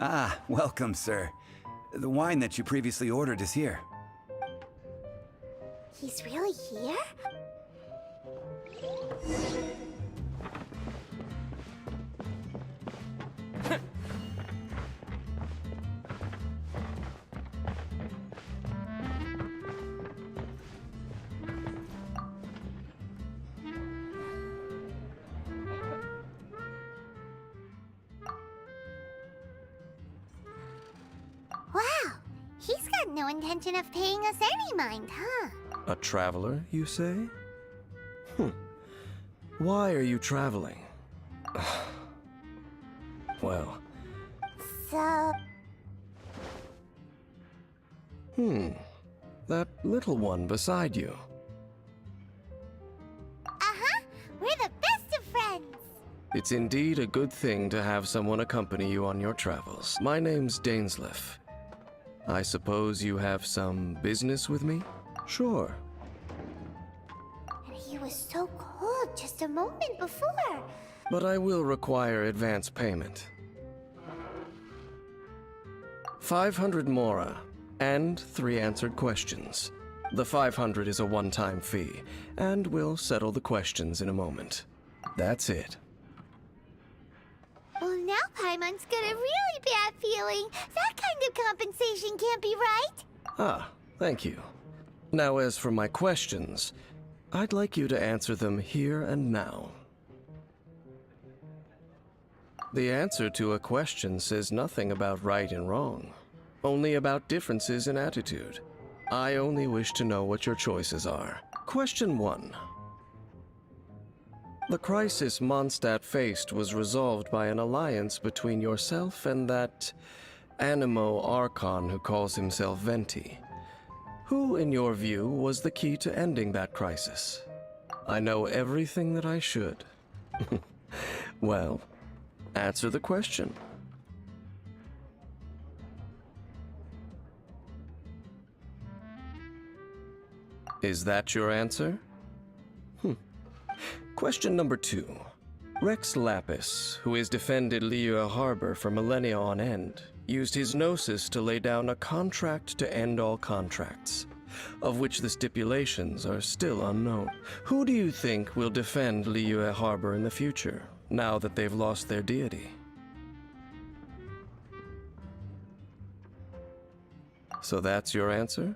Ah, welcome, sir. The wine that you previously ordered is here. He's really here? Wow, he's got no intention of paying us any mind, huh? A traveler, you say? Why are you traveling? Well... So... That little one beside you. Uh-huh, we're the best of friends! It's indeed a good thing to have someone accompany you on your travels. My name's Dainsleif. I suppose you have some business with me? Sure. And he was so cold just a moment before. But I will require advance payment. 500 mora, and 3 answered questions. The 500 is a one-time fee, and we'll settle the questions in a moment. That's it. Well, now Paimon's got a really bad feeling. That kind of compensation can't be right. Ah, thank you. Now, as for my questions, I'd like you to answer them here and now. The answer to a question says nothing about right and wrong, only about differences in attitude. I only wish to know what your choices are. Question 1. The crisis Mondstadt faced was resolved by an alliance between yourself and that Animo Archon who calls himself Venti. Who, in your view, was the key to ending that crisis? I know everything that I should. Well, answer the question. Is that your answer? Question number 2. Rex Lapis, who has defended Liyue Harbor for millennia on end, used his gnosis to lay down a contract to end all contracts, of which the stipulations are still unknown. Who do you think will defend Liyue Harbor in the future, now that they've lost their deity? So that's your answer?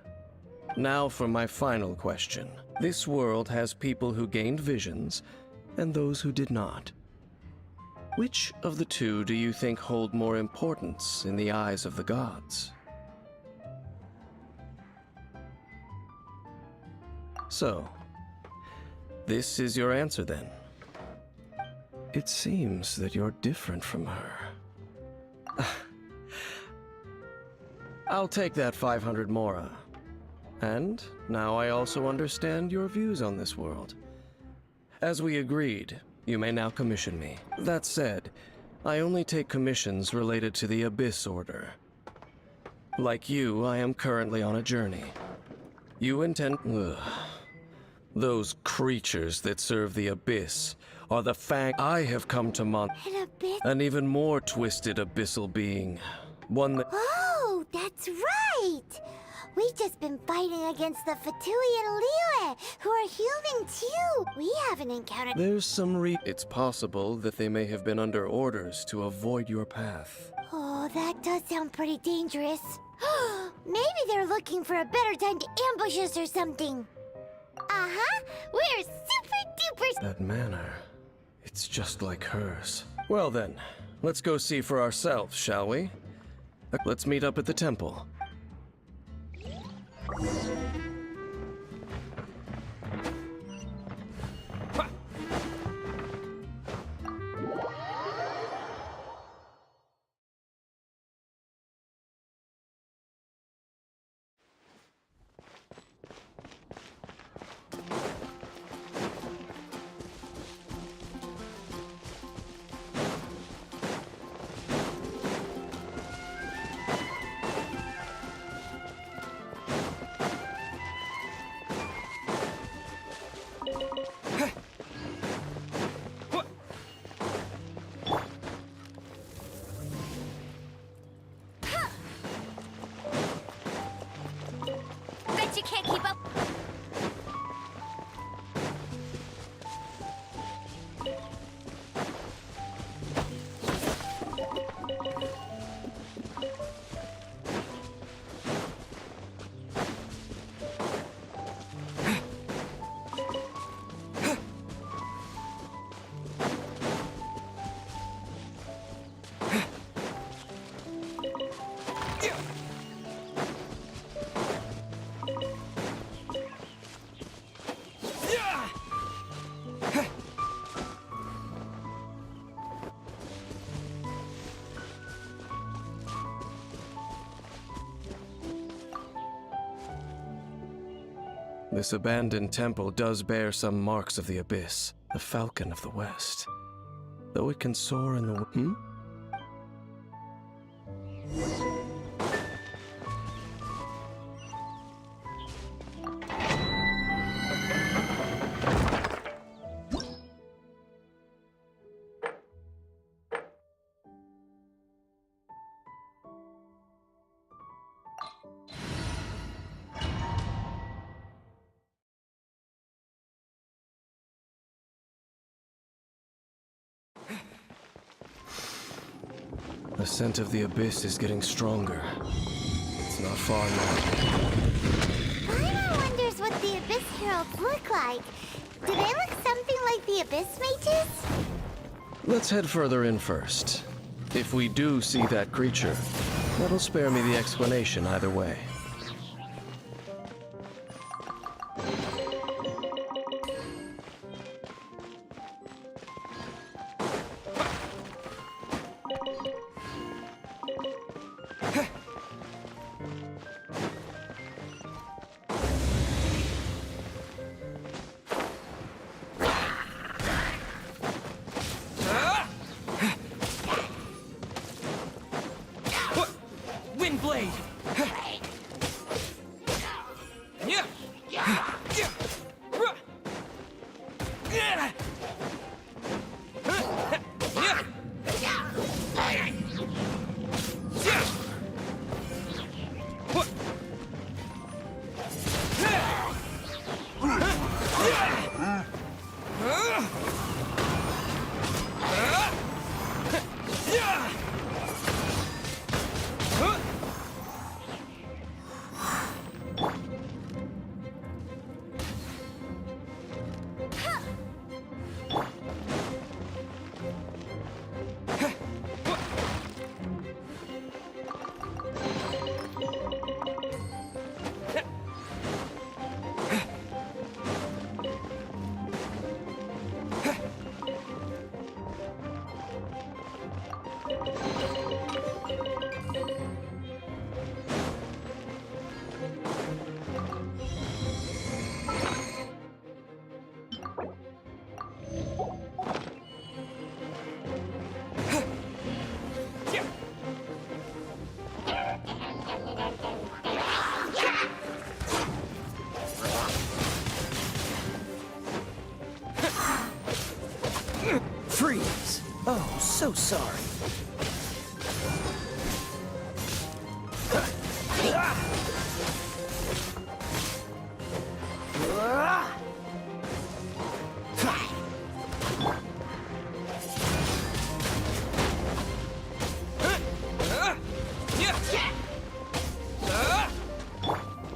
Now for my final question. This world has people who gained visions, and those who did not. Which of the two do you think hold more importance in the eyes of the gods? So, this is your answer then. It seems that you're different from her. I'll take that 500 mora. And now I also understand your views on this world. As we agreed, you may now commission me. That said, I only take commissions related to the Abyss Order. Like you, I am currently on a journey. You intend... Those creatures that serve the Abyss are the I have come to an even more twisted abyssal being. One that... Oh, that's right! We've just been fighting against the Fatui and Liyue, who are human too. We haven't encountered... There's some It's possible that they may have been under orders to avoid your path. Oh, that does sound pretty dangerous. Maybe they're looking for a better time to ambush us or something. Uh-huh. We're super duper... That manner, it's just like hers. Well then, let's go see for ourselves, shall we? Let's meet up at the temple. Bet you can't keep up. This abandoned temple does bear some marks of the Abyss, the Falcon of the West. Though it can soar in the... The scent of the Abyss is getting stronger. It's not far now. Paimon wonders what the Abyss Heralds look like. Do they look something like the Abyss Mages? Let's head further in first. If we do see that creature, that'll spare me the explanation either way. Freeze! Oh, so sorry.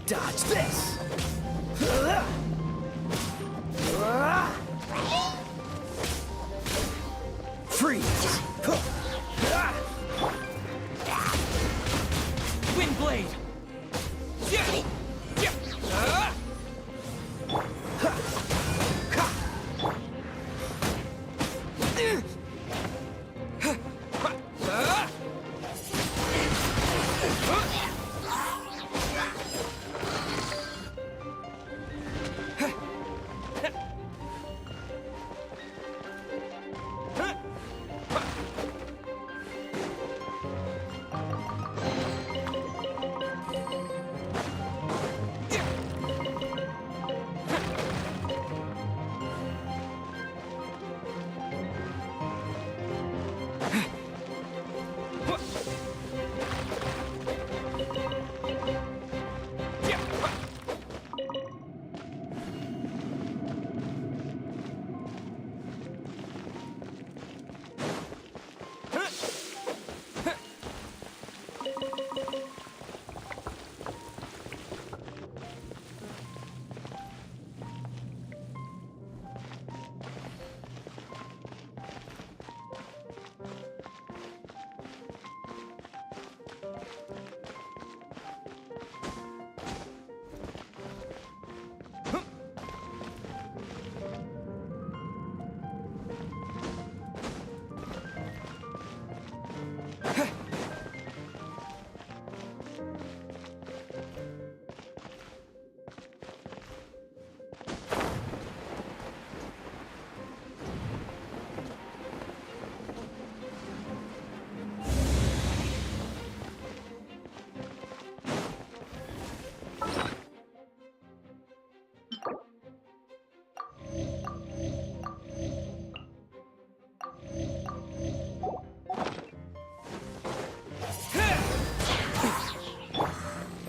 Dodge this! Freeze! Wind blade!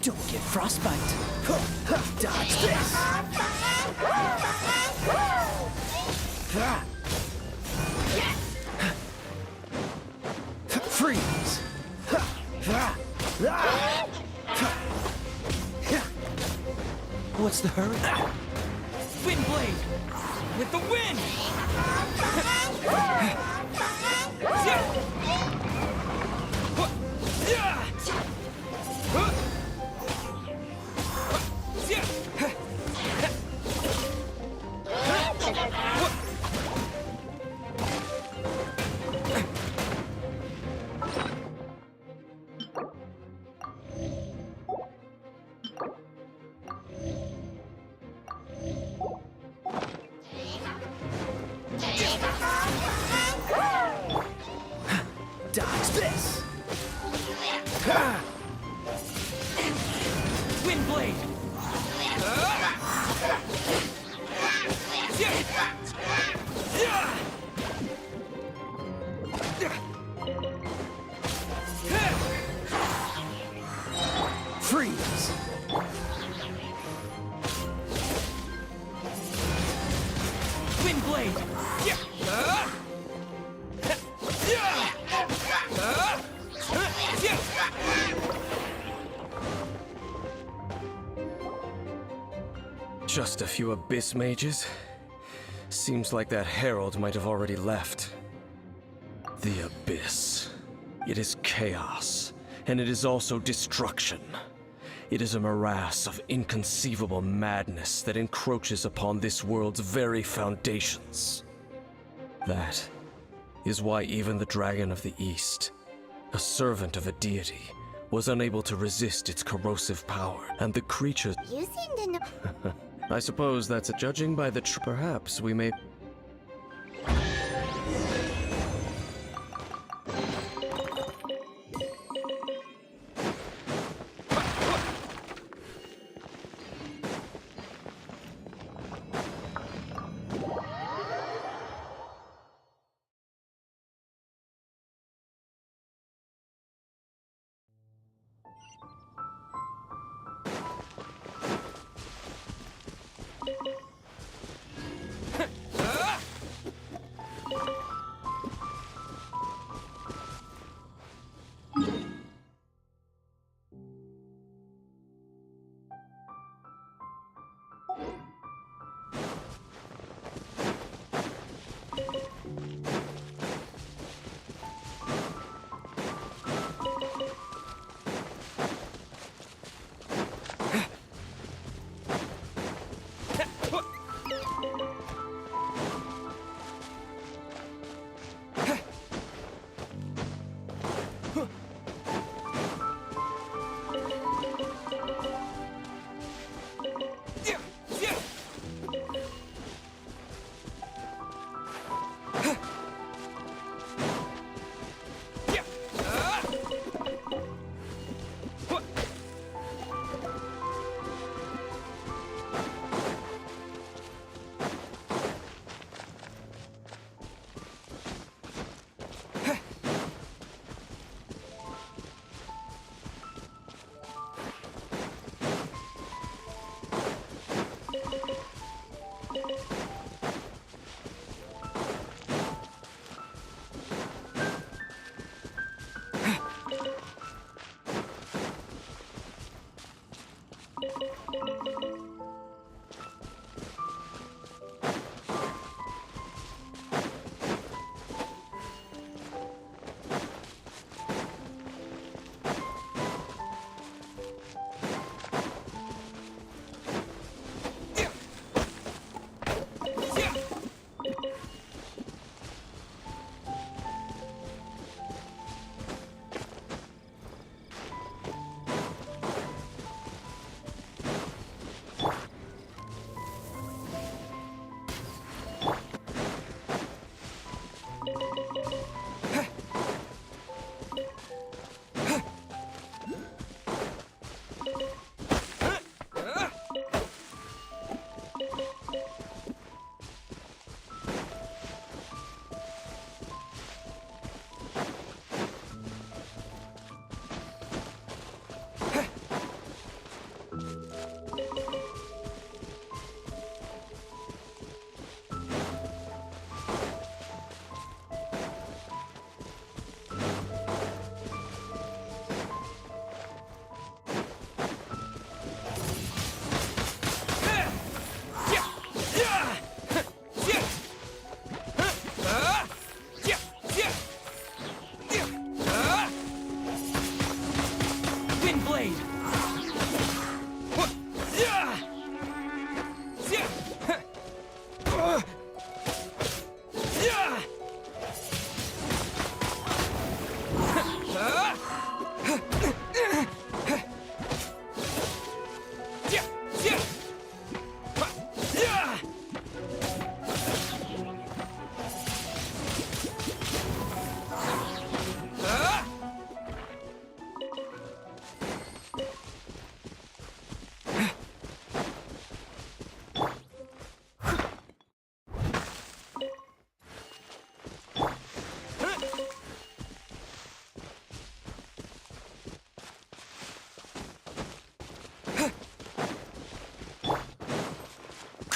Don't get frostbite. Dodge this. Freeze. What's the hurry? Wind blade! With the wind! Windblade! Freeze! Windblade! Just a few abyss mages? Seems like that herald might have already left. The abyss. It is chaos, and it is also destruction. It is a morass of inconceivable madness that encroaches upon this world's very foundations. That is why even the Dragon of the East, a servant of a deity, was unable to resist its corrosive power, and the creatures— You seem to know. I suppose that's a judging by the perhaps we may—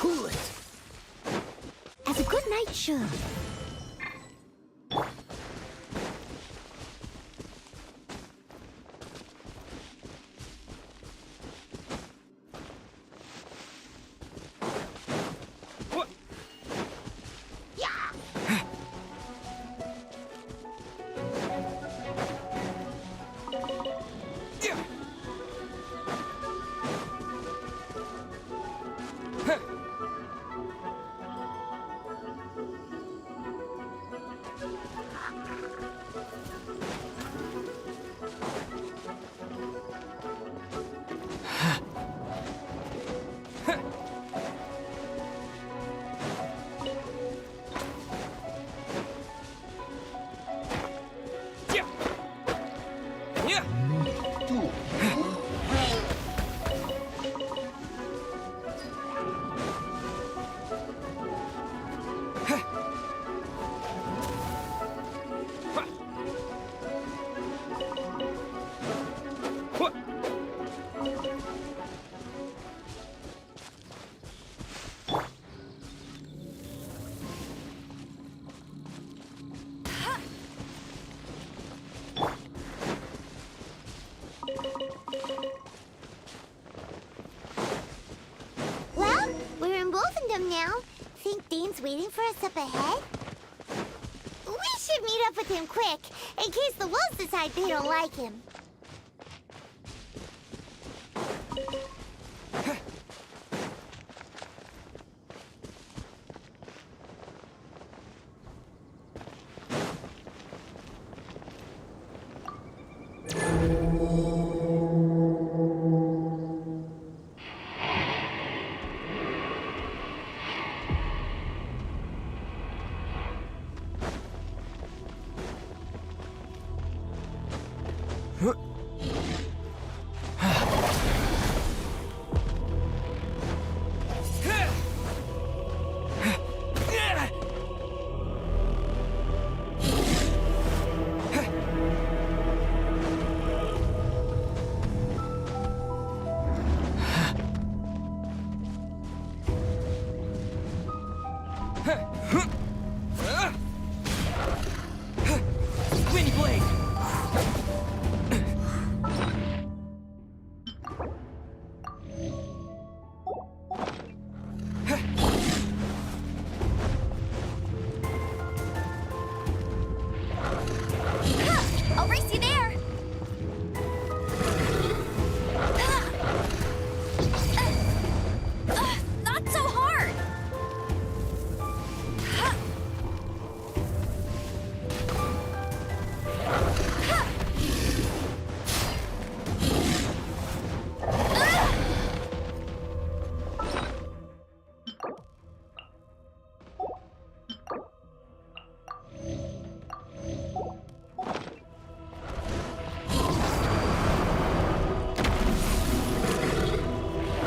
cool it. As a good knight should. Well, we're in Wolfendom now. Think Dean's waiting for us up ahead? We should meet up with him quick, in case the wolves decide they don't like him. Wind blade! I'll race you there! Not so hard!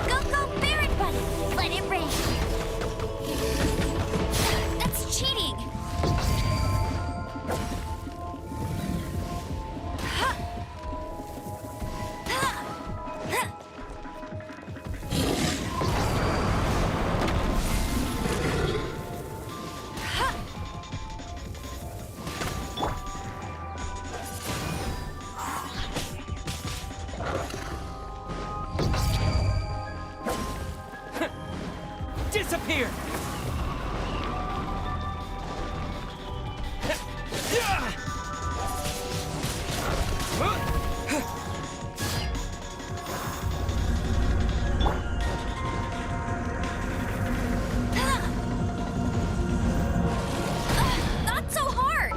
Go, go, Barret Buddy! Let it rain! That's cheating! Disappear! Not so hard!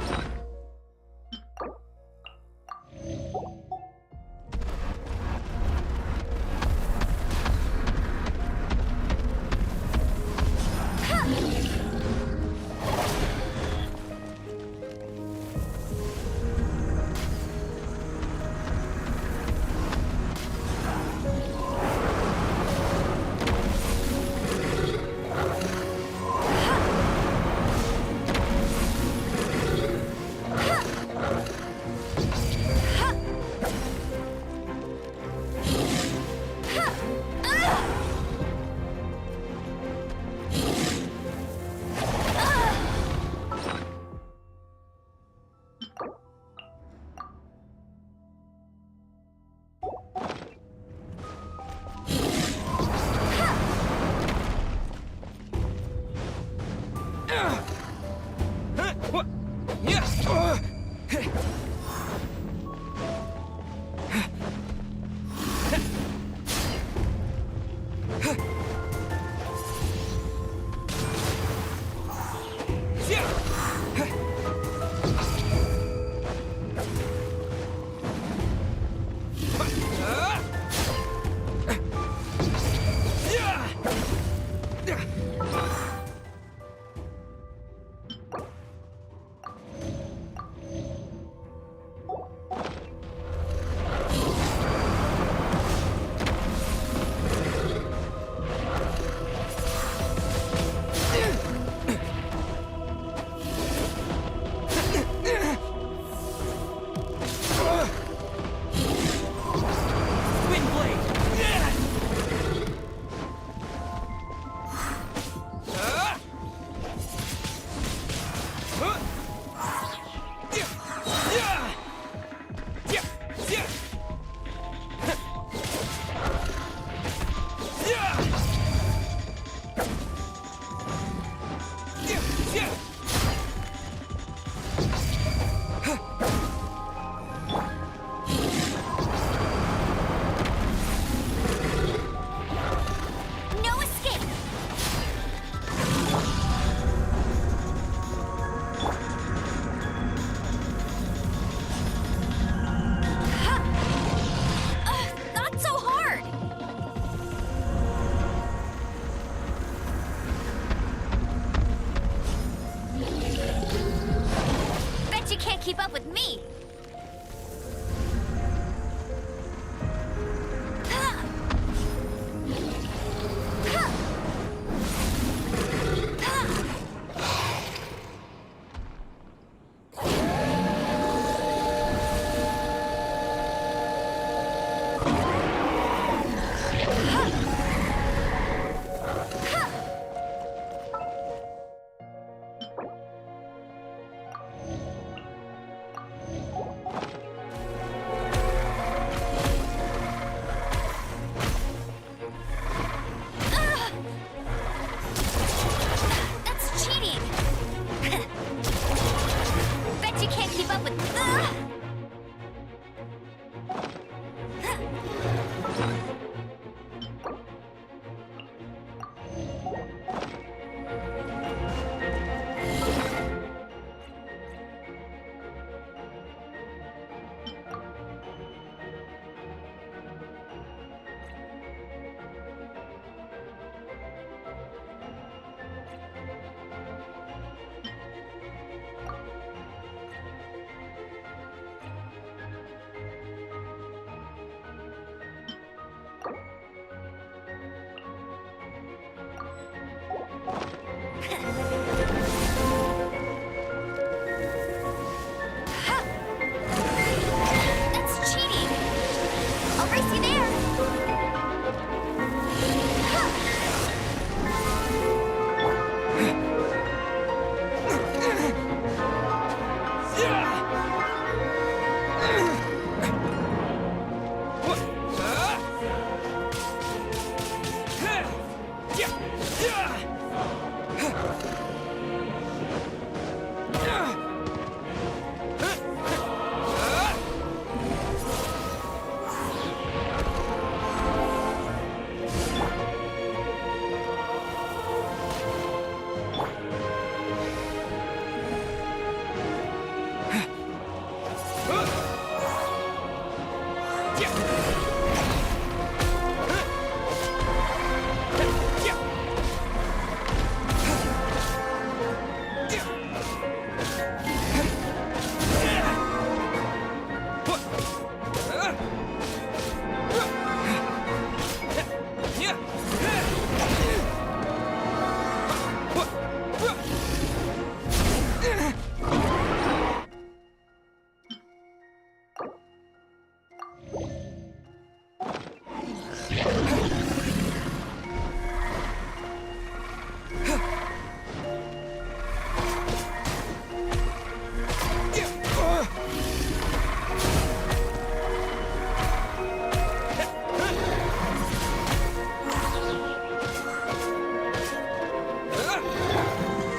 keep up with me.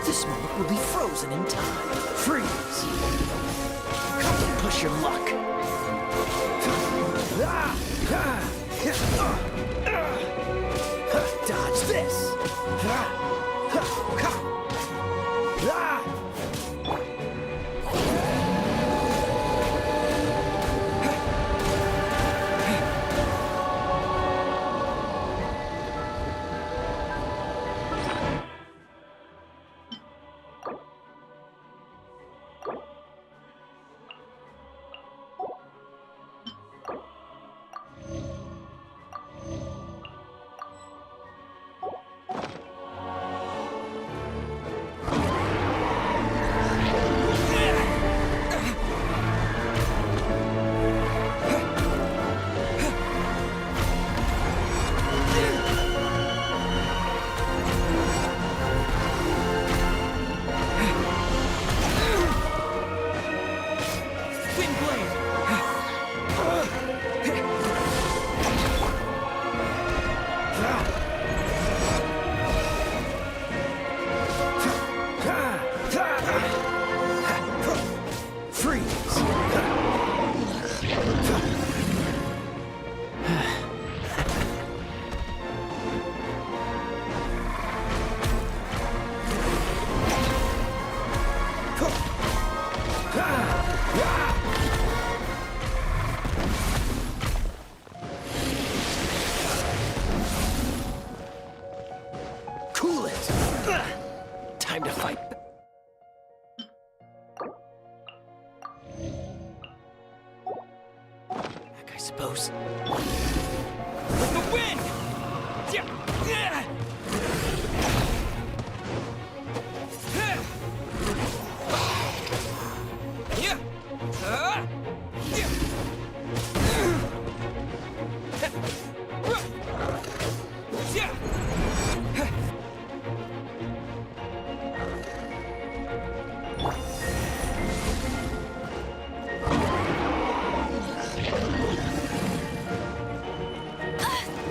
This moment will be frozen in time. Freeze! Cool it! Time to fight. Heck, I suppose. With the wind!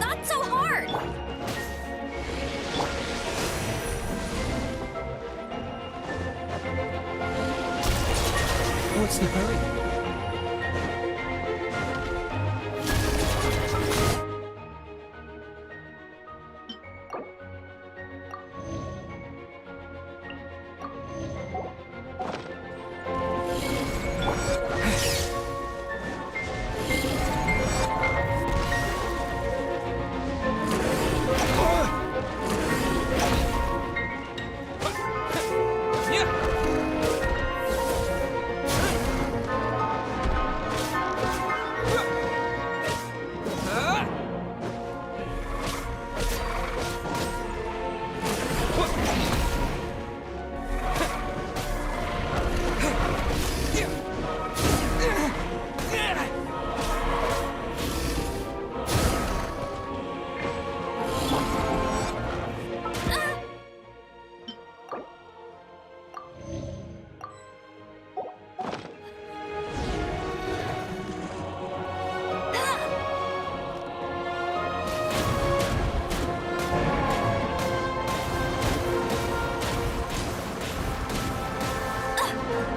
Not so hard! What's the hurry?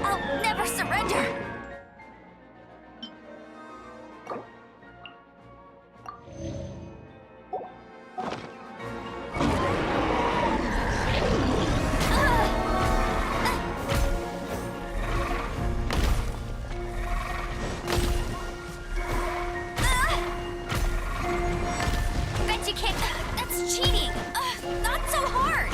I'll never surrender! Bet you can't. That's cheating! Not so hard!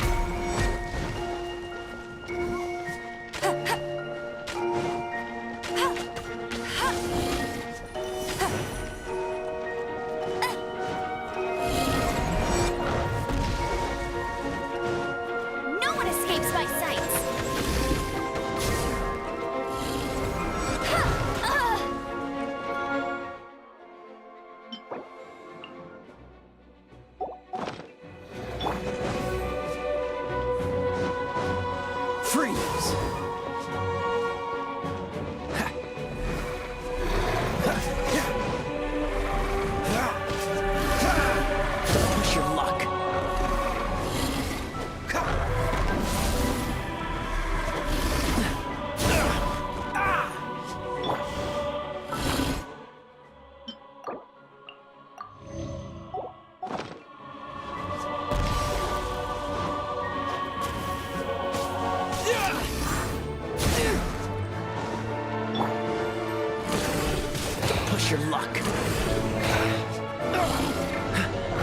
No one escapes my sights! Freeze! Push your luck. Push your luck.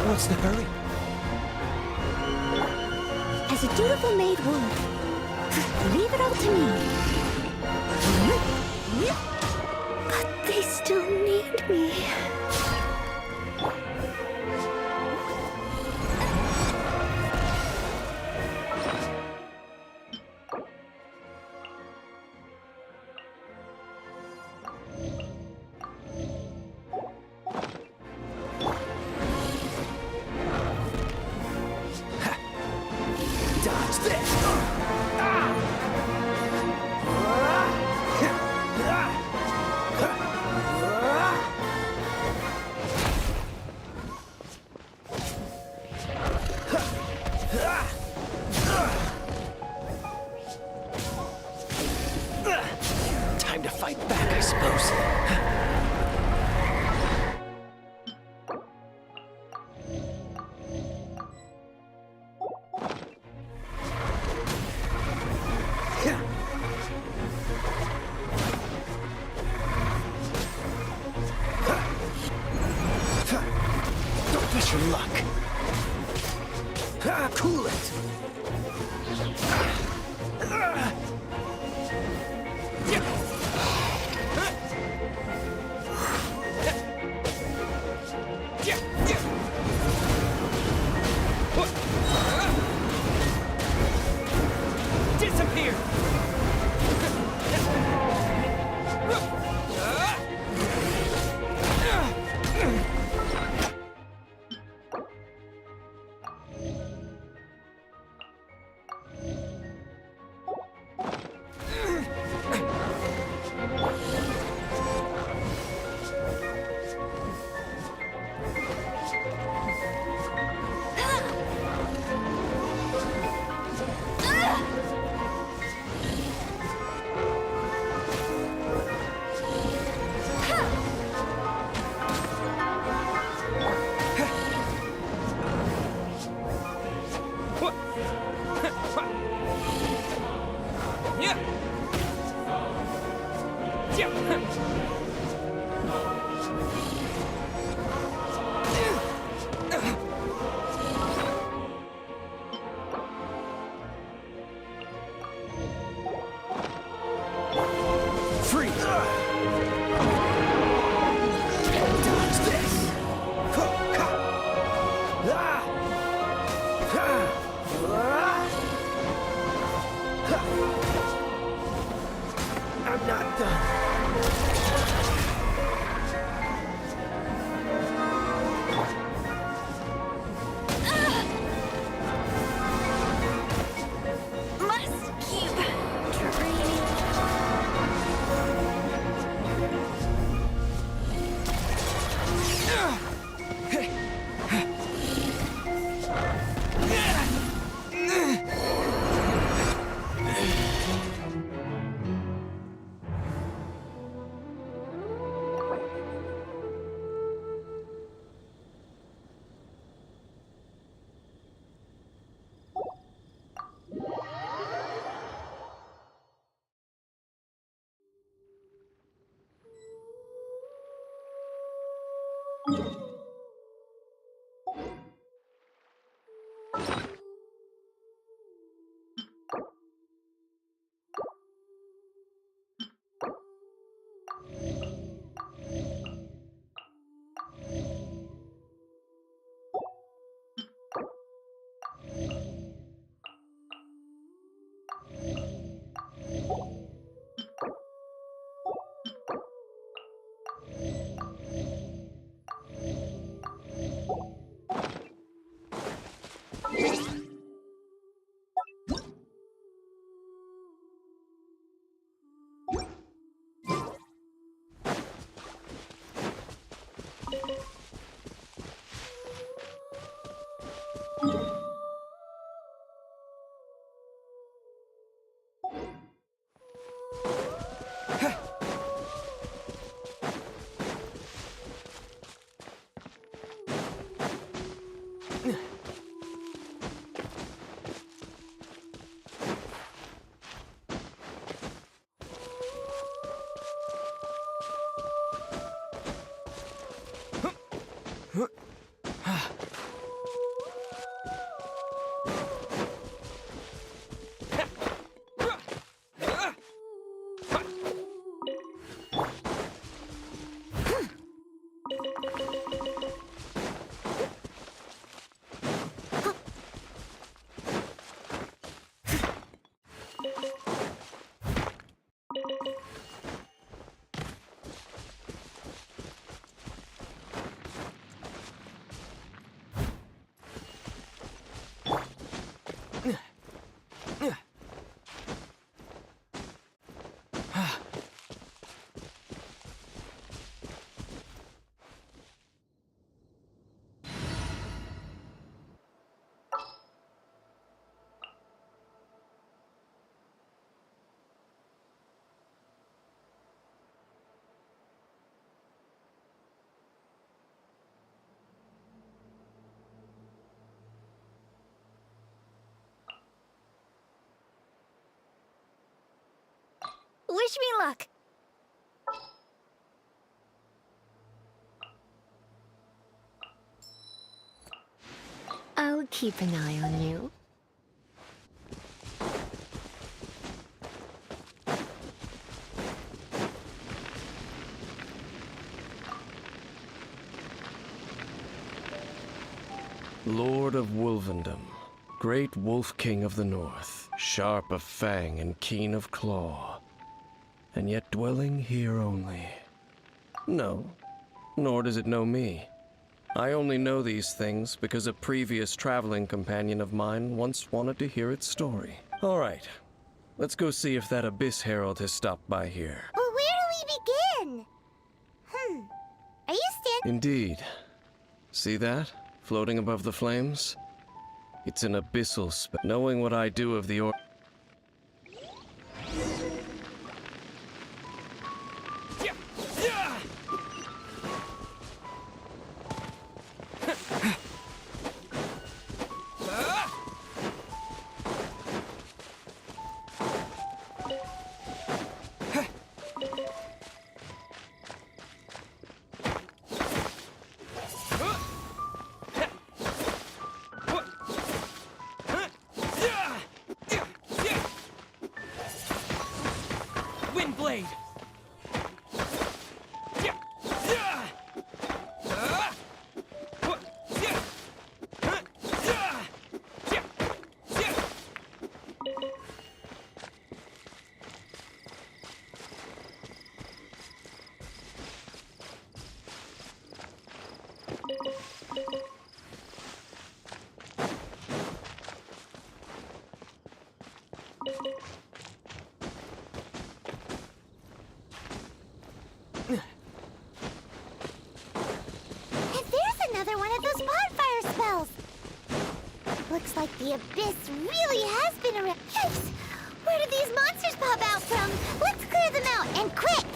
What's the hurry? As a dutiful maid would. Leave it all to me. But they still need me. Dodge this! Cool it! Disappear! I'm not done. Must keep training. Wish me luck. A I'll keep an eye on you. Lord of Wolvendom, great Wolf King of the North, sharp of fang and keen of claw, and yet dwelling here only. No, nor does it know me. I only know these things because a previous traveling companion of mine once wanted to hear its story. All right, let's go see if that Abyss Herald has stopped by here. Well, where do we begin? Are you standing? Indeed. See that? Floating above the flames? It's an abyssal spell. Knowing what I do of the Windblade! Looks like the Abyss really has been around. Yikes! Where did these monsters pop out from? Let's clear them out, and quick!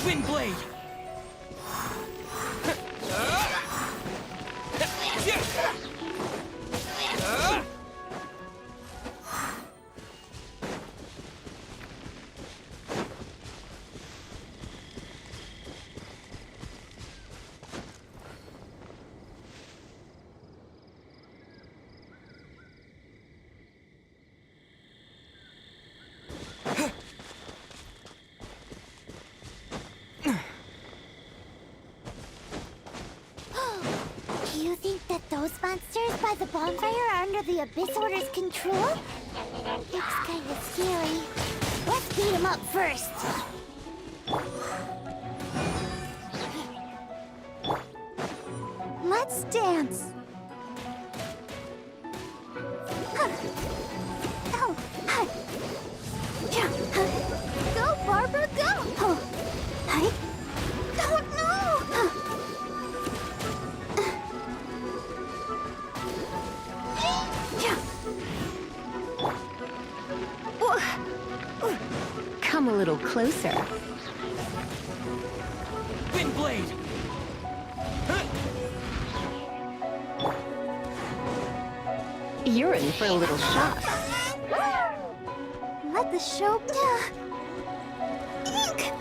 Windblade! Do you think that those monsters by the bonfire are under the Abyss Order's control? Looks kind of scary. Let's beat them up first. Let's dance. Go, Barbara, go! Oh no! Come a little closer. Windblade! You're in for a little shock. Let the show begin. Ink!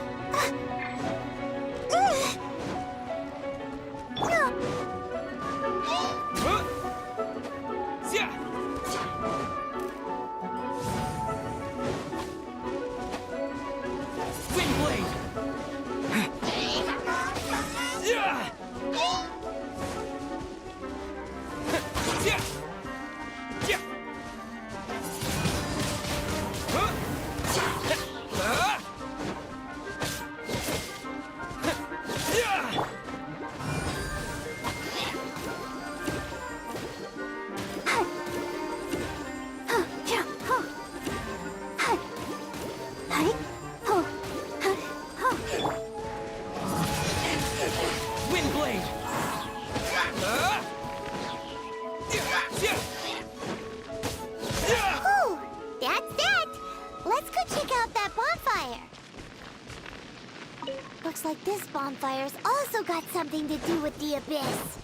Looks like this bonfire's also got something to do with the Abyss.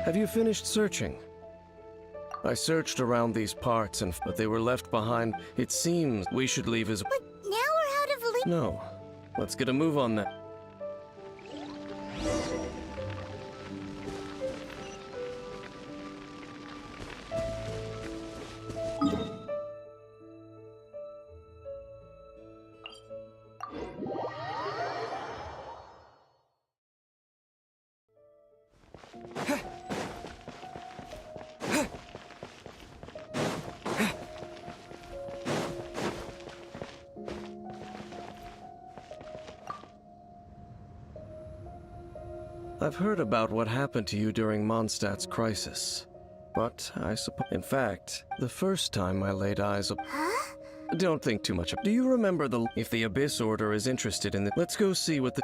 Have you finished searching? I searched around these parts, but they were left behind. It seems we should leave as... But now we're out of leave. No. Let's get a move on that. I've heard about what happened to you during Mondstadt's crisis. But I suppose... In fact, the first time I laid eyes up... Huh? Don't think too much of... Do you remember the... If the Abyss Order is interested in the... Let's go see what the...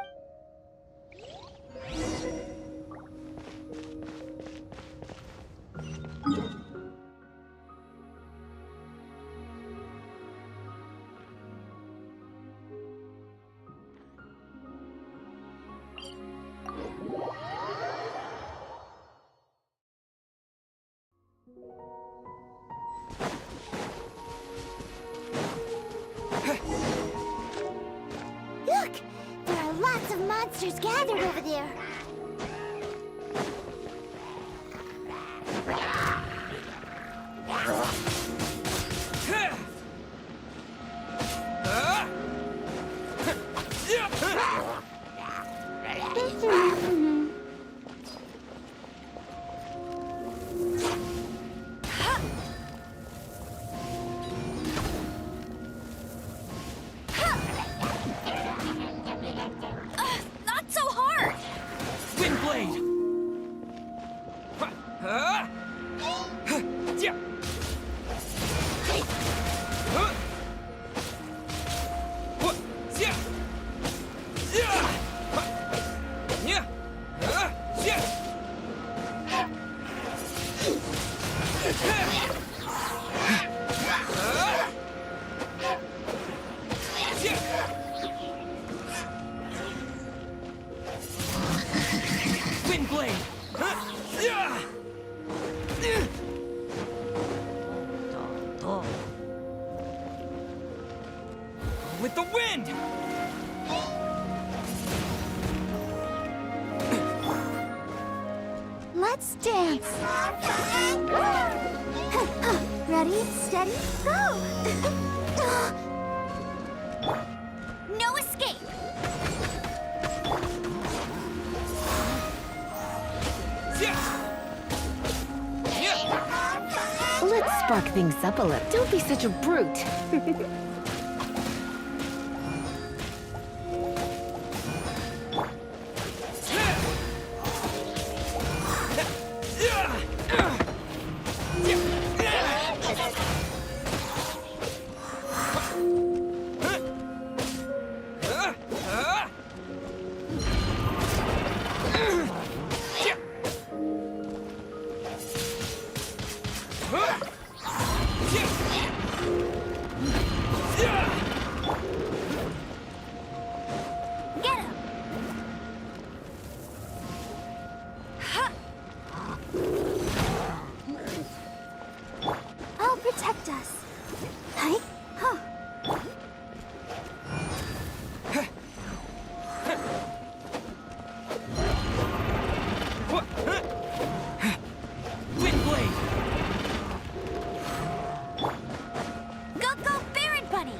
Look! There are lots of monsters gathered over there. Not so hard! Windblade! Windblade! With the wind! Let's dance. Ready, steady, go! No escape! Let's spark things up a little. Don't be such a brute. Get him! I'll protect us. Hi. Huh. Windblade! Go, Baron Bunny!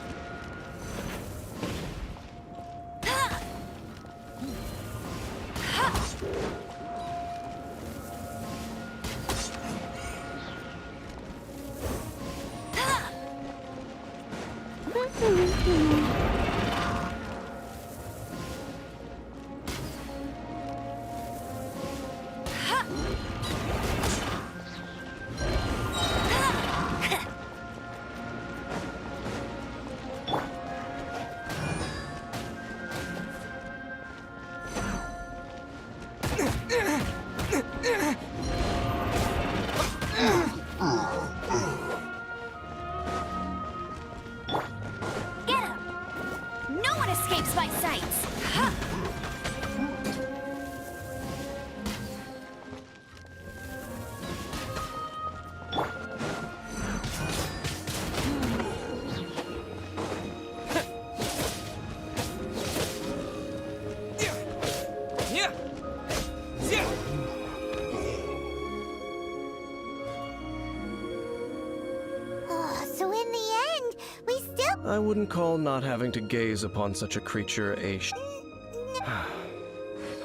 Oh, so in the end, we still... I wouldn't call not having to gaze upon such a creature a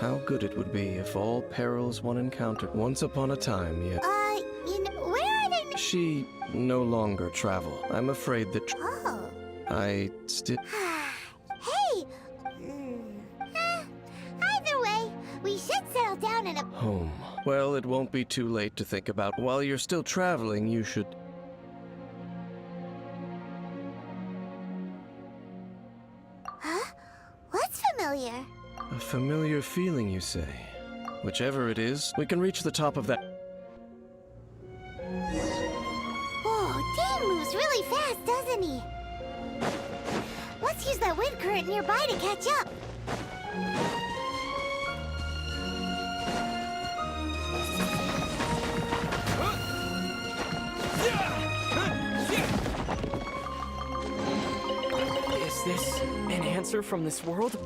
How good it would be if all perils one encountered once upon a time, yet... you know, where are they... She no longer travel. I'm afraid that... Oh. I still... Hey! Either way, we should settle down in a... Home. Well, it won't be too late to think about. While you're still traveling, you should... Huh? What's familiar? A familiar feeling, you say? Whichever it is, we can reach the top of that... Whoa, Dan moves really fast, doesn't he? Let's use that wind current nearby to catch up. Is this an answer from this world?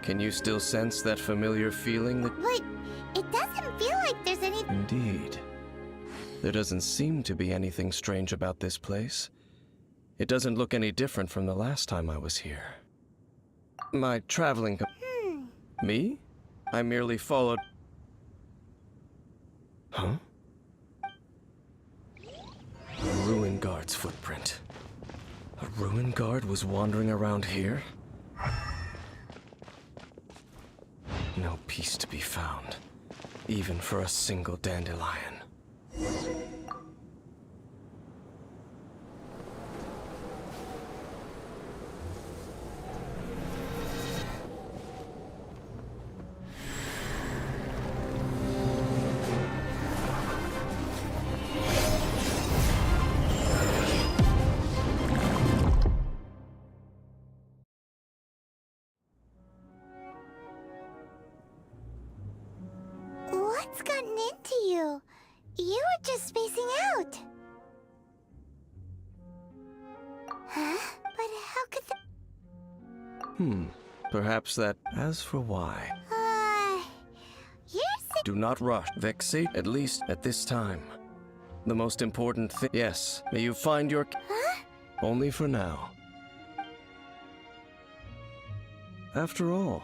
Can you still sense that familiar feeling that... But it doesn't feel like there's any... Indeed. There doesn't seem to be anything strange about this place. It doesn't look any different from the last time I was here. My traveling... Me? I merely followed... Huh? A ruin guard's footprint. A ruin guard was wandering around here? No peace to be found, even for a single dandelion. What's gotten into you? You were just spacing out. Huh? But how could the... Perhaps that... As for why... You're Do not rush. Vexate, at least at this time. The most important thing... Yes, may you find your... Huh? Only for now. After all...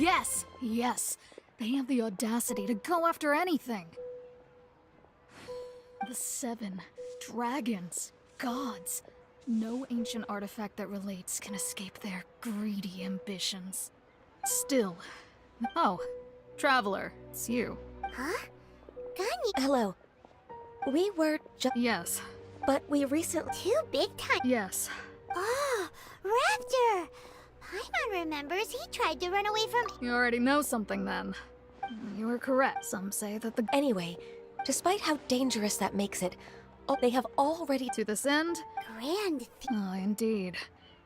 Yes, yes. They have the audacity to go after anything. The 7 dragons, gods. No ancient artifact that relates can escape their greedy ambitions. Still. Oh, Traveler, it's you. Huh? Gani. Hello. We were just. Yes. But we recently. Too big time. Yes. Oh, Raptor! Paimon remembers he tried to run away from. You already know something then. You were correct. Some say that the. Anyway, despite how dangerous that makes it, they have already. To this end? Grand. Oh, indeed.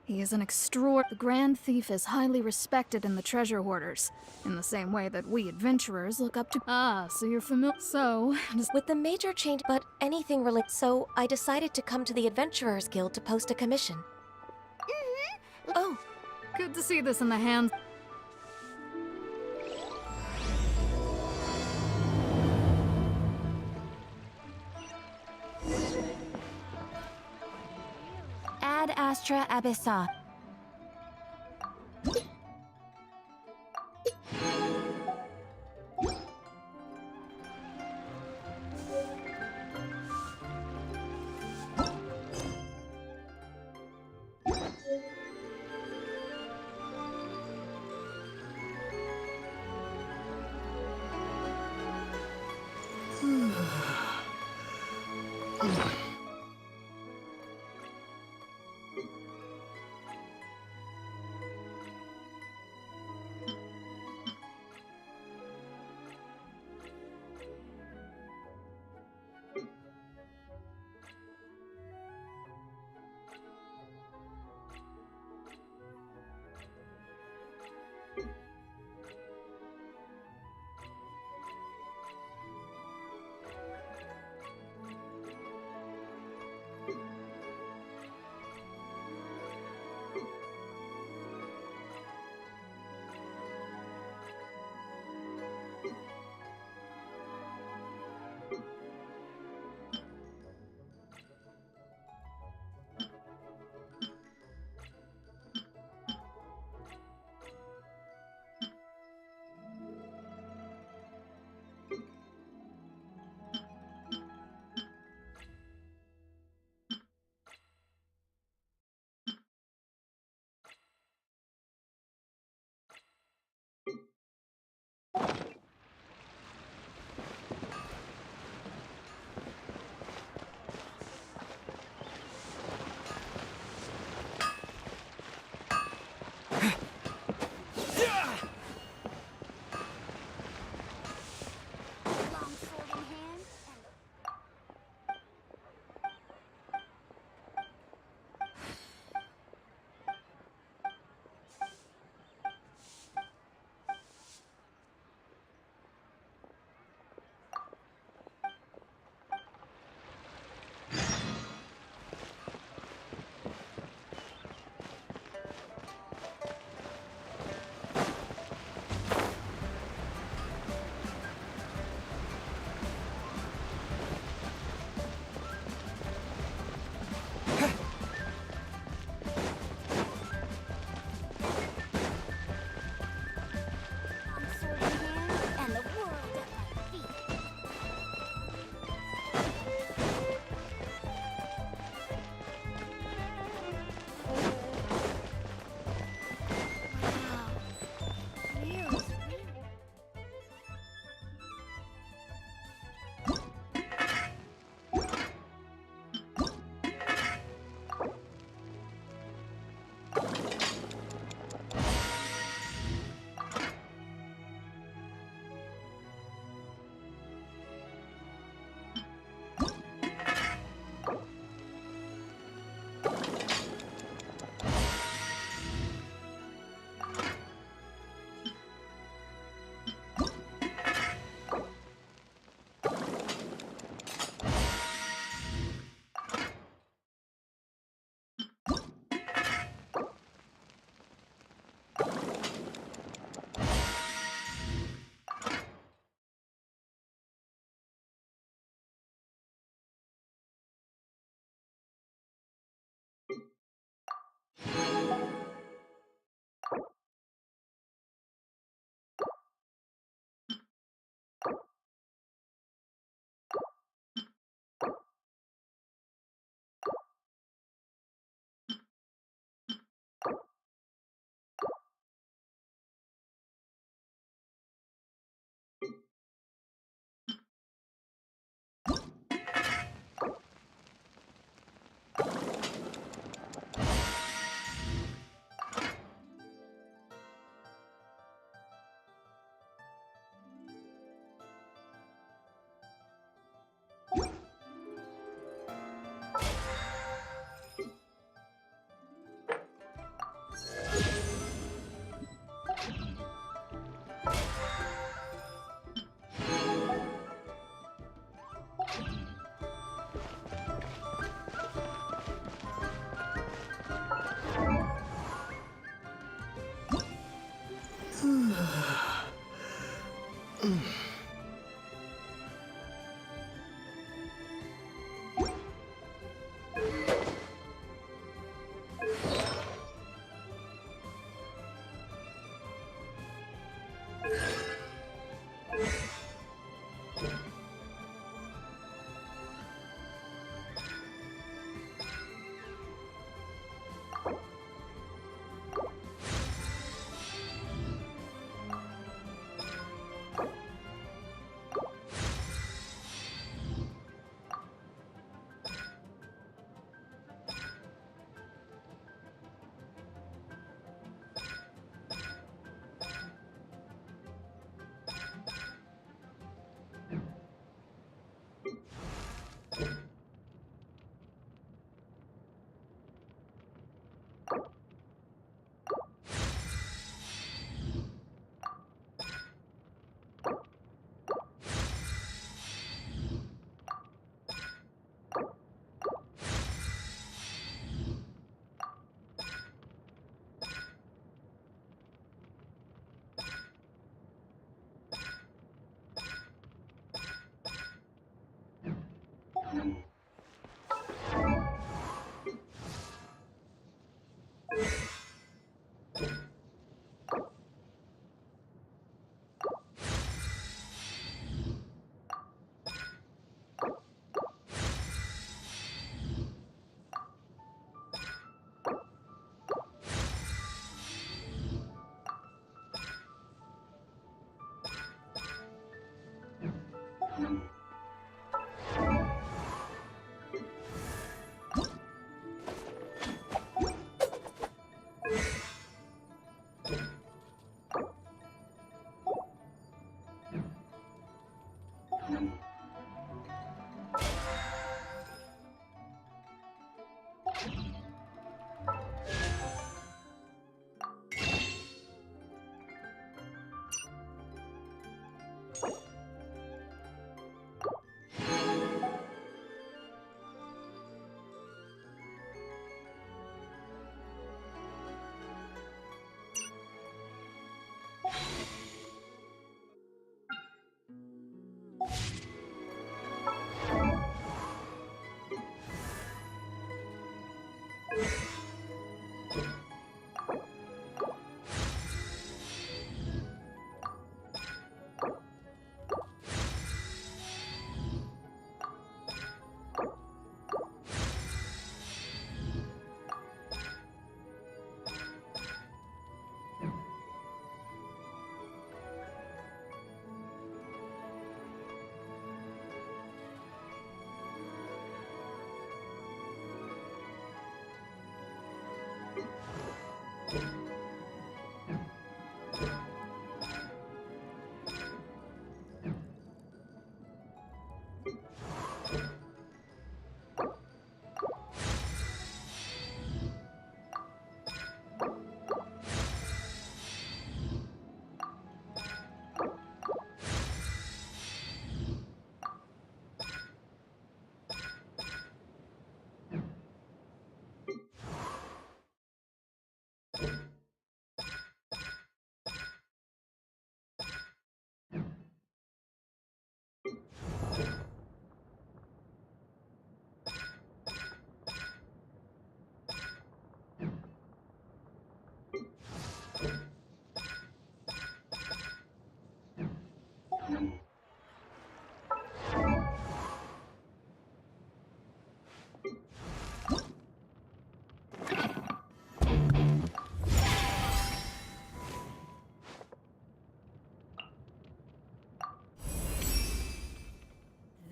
He is an The Grand Thief is highly respected in the treasure hoarders, in the same way that we adventurers look up to. Ah, so you're familiar. So. With the major change, but anything related. So I decided to come to the Adventurers Guild to post a commission. Mm-hmm. Oh. Good to see this in the hands. Ad Astra Abyssa.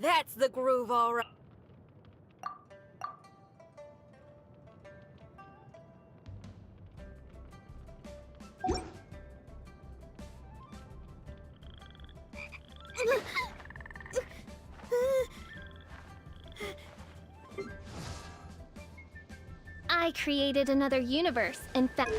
That's the groove, all right. I created another universe, in fact.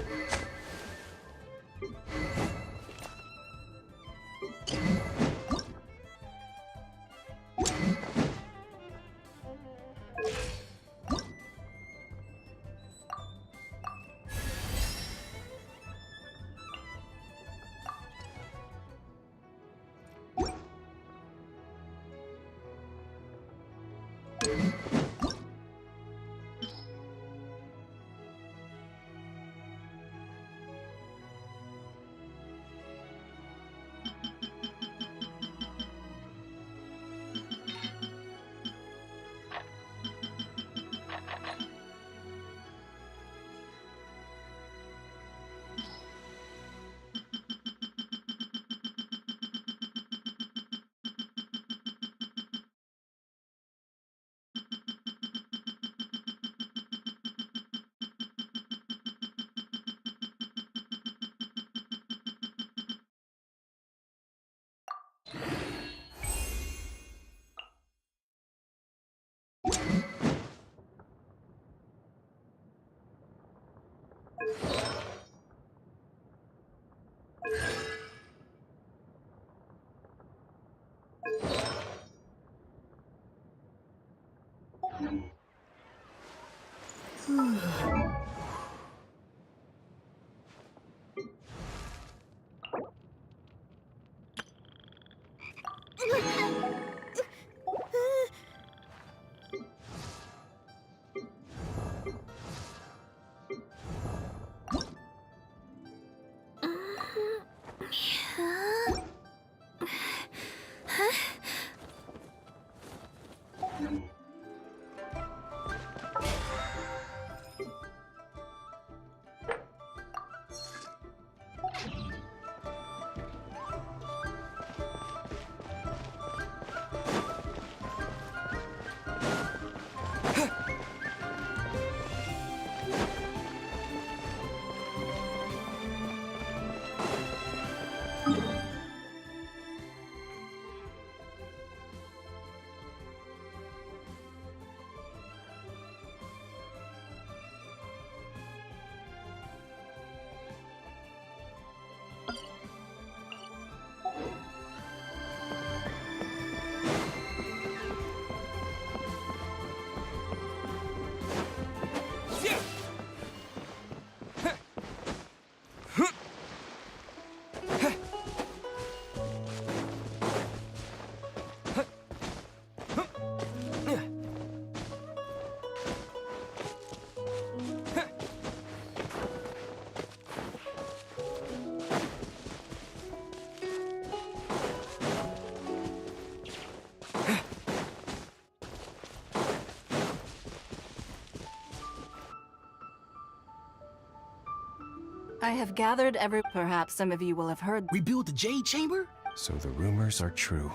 I have gathered Perhaps some of you will have heard. Rebuild the Jade Chamber? So the rumors are true.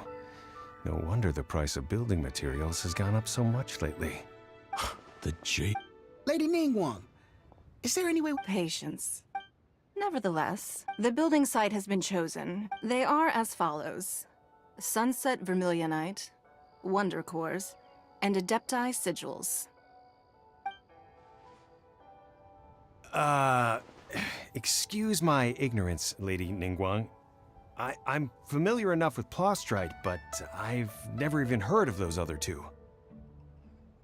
No wonder the price of building materials has gone up so much lately. The Jade... Lady Ningguang, is there any way... Patience. Nevertheless, the building site has been chosen. They are as follows. Sunset Vermilionite, Wonder Cores, and Adepti Sigils. Excuse my ignorance, Lady Ningguang. I'm familiar enough with Plostrite, but I've never even heard of those other two.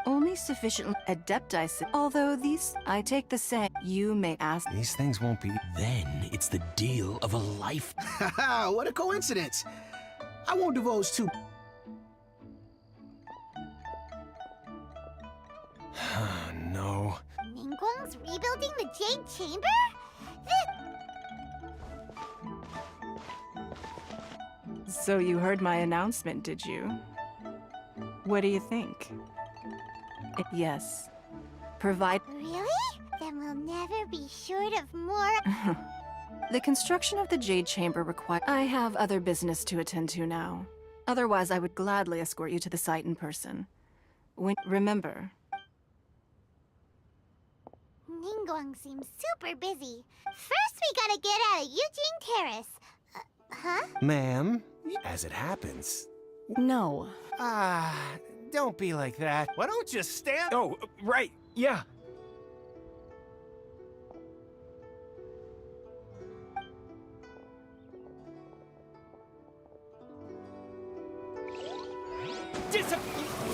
Only sufficiently Adepti Sigils. Although these, I take the same. You may ask. These things won't be... Then it's the deal of a life. Haha, what a coincidence. I won't divulge too... No. Ningguang's rebuilding the Jade Chamber? So you heard my announcement, did you? What do you think? Yes. Provide... Really? Then we'll never be short of more... The construction of the Jade Chamber requires... I have other business to attend to now. Otherwise, I would gladly escort you to the site in person. Remember... Ningguang seems super busy. First, we gotta get out of Eugene Terrace. Huh? Ma'am, as it happens... No. Don't be like that. Why don't you stand... Oh, right, yeah.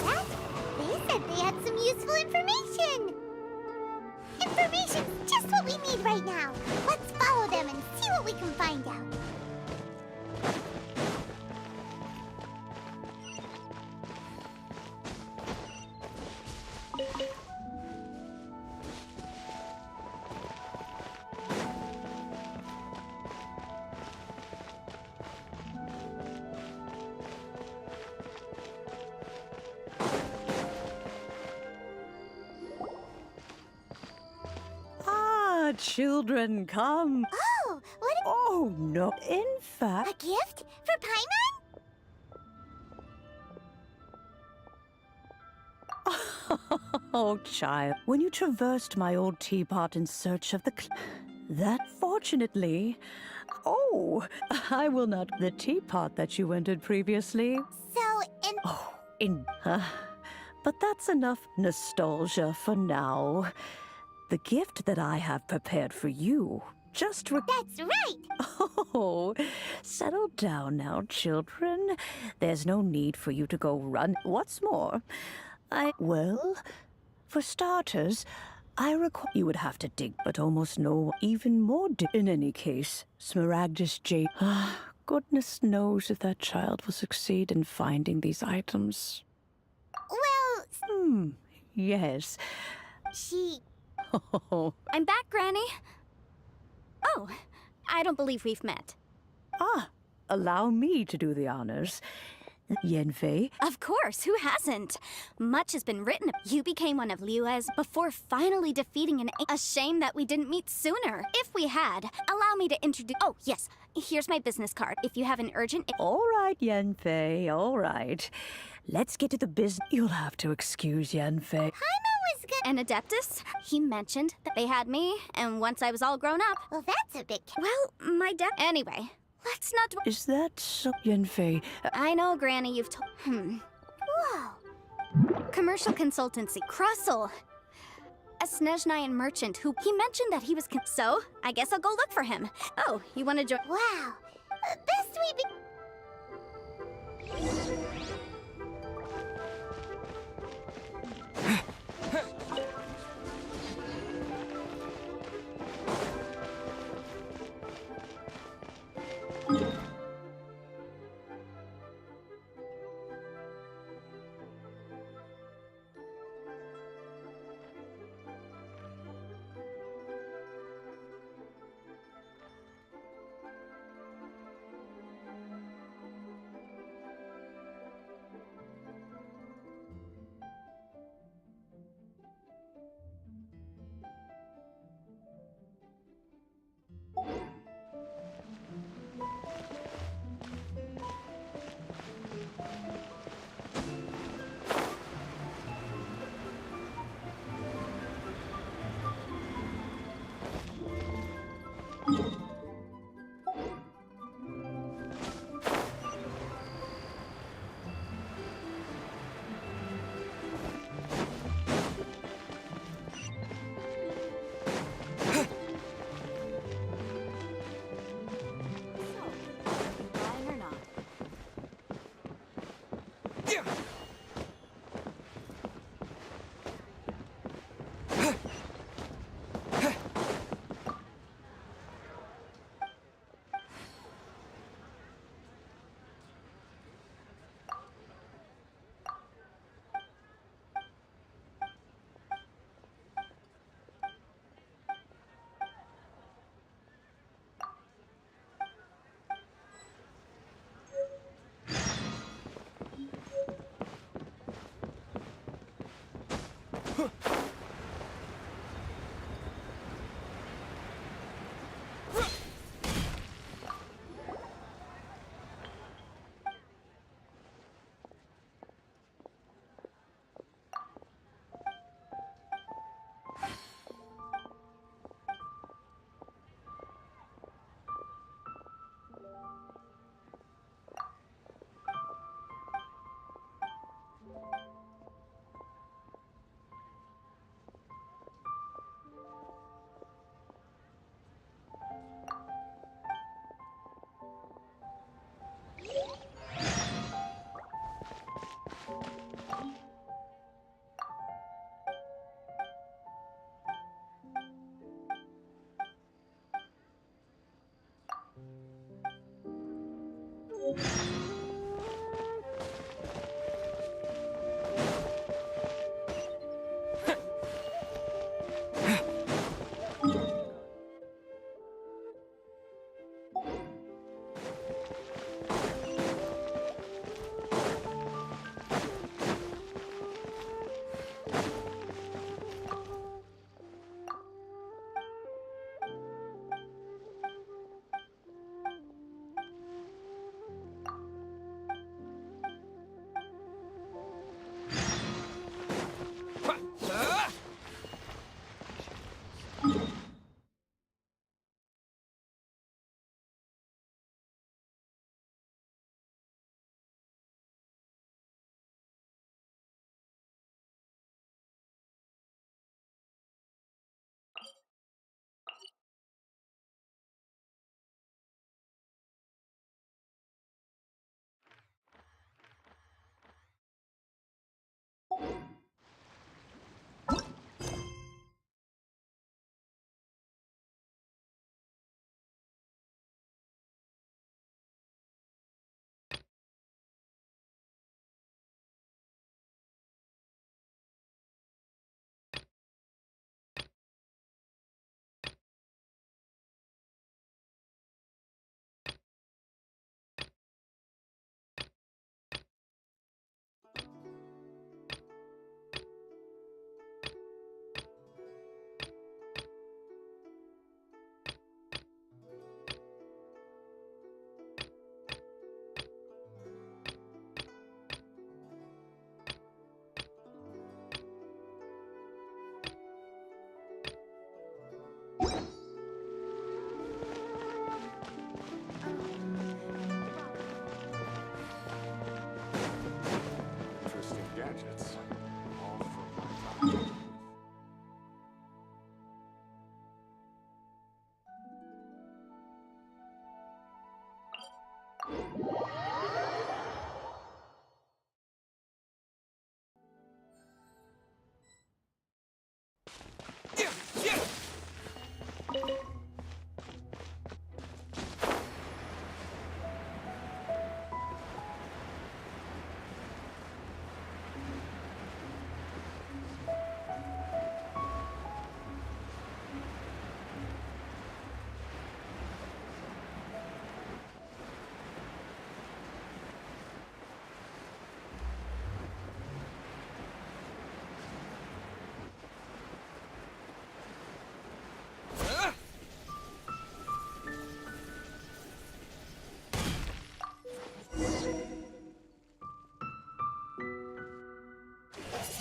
What? They said they had some useful information. Information's just what we need right now. Let's follow them and see what we can find out. Children, come. Oh, what? Oh, no. In fact... A gift? For Paimon? Oh, child. When you traversed my old teapot in search of the... that, fortunately... Oh, I will not... The teapot that you entered previously. But that's enough nostalgia for now. The gift that I have prepared for you just That's right! Oh, settle down now, children. There's no need for you to go run. What's more, Well, for starters, I require you would have to dig, but almost no even more in any case. Smaragdus Jade. Goodness knows if that child will succeed in finding these items. Well... Yes. She... I'm back, Granny. Oh, I don't believe we've met. Allow me to do the honors. Yenfei. Of course, who hasn't? Much has been written. You became one of Liyue's before finally defeating a shame that we didn't meet sooner. If we had, allow me to introduce... Oh, yes. Here's my business card. If you have an urgent... All right, Yenfei, all right. Let's get to the business. You'll have to excuse Yenfei. An Adeptus? He mentioned that they had me, and once I was all grown up... Well, that's a bit... Well, my Anyway, let's not... Is that so, Yenfei? I know, Granny, you've told... Whoa. Commercial consultancy, Krustle. A Snezhnayan merchant who... He mentioned that he was... So, I guess I'll go look for him. Oh, you want to join... Wow. Best we be...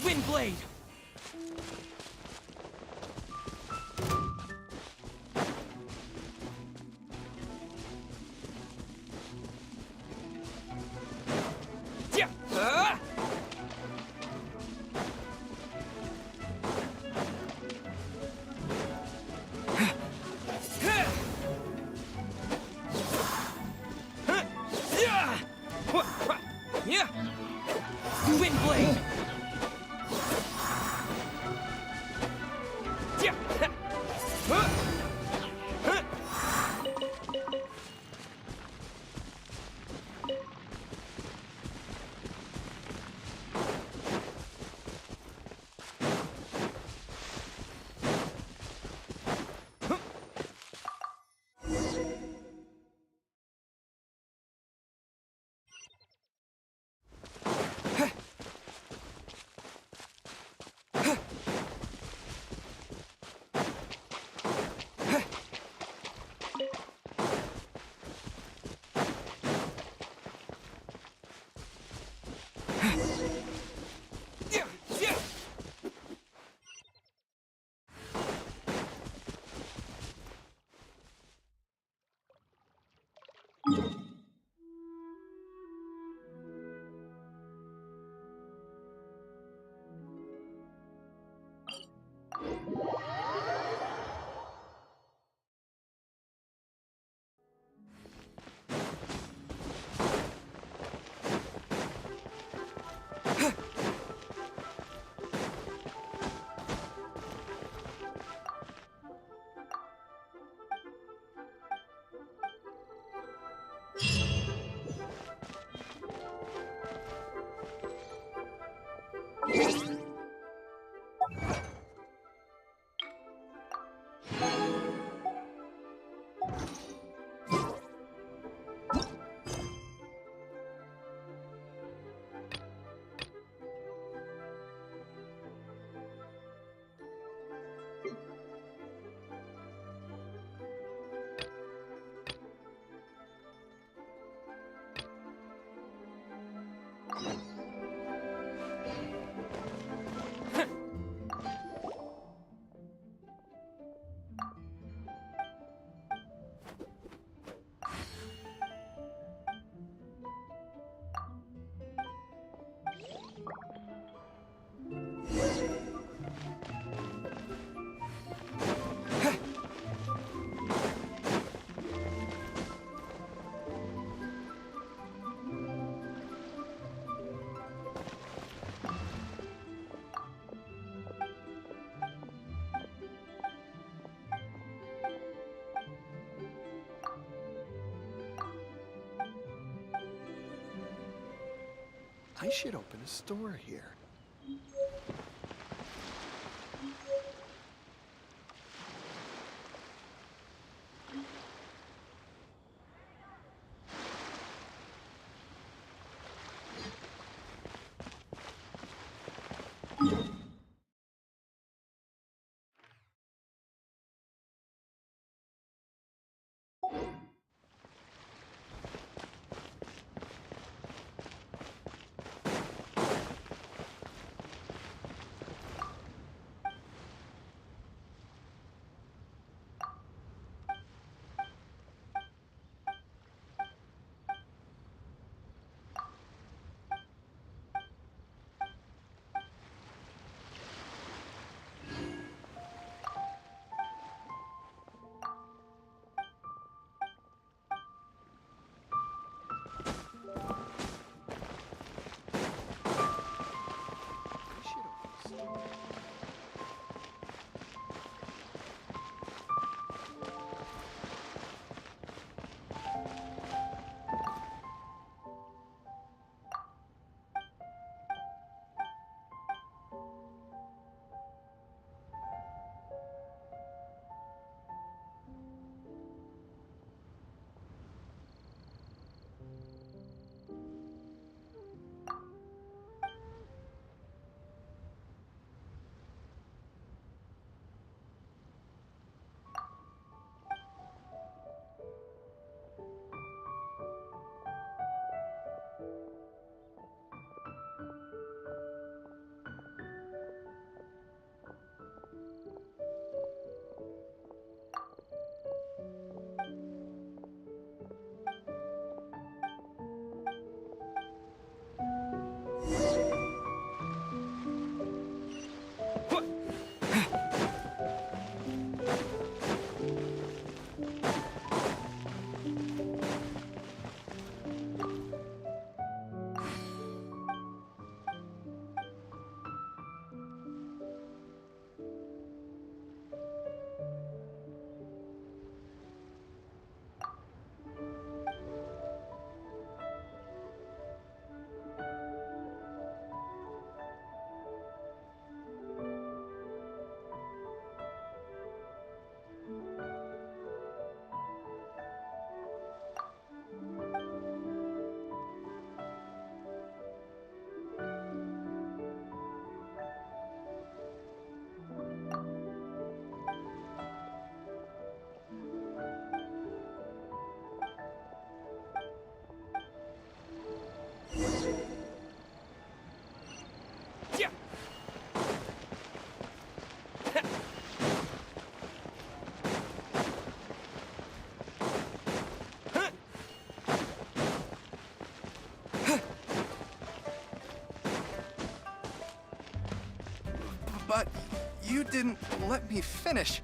Windblade! Yeah! Yeah! Windblade! Yeah! I should open a store here. But you didn't let me finish.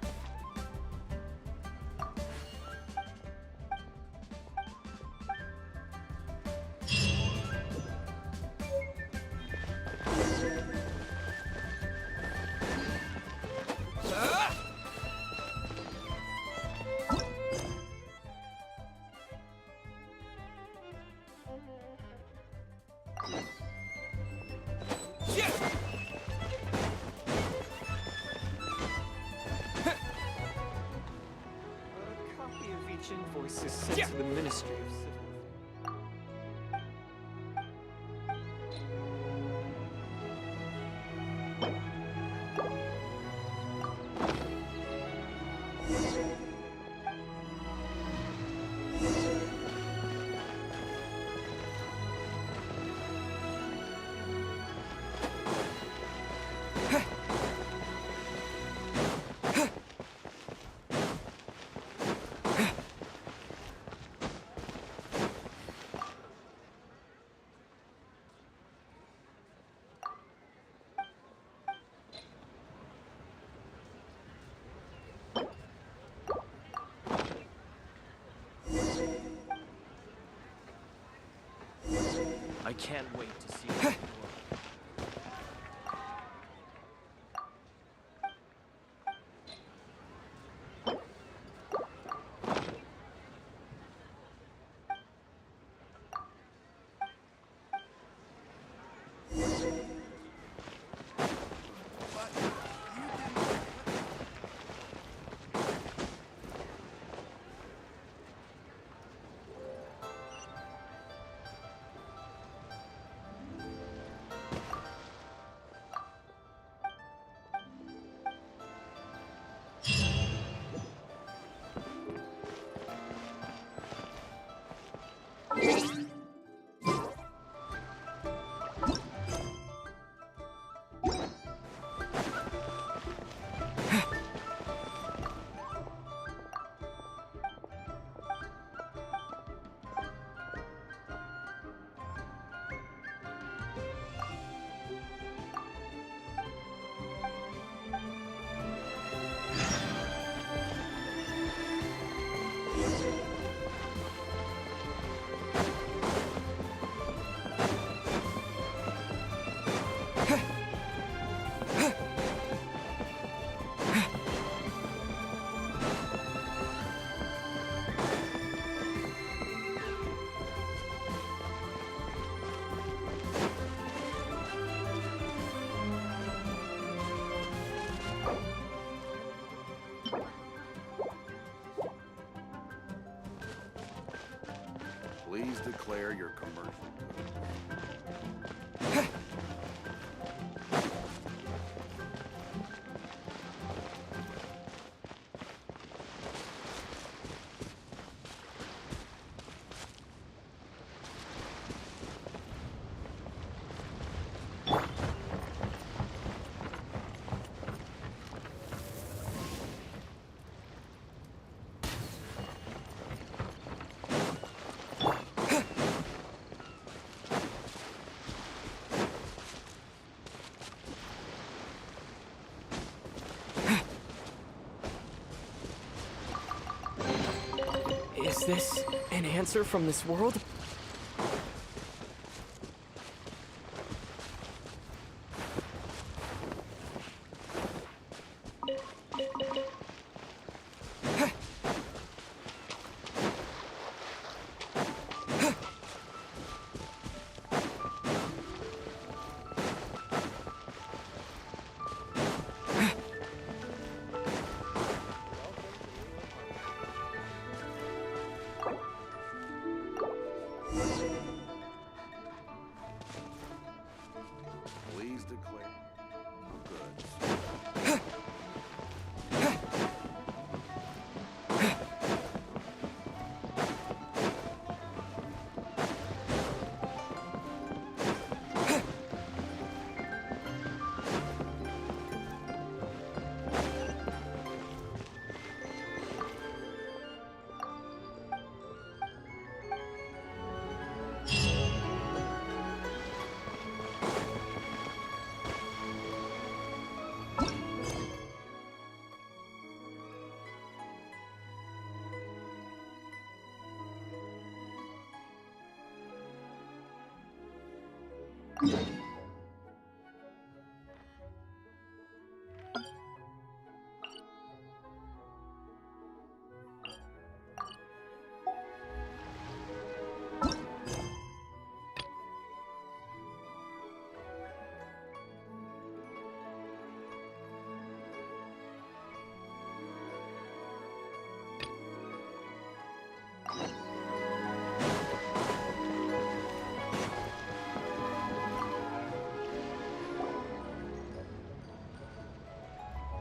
Invoice is sent to the Ministry of Civil. I can't wait to see it. Please declare your commercial. Is this an answer from this world?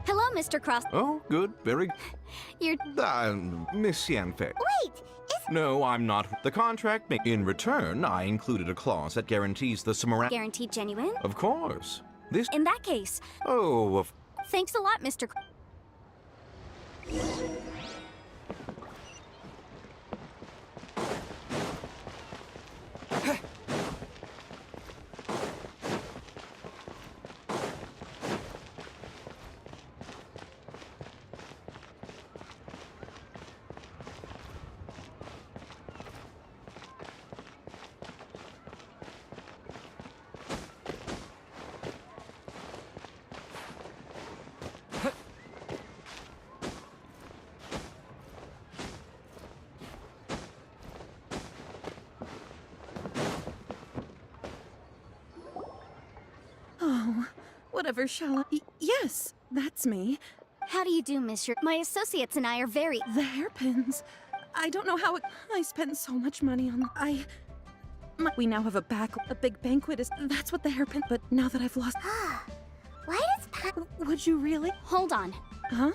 Hello, Mr. Cross. Oh, good, very good. You're... Miss Yanfei. Wait, No, I'm not. The contract in return, I included a clause that guarantees the Smaragd... Guaranteed genuine? Of course. This... In that case... Oh, of... Thanks a lot, Mr. Oh, whatever shall I... Yes, that's me. How do you do, Monsieur? My associates and I are very... The hairpins. I don't know how it... I spent so much money on... We now have a big banquet is... That's what the hairpin... But now that I've lost... Why does Would you really? Hold on. Huh?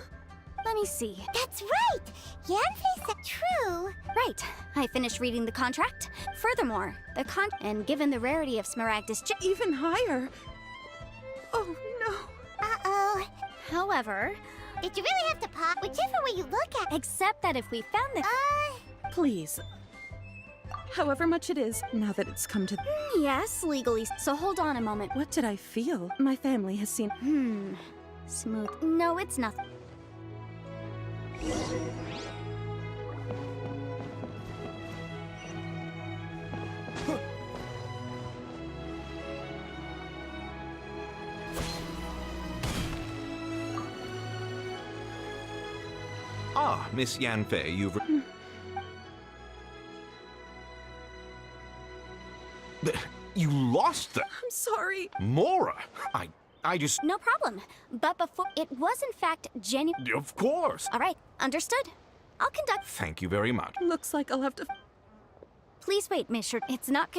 Let me see. That's right! Yanfei said true! Right. I finished reading the contract. Furthermore, and given the rarity of Smaragdus... Even higher! Oh, no. Uh-oh. However... Did you really have to pop? Whichever way you look at... Except that if we found the... Please. However much it is, now that it's come to... Yes, legally. So hold on a moment. What did I feel? My family has seen... Smooth. No, it's nothing. Ah, Miss Yanfei, you've... You lost them! I'm sorry. Mora! I just... No problem. But before... It was in fact genuine... Of course! All right, understood. I'll conduct... Thank you very much. Looks like I'll have to... Please wait, Monsieur. It's not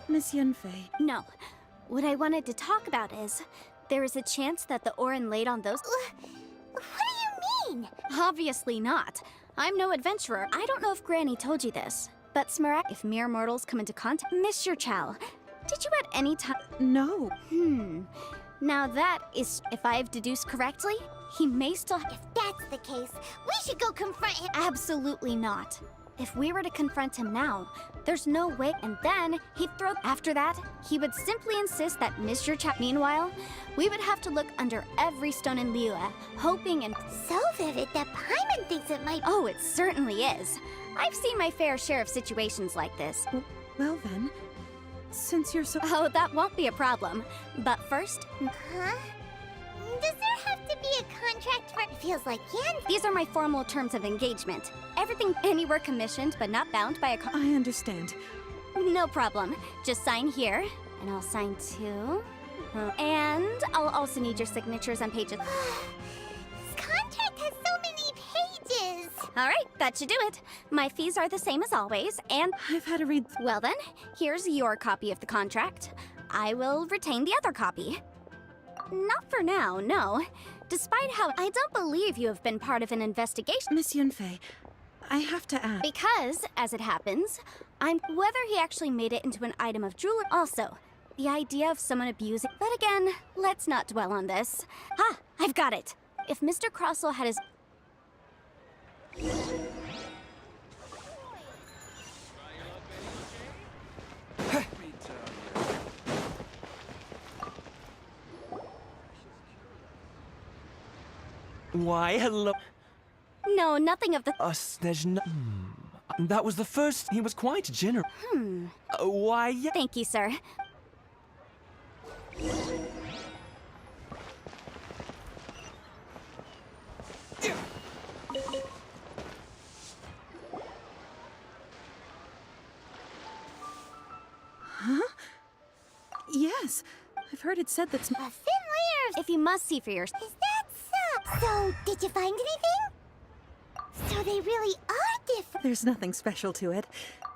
Miss Yanfei. No. What I wanted to talk about is, there is a chance that the Orin laid on those... What do you mean? Obviously not. I'm no adventurer. I don't know if Granny told you this, but if mere mortals come into contact... Monsieur Chow, did you at any time... No. Now that is... If I've deduced correctly, he may still... If that's the case, we should go confront him. Absolutely not. If we were to confront him now, there's no way, and then he'd throw... After that, he would simply insist that Mr. Meanwhile, we would have to look under every stone in Liyue, hoping and... So vivid that Paimon thinks it might... Oh, it certainly is. I've seen my fair share of situations like this. Well then, since you're so... Oh, that won't be a problem. But first... Huh? Does there have to be a contract for... It feels like Yanfei... These are my formal terms of engagement. Everything anywhere commissioned, but not bound by a I understand. No problem. Just sign here, and I'll sign too. And I'll also need your signatures on pages. This contract has so many pages! All right, that should do it. My fees are the same as always, and... I've had to read... Well then, here's your copy of the contract. I will retain the other copy. Not for now, no. Despite how I don't believe you have been part of an investigation. Miss Yunfei, I have to ask. Because, as it happens, whether he actually made it into an item of jewelry. Also, the idea of someone abusing. But again, let's not dwell on this. Ah, I've got it. If Mr. Crossell had his. Why, hello. No, nothing of the. That was the first. He was quite generous. Why? Thank you, sir. Huh? Yes. I've heard it said that's. A thin layer of. If you must see for yourself. Is that so? So, did you find anything? So they really are different. There's nothing special to it.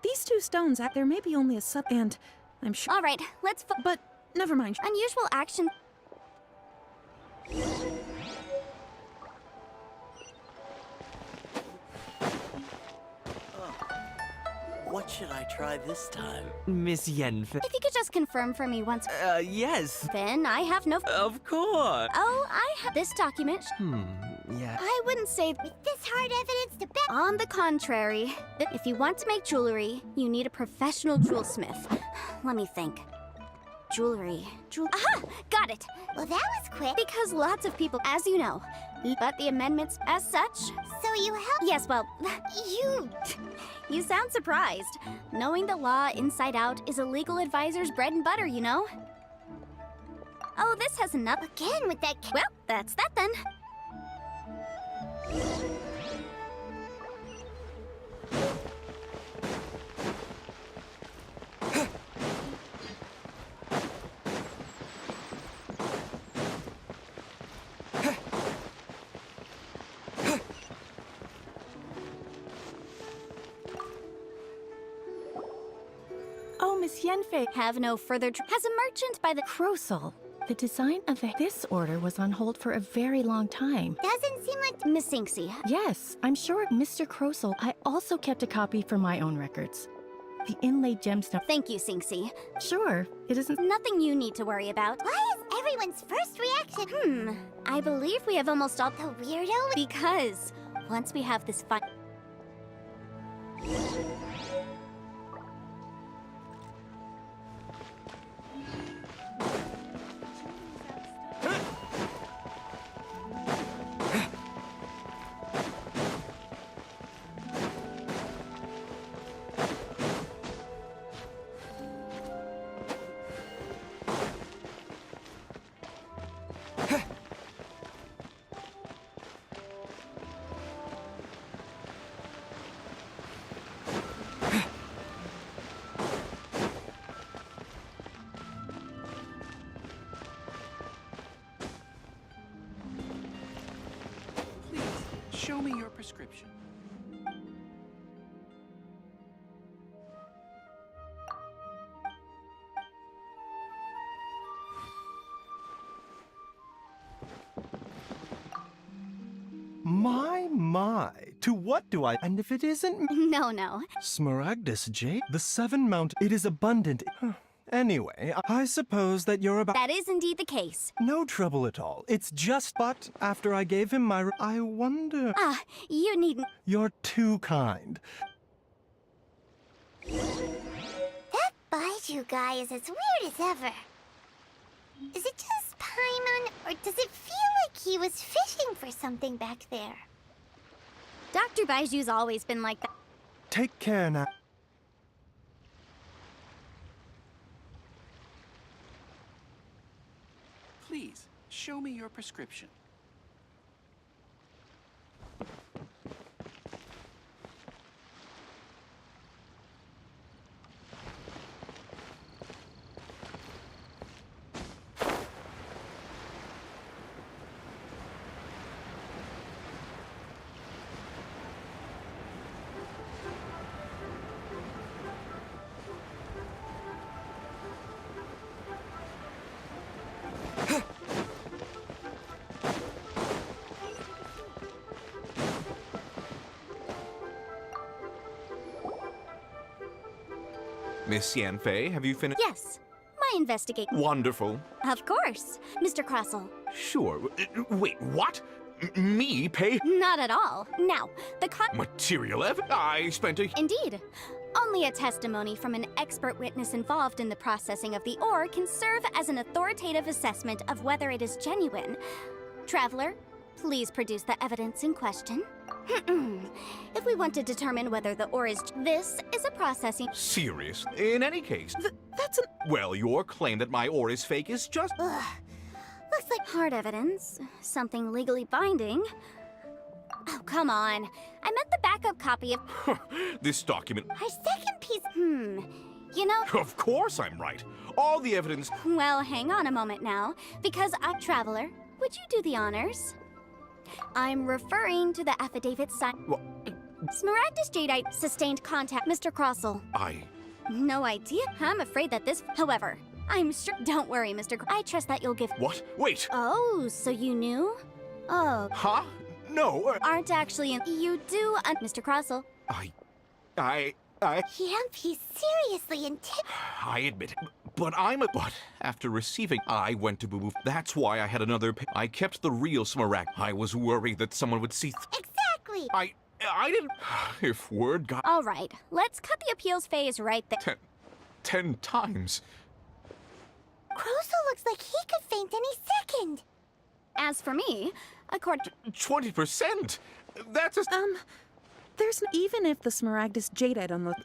These two stones, there may be only a sub, and I'm sure. All right, let's. But never mind. Unusual action. What should I try this time? Miss Yenfei. If you could just confirm for me once. Yes. Then I have no. Of course. Oh, I have this document. Yeah. I wouldn't say. With this hard evidence to back. On the contrary, if you want to make jewelry, you need a professional jewelsmith. Let me think. Jewelry. Aha! Got it! Well, that was quick. Because lots of people, as you know, but the amendments as such. So you help? Yes, well, you sound surprised. Knowing the law inside out is a legal advisor's bread and butter, you know? Oh, this has enough. Again with that. Well, that's that then. Oh, Miss Yenfei. Have no further. Has a merchant by the. Crossell. The design of this order was on hold for a very long time. Doesn't seem like. Miss Sinksy. Yes, I'm sure Mr. Crossell. I also kept a copy for my own records. The inlaid gemstone. Thank you, Sinksy. Sure, it isn't. Nothing you need to worry about. Why is everyone's first reaction? I believe we have almost all. The weirdo? Because once we have this fun. Show me your prescription. My, to what do I... And if it isn't... No. Smaragdus jade? The 7 mount... It is abundant. Anyway, I suppose that you're about... That is indeed the case. No trouble at all. It's just... But after I gave him my... I wonder... You needn't... You're too kind. That Baiju guy is as weird as ever. Is it just Paimon, or does it feel like he was fishing for something back there? Dr. Baiju's always been like that. Take care now. Please, show me your prescription. Miss Yanfei, have you finished? Yes, my investigation. Wonderful. Of course, Mr. Crossell. Sure. Wait, what? Me pay? Not at all. Now, the Material evidence? I spent a... Indeed. Only a testimony from an expert witness involved in the processing of the ore can serve as an authoritative assessment of whether it is genuine. Traveler, please produce the evidence in question. If we want to determine whether the ore is... This is a processing... Serious? In any case... That's an... Well, your claim that my ore is fake is just... Looks like hard evidence. Something legally binding. Oh, come on. I meant the backup copy of... This document... Our second piece... You know... Of course I'm right. All the evidence... Well, hang on a moment now. Because Traveler, would you do the honors? I'm referring to the affidavit signed... Smaragdus Jadeite sustained contact, Mr. Crossell. No idea. I'm afraid that this... However, I'm sure... Don't worry, Mr. I trust that you'll give... What? Wait! Oh, so you knew? Oh. Huh? No. Aren't actually... You do... Mr. Crossell. He's seriously intimidated. I admit it. But I'm a... But after receiving... I went to Boo-Boo. That's why I had another... I kept the real Smaragd. I was worried that someone would see... Exactly! I didn't... If word got... All right. Let's cut the appeals phase right there. 10 times. Crossell looks like he could faint any second. As for me, according... 20%? That's a... There's even if the Smaragdus Jadeite on the...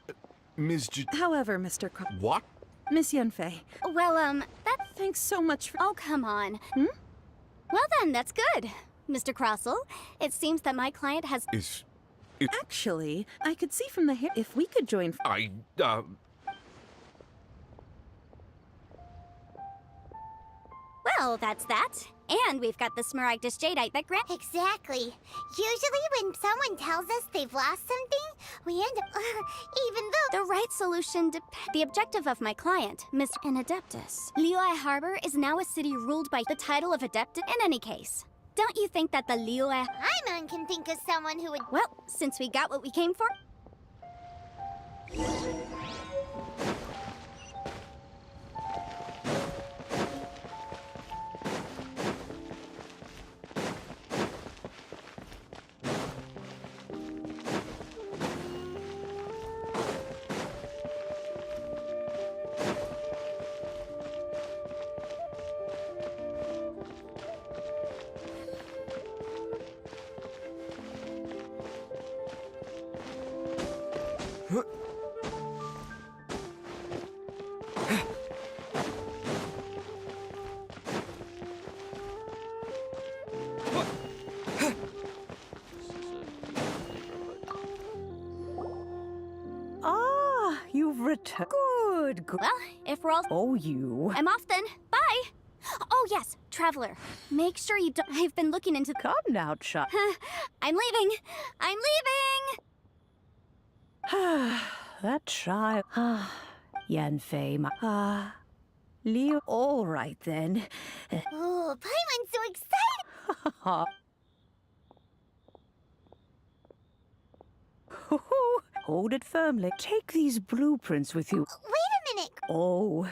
Ms. However, Mr. What? Miss Yanfei. Well, that... Thanks so much for... Oh, come on. Well then, that's good. Mr. Crossell, it seems that my client has... Actually, I could see from the hair... If we could join... Well, that's that. And we've got the Smaragdus Jadeite that grant... Exactly. Usually when someone tells us they've lost something, we end up... even though... The right solution the objective of my client, Miss Adeptus. Liyue Harbor is now a city ruled by the title of Adeptus in any case. Don't you think that the Liyue... Paimon can think of someone who would... Well, since we got what we came for... You've returned. Good. Well, if we're all... Oh, you. I'm off then. Bye. Oh, yes, Traveler. Make sure you don't... I've been looking into... Come now, child. I'm leaving. I'm leaving! That child. Yanfei, Leo. All right, then. Oh, Paimon's so excited! Hold it firmly. Take these blueprints with you. Wait a minute! Oh.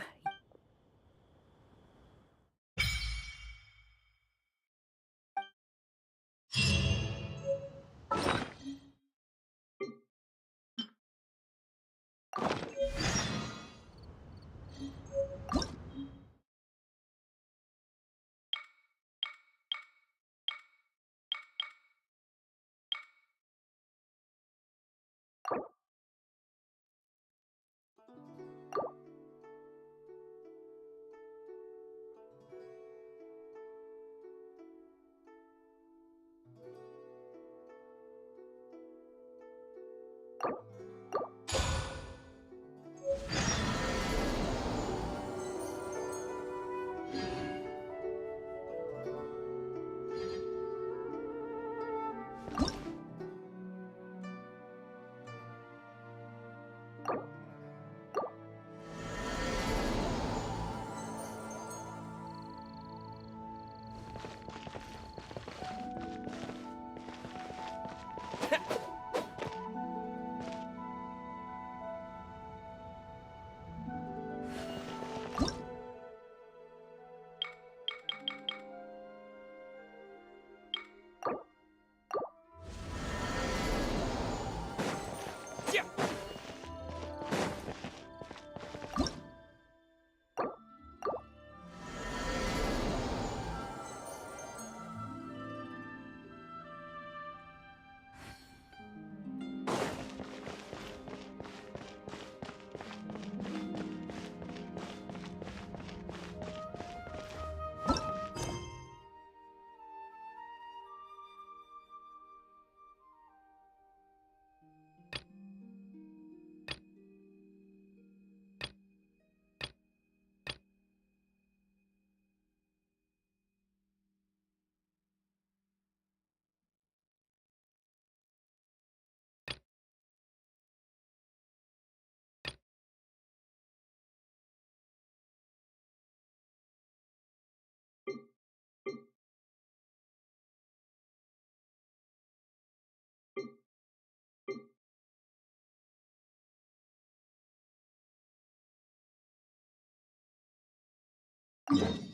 you.